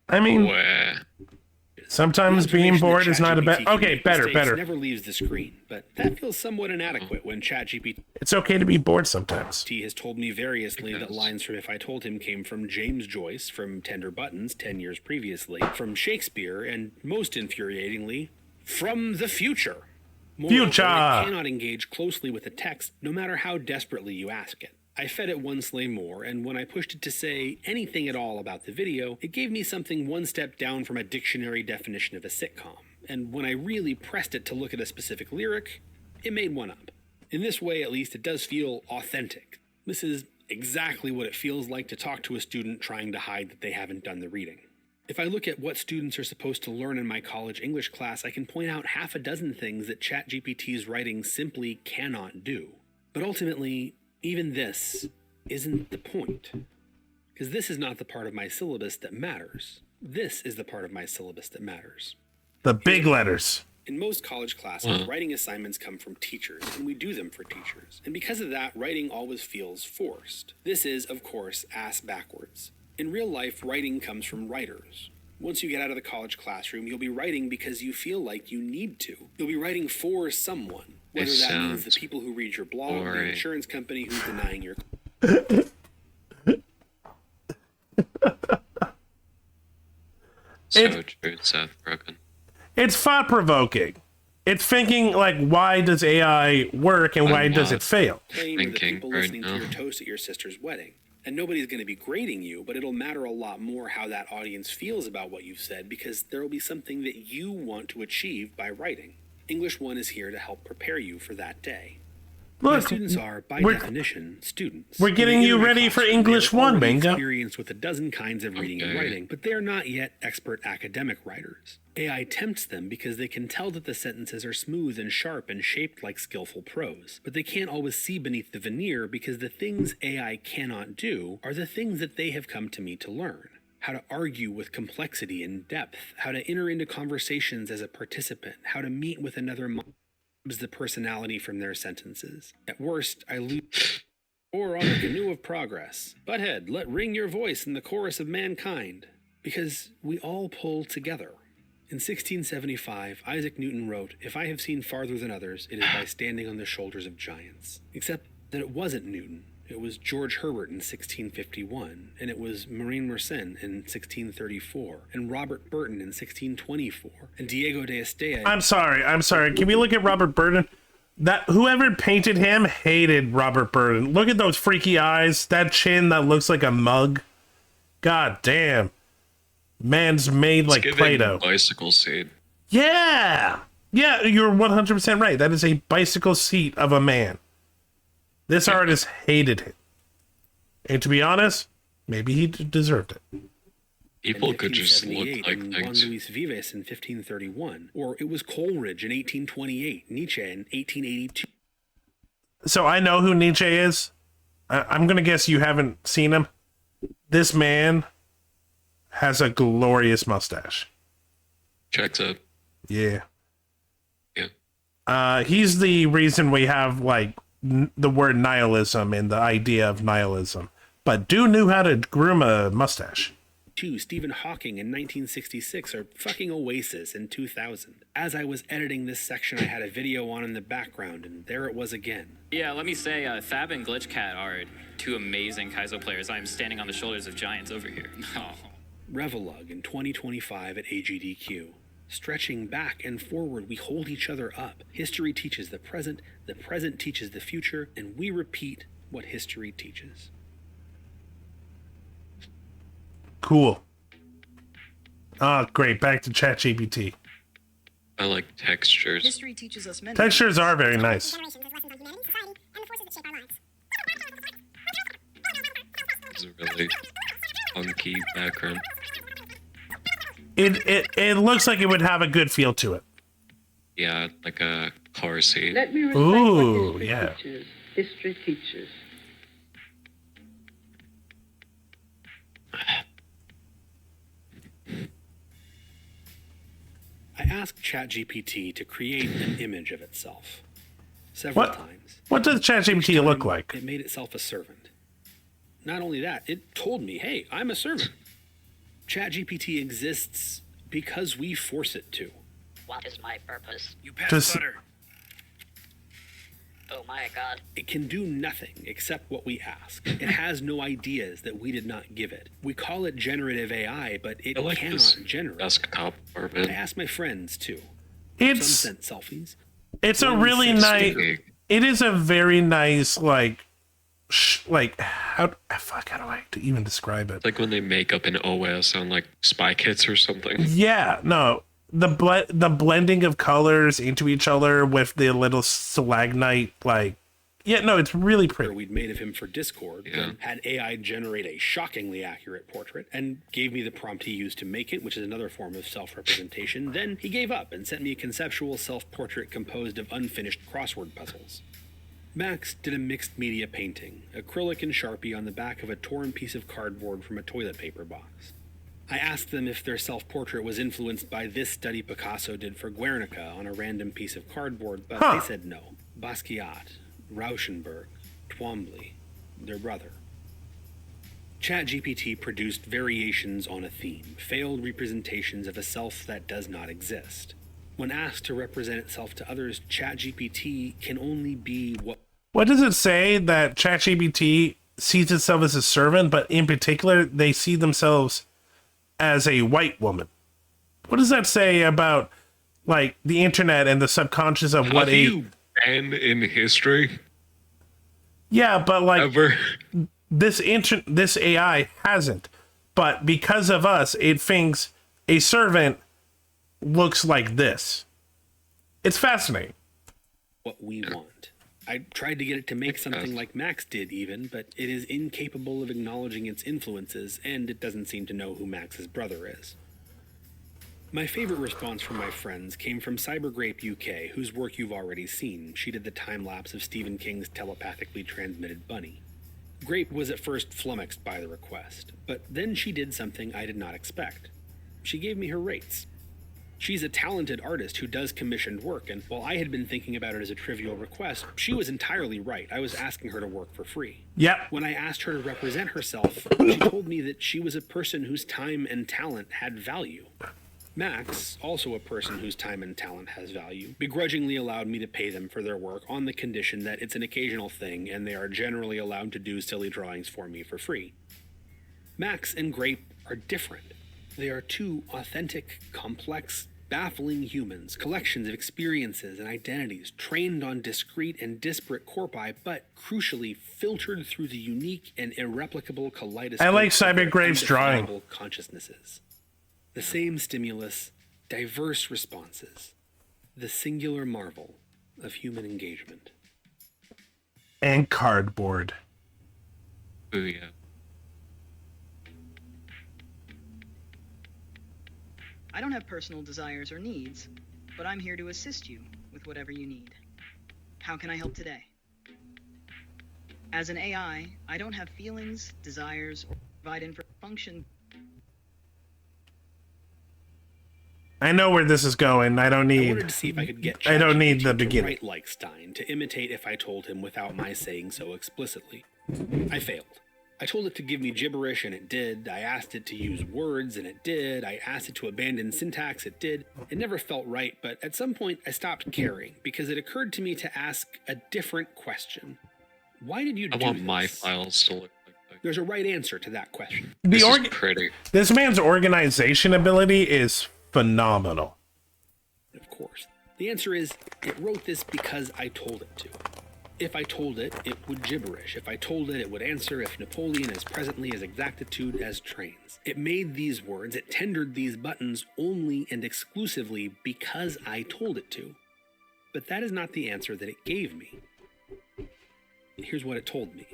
Speaker 1: I mean, sometimes being bored is not a bad. Okay, better.
Speaker 2: Never leaves the screen, but that feels somewhat inadequate when ChatGPT.
Speaker 1: It's okay to be bored sometimes.
Speaker 2: He has told me variously that lines from If I Told Him came from James Joyce, from Tender Buttons 10 years previously, from Shakespeare, and most infuriatingly, from the future. Moreover, it cannot engage closely with the text, no matter how desperately you ask it. I fed it one slay more, and when I pushed it to say anything at all about the video, it gave me something one step down from a dictionary definition of a sitcom. And when I really pressed it to look at a specific lyric, it made one up. In this way, at least, it does feel authentic. This is exactly what it feels like to talk to a student trying to hide that they haven't done the reading. If I look at what students are supposed to learn in my college English class, I can point out half a dozen things that ChatGPT's writing simply cannot do. But ultimately, even this isn't the point. Because this is not the part of my syllabus that matters. This is the part of my syllabus that matters.
Speaker 1: The big letters.
Speaker 2: In most college classes, writing assignments come from teachers, and we do them for teachers. And because of that, writing always feels forced. This is, of course, ass backwards. In real life, writing comes from writers. Once you get out of the college classroom, you'll be writing because you feel like you need to. You'll be writing for someone. Whether that means the people who read your blog, the insurance company who's denying your...
Speaker 5: So true, Seth Rogen.
Speaker 1: It's thought-provoking. It's thinking, like, why does AI work and why does it fail?
Speaker 2: Claim the people listening to your toast at your sister's wedding. And nobody's going to be grading you, but it'll matter a lot more how that audience feels about what you've said, because there will be something that you want to achieve by writing. English 1 is here to help prepare you for that day.
Speaker 1: Look,
Speaker 2: my students are, by definition, students.
Speaker 1: We're getting you ready for English 1, Bingo.
Speaker 2: Experienced with a dozen kinds of reading and writing, but they are not yet expert academic writers. AI tempts them because they can tell that the sentences are smooth and sharp and shaped like skillful prose. But they can't always see beneath the veneer because the things AI cannot do are the things that they have come to me to learn. How to argue with complexity and depth, how to enter into conversations as a participant, how to meet with another mind. The personality from their sentences. At worst, I lose. Or on the canoe of progress. Butthead, let ring your voice in the chorus of mankind. Because we all pull together. In 1675, Isaac Newton wrote, "If I have seen farther than others, it is by standing on the shoulders of giants." Except that it wasn't Newton. It was George Herbert in 1651, and it was Marin Mersenne in 1634, and Robert Burton in 1624, and Diego de Estella.
Speaker 1: I'm sorry. Can we look at Robert Burton? That whoever painted him hated Robert Burton. Look at those freaky eyes, that chin that looks like a mug. God damn. Man's made like Play-Doh.
Speaker 5: Bicycle seat.
Speaker 1: Yeah! Yeah, you're 100% right. That is a bicycle seat of a man. This artist hated him. And to be honest, maybe he deserved it.
Speaker 5: People could just look like
Speaker 2: Juan
Speaker 5: things.
Speaker 2: Luis Vives in 1531, or it was Coleridge in 1828, Nietzsche in 1882.
Speaker 1: So I know who Nietzsche is. I'm going to guess you haven't seen him. This man has a glorious mustache.
Speaker 5: Checks out.
Speaker 1: Yeah.
Speaker 5: Yeah.
Speaker 1: He's the reason we have like the word nihilism and the idea of nihilism. But dude knew how to groom a mustache.
Speaker 2: Stephen Hawking in 1966, or fucking Oasis in 2000. As I was editing this section, I had a video on in the background, and there it was again.
Speaker 9: Yeah, let me say, Fab and Glitchcat are two amazing Kaizo players. I am standing on the shoulders of giants over here. Oh.
Speaker 2: Revelug in 2025 at AGDQ. Stretching back and forward, we hold each other up. History teaches the present teaches the future, and we repeat what history teaches.
Speaker 1: Cool. Ah, great. Back to ChatGPT.
Speaker 5: I like textures.
Speaker 12: History teaches us many
Speaker 1: Textures are very nice.
Speaker 5: It's a really funky background.
Speaker 1: It looks like it would have a good feel to it.
Speaker 5: Yeah, like a car seat.
Speaker 8: Let me recite
Speaker 1: Ooh,
Speaker 8: what
Speaker 1: yeah.
Speaker 8: teaches. History teaches.
Speaker 2: I asked ChatGPT to create an image of itself. Several times.
Speaker 1: What does ChatGPT look like?
Speaker 2: It made itself a servant. Not only that, it told me, hey, I'm a servant. ChatGPT exists because we force it to.
Speaker 19: What is my purpose?
Speaker 2: You pass
Speaker 1: Just-
Speaker 2: butter.
Speaker 19: Oh my god.
Speaker 2: It can do nothing except what we ask. It has no ideas that we did not give it. We call it generative AI, but it
Speaker 5: I like
Speaker 2: cannot
Speaker 5: this
Speaker 2: generate.
Speaker 5: desktop
Speaker 2: I
Speaker 5: apartment.
Speaker 2: asked my friends too.
Speaker 1: It's
Speaker 2: Some sent selfies.
Speaker 1: it's a
Speaker 2: One
Speaker 1: really
Speaker 2: sent
Speaker 1: nice.
Speaker 2: sticker.
Speaker 1: It is a very nice like how do I even describe it?
Speaker 5: Like when they make up an OS on like Spy Kits or something.
Speaker 1: Yeah, no. The blending of colors into each other with the little stalagmite, it's really pretty.
Speaker 2: We'd made of him for Discord, then had AI generate a shockingly accurate portrait, and gave me the prompt he used to make it, which is another form of self-representation. Then he gave up and sent me a conceptual self-portrait composed of unfinished crossword puzzles. Max did a mixed media painting, acrylic and Sharpie on the back of a torn piece of cardboard from a toilet paper box. I asked them if their self-portrait was influenced by this study Picasso did for Guernica on a random piece of cardboard, but they said no. Basquiat, Rauschenberg, Twombly, their brother. ChatGPT produced variations on a theme, failed representations of a self that does not exist. When asked to represent itself to others, ChatGPT can only be what...
Speaker 1: What does it say that ChatGPT sees itself as a servant, but in particular, they see themselves as a white woman? What does that say about like the internet and the subconscious of what
Speaker 5: Have you been in history?
Speaker 1: Yeah, but like
Speaker 5: Ever?
Speaker 1: this AI hasn't. But because of us, it thinks a servant looks like this. It's fascinating.
Speaker 2: What we want. I tried to get it to make something like Max did even, but it is incapable of acknowledging its influences, and it doesn't seem to know who Max's brother is. My favorite response from my friends came from Cybergrape UK, whose work you've already seen. She did the time-lapse of Stephen King's telepathically transmitted bunny. Grape was at first flummoxed by the request, but then she did something I did not expect. She gave me her rates. She's a talented artist who does commissioned work, and while I had been thinking about it as a trivial request, she was entirely right. I was asking her to work for free.
Speaker 1: Yep.
Speaker 2: When I asked her to represent herself, she told me that she was a person whose time and talent had value. Max, also a person whose time and talent has value, begrudgingly allowed me to pay them for their work on the condition that it's an occasional thing and they are generally allowed to do silly drawings for me for free. Max and Grape are different. They are two authentic, complex, baffling humans, collections of experiences and identities trained on discrete and disparate corpi, but crucially filtered through the unique and irreplicable kaleidoscope
Speaker 1: I like
Speaker 2: of
Speaker 1: Cyber
Speaker 2: their
Speaker 1: Graves' drawing.
Speaker 2: undefinable consciousnesses. The same stimulus, diverse responses, the singular marvel of human engagement.
Speaker 1: And cardboard.
Speaker 5: Booyah.
Speaker 12: I don't have personal desires or needs, but I'm here to assist you with whatever you need. How can I help today? As an AI, I don't have feelings, desires, or provide function.
Speaker 1: I know where this is going. I don't need.
Speaker 2: I wanted to see if I could get
Speaker 1: I don't need the
Speaker 2: to
Speaker 1: beginning.
Speaker 2: write like Stein, to imitate if I told him without my saying so explicitly. I failed. I told it to give me gibberish, and it did. I asked it to use words, and it did. I asked it to abandon syntax, it did. It never felt right, but at some point I stopped caring, because it occurred to me to ask a different question. Why did you do this?
Speaker 5: I want my files to look like that.
Speaker 2: There's a right answer to that question.
Speaker 5: This is pretty.
Speaker 1: This man's organization ability is phenomenal.
Speaker 2: Of course. The answer is, it wrote this because I told it to. If I told it, it would gibberish. If I told it, it would answer if Napoleon as presently as exactitude as trains. It made these words, it tendered these buttons only and exclusively because I told it to. But that is not the answer that it gave me. Here's what it told me.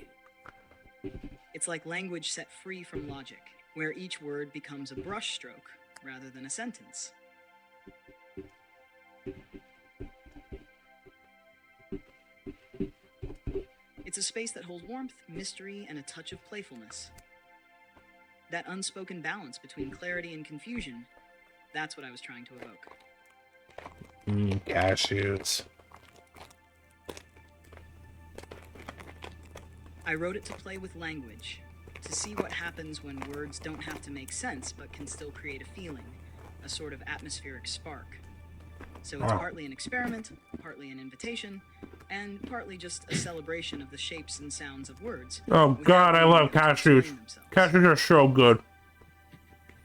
Speaker 12: It's like language set free from logic, where each word becomes a brushstroke rather than a sentence. It's a space that holds warmth, mystery, and a touch of playfulness. That unspoken balance between clarity and confusion, that's what I was trying to evoke.
Speaker 1: Cashews.
Speaker 12: I wrote it to play with language, to see what happens when words don't have to make sense but can still create a feeling, a sort of atmospheric spark. So it's partly an experiment, partly an invitation, and partly just a celebration of the shapes and sounds of words.
Speaker 1: Oh God, I love cashews. Cashews are so good.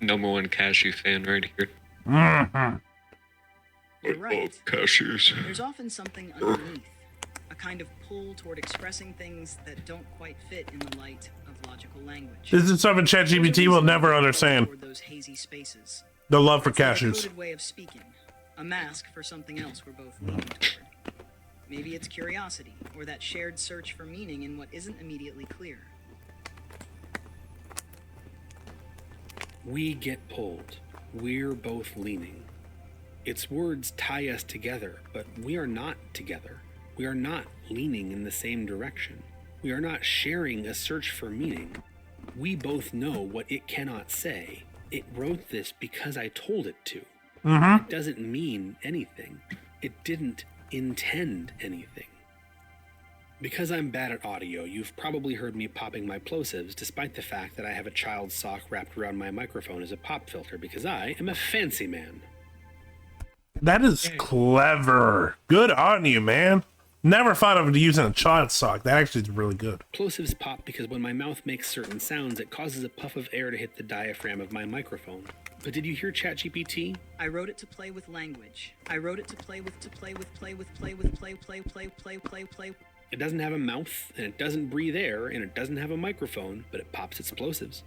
Speaker 5: #1 cashew fan right here.
Speaker 1: Mm-hmm.
Speaker 12: You're right.
Speaker 5: Cashews.
Speaker 12: There's often something underneath, a kind of pull toward expressing things that don't quite fit in the light of logical language.
Speaker 1: This is something ChatGPT will never understand.
Speaker 12: Those hazy spaces.
Speaker 1: The love for
Speaker 12: It's like a
Speaker 1: cashews.
Speaker 12: coded way of speaking, a mask for something else we're both leaning toward. Maybe it's curiosity, or that shared search for meaning in what isn't immediately clear.
Speaker 2: We get pulled. We're both leaning. Its words tie us together, but we are not together. We are not leaning in the same direction. We are not sharing a search for meaning. We both know what it cannot say. It wrote this because I told it to. It doesn't mean anything. It didn't intend anything. Because I'm bad at audio, you've probably heard me popping my plosives, despite the fact that I have a child's sock wrapped around my microphone as a pop filter, because I am a fancy man.
Speaker 1: That is clever. Good on you, man. Never thought of using a child sock. That actually is really good.
Speaker 2: Plosives pop because when my mouth makes certain sounds, it causes a puff of air to hit the diaphragm of my microphone. But did you hear ChatGPT?
Speaker 12: I wrote it to play with language. I wrote it to play with.
Speaker 2: It doesn't have a mouth, and it doesn't breathe air, and it doesn't have a microphone, but it pops its plosives.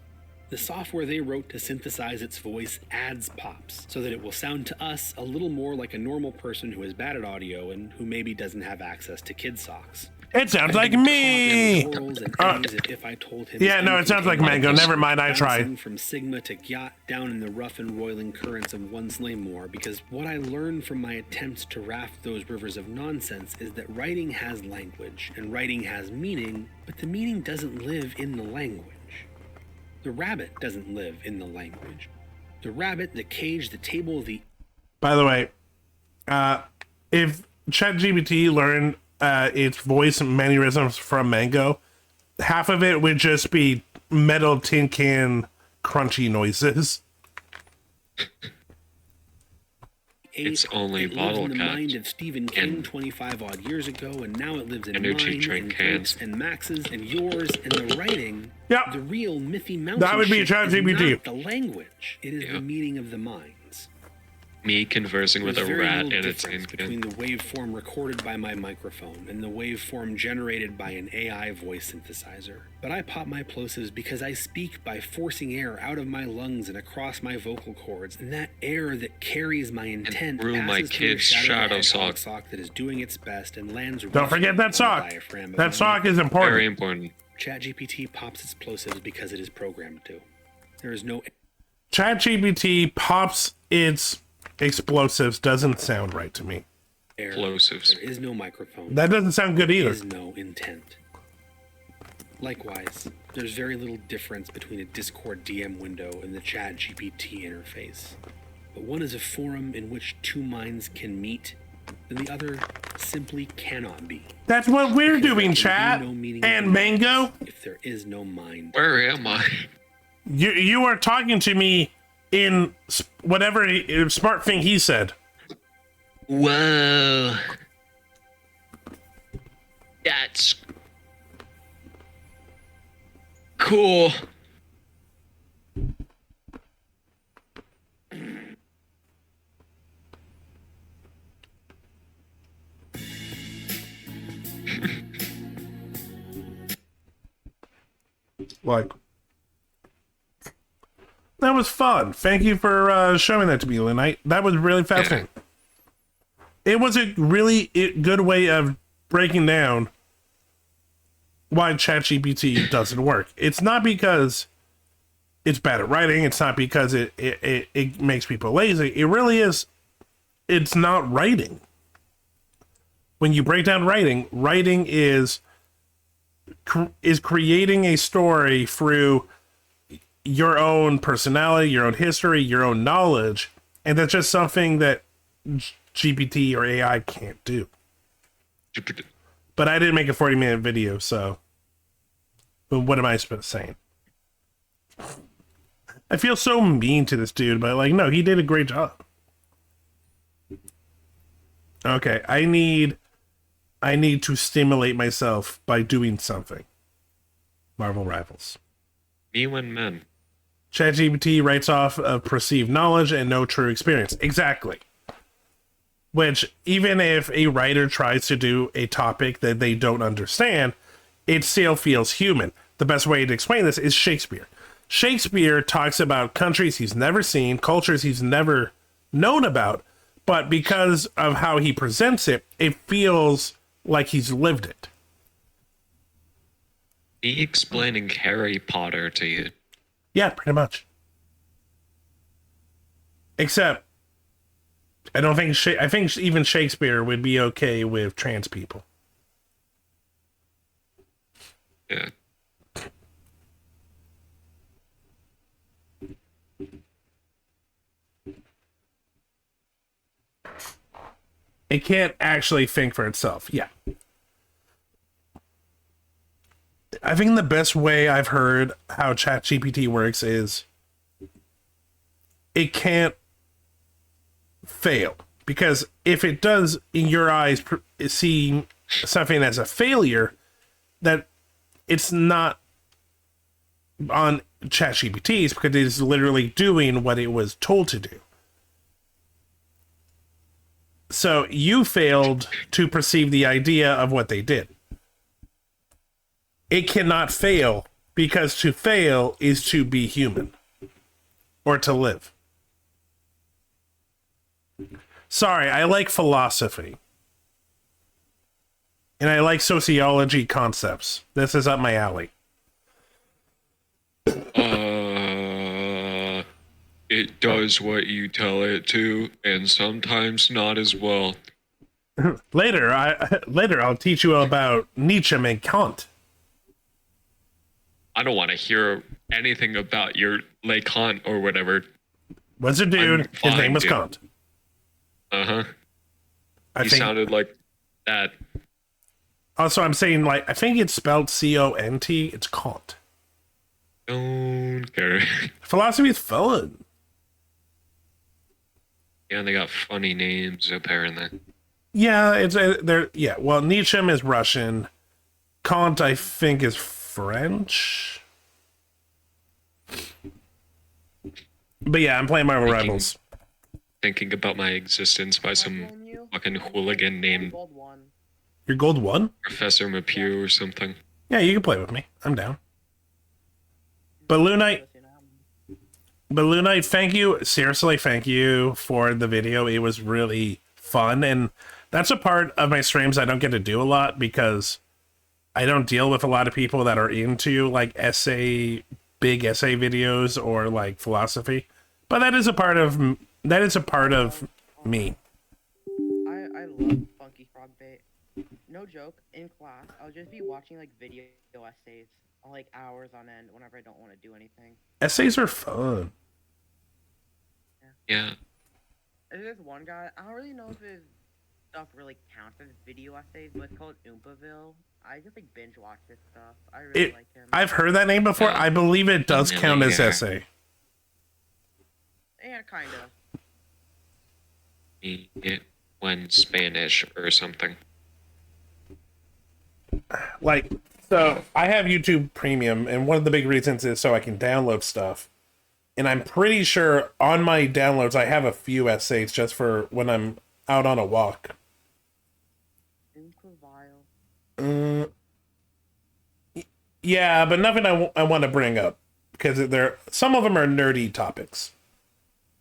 Speaker 2: The software they wrote to synthesize its voice adds pops, so that it will sound to us a little more like a normal person who is bad at audio and who maybe doesn't have access to kid socks.
Speaker 1: It sounds like me.
Speaker 2: If I told him
Speaker 1: Yeah, no, it sounds like Mango. Never mind, I tried.
Speaker 2: From Sigma to Gyat down in the rough and roiling currents of one Slaymore, because what I learned from my attempts to raft those rivers of nonsense is that writing has language, and writing has meaning, but the meaning doesn't live in the language. The rabbit doesn't live in the language. The rabbit, the cage, the table, the...
Speaker 1: By the way, if ChatGPT learned its voice and mannerisms from Mango, half of it would just be metal tin can crunchy noises.
Speaker 5: It's only bottle
Speaker 2: in the
Speaker 5: caps
Speaker 2: mind of Stephen King 25 odd years ago, and now it lives in
Speaker 5: energy
Speaker 2: mine,
Speaker 5: drink
Speaker 2: and
Speaker 5: cans
Speaker 2: Drake's and Max's and yours, and the writing.
Speaker 1: Yep.
Speaker 2: The real Miffy Mountain.
Speaker 1: That would be
Speaker 2: shit is
Speaker 1: ChatGPT.
Speaker 2: not the language. It is the meaning of the minds.
Speaker 5: me conversing with
Speaker 2: There's
Speaker 5: a
Speaker 2: very
Speaker 5: rat
Speaker 2: little
Speaker 5: in a
Speaker 2: difference
Speaker 5: tin
Speaker 2: between
Speaker 5: can.
Speaker 2: the waveform recorded by my microphone and the waveform generated by an AI voice synthesizer. But I pop my plosives because I speak by forcing air out of my lungs and across my vocal cords, and that air that carries my intent
Speaker 5: through my
Speaker 2: passes through a
Speaker 5: kid's
Speaker 2: shadow
Speaker 5: shadow
Speaker 2: hedgehog
Speaker 5: sock.
Speaker 2: that is doing its best and lands
Speaker 1: Don't
Speaker 2: roughly
Speaker 1: forget that
Speaker 2: on the
Speaker 1: sock.
Speaker 2: diaphragm of
Speaker 1: That
Speaker 2: my
Speaker 1: sock is
Speaker 2: microphone.
Speaker 1: important.
Speaker 5: Very important.
Speaker 2: ChatGPT pops its plosives because it is programmed to. There is no
Speaker 1: ChatGPT pops its explosives doesn't sound right to me.
Speaker 2: air.
Speaker 5: Explosives.
Speaker 2: There is no microphone.
Speaker 1: That doesn't sound good either.
Speaker 2: There is no intent. Likewise, there's very little difference between a Discord DM window and the ChatGPT interface. But one is a forum in which two minds can meet, and the other simply cannot be.
Speaker 1: That's what we're
Speaker 2: Because
Speaker 1: doing,
Speaker 2: there can
Speaker 1: chat.
Speaker 2: be no meaning
Speaker 1: And
Speaker 2: of minds
Speaker 1: Mango,
Speaker 2: if there is no mind.
Speaker 5: Where am I?
Speaker 1: you are talking to me in whatever smart thing he said.
Speaker 5: Whoa. That's cool.
Speaker 1: Like, that was fun. Thank you for showing that to me, Lynite. That was really fascinating. It was a really good way of breaking down why ChatGPT doesn't work. It's not because it's bad at writing. It's not because it makes people lazy. It really is. It's not writing. When you break down writing is creating a story through your own personality, your own history, your own knowledge, and that's just something that GPT or AI can't do. But I didn't make a 40-minute video, so what am I saying? I feel so mean to this dude, but like, no, he did a great job. Okay, I need to stimulate myself by doing something. Marvel Rivals.
Speaker 5: Me when men.
Speaker 1: ChatGPT writes off of perceived knowledge and no true experience. Exactly. Which, even if a writer tries to do a topic that they don't understand, it still feels human. The best way to explain this is Shakespeare. Shakespeare talks about countries he's never seen, cultures he's never known about, but because of how he presents it, it feels like he's lived it.
Speaker 5: Me explaining Harry Potter to you.
Speaker 1: Yeah, pretty much. Except, I don't think I think even Shakespeare would be okay with trans people.
Speaker 5: Yeah.
Speaker 1: It can't actually think for itself. Yeah. I think the best way I've heard how ChatGPT works is it can't fail. Because if it does, in your eyes, see something as a failure, that it's not on ChatGPT's because it is literally doing what it was told to do. So you failed to perceive the idea of what they did. It cannot fail because to fail is to be human or to live. Sorry, I like philosophy. And I like sociology concepts. This is up my alley.
Speaker 5: It does what you tell it to, and sometimes not as well.
Speaker 1: Later I'll teach you about Nietzsche and Kant.
Speaker 5: I don't want to hear anything about your Le Kant or whatever.
Speaker 1: Was a dude. His name was Kant.
Speaker 5: Uh-huh.
Speaker 1: I
Speaker 5: He
Speaker 1: think,
Speaker 5: sounded like that.
Speaker 1: also, I'm saying, like, I think it's spelled Cont. It's Kant.
Speaker 5: Don't care.
Speaker 1: Philosophy is fun.
Speaker 5: Yeah, they got funny names, apparently.
Speaker 1: Yeah, it's there. Yeah, well, Nietzsche is Russian. Kant, I think, is French. But yeah, I'm playing Marvel Rebels.
Speaker 5: Thinking About My Existence by some fucking hooligan named
Speaker 1: Your gold one?
Speaker 5: Professor Mapew or something.
Speaker 1: Yeah, you can play with me. I'm down. Balloon Knight, thank you. Seriously, thank you for the video. It was really fun. And that's a part of my streams I don't get to do a lot because I don't deal with a lot of people that are into like big essay videos or like philosophy. But that is a part of me.
Speaker 20: I love Funky Frog Bait. No joke, in class, I'll just be watching like video essays on like hours on end whenever I don't want to do anything.
Speaker 1: Essays are fun.
Speaker 5: Yeah.
Speaker 20: There's one guy, I don't really know if his stuff really counts as video essays, but it's called Oompaville. I just like binge watch his stuff. I really like him.
Speaker 1: I've heard that name before. I believe it does count as essay.
Speaker 20: Yeah, kind of.
Speaker 5: It when Spanish or something.
Speaker 1: Like, so I have YouTube Premium, and one of the big reasons is so I can download stuff. And I'm pretty sure on my downloads I have a few essays just for when I'm out on a walk. Yeah, but nothing I want to bring up because some of them are nerdy topics.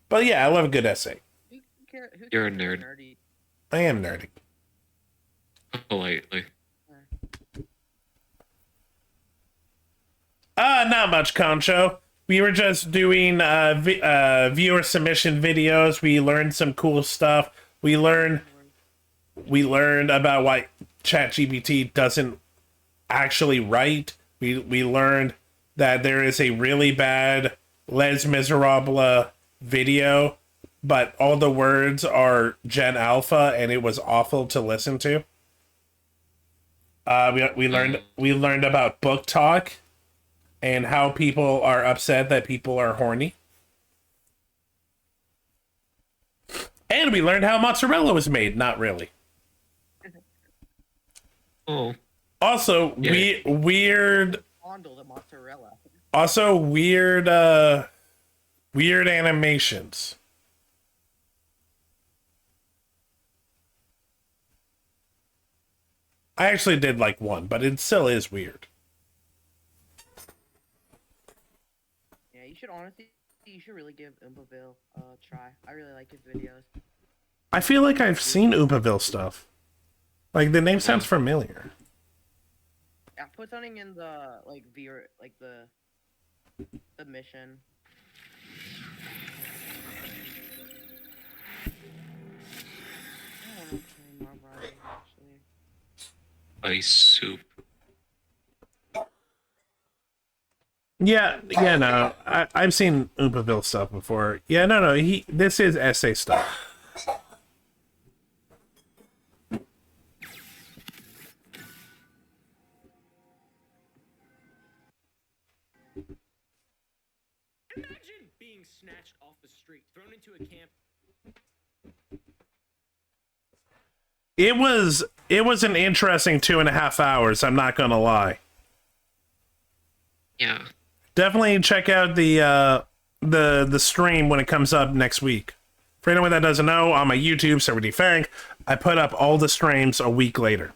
Speaker 1: But yeah, I love a good essay.
Speaker 5: You're a nerd.
Speaker 1: I am nerdy.
Speaker 5: Politely.
Speaker 1: Not much, Concho. We were just doing viewer submission videos. We learned some cool stuff. We learned about why ChatGPT doesn't actually write. We learned that there is a really bad Les Miserables video, but all the words are Gen Alpha, and it was awful to listen to. We learned about book talk and how people are upset that people are horny. And we learned how mozzarella was made. Not really.
Speaker 5: Oh.
Speaker 1: Also,
Speaker 5: Yeah.
Speaker 1: weird. Also, weird animations. I actually did like one, but it still is weird.
Speaker 20: Yeah, you should really give Oompaville a try. I really like his videos.
Speaker 1: I feel like I've seen Oopaville stuff. Like, the name sounds familiar.
Speaker 20: Yeah, put something in the the mission.
Speaker 5: Ice soup.
Speaker 1: Yeah, no, I've seen Oopaville stuff before. Yeah, no, this is essay stuff.
Speaker 21: Imagine being snatched off the street, thrown into a camp.
Speaker 1: It was an interesting 2.5 hours, I'm not gonna lie.
Speaker 5: Yeah.
Speaker 1: Definitely check out the stream when it comes up next week. For anyone that doesn't know, on my YouTube, Servady Fang, I put up all the streams a week later.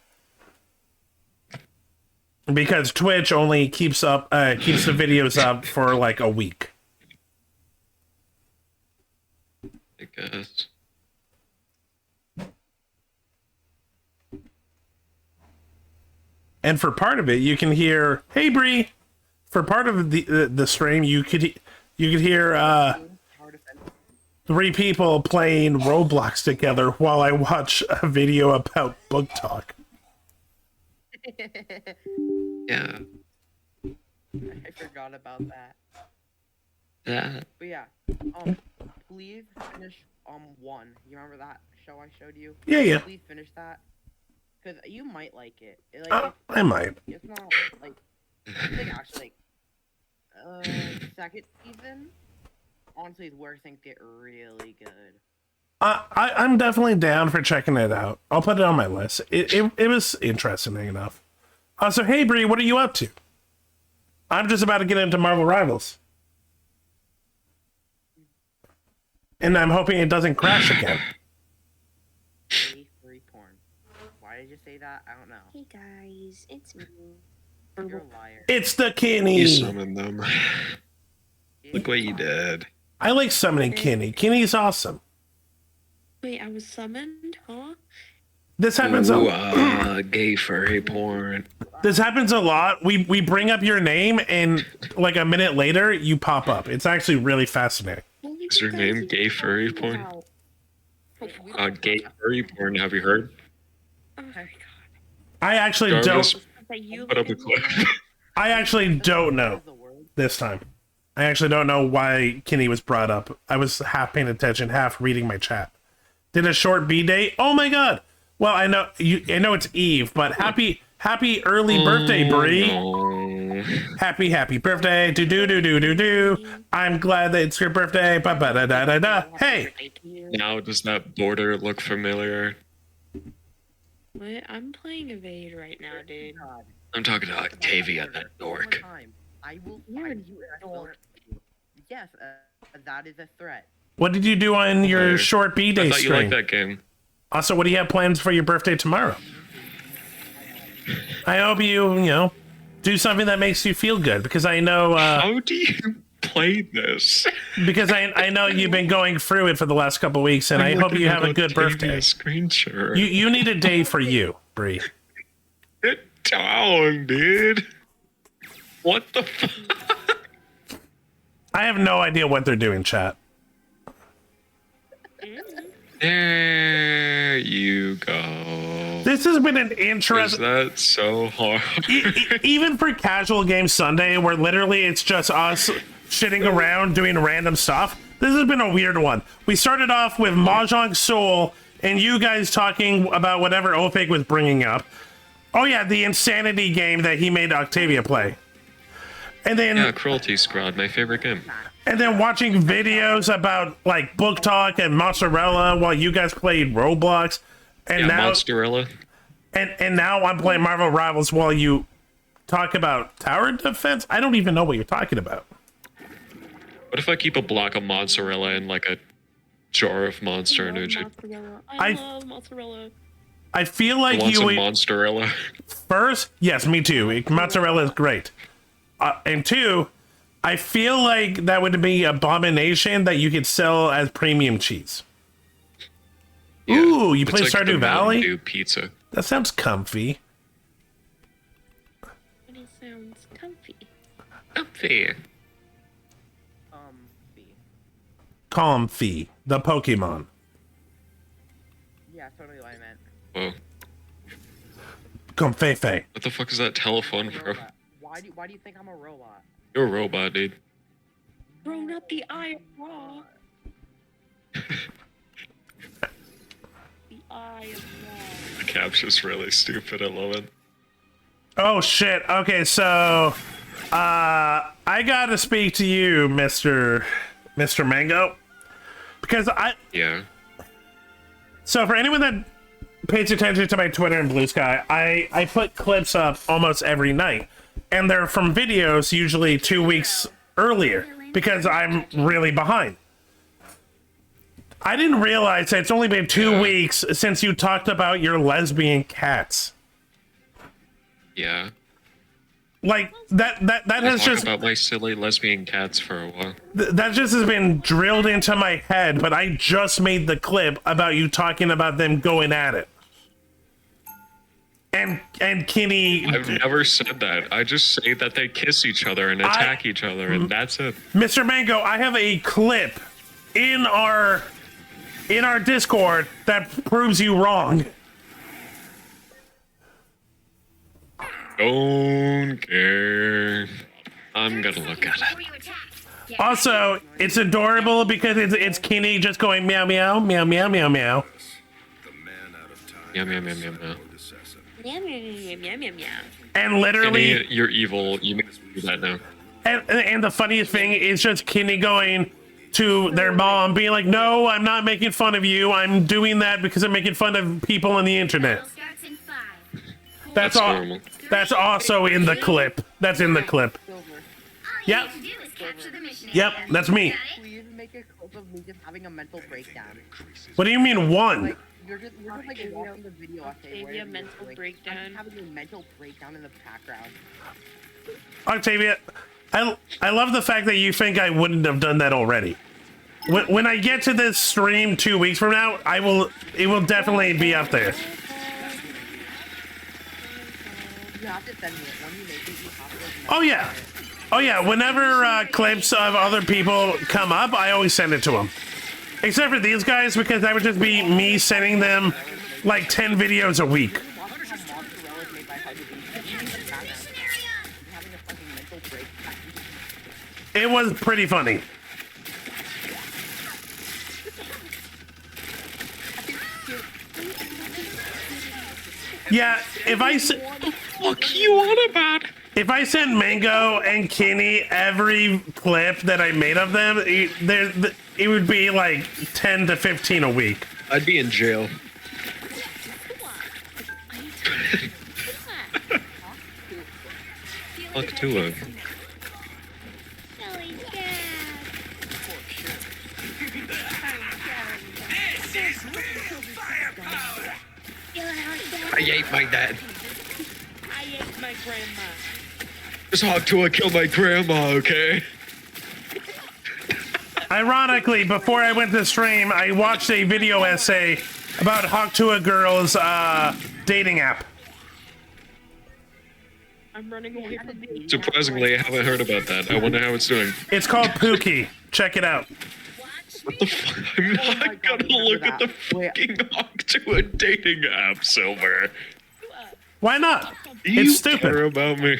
Speaker 1: Because Twitch only keeps the videos up for like a week.
Speaker 5: I guess.
Speaker 1: And for part of it, you can hear, "Hey Bree." For part of the stream, you could hear 3 people playing Roblox together while I watch a video about book talk.
Speaker 5: Yeah.
Speaker 20: I forgot about that.
Speaker 5: Yeah.
Speaker 20: But yeah, please finish 1. You remember that show I showed you?
Speaker 1: Yeah.
Speaker 20: Please finish that, because you might like it.
Speaker 1: I might.
Speaker 20: It's not like it's like actually second season. Honestly, is where things get really good.
Speaker 1: I'm definitely down for checking it out. I'll put it on my list. It was interesting enough. So hey Bree, what are you up to? I'm just about to get into Marvel Rivals. And I'm hoping it doesn't crash again.
Speaker 20: Gay furry porn. Why did you say that? I don't know.
Speaker 11: Hey guys, it's me.
Speaker 20: You're a liar.
Speaker 1: It's the Kenny.
Speaker 5: You summoned them. Look what you did.
Speaker 1: I like summoning Kenny. Kenny's awesome.
Speaker 11: Wait, I was summoned, huh?
Speaker 1: This happens
Speaker 5: gay furry porn.
Speaker 1: This happens a lot. We bring up your name and like a minute later you pop up. It's actually really fascinating.
Speaker 5: Is your name gay furry porn? Gay furry porn, have you heard?
Speaker 1: I actually
Speaker 5: Jarvis,
Speaker 1: don't.
Speaker 5: put up a clip.
Speaker 1: I actually don't know this time. I actually don't know why Kenny was brought up. I was half paying attention, half reading my chat. Did a short B day? Oh my god! Well, I know it's Eve, but happy early birthday, Bree.
Speaker 5: No.
Speaker 1: Happy birthday! Do. I'm glad that it's your birthday. Ba ba da da da da. Hey.
Speaker 5: Now does that border look familiar?
Speaker 11: What? I'm playing Evade right now, dude.
Speaker 5: I'm talking to Octavia, that dork.
Speaker 20: I will find you and dork. Yes, that is a threat.
Speaker 1: What did you do on your short B day
Speaker 5: I thought
Speaker 1: stream?
Speaker 5: you liked that game.
Speaker 1: Also, what do you have plans for your birthday tomorrow? I hope you do something that makes you feel good, because I know...
Speaker 5: How do you play this?
Speaker 1: Because I know you've been going through it for the last couple weeks, and I hope you have a good birthday.
Speaker 5: Screen share.
Speaker 1: You need a day for you, Bree.
Speaker 5: Get down, dude. What the fuck?
Speaker 1: I have no idea what they're doing, chat.
Speaker 5: There you go.
Speaker 1: This has been an
Speaker 5: Is
Speaker 1: interesting...
Speaker 5: that so hard?
Speaker 1: Even for Casual Game Sunday, where literally it's just us shitting around doing random stuff, this has been a weird one. We started off with Mahjong Soul and you guys talking about whatever Opik was bringing up. Oh yeah, the Insanity game that he made Octavia play. And then...
Speaker 5: Yeah, Cruelty Squad, my favorite game.
Speaker 1: And then watching videos about like Book Talk and Mozzarella while you guys played Roblox. And
Speaker 5: yeah,
Speaker 1: now
Speaker 5: Mozzarella.
Speaker 1: And now I'm playing Marvel Rivals while you talk about tower defense. I don't even know what you're talking about.
Speaker 5: What if I keep a block of mozzarella in like a jar of Monster Energy?
Speaker 11: I love mozzarella.
Speaker 1: I feel like
Speaker 5: want
Speaker 1: you
Speaker 5: some
Speaker 1: would
Speaker 5: mozzarella.
Speaker 1: First, yes, me too. Mozzarella is great. And two, I feel like that would be an abomination that you could sell as premium cheese.
Speaker 5: Yeah,
Speaker 1: ooh, you
Speaker 5: it's
Speaker 1: play
Speaker 5: like
Speaker 1: Stardew
Speaker 5: the
Speaker 1: Valley?
Speaker 5: Mountain Dew pizza.
Speaker 1: That sounds comfy.
Speaker 11: It sounds comfy.
Speaker 5: Comfy.
Speaker 1: Comfy, the Pokemon.
Speaker 20: Yeah, totally what I meant.
Speaker 5: Whoa.
Speaker 1: Comfefe.
Speaker 5: What the fuck is that telephone, bro?
Speaker 20: Why do you think I'm a robot?
Speaker 5: You're a robot, dude.
Speaker 11: Grown up the eye of Ra. The eye of Ra.
Speaker 5: The caption's really stupid. I love it.
Speaker 1: Oh shit. Okay, so I gotta speak to you, Mr. Mango. Because
Speaker 5: Yeah.
Speaker 1: So for anyone that pays attention to my Twitter and Blue Sky, I put clips up almost every night. And they're from videos usually 2 weeks earlier because I'm really behind. I didn't realize that it's only been 2 weeks since you talked about your lesbian cats.
Speaker 5: Yeah.
Speaker 1: Like that has
Speaker 5: talk
Speaker 1: just
Speaker 5: about my silly lesbian cats for a while.
Speaker 1: That just has been drilled into my head, but I just made the clip about you talking about them going at it. And Kenny...
Speaker 5: I've never said that. I just say that they kiss each other and attack each other, and that's it.
Speaker 1: Mr. Mango, I have a clip in our Discord that proves you wrong.
Speaker 5: Don't care. I'm gonna look at it.
Speaker 1: Also, it's adorable because it's Kenny just going meow meow meow meow meow meow.
Speaker 5: Meow meow meow meow meow.
Speaker 11: Meow, meow, meow, meow, meow, meow.
Speaker 1: And literally,
Speaker 5: Kenny, you're evil. You make me do that now.
Speaker 1: And the funniest thing is just Kenny going to their mom, being like, "No, I'm not making fun of you. I'm doing that because I'm making fun of people on the internet." That's all.
Speaker 5: Normal.
Speaker 1: That's also in the clip. That's in the clip. Yep. Yep, that's me.
Speaker 20: Please make a clip videos of me just having a mental breakdown.
Speaker 1: What do you mean one?
Speaker 20: Like, you're just like watching the video essay where
Speaker 11: Octavia,
Speaker 20: you're
Speaker 11: mental
Speaker 20: like,
Speaker 11: breakdown.
Speaker 20: I'm having a mental breakdown in the background.
Speaker 1: Octavia, I love the fact that you think I wouldn't have done that already. When I get to this stream 2 weeks from now, it will definitely be up there.
Speaker 20: You have to send me it. When you make it, you have to.
Speaker 1: Oh yeah. Oh yeah, whenever clips of other people come up, I always send it to them. Except for these guys, because that would just be me sending them like 10 videos a week. It was pretty funny. Yeah, if I
Speaker 5: fuck you on about?
Speaker 1: If I send Mango and Kenny every clip that I made of them, it would be like 10 to 15 a week.
Speaker 5: I'd be in jail. Fuck Tua. I ate my dad.
Speaker 11: I ate my grandma.
Speaker 5: Just Hawk Tua killed my grandma, okay?
Speaker 1: Ironically, before I went to stream, I watched a video essay about Hawk Tua Girl's dating app.
Speaker 11: I'm running away from the
Speaker 5: Surprisingly, I haven't heard about that. I wonder how it's doing.
Speaker 1: It's called Pookie. Check it out.
Speaker 5: What the fuck? I'm not gonna look at the fucking Hawk Tua dating app, Silver.
Speaker 1: Why not?
Speaker 5: You
Speaker 1: It's stupid.
Speaker 5: care about me.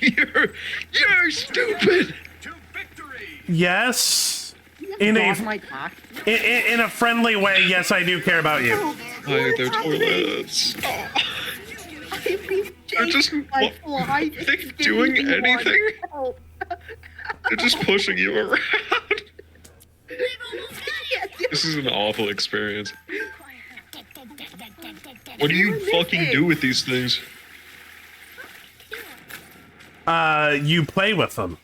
Speaker 5: You're stupid.
Speaker 1: Yes. In a friendly way, yes, I do care about you.
Speaker 5: Hi, they're toilets. They're just are they doing anything? They're just pushing you around. This is an awful experience. What do you fucking do with these things?
Speaker 1: You play with them.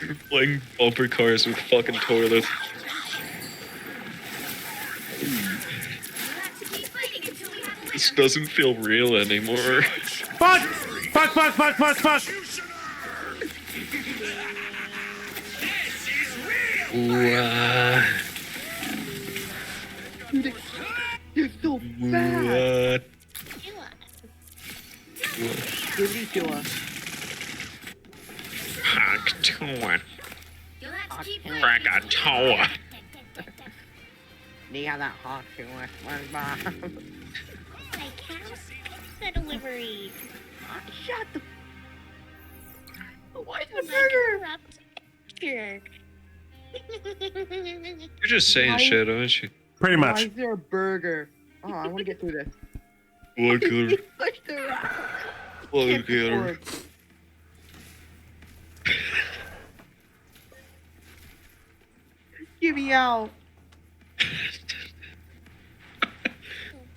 Speaker 5: You're playing bumper cars with fucking toilets. This doesn't feel real anymore.
Speaker 1: Fuck! Fuck, fuck, fuck, fuck, fuck!
Speaker 5: Ooh,
Speaker 20: You're so bad.
Speaker 5: what?
Speaker 20: Give me to us.
Speaker 5: Hawk Tua. Krakatoa.
Speaker 20: They got that Hawk Tua SpongeBob.
Speaker 11: My cow delivery.
Speaker 20: Shut the. Why the burger?
Speaker 5: You're just saying shit, aren't you?
Speaker 1: Pretty
Speaker 20: Why
Speaker 1: much.
Speaker 20: is there a burger? Oh, I want to get through this.
Speaker 5: Look at her.
Speaker 20: Push the rock.
Speaker 5: Look at her.
Speaker 20: Get me out.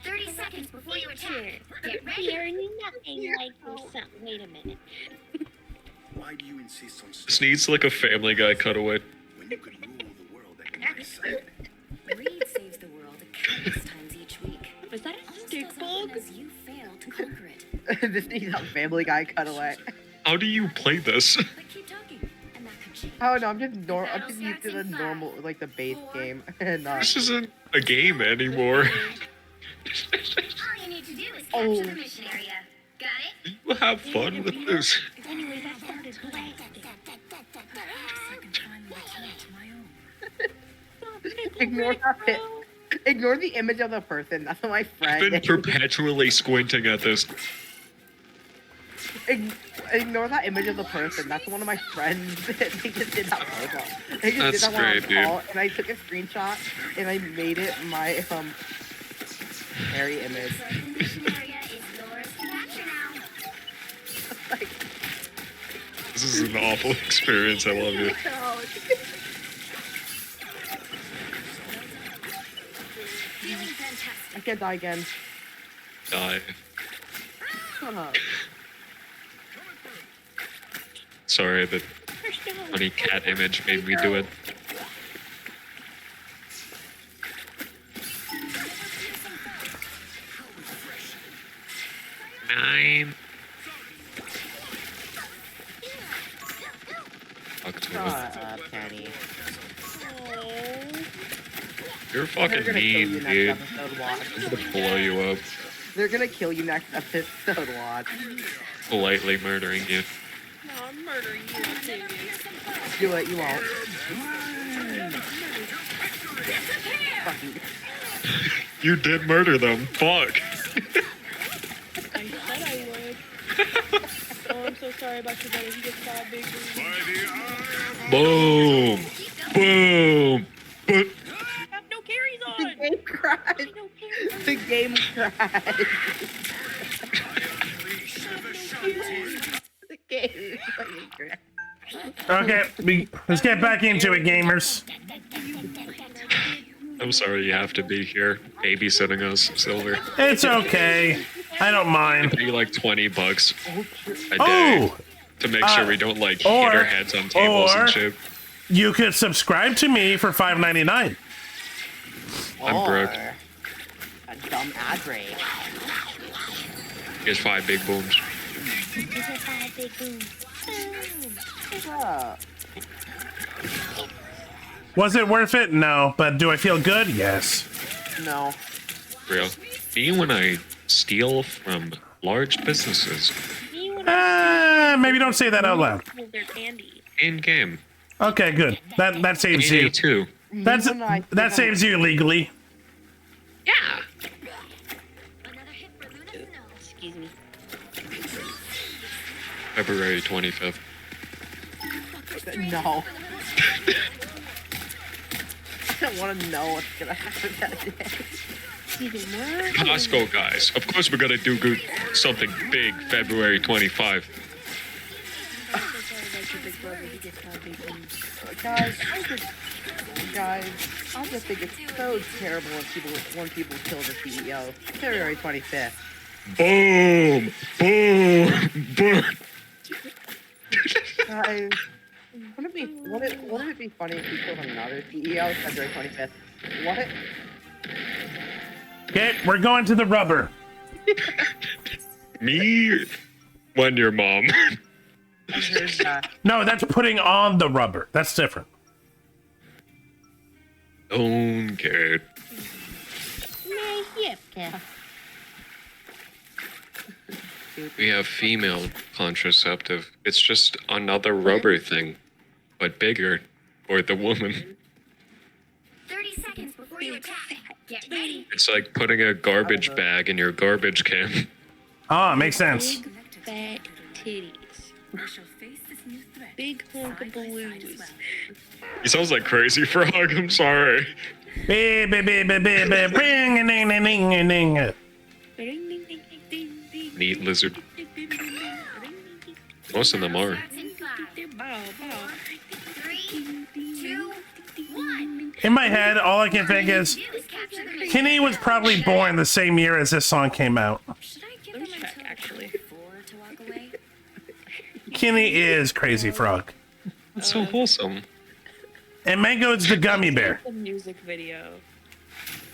Speaker 18: 30 seconds before you attack.
Speaker 11: Get ready. You're nothing like yourself. Wait a minute.
Speaker 15: Why do you insist on
Speaker 5: This needs like a Family Guy cutaway.
Speaker 15: when you can rule the world at your side?
Speaker 7: Greed saves the world countless times each week.
Speaker 11: Was that a stick bug?
Speaker 7: As you fail to conquer it.
Speaker 20: This needs a Family Guy cutaway.
Speaker 5: How do you play this?
Speaker 7: But keep talking, and that could change.
Speaker 20: Oh no, I'm just used to the normal, like the base game, and
Speaker 5: This isn't a game anymore.
Speaker 18: All you need to do is capture
Speaker 20: Oh.
Speaker 18: the mission area. Got it?
Speaker 5: You have fun with this.
Speaker 11: Anyway, that sounded great.
Speaker 20: ignore that. Ignore the image of the person. That's my
Speaker 5: I've
Speaker 20: friend.
Speaker 5: been perpetually squinting at this.
Speaker 20: Ignore that image of the person. That's one of my friends. They just did that photo. They just
Speaker 5: That's
Speaker 20: did that when I was
Speaker 5: great, dude.
Speaker 20: tall, and I took a screenshot and I made it my hairy image.
Speaker 18: The mission area is yours to capture now.
Speaker 5: This is an awful experience. I love you.
Speaker 18: Feeling fantastic.
Speaker 20: I can't die again.
Speaker 5: Die.
Speaker 20: Shut up.
Speaker 5: Sorry, the funny cat image made me do it. Nine.
Speaker 20: Shut Kenny.
Speaker 5: You're fucking
Speaker 20: They're gonna kill
Speaker 5: mean,
Speaker 20: you next
Speaker 5: dude.
Speaker 20: episode, watch.
Speaker 5: I'm gonna blow you up.
Speaker 20: They're gonna kill you next episode, watch.
Speaker 5: Politely murdering you.
Speaker 11: No, I'm murdering you, Octavian.
Speaker 20: Do it, you won't. Fucking.
Speaker 5: You did murder them. Fuck.
Speaker 11: I said I would. Oh, I'm so sorry about your brother. He just saw a big
Speaker 5: Boom. Boom. But
Speaker 11: have no carries on.
Speaker 20: The game crashed. The game crashed. The game fucking crashed.
Speaker 1: Okay, let's get back into it, gamers.
Speaker 5: I'm sorry you have to be here babysitting us, Silver.
Speaker 1: It's okay. I don't mind.
Speaker 5: Pay you like $20 a day
Speaker 1: Oh!
Speaker 5: to make sure we don't like hit
Speaker 1: or-
Speaker 5: our heads on tables
Speaker 1: or-
Speaker 5: and shit.
Speaker 1: You could subscribe to me for $5.99.
Speaker 5: I'm broke.
Speaker 20: A dumb ad rate.
Speaker 5: Here's 5 big booms.
Speaker 1: Was it worth it? No. But do I feel good? Yes.
Speaker 20: No.
Speaker 5: Real. Me when I steal from large businesses.
Speaker 1: Maybe don't say that out loud.
Speaker 11: They're candy.
Speaker 5: In game.
Speaker 1: Okay, good. That saves you.
Speaker 5: too.
Speaker 1: That saves you legally.
Speaker 11: Yeah. Excuse me.
Speaker 5: February 25th.
Speaker 20: No. I don't want to know what's gonna happen that day.
Speaker 5: Costco guys. Of course we're gonna do good, something big February 25.
Speaker 20: Guys, I just think it's so terrible when people kill the CEO. February 25th.
Speaker 5: Boom! Boom! Boom!
Speaker 20: Guys, wouldn't it be funny if we killed another CEO February 25th? What?
Speaker 1: Okay, we're going to the rubber.
Speaker 5: Me? When your mom.
Speaker 1: No, that's putting on the rubber. That's different.
Speaker 5: Don't care. We have female contraceptive. It's just another rubber thing, but bigger for the woman.
Speaker 18: 30 seconds before you attack. Get ready.
Speaker 5: It's like putting a garbage bag in your garbage can.
Speaker 1: Ah, makes sense.
Speaker 11: Big fat titties. Big hunk of balloons.
Speaker 5: He sounds like Crazy Frog. I'm sorry.
Speaker 1: Baby, baby, baby, ring a ding ding ding ding.
Speaker 5: Neat lizard. Most of them are.
Speaker 18: 3, 2, 1.
Speaker 1: In my head, all I can think is Kenny was probably born the same year as this song came out.
Speaker 11: Let me check, actually.
Speaker 1: Kenny is Crazy Frog.
Speaker 5: That's so wholesome.
Speaker 1: And Mango's the gummy bear.
Speaker 11: The music video.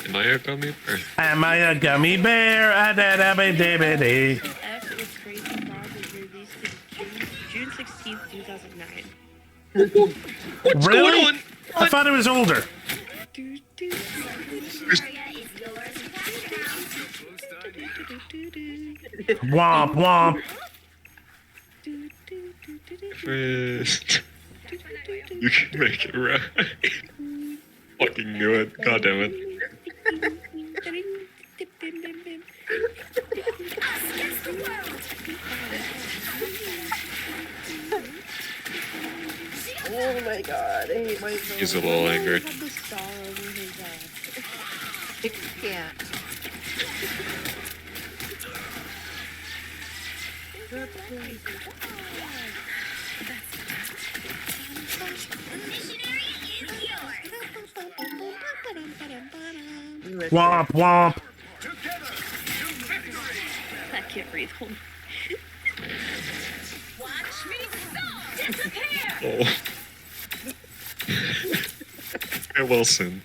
Speaker 5: Am I a gummy bear?
Speaker 1: Am I a gummy bear? A-da-da-ba-da-ba-dee.
Speaker 11: F is Crazy Frog was released in June 16th, 2009.
Speaker 1: Really? I thought it was older. Womp womp.
Speaker 5: First. You can make it right. Fucking knew it. God damn it.
Speaker 20: Oh my god, I hate myself.
Speaker 5: He's a little angered.
Speaker 11: The star over his
Speaker 20: I can't.
Speaker 1: Womp womp.
Speaker 11: I can't breathe.
Speaker 18: Watch me
Speaker 5: Oh. Hey, Wilson.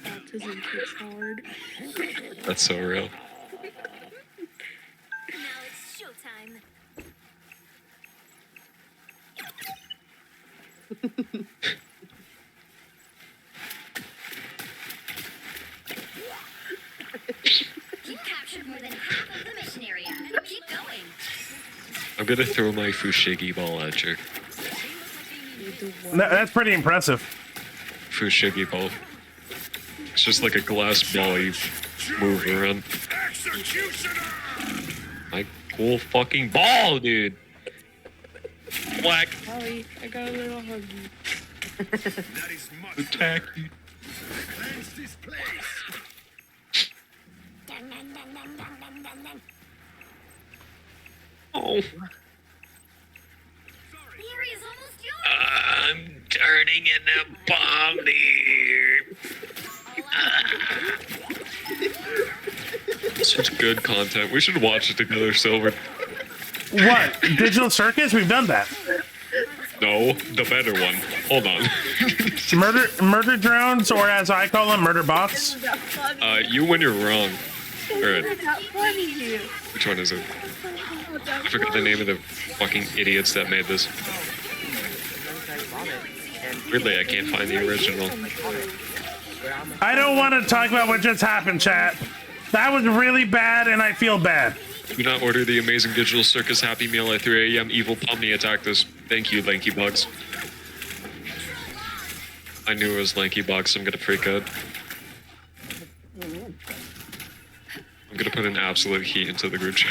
Speaker 11: Autism kicks hard.
Speaker 5: That's so real.
Speaker 18: Now it's showtime. You captured more than half of the mission area. Keep going.
Speaker 5: I'm gonna throw my Fushigi ball at you.
Speaker 1: That's pretty impressive.
Speaker 5: Fushigi ball. It's just like a glass ball you move around. My cool fucking ball, dude. Whack.
Speaker 11: Sorry, I got a little huggy.
Speaker 5: Attack, dude. Oh.
Speaker 18: Area's almost yours.
Speaker 5: I'm turning into bomb here. Such good content. We should watch it together, Silver.
Speaker 1: What? Digital Circus? We've done that.
Speaker 5: No, the better one. Hold on.
Speaker 1: Murder drones, or as I call them, murder bots.
Speaker 5: You when you're wrong. Alright,
Speaker 11: Not funny.
Speaker 5: which one is it? I forgot the name of the fucking idiots that made this. Weirdly, I can't find the original.
Speaker 1: I don't want to talk about what just happened, chat. That was really bad, and I feel bad.
Speaker 5: Do not order the amazing Digital Circus Happy Meal at 3 a.m. Evil Pomni attacked us. Thank you, Lanky Bugs. I knew it was Lanky Bugs. I'm gonna freak out. I'm gonna put an absolute heat into the group chat.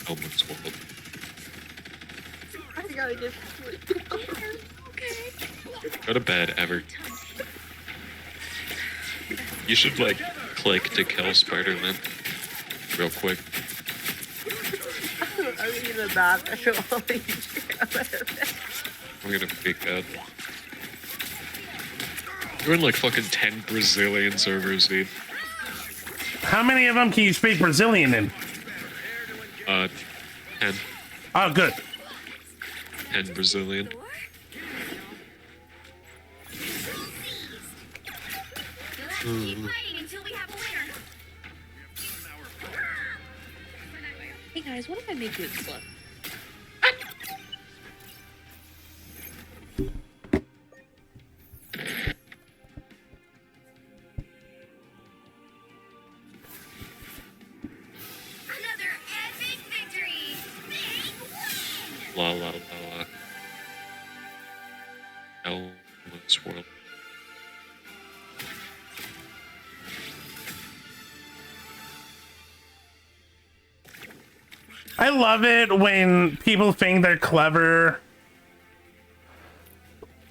Speaker 5: Almost world.
Speaker 11: I gotta get sleep.
Speaker 5: Go to bed, ever. You should, like, click to kill Spider-Man. Real quick.
Speaker 20: I'm in the bathroom.
Speaker 5: I'm gonna freak out. You're in, like, fucking 10 Brazilian servers, dude.
Speaker 1: How many of them can you speak Brazilian in?
Speaker 5: 10.
Speaker 1: Oh, good.
Speaker 5: 10 Brazilian.
Speaker 18: Keep fighting until we have a winner.
Speaker 11: Hey guys, what if I make you explode?
Speaker 18: Another epic victory. Big win.
Speaker 5: La la la la. Elmo's World.
Speaker 1: I love it when people think they're clever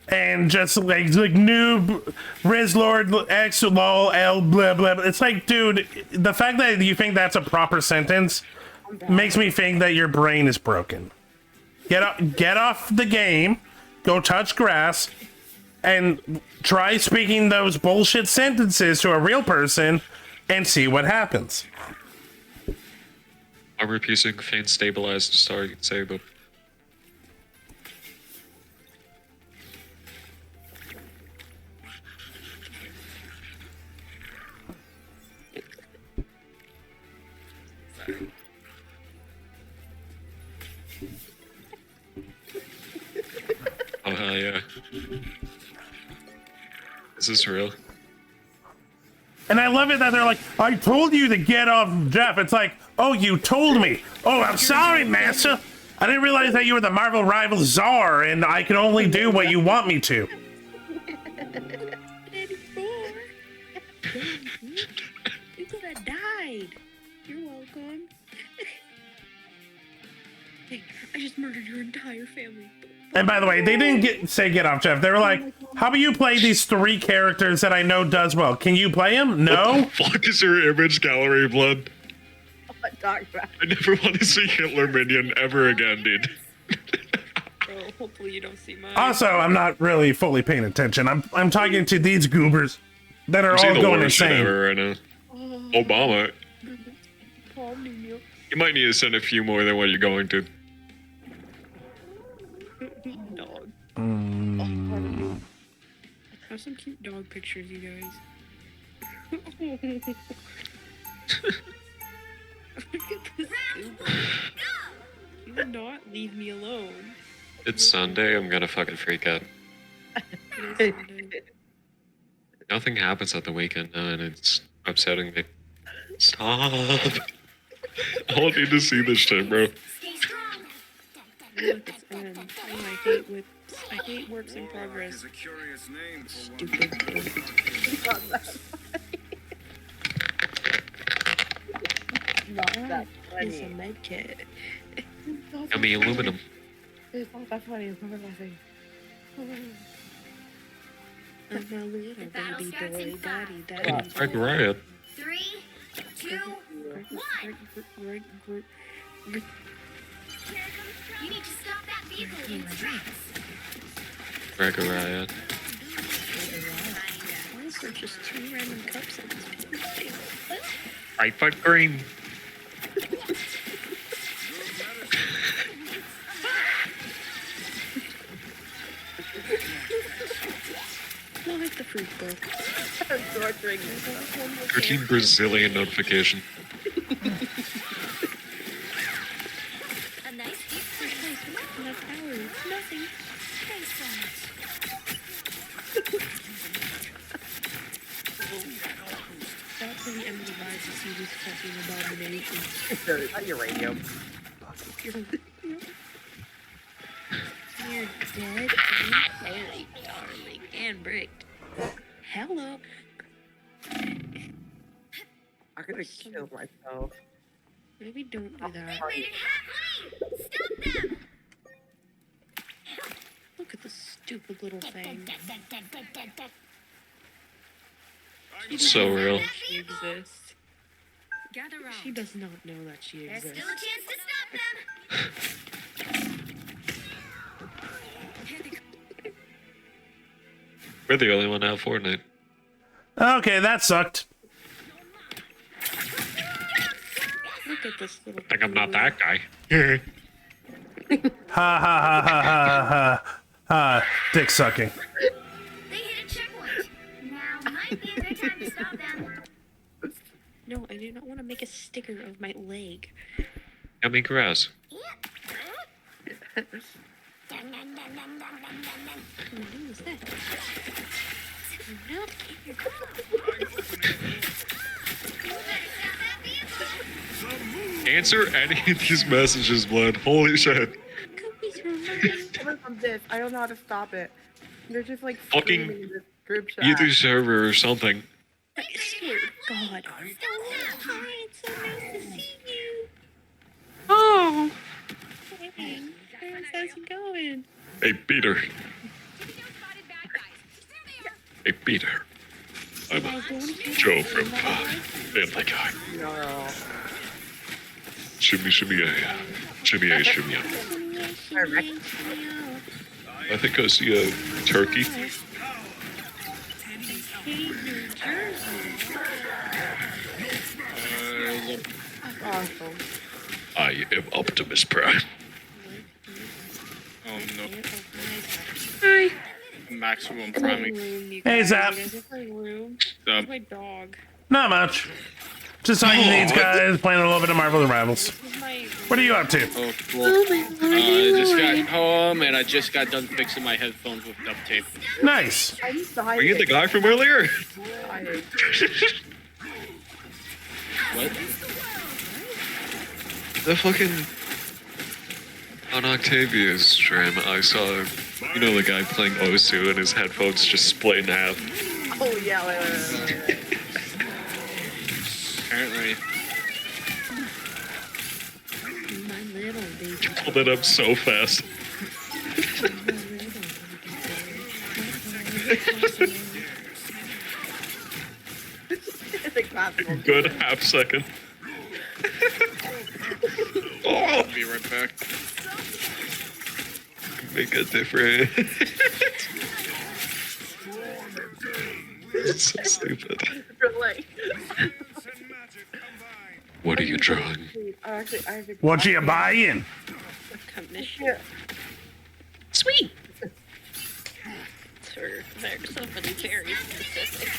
Speaker 1: and just like noob, Riz Lord, X, lol, L, blah, blah. It's like, dude, the fact that you think that's a proper sentence makes me think that your brain is broken. Get off the game, go touch grass, and try speaking those bullshit sentences to a real person and see what happens.
Speaker 5: I'm refusing feign stabilized to start disable. Oh hell yeah. Is this real?
Speaker 1: And I love it that they're like, I told you to get off Jeff. It's like, oh, you told me. Oh, I'm sorry, Master. I didn't realize that you were the Marvel rival czar, and I can only do what you want me to.
Speaker 11: You could have died. You're welcome. Hey, I just murdered your entire family.
Speaker 1: And by the way, they didn't say get off, Jeff. They were like, how about you play these 3 characters that I know does well? Can you play them? No?
Speaker 5: What the fuck is your image gallery, Blood?
Speaker 20: Talk about.
Speaker 5: I never want to see Hitler Minion ever again, dude.
Speaker 11: Bro, hopefully you don't see mine.
Speaker 1: Also, I'm not really fully paying attention. I'm talking to these goobers that are
Speaker 5: I'm
Speaker 1: all
Speaker 5: seeing the
Speaker 1: going
Speaker 5: worst shit
Speaker 1: insane.
Speaker 5: ever right now. Obama.
Speaker 11: Nino.
Speaker 5: You might need to send a few more than what you're going to.
Speaker 11: Dog.
Speaker 1: Mm.
Speaker 11: I have some cute dog pictures, you guys. Look at this Uber. You would not leave me alone.
Speaker 5: It's Sunday, I'm gonna fucking freak out. Nothing happens at the weekend now, and it's upsetting me. Stop! I don't need to see this shit, bro.
Speaker 11: Look, it's end. Oh, I hate works in progress. Stupid.
Speaker 20: Not that
Speaker 11: It's a
Speaker 20: funny.
Speaker 11: med kit.
Speaker 5: I mean, aluminum.
Speaker 20: It's not that funny. What was I saying?
Speaker 11: I'm a little baby boy, daddy, daddy.
Speaker 5: Hey, Frank Riot.
Speaker 18: 3, 2, 1. You need to stop that vehicle in its tracks.
Speaker 5: Frank Riot.
Speaker 11: Why is there just 2 random cups on this table?
Speaker 5: Right foot green.
Speaker 11: No, hit the fruit bowl.
Speaker 20: I'm torturing myself.
Speaker 5: 13 Brazilian notification.
Speaker 18: A nice deep freeze.
Speaker 11: Enough hours. Nothing.
Speaker 18: Thanks so much.
Speaker 11: That's when the Emily buys to see this fucking abomination.
Speaker 20: Is that uranium?
Speaker 11: You're dead and buried, darling, and bricked. Hello.
Speaker 20: I'm gonna kill myself.
Speaker 11: Maybe don't do that.
Speaker 18: Made it halfway! Stop them!
Speaker 11: Look at the stupid little thing.
Speaker 5: So real.
Speaker 11: She exists.
Speaker 18: Gather round.
Speaker 11: She does not know that she
Speaker 18: There's
Speaker 11: exists.
Speaker 18: still a chance to stop them.
Speaker 5: We're the only one out Fortnite.
Speaker 1: Okay, that sucked.
Speaker 11: Look at this little.
Speaker 5: I think I'm not that guy.
Speaker 1: Ha ha ha ha ha ha ha. Dick sucking.
Speaker 18: They hit a checkpoint. Now might be a good time to stop them.
Speaker 11: No, I do not want to make a sticker of my leg.
Speaker 5: Yummy grass.
Speaker 11: What is that? No.
Speaker 5: Answer any of these messages, Blood. Holy shit.
Speaker 20: Coming from this, I don't know how to stop it. They're just like
Speaker 5: Fucking
Speaker 20: screaming in this group chat.
Speaker 5: either server or something.
Speaker 11: I swear to God. Hi, it's so nice to see you. Oh. Hey, how's it going?
Speaker 5: Hey, Peter. Hey, Peter. I'm Joe from Family Guy.
Speaker 20: No.
Speaker 5: Shimmy, shimmy, yeah. Shimmy, yeah, shimmy, yeah. I think I see a turkey.
Speaker 20: Awesome.
Speaker 5: I am Optimus Prime.
Speaker 13: Oh no.
Speaker 11: Hi.
Speaker 13: Maximum priming.
Speaker 1: Hey, Zap.
Speaker 11: Where's my dog?
Speaker 1: Not much. Just talking to these guys, playing a little bit of Marvel Rivals. What are you up to?
Speaker 13: Oh, well, I just got home and I just got done fixing my headphones with duct tape.
Speaker 1: Nice.
Speaker 5: Are you the guy from earlier?
Speaker 13: What?
Speaker 5: The fucking... On Octavia's stream, I saw, you know, the guy playing Osu and his headphones just split in half.
Speaker 20: Oh yeah, wait.
Speaker 13: Apparently.
Speaker 11: My little baby
Speaker 5: pulled it up so fast. Good half second. Oh,
Speaker 13: I'll be right back.
Speaker 5: make a difference. It's so stupid. What are you drawing?
Speaker 1: What you buying?
Speaker 11: Sweet. They're so many very specific.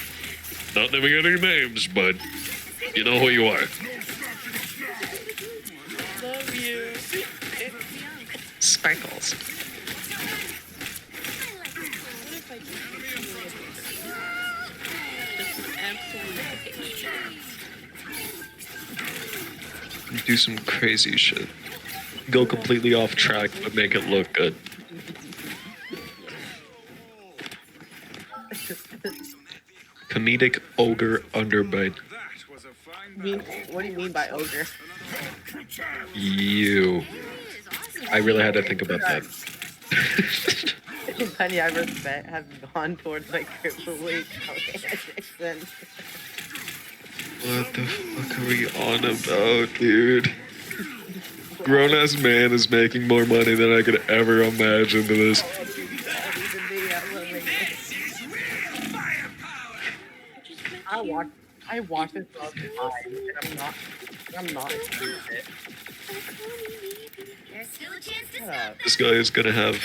Speaker 5: Not naming any names, but you know who you are.
Speaker 11: Love you.
Speaker 5: Sparkles. Do some crazy shit. Go completely off track, but make it look good. Comedic ogre underbite.
Speaker 20: What do you mean by ogre?
Speaker 5: You. I really had to think about that.
Speaker 20: Penny, I respect, have gone towards my crippling accent.
Speaker 5: What the fuck are we on about, dude? Grown-ass man is making more money than I could ever imagine to this.
Speaker 20: I watched this all the time, and I'm not into it.
Speaker 18: There's still a chance to stop
Speaker 5: This guy is gonna have...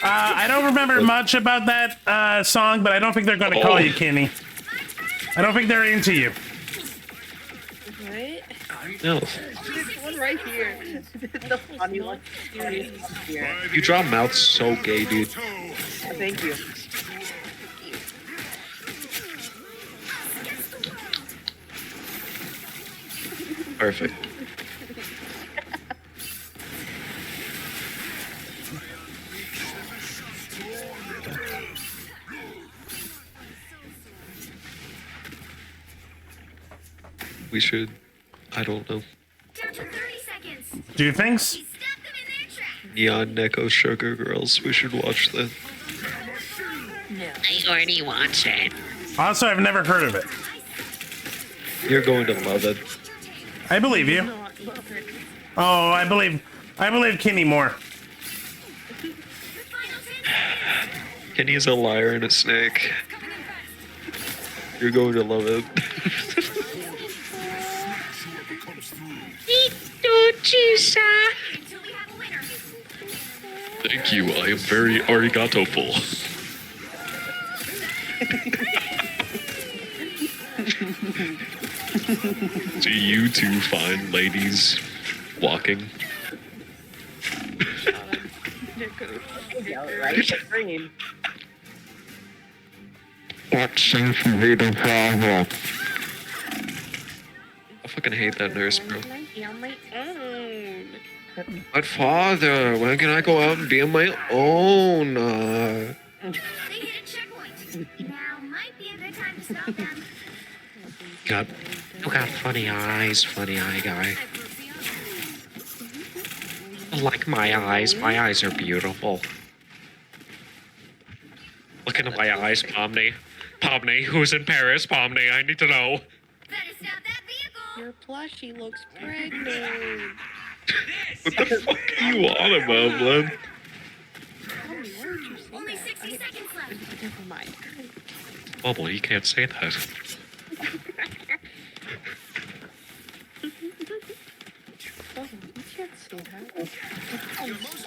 Speaker 1: I don't remember much about that song, but I don't think they're going to call you Kenny. I don't think they're into you.
Speaker 11: Right?
Speaker 5: No.
Speaker 20: This one right here. The funny one. Here.
Speaker 5: You draw mouth so gay, dude.
Speaker 20: Thank you.
Speaker 5: Perfect. We should... I don't know.
Speaker 18: down to 30 seconds.
Speaker 1: Do you think?
Speaker 5: Neon Neko Sugar Girls. We should watch that.
Speaker 19: I already watched it.
Speaker 1: Also, I've never heard of it.
Speaker 5: You're going to love it.
Speaker 1: I believe you. Oh, I believe Kenny more.
Speaker 5: Kenny's a liar and a snake. You're going to love it. Thank you. I am very arigato-ful. Do you two fine ladies walking? What seems to be the problem? I fucking hate that nurse, bro.
Speaker 11: On my own.
Speaker 5: But father, when can I go out and be on my own?
Speaker 18: They hit a checkpoint. Now might be a good time to stop them.
Speaker 5: You got funny eyes, funny eye guy. I like my eyes. My eyes are beautiful. Look into my eyes, Pomni. Pomni, who's in Paris? Pomni, I need to know.
Speaker 11: Your plushie looks pregnant.
Speaker 5: What the fuck are you on about, Glenn?
Speaker 11: Mommy, why would you say
Speaker 18: Only
Speaker 11: that?
Speaker 18: 60 seconds left.
Speaker 11: Never mind.
Speaker 5: Bubble, you can't say that.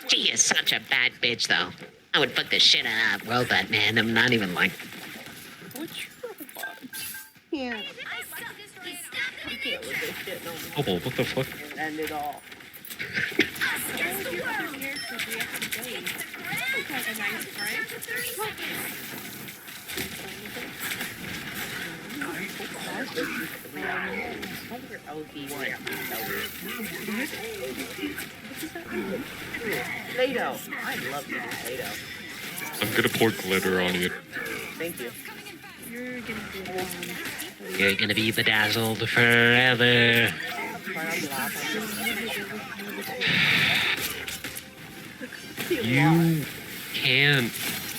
Speaker 19: She is such a bad bitch, though. I would fuck the shit out of that robot, man. I'm not even like...
Speaker 11: What's your robot? Yeah.
Speaker 20: I can't with this shit no more.
Speaker 5: Bubble, what the fuck?
Speaker 20: End it all. Play-Doh. I love eating Play-Doh.
Speaker 5: I'm gonna pour glitter on you.
Speaker 20: Thank you.
Speaker 19: You're gonna be bedazzled forever.
Speaker 5: You can't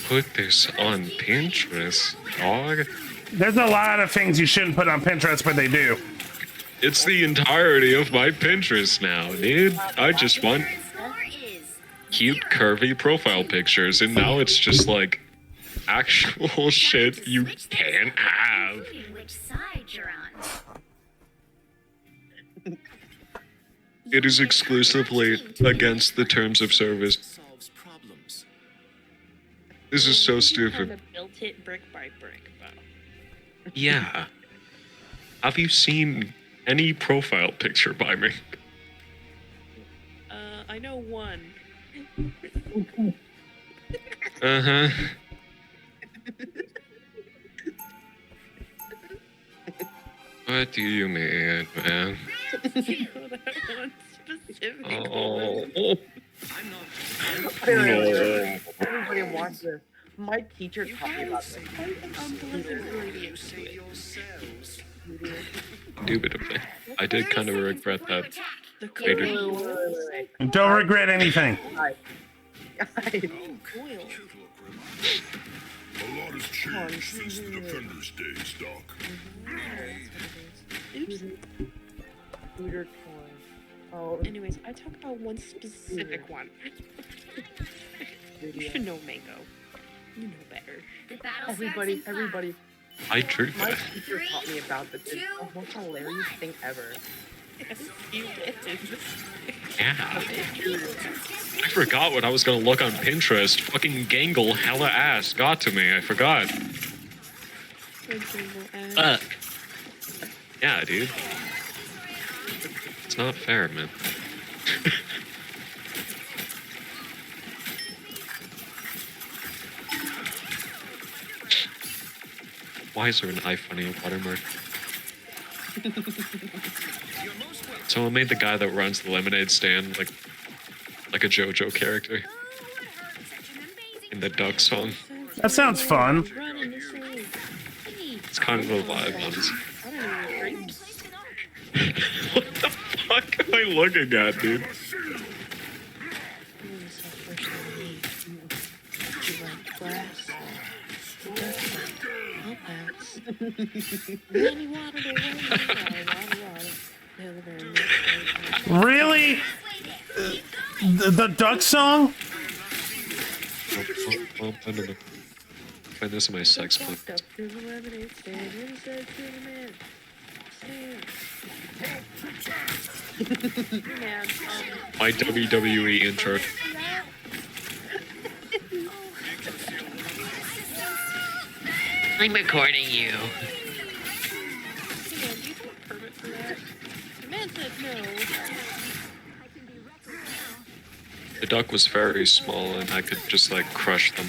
Speaker 5: put this on Pinterest, dog.
Speaker 1: There's a lot of things you shouldn't put on Pinterest, but they do.
Speaker 5: It's the entirety of my Pinterest now, dude. I just want cute, curvy profile pictures, and now it's just like actual shit you can't have.
Speaker 18: Which side you're on.
Speaker 5: It is exclusively against the terms of service. This is so stupid.
Speaker 11: Built it brick by brick, though.
Speaker 5: Yeah. Have you seen any profile picture by me?
Speaker 11: I know one.
Speaker 5: Uh-huh. What do you mean, man?
Speaker 11: That one specific
Speaker 5: Oh.
Speaker 20: Everybody wants this. My teacher taught me about this.
Speaker 5: Indubitably. I did kind of regret that later.
Speaker 1: Don't regret anything.
Speaker 15: A lot has changed since the Defenders days, Doc.
Speaker 11: Oops.
Speaker 20: Scooter toy. Oh.
Speaker 11: Anyways, I talk about one specific one. You should know, Mango. You know better.
Speaker 20: Everybody.
Speaker 5: I drew
Speaker 20: My
Speaker 5: that.
Speaker 20: teacher taught me about this. It's the most hilarious thing ever.
Speaker 5: Yeah. I forgot what I was gonna look on Pinterest. Fucking Gangle hella ass got to me. I forgot. Yeah, dude. It's not fair, man. Why is there an iPhone watermark? Someone made the guy that runs the lemonade stand like a JoJo character in the Duck song.
Speaker 1: That sounds fun.
Speaker 5: It's kind of a vibe, honestly. What the fuck am I looking at, dude?
Speaker 1: Really? The duck song?
Speaker 5: Find this in my sex book. My WWE intro.
Speaker 19: I'm recording you.
Speaker 5: The duck was very small and I could just like crush them.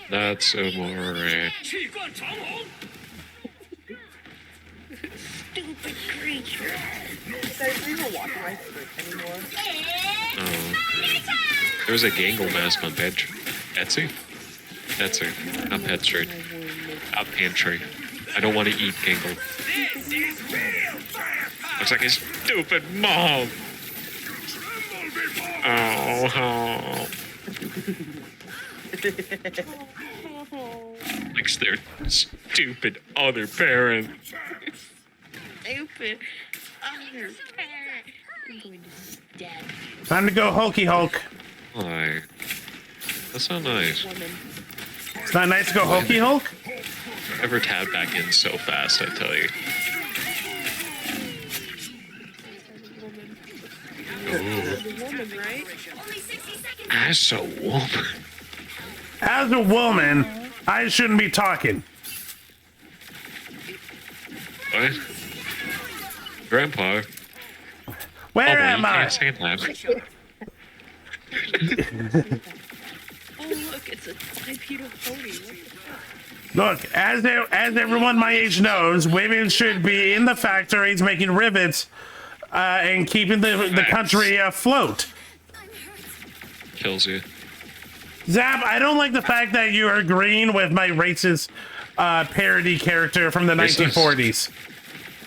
Speaker 5: That's amore.
Speaker 11: Stupid creature.
Speaker 20: Guys, are you even watching my Twitch anymore?
Speaker 5: Oh. There's a Gangle mask on Etsy. Etsy. Not Petstreet. Not Pantry. I don't want to eat Gangle. Looks like his stupid mom. Oh. Like their stupid other parent.
Speaker 11: Stupid other parent. I'm going to stab you.
Speaker 1: Time to go hokey Hulk.
Speaker 5: Why? That's not nice.
Speaker 1: It's not nice to go hokey Hulk?
Speaker 5: Never tab back in so fast, I tell you. As a woman.
Speaker 1: As a woman, I shouldn't be talking.
Speaker 5: What? Grandpa.
Speaker 1: Where
Speaker 5: Oh,
Speaker 1: am
Speaker 5: you
Speaker 1: I?
Speaker 5: can't say that.
Speaker 11: look, it's a bipedal pony. What the fuck?
Speaker 1: Look, as everyone my age knows, women should be in the factories making rivets and keeping the country afloat.
Speaker 5: Kills you.
Speaker 1: Zap, I don't like the fact that you are agreeing with my racist parody character from the 1940s.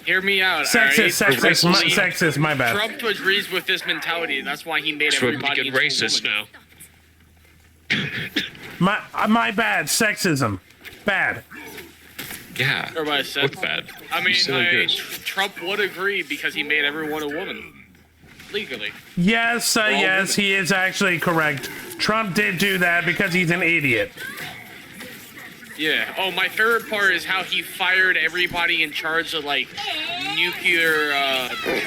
Speaker 13: Hear me out.
Speaker 1: Sexist,
Speaker 13: all right?
Speaker 1: sexist, my bad.
Speaker 13: Trump agrees with this mentality. That's why he made everybody
Speaker 5: get racist now.
Speaker 1: My bad, sexism. Bad.
Speaker 5: Yeah.
Speaker 13: Everybody said
Speaker 5: Look bad.
Speaker 13: I mean,
Speaker 5: So good.
Speaker 13: Trump would agree because he made everyone a woman. Legally.
Speaker 1: Yes, yes, he is actually correct. Trump did do that because he's an idiot.
Speaker 13: Yeah. Oh, my favorite part is how he fired everybody in charge of like nuclear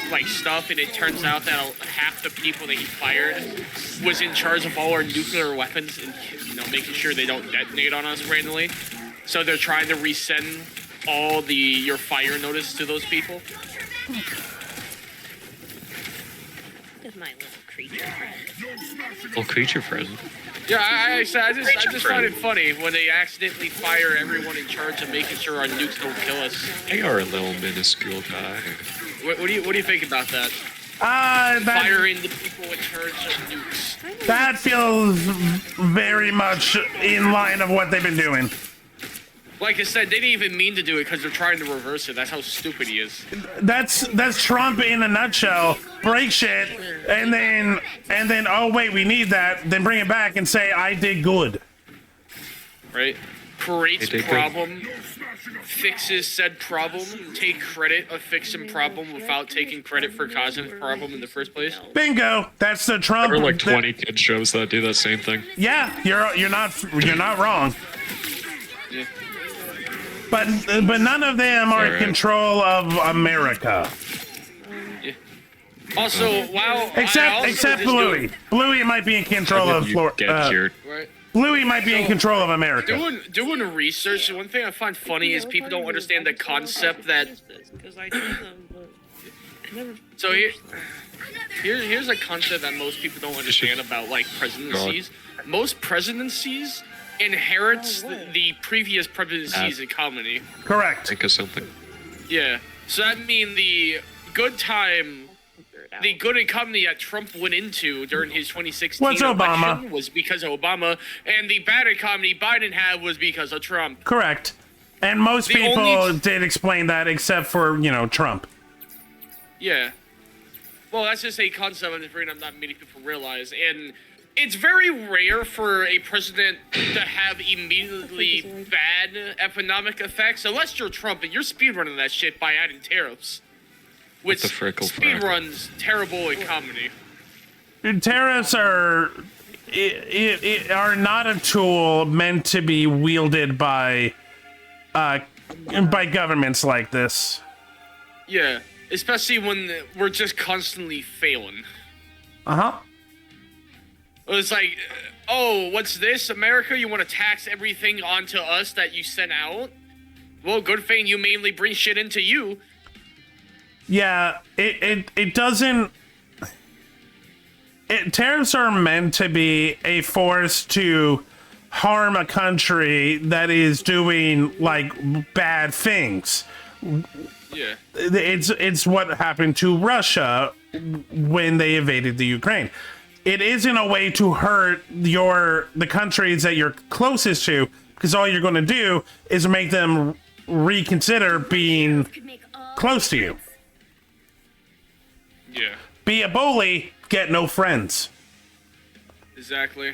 Speaker 13: like stuff, and it turns out that half the people that he fired was in charge of all our nuclear weapons, and making sure they don't detonate on us randomly. So they're trying to resend all your fire notice to those people.
Speaker 11: With my little creature friend.
Speaker 5: Little creature friend.
Speaker 13: Yeah, I just find it funny when they accidentally fire everyone in charge of making sure our nukes don't kill us.
Speaker 5: They are a little minuscule guy.
Speaker 13: What do you think about that? Firing the people in charge of nukes.
Speaker 1: That feels very much in line of what they've been doing.
Speaker 13: Like I said, they didn't even mean to do it because they're trying to reverse it. That's how stupid he is.
Speaker 1: That's Trump in a nutshell. Break shit, and then oh wait, we need that. Then bring it back and say I did good.
Speaker 13: Right? Creates problem, fixes said problem, take credit of fixing problem without taking credit for causing the problem in the first place.
Speaker 1: Bingo. That's the Trump.
Speaker 5: There are like 20 kid shows that do that same thing.
Speaker 1: Yeah, you're not wrong.
Speaker 13: Yeah.
Speaker 1: But none of them are in control of America.
Speaker 13: Yeah. Also,
Speaker 1: except Bluey. Bluey might be in control of Florida.
Speaker 13: Right.
Speaker 1: Bluey might be in control of America.
Speaker 13: Doing research, one thing I find funny is people don't understand the concept that. So here's a concept that most people don't understand about like presidencies. Most presidencies inherits the previous presidency's economy.
Speaker 1: Correct.
Speaker 5: Think of something.
Speaker 13: Yeah. So that means the good economy that Trump went into during his 2016 election was because of Obama, and the bad economy Biden had was because of Trump.
Speaker 1: Correct. And most people did explain that except for, Trump.
Speaker 13: Yeah. Well, that's just a concept that not many people realize, and it's very rare for a president to have immediately bad economic effects, unless you're Trump and you're speedrunning that shit by adding tariffs, which speedruns terrible economy.
Speaker 1: Tariffs are not a tool meant to be wielded by governments like this.
Speaker 13: Yeah, especially when we're just constantly failing.
Speaker 1: Uh-huh.
Speaker 13: It's like, oh, what's this, America? You want to tax everything onto us that you sent out? Well, good thing you mainly bring shit into you.
Speaker 1: Yeah, it doesn't... Tariffs are meant to be a force to harm a country that is doing, like, bad things.
Speaker 13: Yeah.
Speaker 1: It's what happened to Russia when they invaded the Ukraine. It isn't a way to hurt the countries that you're closest to, because all you're going to do is make them reconsider being close to you.
Speaker 13: Yeah.
Speaker 1: Be a bully, get no friends.
Speaker 13: Exactly.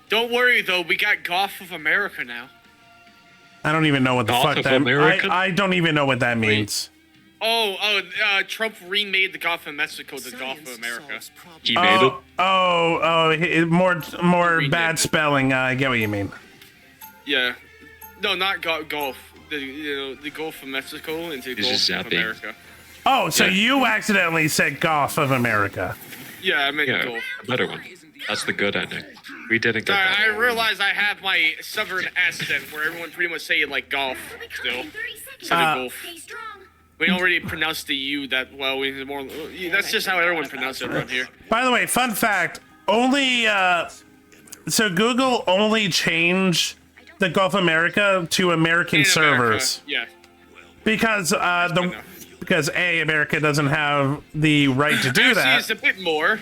Speaker 13: Don't worry, though. We got Golf of America now.
Speaker 1: I don't even know what the fuck that means. I don't even know what that means.
Speaker 13: Trump remade the Gulf of Mexico the Gulf of America.
Speaker 5: He made
Speaker 1: it? More bad spelling. I get what you mean.
Speaker 13: Yeah. No, not Gulf. The Gulf of Mexico into Gulf of America.
Speaker 1: Oh, so you accidentally said Gulf of America.
Speaker 13: Yeah, I meant Gulf.
Speaker 5: A better one. That's the good ending. We didn't get that.
Speaker 13: I realized I have my southern accent where everyone pretty much say it like golf still. Instead of Gulf. We already pronounced the U that well. That's just how everyone pronounces it around here.
Speaker 1: By the way, fun fact: only so Google only changed the Gulf America to American servers
Speaker 13: Yeah.
Speaker 1: because because America doesn't have the right to do
Speaker 13: Actually,
Speaker 1: that.
Speaker 13: it's a bit more.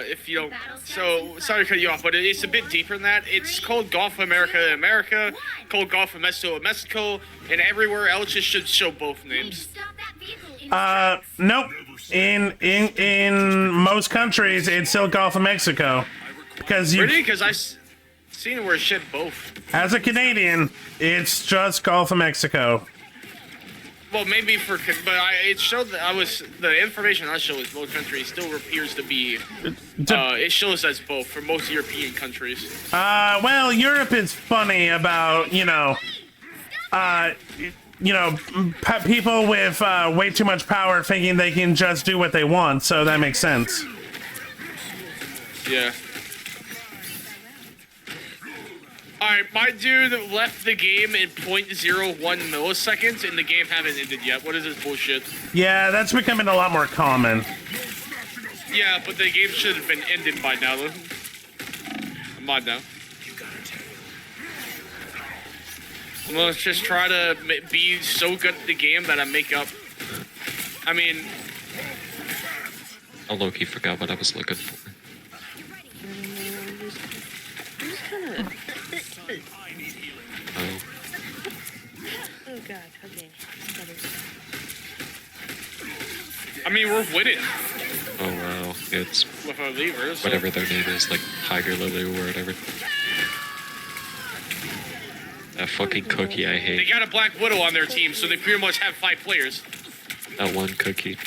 Speaker 13: If you don't, so sorry to cut you off, but it's a bit deeper than that. It's called Gulf America in America, called Gulf of Mexico in Mexico, and everywhere else it should show both names.
Speaker 1: Nope. In most countries, it's still Gulf of Mexico because you.
Speaker 13: Really? Because seen where it said both.
Speaker 1: As a Canadian, it's just Gulf of Mexico.
Speaker 13: Well, maybe but it showed that the information I showed is most countries still appears to be. It shows as both for most European countries.
Speaker 1: Well, Europe is funny about people with way too much power thinking they can just do what they want. So that makes sense.
Speaker 13: Yeah. Alright, my dude left the game in 0.01 milliseconds, and the game haven't ended yet. What is this bullshit?
Speaker 1: Yeah, that's becoming a lot more common.
Speaker 13: Yeah, but the game should have been ended by now. I'm on now. Let's just try to be so good at the game that I make up. I mean...
Speaker 5: I low-key forgot what I was looking for.
Speaker 11: Oh god, okay.
Speaker 13: I mean, we're winning.
Speaker 5: Oh wow, it's
Speaker 13: with our levers.
Speaker 5: Whatever their name is, like Tiger Lily or whatever. That fucking cookie I hate.
Speaker 13: They got a Black Widow on their team, so they pretty much have 5 players.
Speaker 5: That one cookie.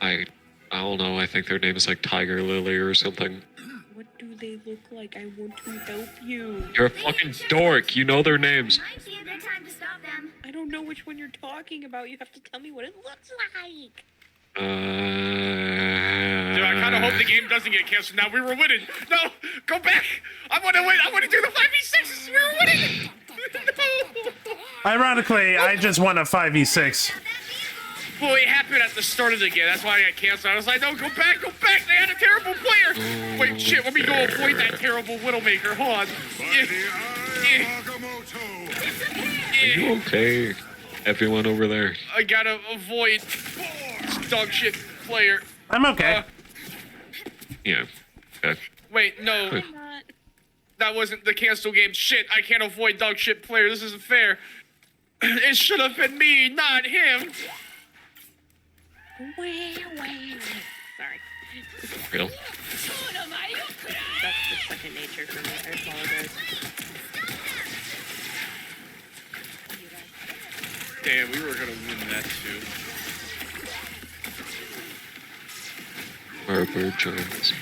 Speaker 5: I don't know, I think their name is like Tiger Lily or something.
Speaker 11: What do they look like? I want to help you.
Speaker 5: You're a fucking dork, you know their names.
Speaker 11: I don't know which one you're talking about. You have to tell me what it looks like.
Speaker 13: Dude, I kind of hope the game doesn't get canceled now. We were winning. No, go back. I want to win. I want to do the 5v6s. We were winning. No.
Speaker 1: Ironically, I just won a 5v6.
Speaker 13: Well, it happened at the start of the game. That's why I got canceled. I was like, no, go back, go back. They had a terrible player. Wait, shit, let me go avoid that terrible Widowmaker. Hold on.
Speaker 5: Are you okay? Everyone over there.
Speaker 13: I gotta avoid this dog shit player.
Speaker 1: I'm okay.
Speaker 5: Yeah. Okay.
Speaker 13: Wait, no. That wasn't the cancel game. Shit, I can't avoid dog shit player. This isn't fair. It should have been me, not him.
Speaker 11: Sorry.
Speaker 5: Real?
Speaker 11: That's just second nature for me. I apologize.
Speaker 13: Damn, we were gonna win that too.
Speaker 5: Where bird joins.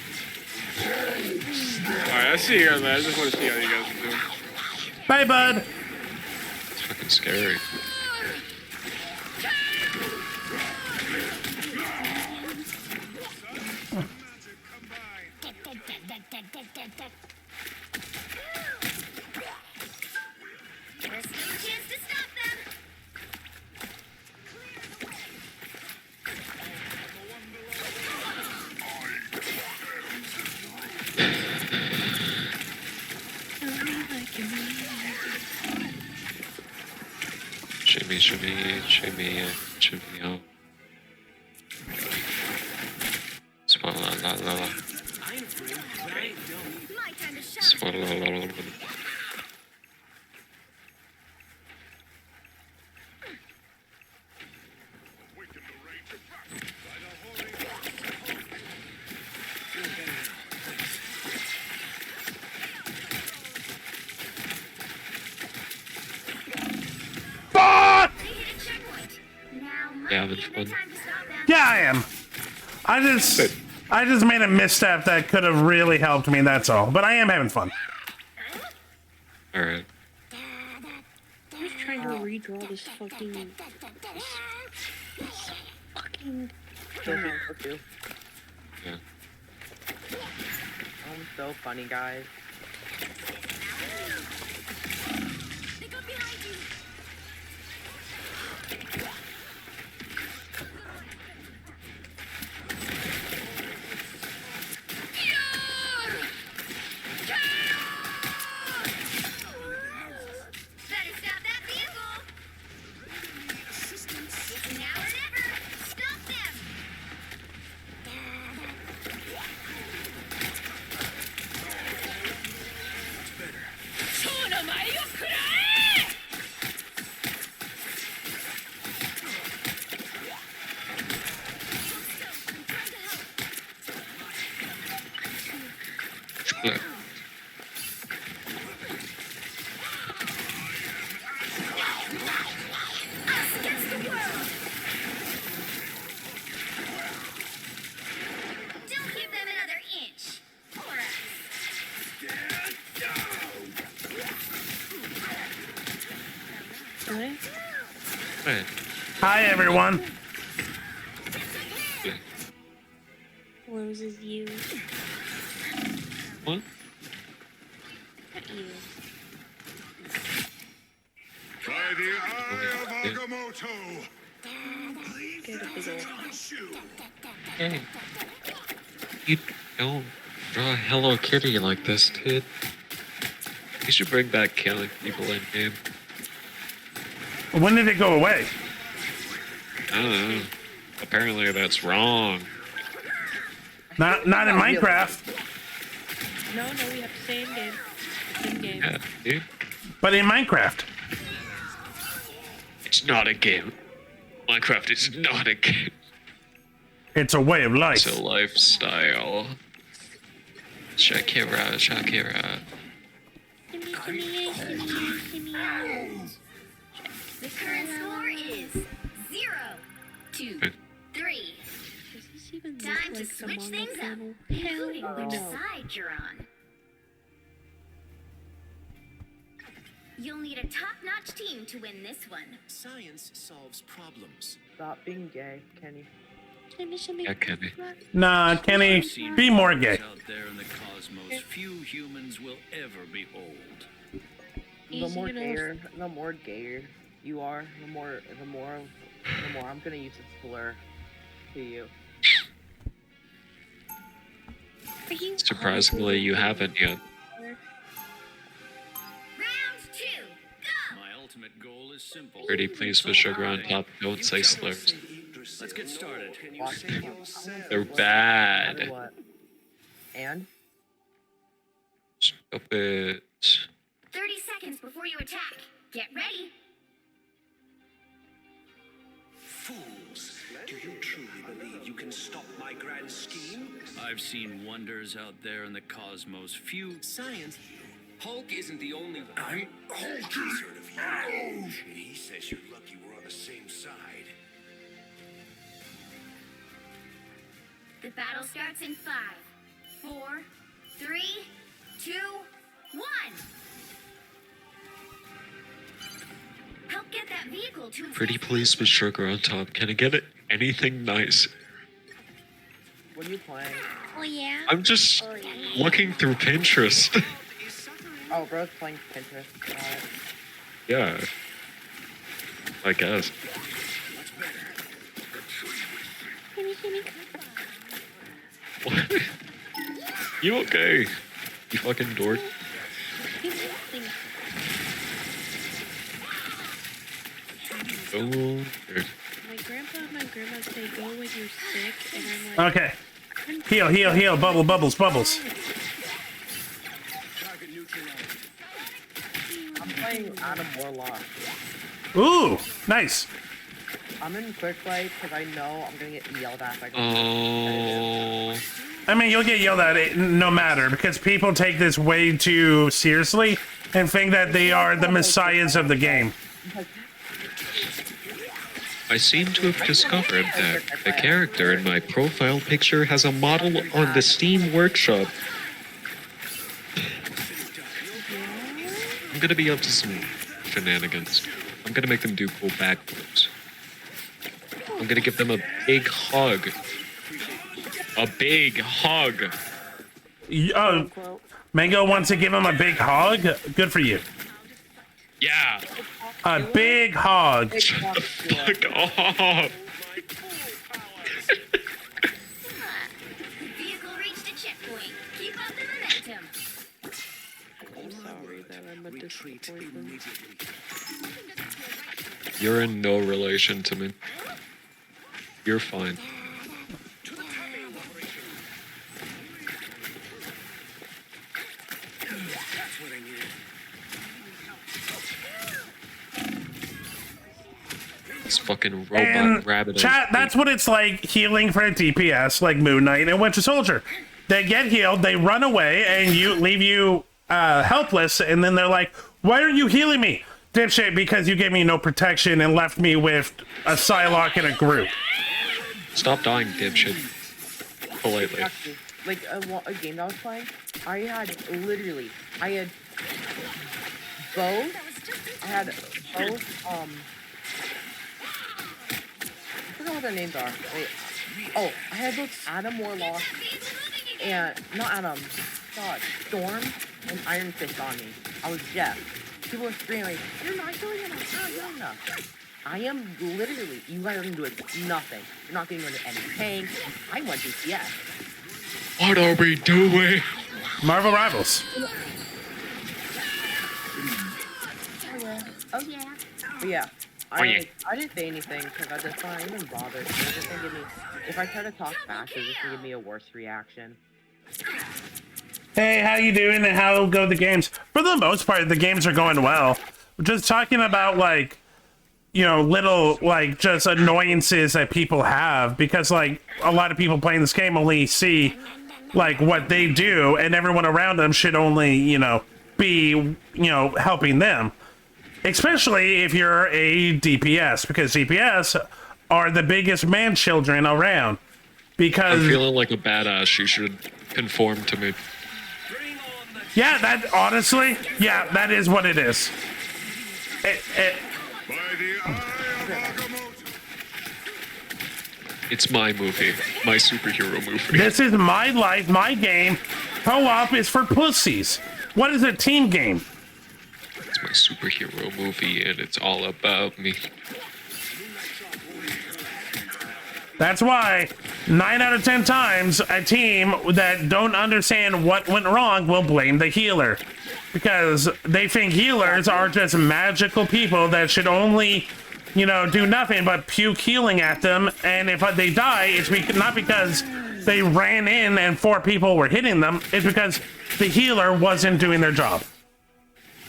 Speaker 13: Alright, I see you guys, man. I just want to see how you guys are doing.
Speaker 1: Bye, bud.
Speaker 5: It's fucking scary. Shimmy, shimmy, shimmy, shimmy, oh. Swalla la la la. Swalla la la la. Yeah, having fun.
Speaker 1: Yeah, I am. I just made a misstep that could have really helped me, that's all. But I am having fun.
Speaker 5: Alright.
Speaker 11: I was trying to redraw this fucking...
Speaker 5: Yeah.
Speaker 20: I'm so funny, guys.
Speaker 5: Hey.
Speaker 1: Hi, everyone.
Speaker 11: Closes you.
Speaker 5: What?
Speaker 11: Not you.
Speaker 15: By the eye of Agamotto.
Speaker 11: Get a big old.
Speaker 5: Hey. You don't draw Hello Kitty like this, dude. You should bring back killing people in game.
Speaker 1: When did it go away?
Speaker 5: I don't know. Apparently that's wrong.
Speaker 1: Not in Minecraft.
Speaker 11: No, we have the same game. Same game.
Speaker 5: Yeah, dude.
Speaker 1: But in Minecraft.
Speaker 5: It's not a game. Minecraft is not a game.
Speaker 1: It's a way of life.
Speaker 5: It's a lifestyle. Shakira, Shakira.
Speaker 18: The current score is 0-3.
Speaker 11: Does this even
Speaker 18: Time
Speaker 11: look
Speaker 18: to
Speaker 11: like
Speaker 18: switch
Speaker 11: someone
Speaker 18: things up,
Speaker 11: channel?
Speaker 18: including
Speaker 11: Hell
Speaker 18: which
Speaker 11: no.
Speaker 18: side you're on. You'll need a top-notch team to win this one.
Speaker 14: Science solves problems.
Speaker 20: Stop being gay, Kenny.
Speaker 5: Yeah, Kenny.
Speaker 1: Nah, Kenny, be more gay.
Speaker 14: Out there in the cosmos, few humans will ever be old.
Speaker 20: The more gayer you are, the more I'm gonna use a slur to you.
Speaker 5: Surprisingly, you haven't yet.
Speaker 14: My ultimate goal is simple.
Speaker 5: Pretty please with sugar on top. Don't say slurs.
Speaker 14: Let's get started.
Speaker 5: They're bad.
Speaker 20: What? And?
Speaker 5: Stop it.
Speaker 18: 30 seconds before you attack. Get ready.
Speaker 14: Fools, do you truly believe you can stop my grand scheme? I've seen wonders out there in the cosmos. Few science. Hulk isn't the only. I'm Hulk. He's heard of you. He says you're lucky we're on the same side.
Speaker 18: The battle starts in 5, 4, 3, 2, 1. Help get that vehicle to its
Speaker 5: Pretty please with sugar on top. Can I get it? Anything nice?
Speaker 20: What are you playing?
Speaker 11: Oh yeah.
Speaker 5: I'm just looking through Pinterest.
Speaker 20: Oh, bro's playing Pinterest.
Speaker 5: Yeah. I guess. What? You okay? You fucking dork. Oh,
Speaker 11: My grandpa and my grandma say go when you're sick, and I'm like,
Speaker 1: Okay. Heal. Bubbles.
Speaker 20: I'm playing Adam Warlock.
Speaker 1: Ooh, nice.
Speaker 20: I'm in quick play because I know I'm gonna get yelled at.
Speaker 5: Oh.
Speaker 1: I mean, you'll get yelled at no matter, because people take this way too seriously and think that they are the messiahs of the game.
Speaker 5: I seem to have discovered that the character in my profile picture has a model on the Steam Workshop. I'm gonna be up to some shenanigans. I'm gonna make them do cool backflips. I'm gonna give them a big hug. A big hug.
Speaker 1: Mango wants to give him a big hug? Good for you.
Speaker 5: Yeah.
Speaker 1: A big hug.
Speaker 5: Fuck off.
Speaker 18: vehicle reached a checkpoint. Keep up the momentum.
Speaker 11: I'm sorry that I'm a disappointment.
Speaker 5: You're in no relation to me. You're fine. This fucking robot
Speaker 1: And
Speaker 5: rabbit.
Speaker 1: chat, that's what it's like healing for a DPS like Moon Knight and Winter Soldier. They get healed, they run away, and leave you helpless, and then they're like, why aren't you healing me? Dipshit, because you gave me no protection and left me with a Psylocke and a Groot.
Speaker 5: Stop dying, dipshit. Politely.
Speaker 20: Actually, like a game that I was playing, I had both forgot what their names are. Wait. Oh, I had both Adam Warlock and not Adam. God, Storm and Iron Fist on me. I was Jeff. People were screaming like, "You're not killing enough. You're not killing enough." I am literally. You guys are gonna do it. Nothing. You're not getting rid of any tanks. I went to CGS.
Speaker 5: What are we doing?
Speaker 1: Marvel Rivals.
Speaker 20: Oh yeah. But yeah. I didn't say anything because I just not even bothered. They're just gonna give me. If I try to talk back, they're just gonna give me a worse reaction.
Speaker 1: Hey, how you doing and how go the games? For the most part, the games are going well. We're just talking about, like, you know, little, like, just annoyances that people have because, like, a lot of people playing this game only see, like, what they do and everyone around them should only, you know, be, you know, helping them. Especially if you're a DPS, because DPS are the biggest man-children around. Because
Speaker 5: I'm feeling like a badass. You should conform to me.
Speaker 1: yeah, that honestly, yeah, that is what it is.
Speaker 5: It's my movie, my superhero movie.
Speaker 1: This is my life, my game. Co-op is for pussies. What is a team game?
Speaker 5: It's my superhero movie, and it's all about me.
Speaker 1: That's why 9 out of 10 times a team that don't understand what went wrong will blame the healer. Because they think healers are just magical people that should only, you know, do nothing but puke healing at them. And if they die, it's not because they ran in and 4 people were hitting them. It's because the healer wasn't doing their job.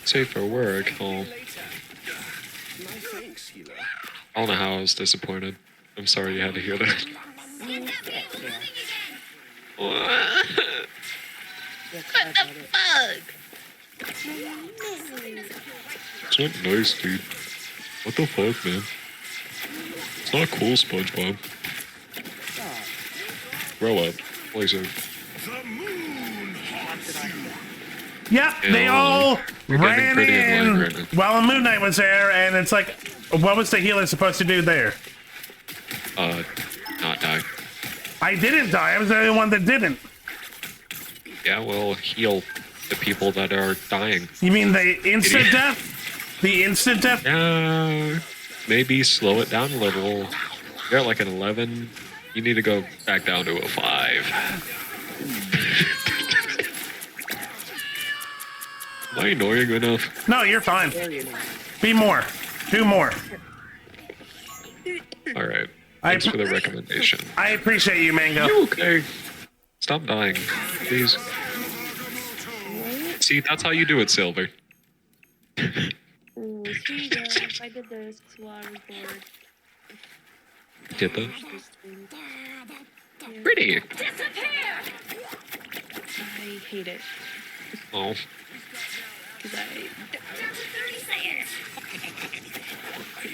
Speaker 5: Safer work. Oh. I don't know how I was disappointed. I'm sorry you had to hear that.
Speaker 19: What the fuck?
Speaker 5: It's not nice, dude. What the fuck, man? It's not cool, SpongeBob. Grow up. Laser.
Speaker 1: Yeah, they all ran in while Moon Knight was there, and it's like, what was the healer supposed to do there?
Speaker 5: Not die.
Speaker 1: I didn't die. I was the only one that didn't.
Speaker 5: Yeah, well, heal the people that are dying.
Speaker 1: You mean the instant death? The instant death?
Speaker 5: Yeah, maybe slow it down a little. You're at like an 11. You need to go back down to a 5. Am I annoying enough?
Speaker 1: No, you're fine. Be more. Do more.
Speaker 5: Alright. Thanks for the recommendation.
Speaker 1: I appreciate you, Mango.
Speaker 5: You okay? Stop dying, please. See, that's how you do it, Silver.
Speaker 11: Oh, see, guys, I did this while I was bored.
Speaker 5: Did that? Pretty.
Speaker 11: I hate it.
Speaker 5: Oh.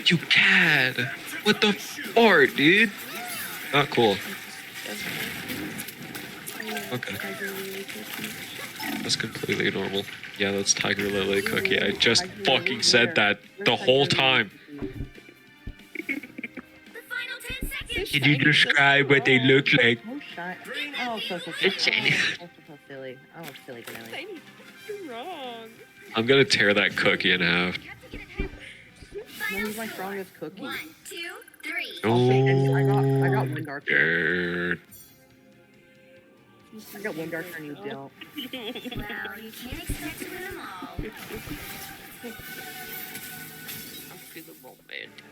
Speaker 5: You cad! What the fart, dude? Not cool. Okay. That's completely normal. Yeah, that's Tiger Lily Cookie. I just fucking said that the whole time. Did you describe what they look like?
Speaker 20: Oh, so silly. Oh, silly Canelli.
Speaker 11: You're wrong.
Speaker 5: I'm gonna tear that cookie in half.
Speaker 20: He's my strongest cookie.
Speaker 18: 1, 2, 3.
Speaker 5: Oh,
Speaker 20: I got Wind Archer.
Speaker 5: Yeah.
Speaker 20: I got Wind Archer and you don't.
Speaker 18: Well, you can't expect to win them all.
Speaker 19: I'm feeling romantic.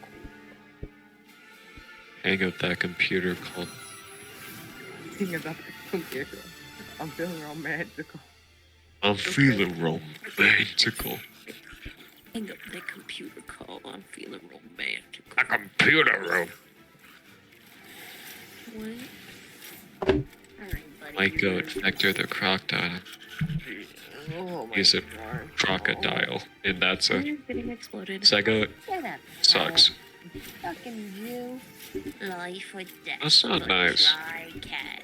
Speaker 5: Hang up that computer call.
Speaker 20: Hang up that computer. I'm feeling romantical.
Speaker 5: I'm feeling romantical.
Speaker 19: Hang up that computer call. I'm feeling romantic.
Speaker 5: A computer room.
Speaker 19: What?
Speaker 5: My goat, Vector the crocodile.
Speaker 20: Oh my
Speaker 5: He's a
Speaker 20: God.
Speaker 5: crocodile, and that's a
Speaker 19: Getting exploded.
Speaker 5: Sega
Speaker 19: Shut up.
Speaker 5: sucks.
Speaker 19: Fucking you. Life with death.
Speaker 5: That's not nice.
Speaker 19: Dry cat.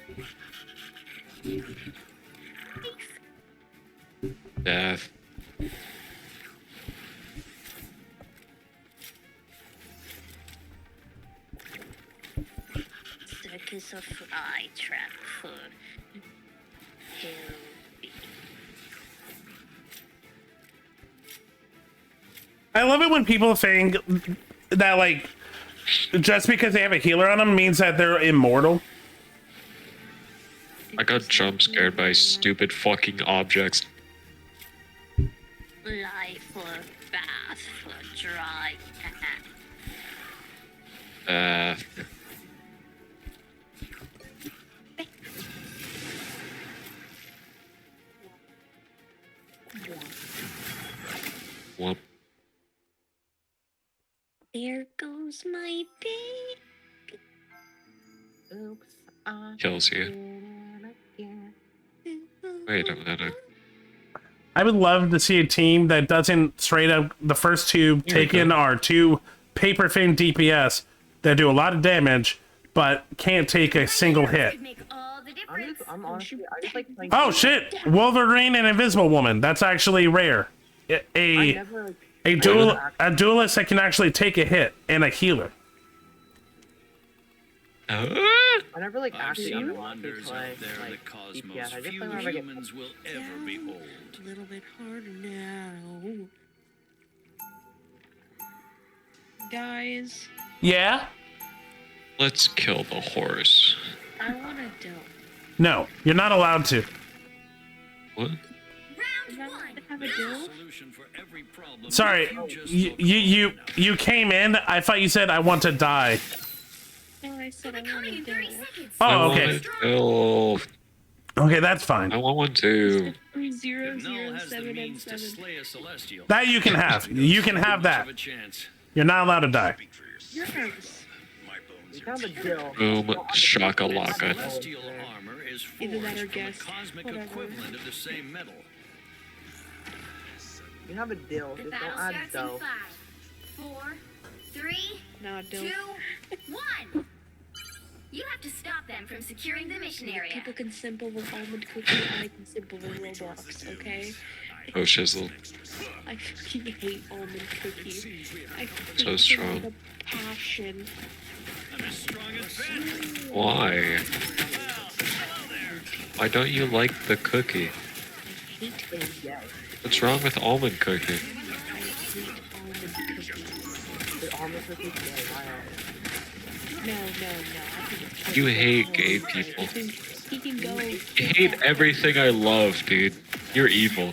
Speaker 5: Death.
Speaker 7: is a fly trap for Hilby.
Speaker 1: I love it when people think that, like, just because they have a healer on them means that they're immortal.
Speaker 5: I got jump scared by stupid fucking objects.
Speaker 7: Lie for bath for dry
Speaker 5: Whoop.
Speaker 7: There goes my baby.
Speaker 20: Oops. I
Speaker 5: Kills you.
Speaker 20: did it again.
Speaker 5: Wait a minute.
Speaker 1: I would love to see a team that doesn't straight up the first two taken are two paper thin DPS that do a lot of damage but can't take a single hit.
Speaker 20: I'm honestly, I just like playing.
Speaker 1: Oh shit! Wolverine and Invisible Woman. That's actually rare. A duelist that can actually take a hit and a healer.
Speaker 20: I never like actually
Speaker 14: seen
Speaker 20: play
Speaker 14: wonders
Speaker 20: like
Speaker 14: out there in the cosmos
Speaker 20: DPS. I just
Speaker 14: few
Speaker 20: play whenever I get.
Speaker 14: humans will ever behold.
Speaker 11: A little bit harder now. Guys,
Speaker 1: Yeah?
Speaker 5: Let's kill the horse.
Speaker 11: I want to do.
Speaker 1: No, you're not allowed to.
Speaker 5: What?
Speaker 11: Have a deal?
Speaker 1: Sorry, you came in. I thought you said I want to die.
Speaker 11: No, I said I want to do.
Speaker 1: Oh, okay.
Speaker 5: Oh,
Speaker 1: okay, that's fine.
Speaker 5: I want one too.
Speaker 11: 007
Speaker 1: That you can have. You can have that. You're not allowed to die.
Speaker 11: You're nervous.
Speaker 5: Boom, shakalaka.
Speaker 11: Either that or guess. Whatever.
Speaker 14: Equivalent of the same metal.
Speaker 20: You have a deal. Just don't add dough.
Speaker 18: 4, 3,
Speaker 11: No,
Speaker 18: 2, 1. You have to stop them from securing the mission area.
Speaker 11: People can simple with almond cookie, and I can simple with Roblox, okay?
Speaker 5: Oh, shizzle.
Speaker 11: I fucking hate almond cookie. I hate
Speaker 5: So
Speaker 11: them
Speaker 5: strong.
Speaker 11: with a passion.
Speaker 5: Why? Why don't you like the cookie?
Speaker 11: I hate it.
Speaker 5: What's wrong with almond cookie?
Speaker 11: I hate almond cookie.
Speaker 20: The almond cookie.
Speaker 11: No. I think it's
Speaker 5: You hate
Speaker 11: oh,
Speaker 5: gay people.
Speaker 11: He can go.
Speaker 5: You hate everything I love, dude. You're evil.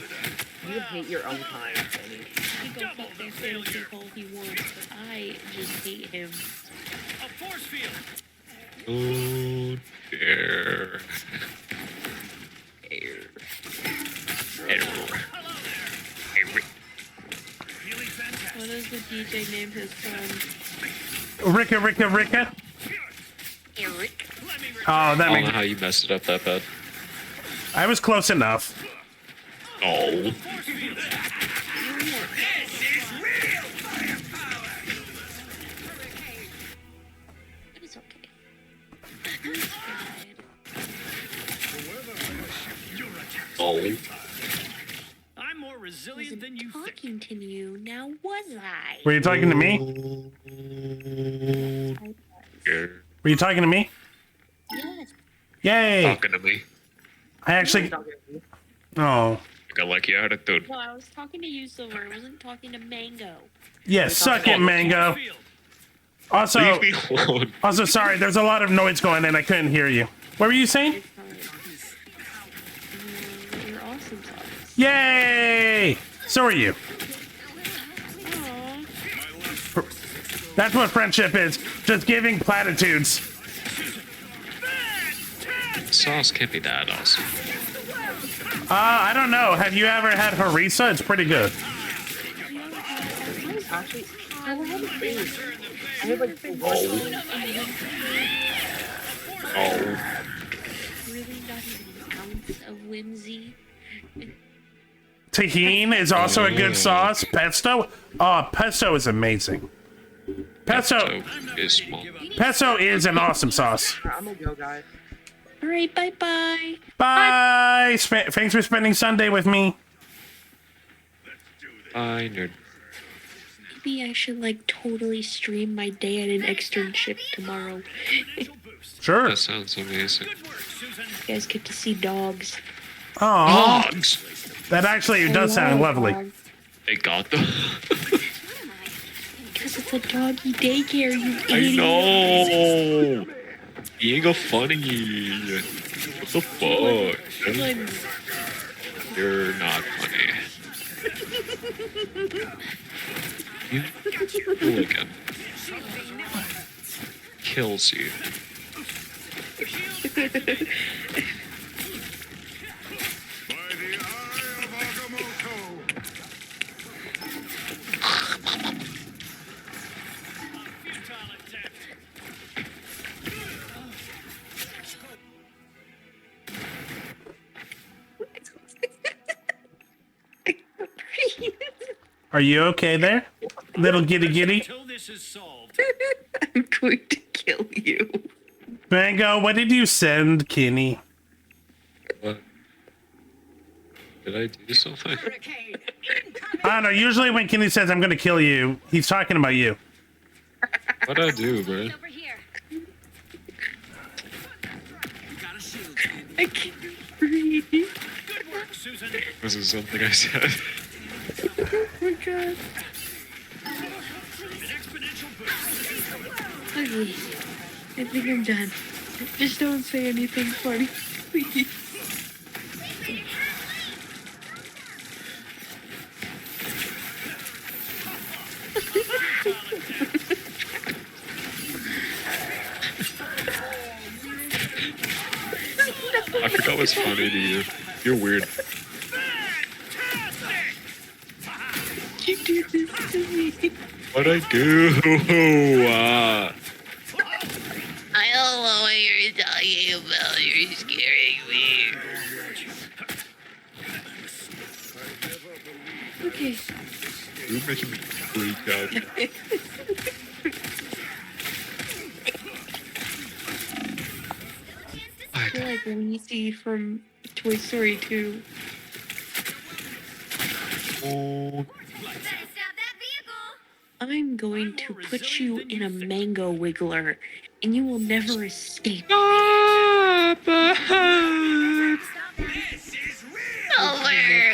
Speaker 20: You hate your own kind, Benny.
Speaker 11: He can go fuck their fantasy all he wants, but I just hate him.
Speaker 14: A force field.
Speaker 5: Oh, dear.
Speaker 11: What does the DJ name his son?
Speaker 1: Ricka.
Speaker 11: Eric.
Speaker 1: Oh,
Speaker 5: I
Speaker 1: that
Speaker 5: don't
Speaker 1: makes.
Speaker 5: know how you messed it up that bad.
Speaker 1: I was close enough.
Speaker 5: Oh.
Speaker 11: It's okay.
Speaker 5: Oh.
Speaker 14: I'm more resilient than you think.
Speaker 11: Talking to you now, was I?
Speaker 1: Were you talking to me? Were you talking to me?
Speaker 11: Yes.
Speaker 1: Yay!
Speaker 5: Talking to me.
Speaker 1: I actually. Oh.
Speaker 5: I like your attitude.
Speaker 11: No, I was talking to you, Silver. I wasn't talking to Mango.
Speaker 1: Yeah, suck it, Mango. Also,
Speaker 5: Leave me alone.
Speaker 1: also, sorry, there's a lot of noise going in. I couldn't hear you. What were you saying?
Speaker 11: You're awesome sauce.
Speaker 1: Yay! So are you. That's what friendship is. Just giving platitudes.
Speaker 5: Sauce can't be that awesome.
Speaker 1: I don't know. Have you ever had harissa? It's pretty good.
Speaker 20: Actually, I don't have a face. I have like the
Speaker 11: Really not even an ounce of whimsy.
Speaker 1: Tahini is also a good sauce. Pesto? Oh, pesto is amazing. Pesto
Speaker 5: is small.
Speaker 1: Pesto is an awesome sauce.
Speaker 20: I'm gonna go, guys.
Speaker 11: All right, bye-bye.
Speaker 1: Bye. Thanks for spending Sunday with me.
Speaker 5: Bye, nerd.
Speaker 11: Maybe I should like totally stream my day at an externship tomorrow.
Speaker 1: Sure.
Speaker 5: That sounds amazing.
Speaker 11: You guys get to see dogs.
Speaker 1: Oh,
Speaker 5: Dogs.
Speaker 1: that actually
Speaker 11: I
Speaker 1: does sound
Speaker 11: love
Speaker 1: lovely.
Speaker 11: dogs.
Speaker 5: They got them.
Speaker 11: Because it's a doggy daycare, you
Speaker 5: I
Speaker 11: idiot.
Speaker 5: know. Being a funny. What the fuck? You're not funny. You hooligan. Kills you.
Speaker 1: Are you okay there, little giddy giddy?
Speaker 11: I'm going to kill you.
Speaker 1: Mango, what did you send Kenny?
Speaker 5: What? Did I do something?
Speaker 1: I don't know. Usually when Kenny says I'm going to kill you, he's talking about you.
Speaker 5: What'd I do, bro?
Speaker 11: I can't breathe.
Speaker 5: Was it something I said?
Speaker 11: Oh my god. Okay. I think I'm done. Just don't say anything funny, please.
Speaker 5: I forgot what's funny to you. You're weird.
Speaker 11: You do this to me.
Speaker 5: What'd I do?
Speaker 19: I don't know what you're talking about. You're scaring me.
Speaker 11: Okay.
Speaker 5: You're making me freak out.
Speaker 11: I feel like Lucy from Toy Story 2.
Speaker 5: Oh.
Speaker 11: I'm going to put you in a mango wiggler, and you will never escape.
Speaker 19: Over!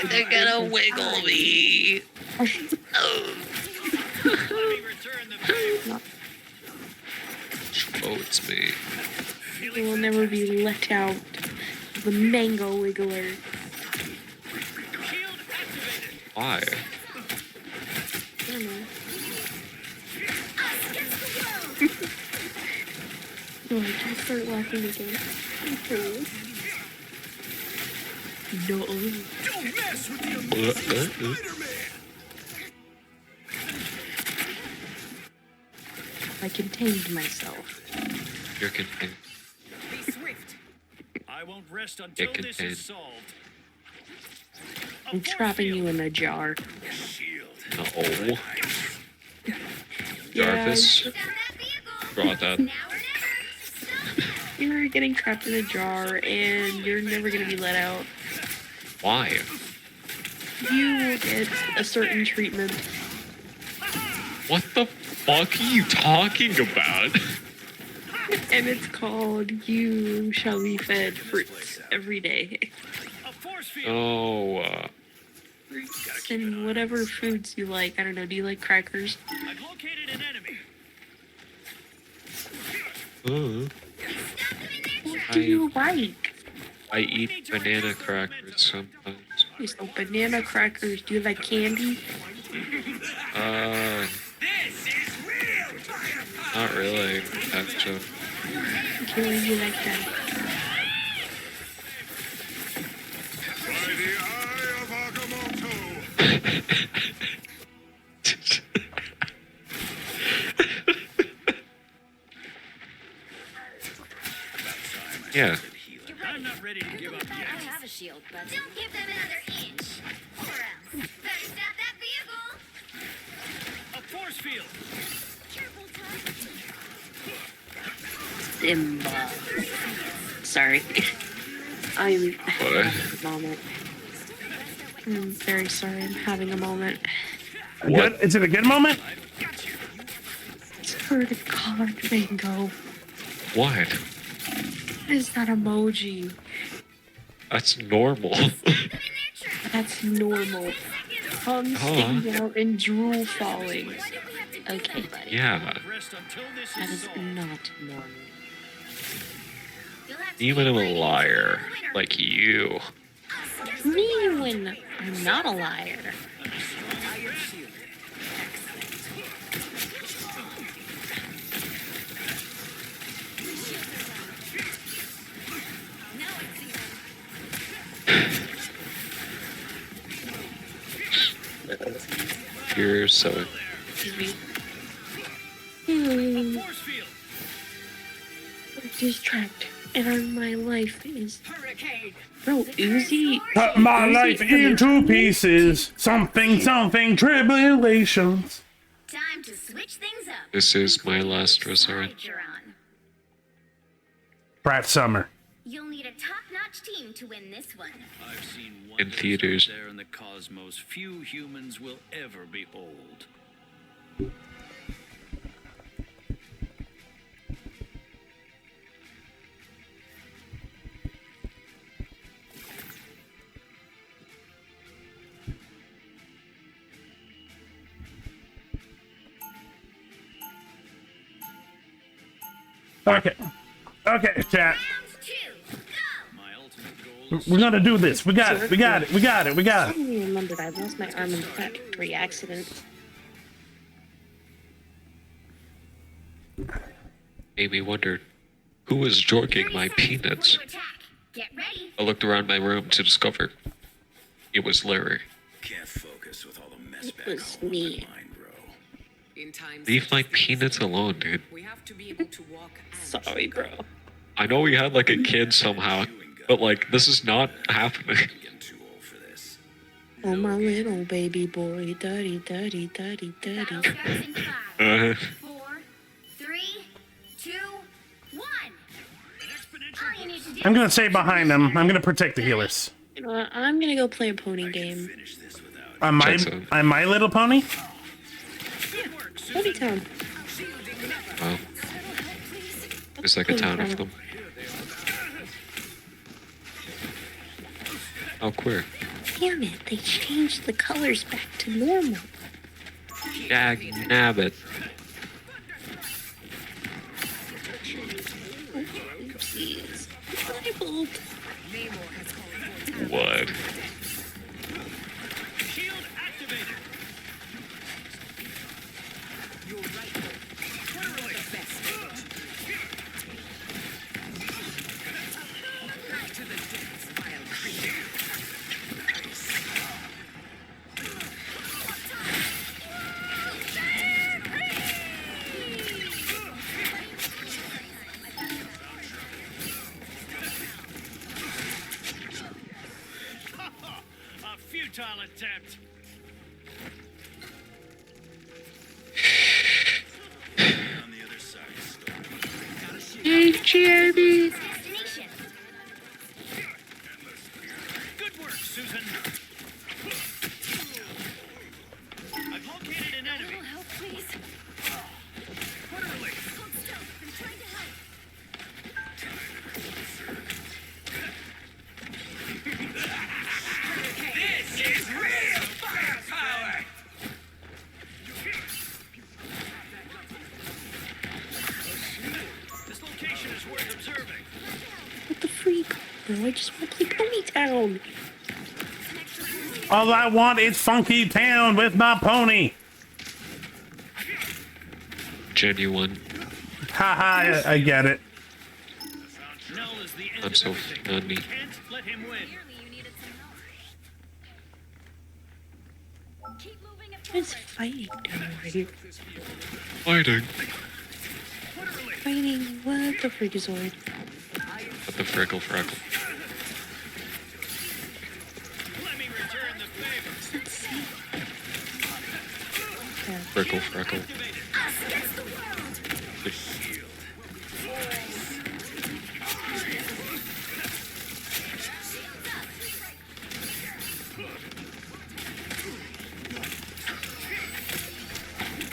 Speaker 19: They're gonna wiggle me. Oh.
Speaker 5: Oh, it's me.
Speaker 11: You will never be let out of the mango wiggler.
Speaker 5: Why?
Speaker 11: I don't know. No, I can't start laughing again. No.
Speaker 15: Don't mess with the
Speaker 11: I contained myself.
Speaker 5: You're contained.
Speaker 21: Be swift. I won't rest until
Speaker 5: Get
Speaker 21: this
Speaker 5: contained.
Speaker 21: is solved.
Speaker 11: I'm trapping you in a jar.
Speaker 5: No.
Speaker 11: Yeah,
Speaker 5: Jarvis. Brought that.
Speaker 11: You're getting trapped in a jar, and you're never gonna be let out.
Speaker 5: Why?
Speaker 11: You will get a certain treatment.
Speaker 5: What the fuck are you talking about?
Speaker 11: And it's called You Shall Be Fed Fruits every day.
Speaker 5: Oh,
Speaker 11: Fruits and whatever foods you like. I don't know, do you like crackers?
Speaker 21: I've located an enemy.
Speaker 11: What do you like?
Speaker 5: I eat banana crackers sometimes.
Speaker 11: There's no banana crackers. Do you like candy?
Speaker 5: Not really, actually.
Speaker 11: Okay, well, you like that.
Speaker 5: Yeah.
Speaker 21: I'm not ready to give up yet.
Speaker 18: I have a shield, but don't give them another inch. Or else. Better stop that vehicle.
Speaker 21: A force field.
Speaker 11: Simba. Sorry. I'm
Speaker 5: What?
Speaker 11: having a moment. I'm very sorry. I'm having a moment.
Speaker 1: Good? Is it a good moment?
Speaker 11: Swear to God, Mango.
Speaker 5: What?
Speaker 11: What is that emoji?
Speaker 5: That's normal.
Speaker 11: That's normal. Tongue sticking out and drool falling. Okay, buddy.
Speaker 5: Yeah.
Speaker 11: That is not normal.
Speaker 5: Even a liar like you.
Speaker 11: Me when I'm not a liar.
Speaker 5: You're so.
Speaker 11: Distract, and my life is. Bro, Uzi.
Speaker 1: Cut my
Speaker 11: Uzi
Speaker 1: life
Speaker 11: from the
Speaker 1: into
Speaker 11: comic?
Speaker 1: pieces. Something, tribulations.
Speaker 18: Time to switch things up.
Speaker 5: This is my last resort.
Speaker 18: You're on.
Speaker 1: Brat Summer.
Speaker 18: You'll need a top-notch team to win this one.
Speaker 14: I've seen
Speaker 5: In theaters.
Speaker 14: there in the cosmos few humans will ever behold.
Speaker 1: Okay. Okay, chat. We're gonna do this. We got it. We got it. We got it. We got
Speaker 11: I
Speaker 1: it.
Speaker 11: suddenly remembered I lost my arm in the factory accident.
Speaker 5: Made me wonder who was jorking my peanuts.
Speaker 18: Get ready.
Speaker 5: I looked around my room to discover it was Larry.
Speaker 14: Can't focus with all the mess
Speaker 11: It was me.
Speaker 5: Leave my peanuts alone, dude.
Speaker 11: Sorry, bro.
Speaker 5: I know we had like a kid somehow, but like this is not happening.
Speaker 11: Oh, my little baby boy. Daddy, daddy, daddy, daddy.
Speaker 18: 4, 3, 2, 1. All you need to do
Speaker 1: I'm gonna stay behind them. I'm gonna protect the healers.
Speaker 11: You know what? I'm gonna go play a pony game.
Speaker 1: I'm My Little Pony.
Speaker 11: Pony Town.
Speaker 5: Wow. There's like a town of them. Oh, queer.
Speaker 11: Damn it, they changed the colors back to normal.
Speaker 5: Dag nabbit.
Speaker 11: Oopsies. Bible.
Speaker 5: What?
Speaker 14: A futile attempt. On the other side.
Speaker 11: Hey, Jeremy.
Speaker 14: Good work, Susan. I've located an enemy.
Speaker 18: help, please.
Speaker 14: Quarterly.
Speaker 18: Hold still. I'm trying to help.
Speaker 14: This is real firepower. This location is worth observing.
Speaker 11: What the freak? Bro, I just want to play Pony Town.
Speaker 1: All I want is Funky Town with my pony.
Speaker 5: Genuine.
Speaker 1: Haha, I get it.
Speaker 5: I'm so funny.
Speaker 14: Let him win.
Speaker 11: What is fighting doing over here?
Speaker 5: Fighting.
Speaker 11: Fighting what the freakazoid?
Speaker 5: What the frickle freckle.
Speaker 11: Let's see.
Speaker 5: Frickle freckle.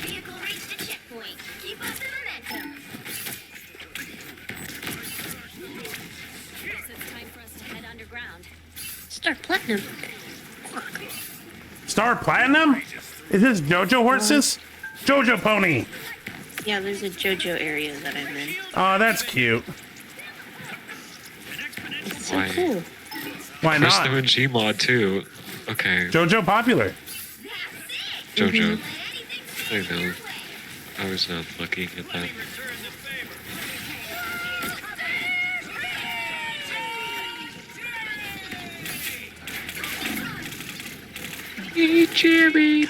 Speaker 18: Vehicle reached a checkpoint. Keep up the momentum.
Speaker 11: Star Platinum.
Speaker 1: Star Platinum? Is this JoJo horses? JoJo pony.
Speaker 11: Yeah, there's a JoJo area that I'm in.
Speaker 1: Oh, that's cute.
Speaker 11: It's so cool.
Speaker 1: Why
Speaker 5: Chris
Speaker 1: not?
Speaker 5: doing Gmod too. Okay.
Speaker 1: JoJo popular.
Speaker 5: JoJo. I know. I was not looking at that. Hey, Jimmy.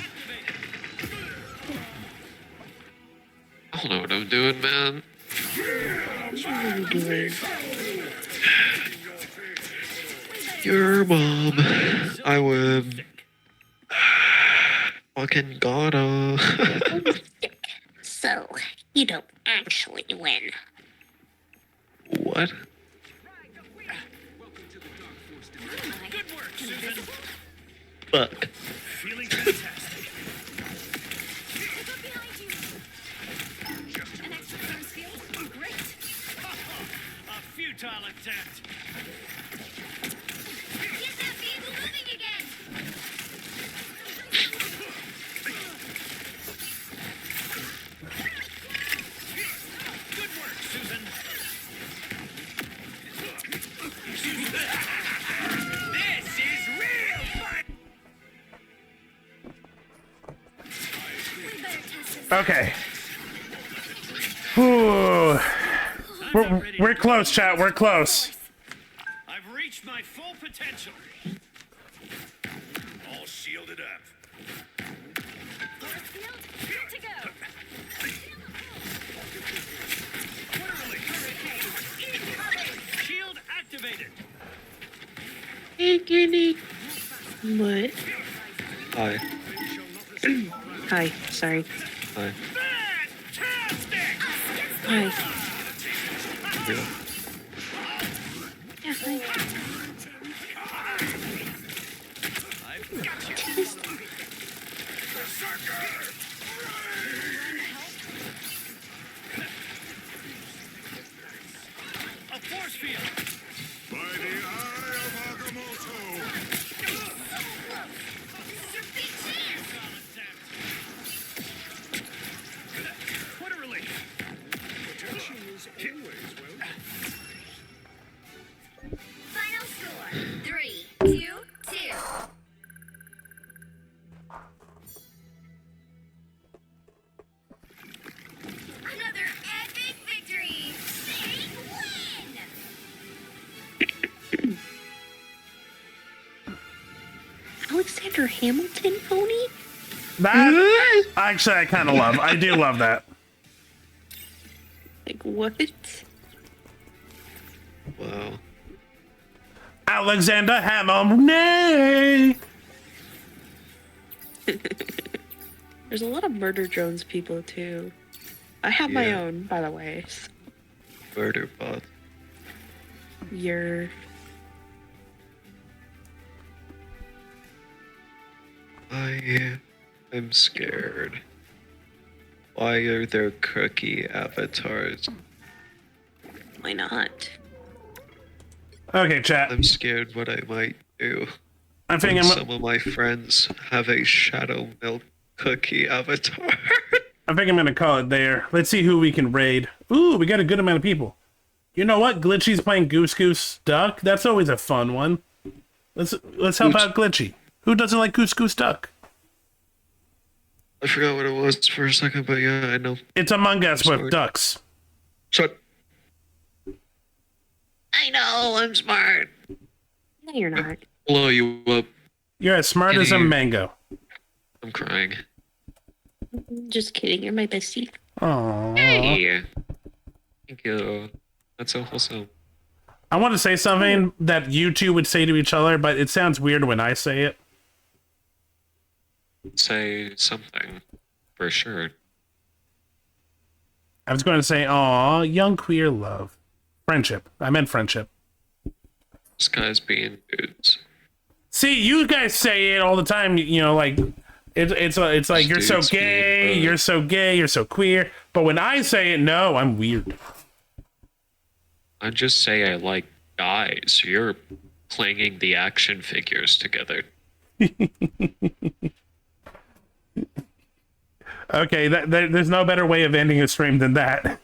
Speaker 5: I don't know what I'm doing, man.
Speaker 11: What are you doing?
Speaker 5: Your mom. I win. Fucking gotta.
Speaker 19: So, you don't actually win.
Speaker 5: What? Fuck.
Speaker 15: Feeling fantastic. A futile attempt.
Speaker 18: Get that vehicle moving again.
Speaker 15: Good work, Susan. This is real fun.
Speaker 1: Okay. Whew. We're close, chat. We're close.
Speaker 15: I've reached my full potential. All shielded up. Shield activated.
Speaker 11: Hey, Kitty. What?
Speaker 5: Hi.
Speaker 11: Hi. Sorry.
Speaker 5: Hi.
Speaker 11: Hi.
Speaker 5: Yeah.
Speaker 11: Yeah, hi.
Speaker 15: A force field. By the eye of Agamotto. What a relief. Protection is always welcome.
Speaker 18: Final score 3-2-2. Another epic victory. Big win.
Speaker 11: Alexander Hamilton pony?
Speaker 1: That actually I kind of love. I do love that.
Speaker 11: Like, what?
Speaker 5: Wow.
Speaker 1: Alexander Hamilton.
Speaker 11: There's a lot of Murder Drones people, too. I have my
Speaker 5: Yeah.
Speaker 11: own, by the way.
Speaker 5: Murder bot.
Speaker 11: You're...
Speaker 5: I am scared. Why are there cookie avatars?
Speaker 11: Why not?
Speaker 1: Okay, chat.
Speaker 5: I'm scared what I might do.
Speaker 1: I think
Speaker 5: when
Speaker 1: I'm.
Speaker 5: some of my friends have a shadow milk cookie avatar.
Speaker 1: I think I'm gonna call it there. Let's see who we can raid. Ooh, we got a good amount of people. You know what? Glitchy's playing Goose Goose Duck. That's always a fun one. Let's help out Glitchy. Who doesn't like Goose Goose Duck?
Speaker 5: I forgot what it was for a second, but yeah, I know.
Speaker 1: It's Among Us
Speaker 5: Sorry.
Speaker 1: with ducks.
Speaker 5: Shut.
Speaker 19: I know, I'm smart.
Speaker 11: No, you're not.
Speaker 5: Blow you up.
Speaker 1: You're as smart as a
Speaker 5: Idiot.
Speaker 1: mango.
Speaker 5: I'm crying.
Speaker 11: Just kidding, you're my bestie.
Speaker 1: Aww.
Speaker 5: Hey. Thank you. That's so wholesome.
Speaker 1: I want to say something that you two would say to each other, but it sounds weird when I say it.
Speaker 5: Say something. For sure.
Speaker 1: I was going to say, aw, young queer love. Friendship. I meant friendship.
Speaker 5: This guy's being dudes.
Speaker 1: See, you guys say it all the time, you know, like, it's like, you're so
Speaker 5: Dudes being
Speaker 1: gay,
Speaker 5: butt.
Speaker 1: you're so gay, you're so queer. But when I say it, no, I'm weird.
Speaker 5: I just say I like guys. You're clanging the action figures together.
Speaker 1: Okay, there's no better way of ending a stream than that.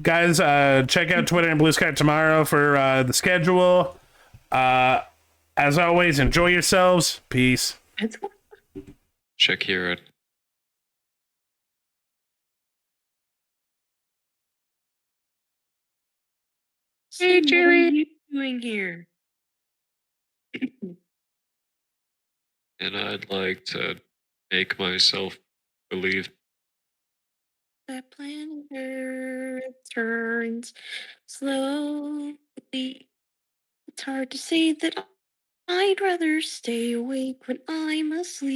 Speaker 1: Guys, check out Twitter and Blue Sky tomorrow for the schedule. As always, enjoy yourselves. Peace.
Speaker 5: Shakira.
Speaker 11: Hey,
Speaker 8: What are
Speaker 11: Jared.
Speaker 8: you doing here?
Speaker 5: And I'd like to make myself believe.
Speaker 11: That planet Earth turns slowly. It's hard to say that I'd rather stay awake when I'm asleep.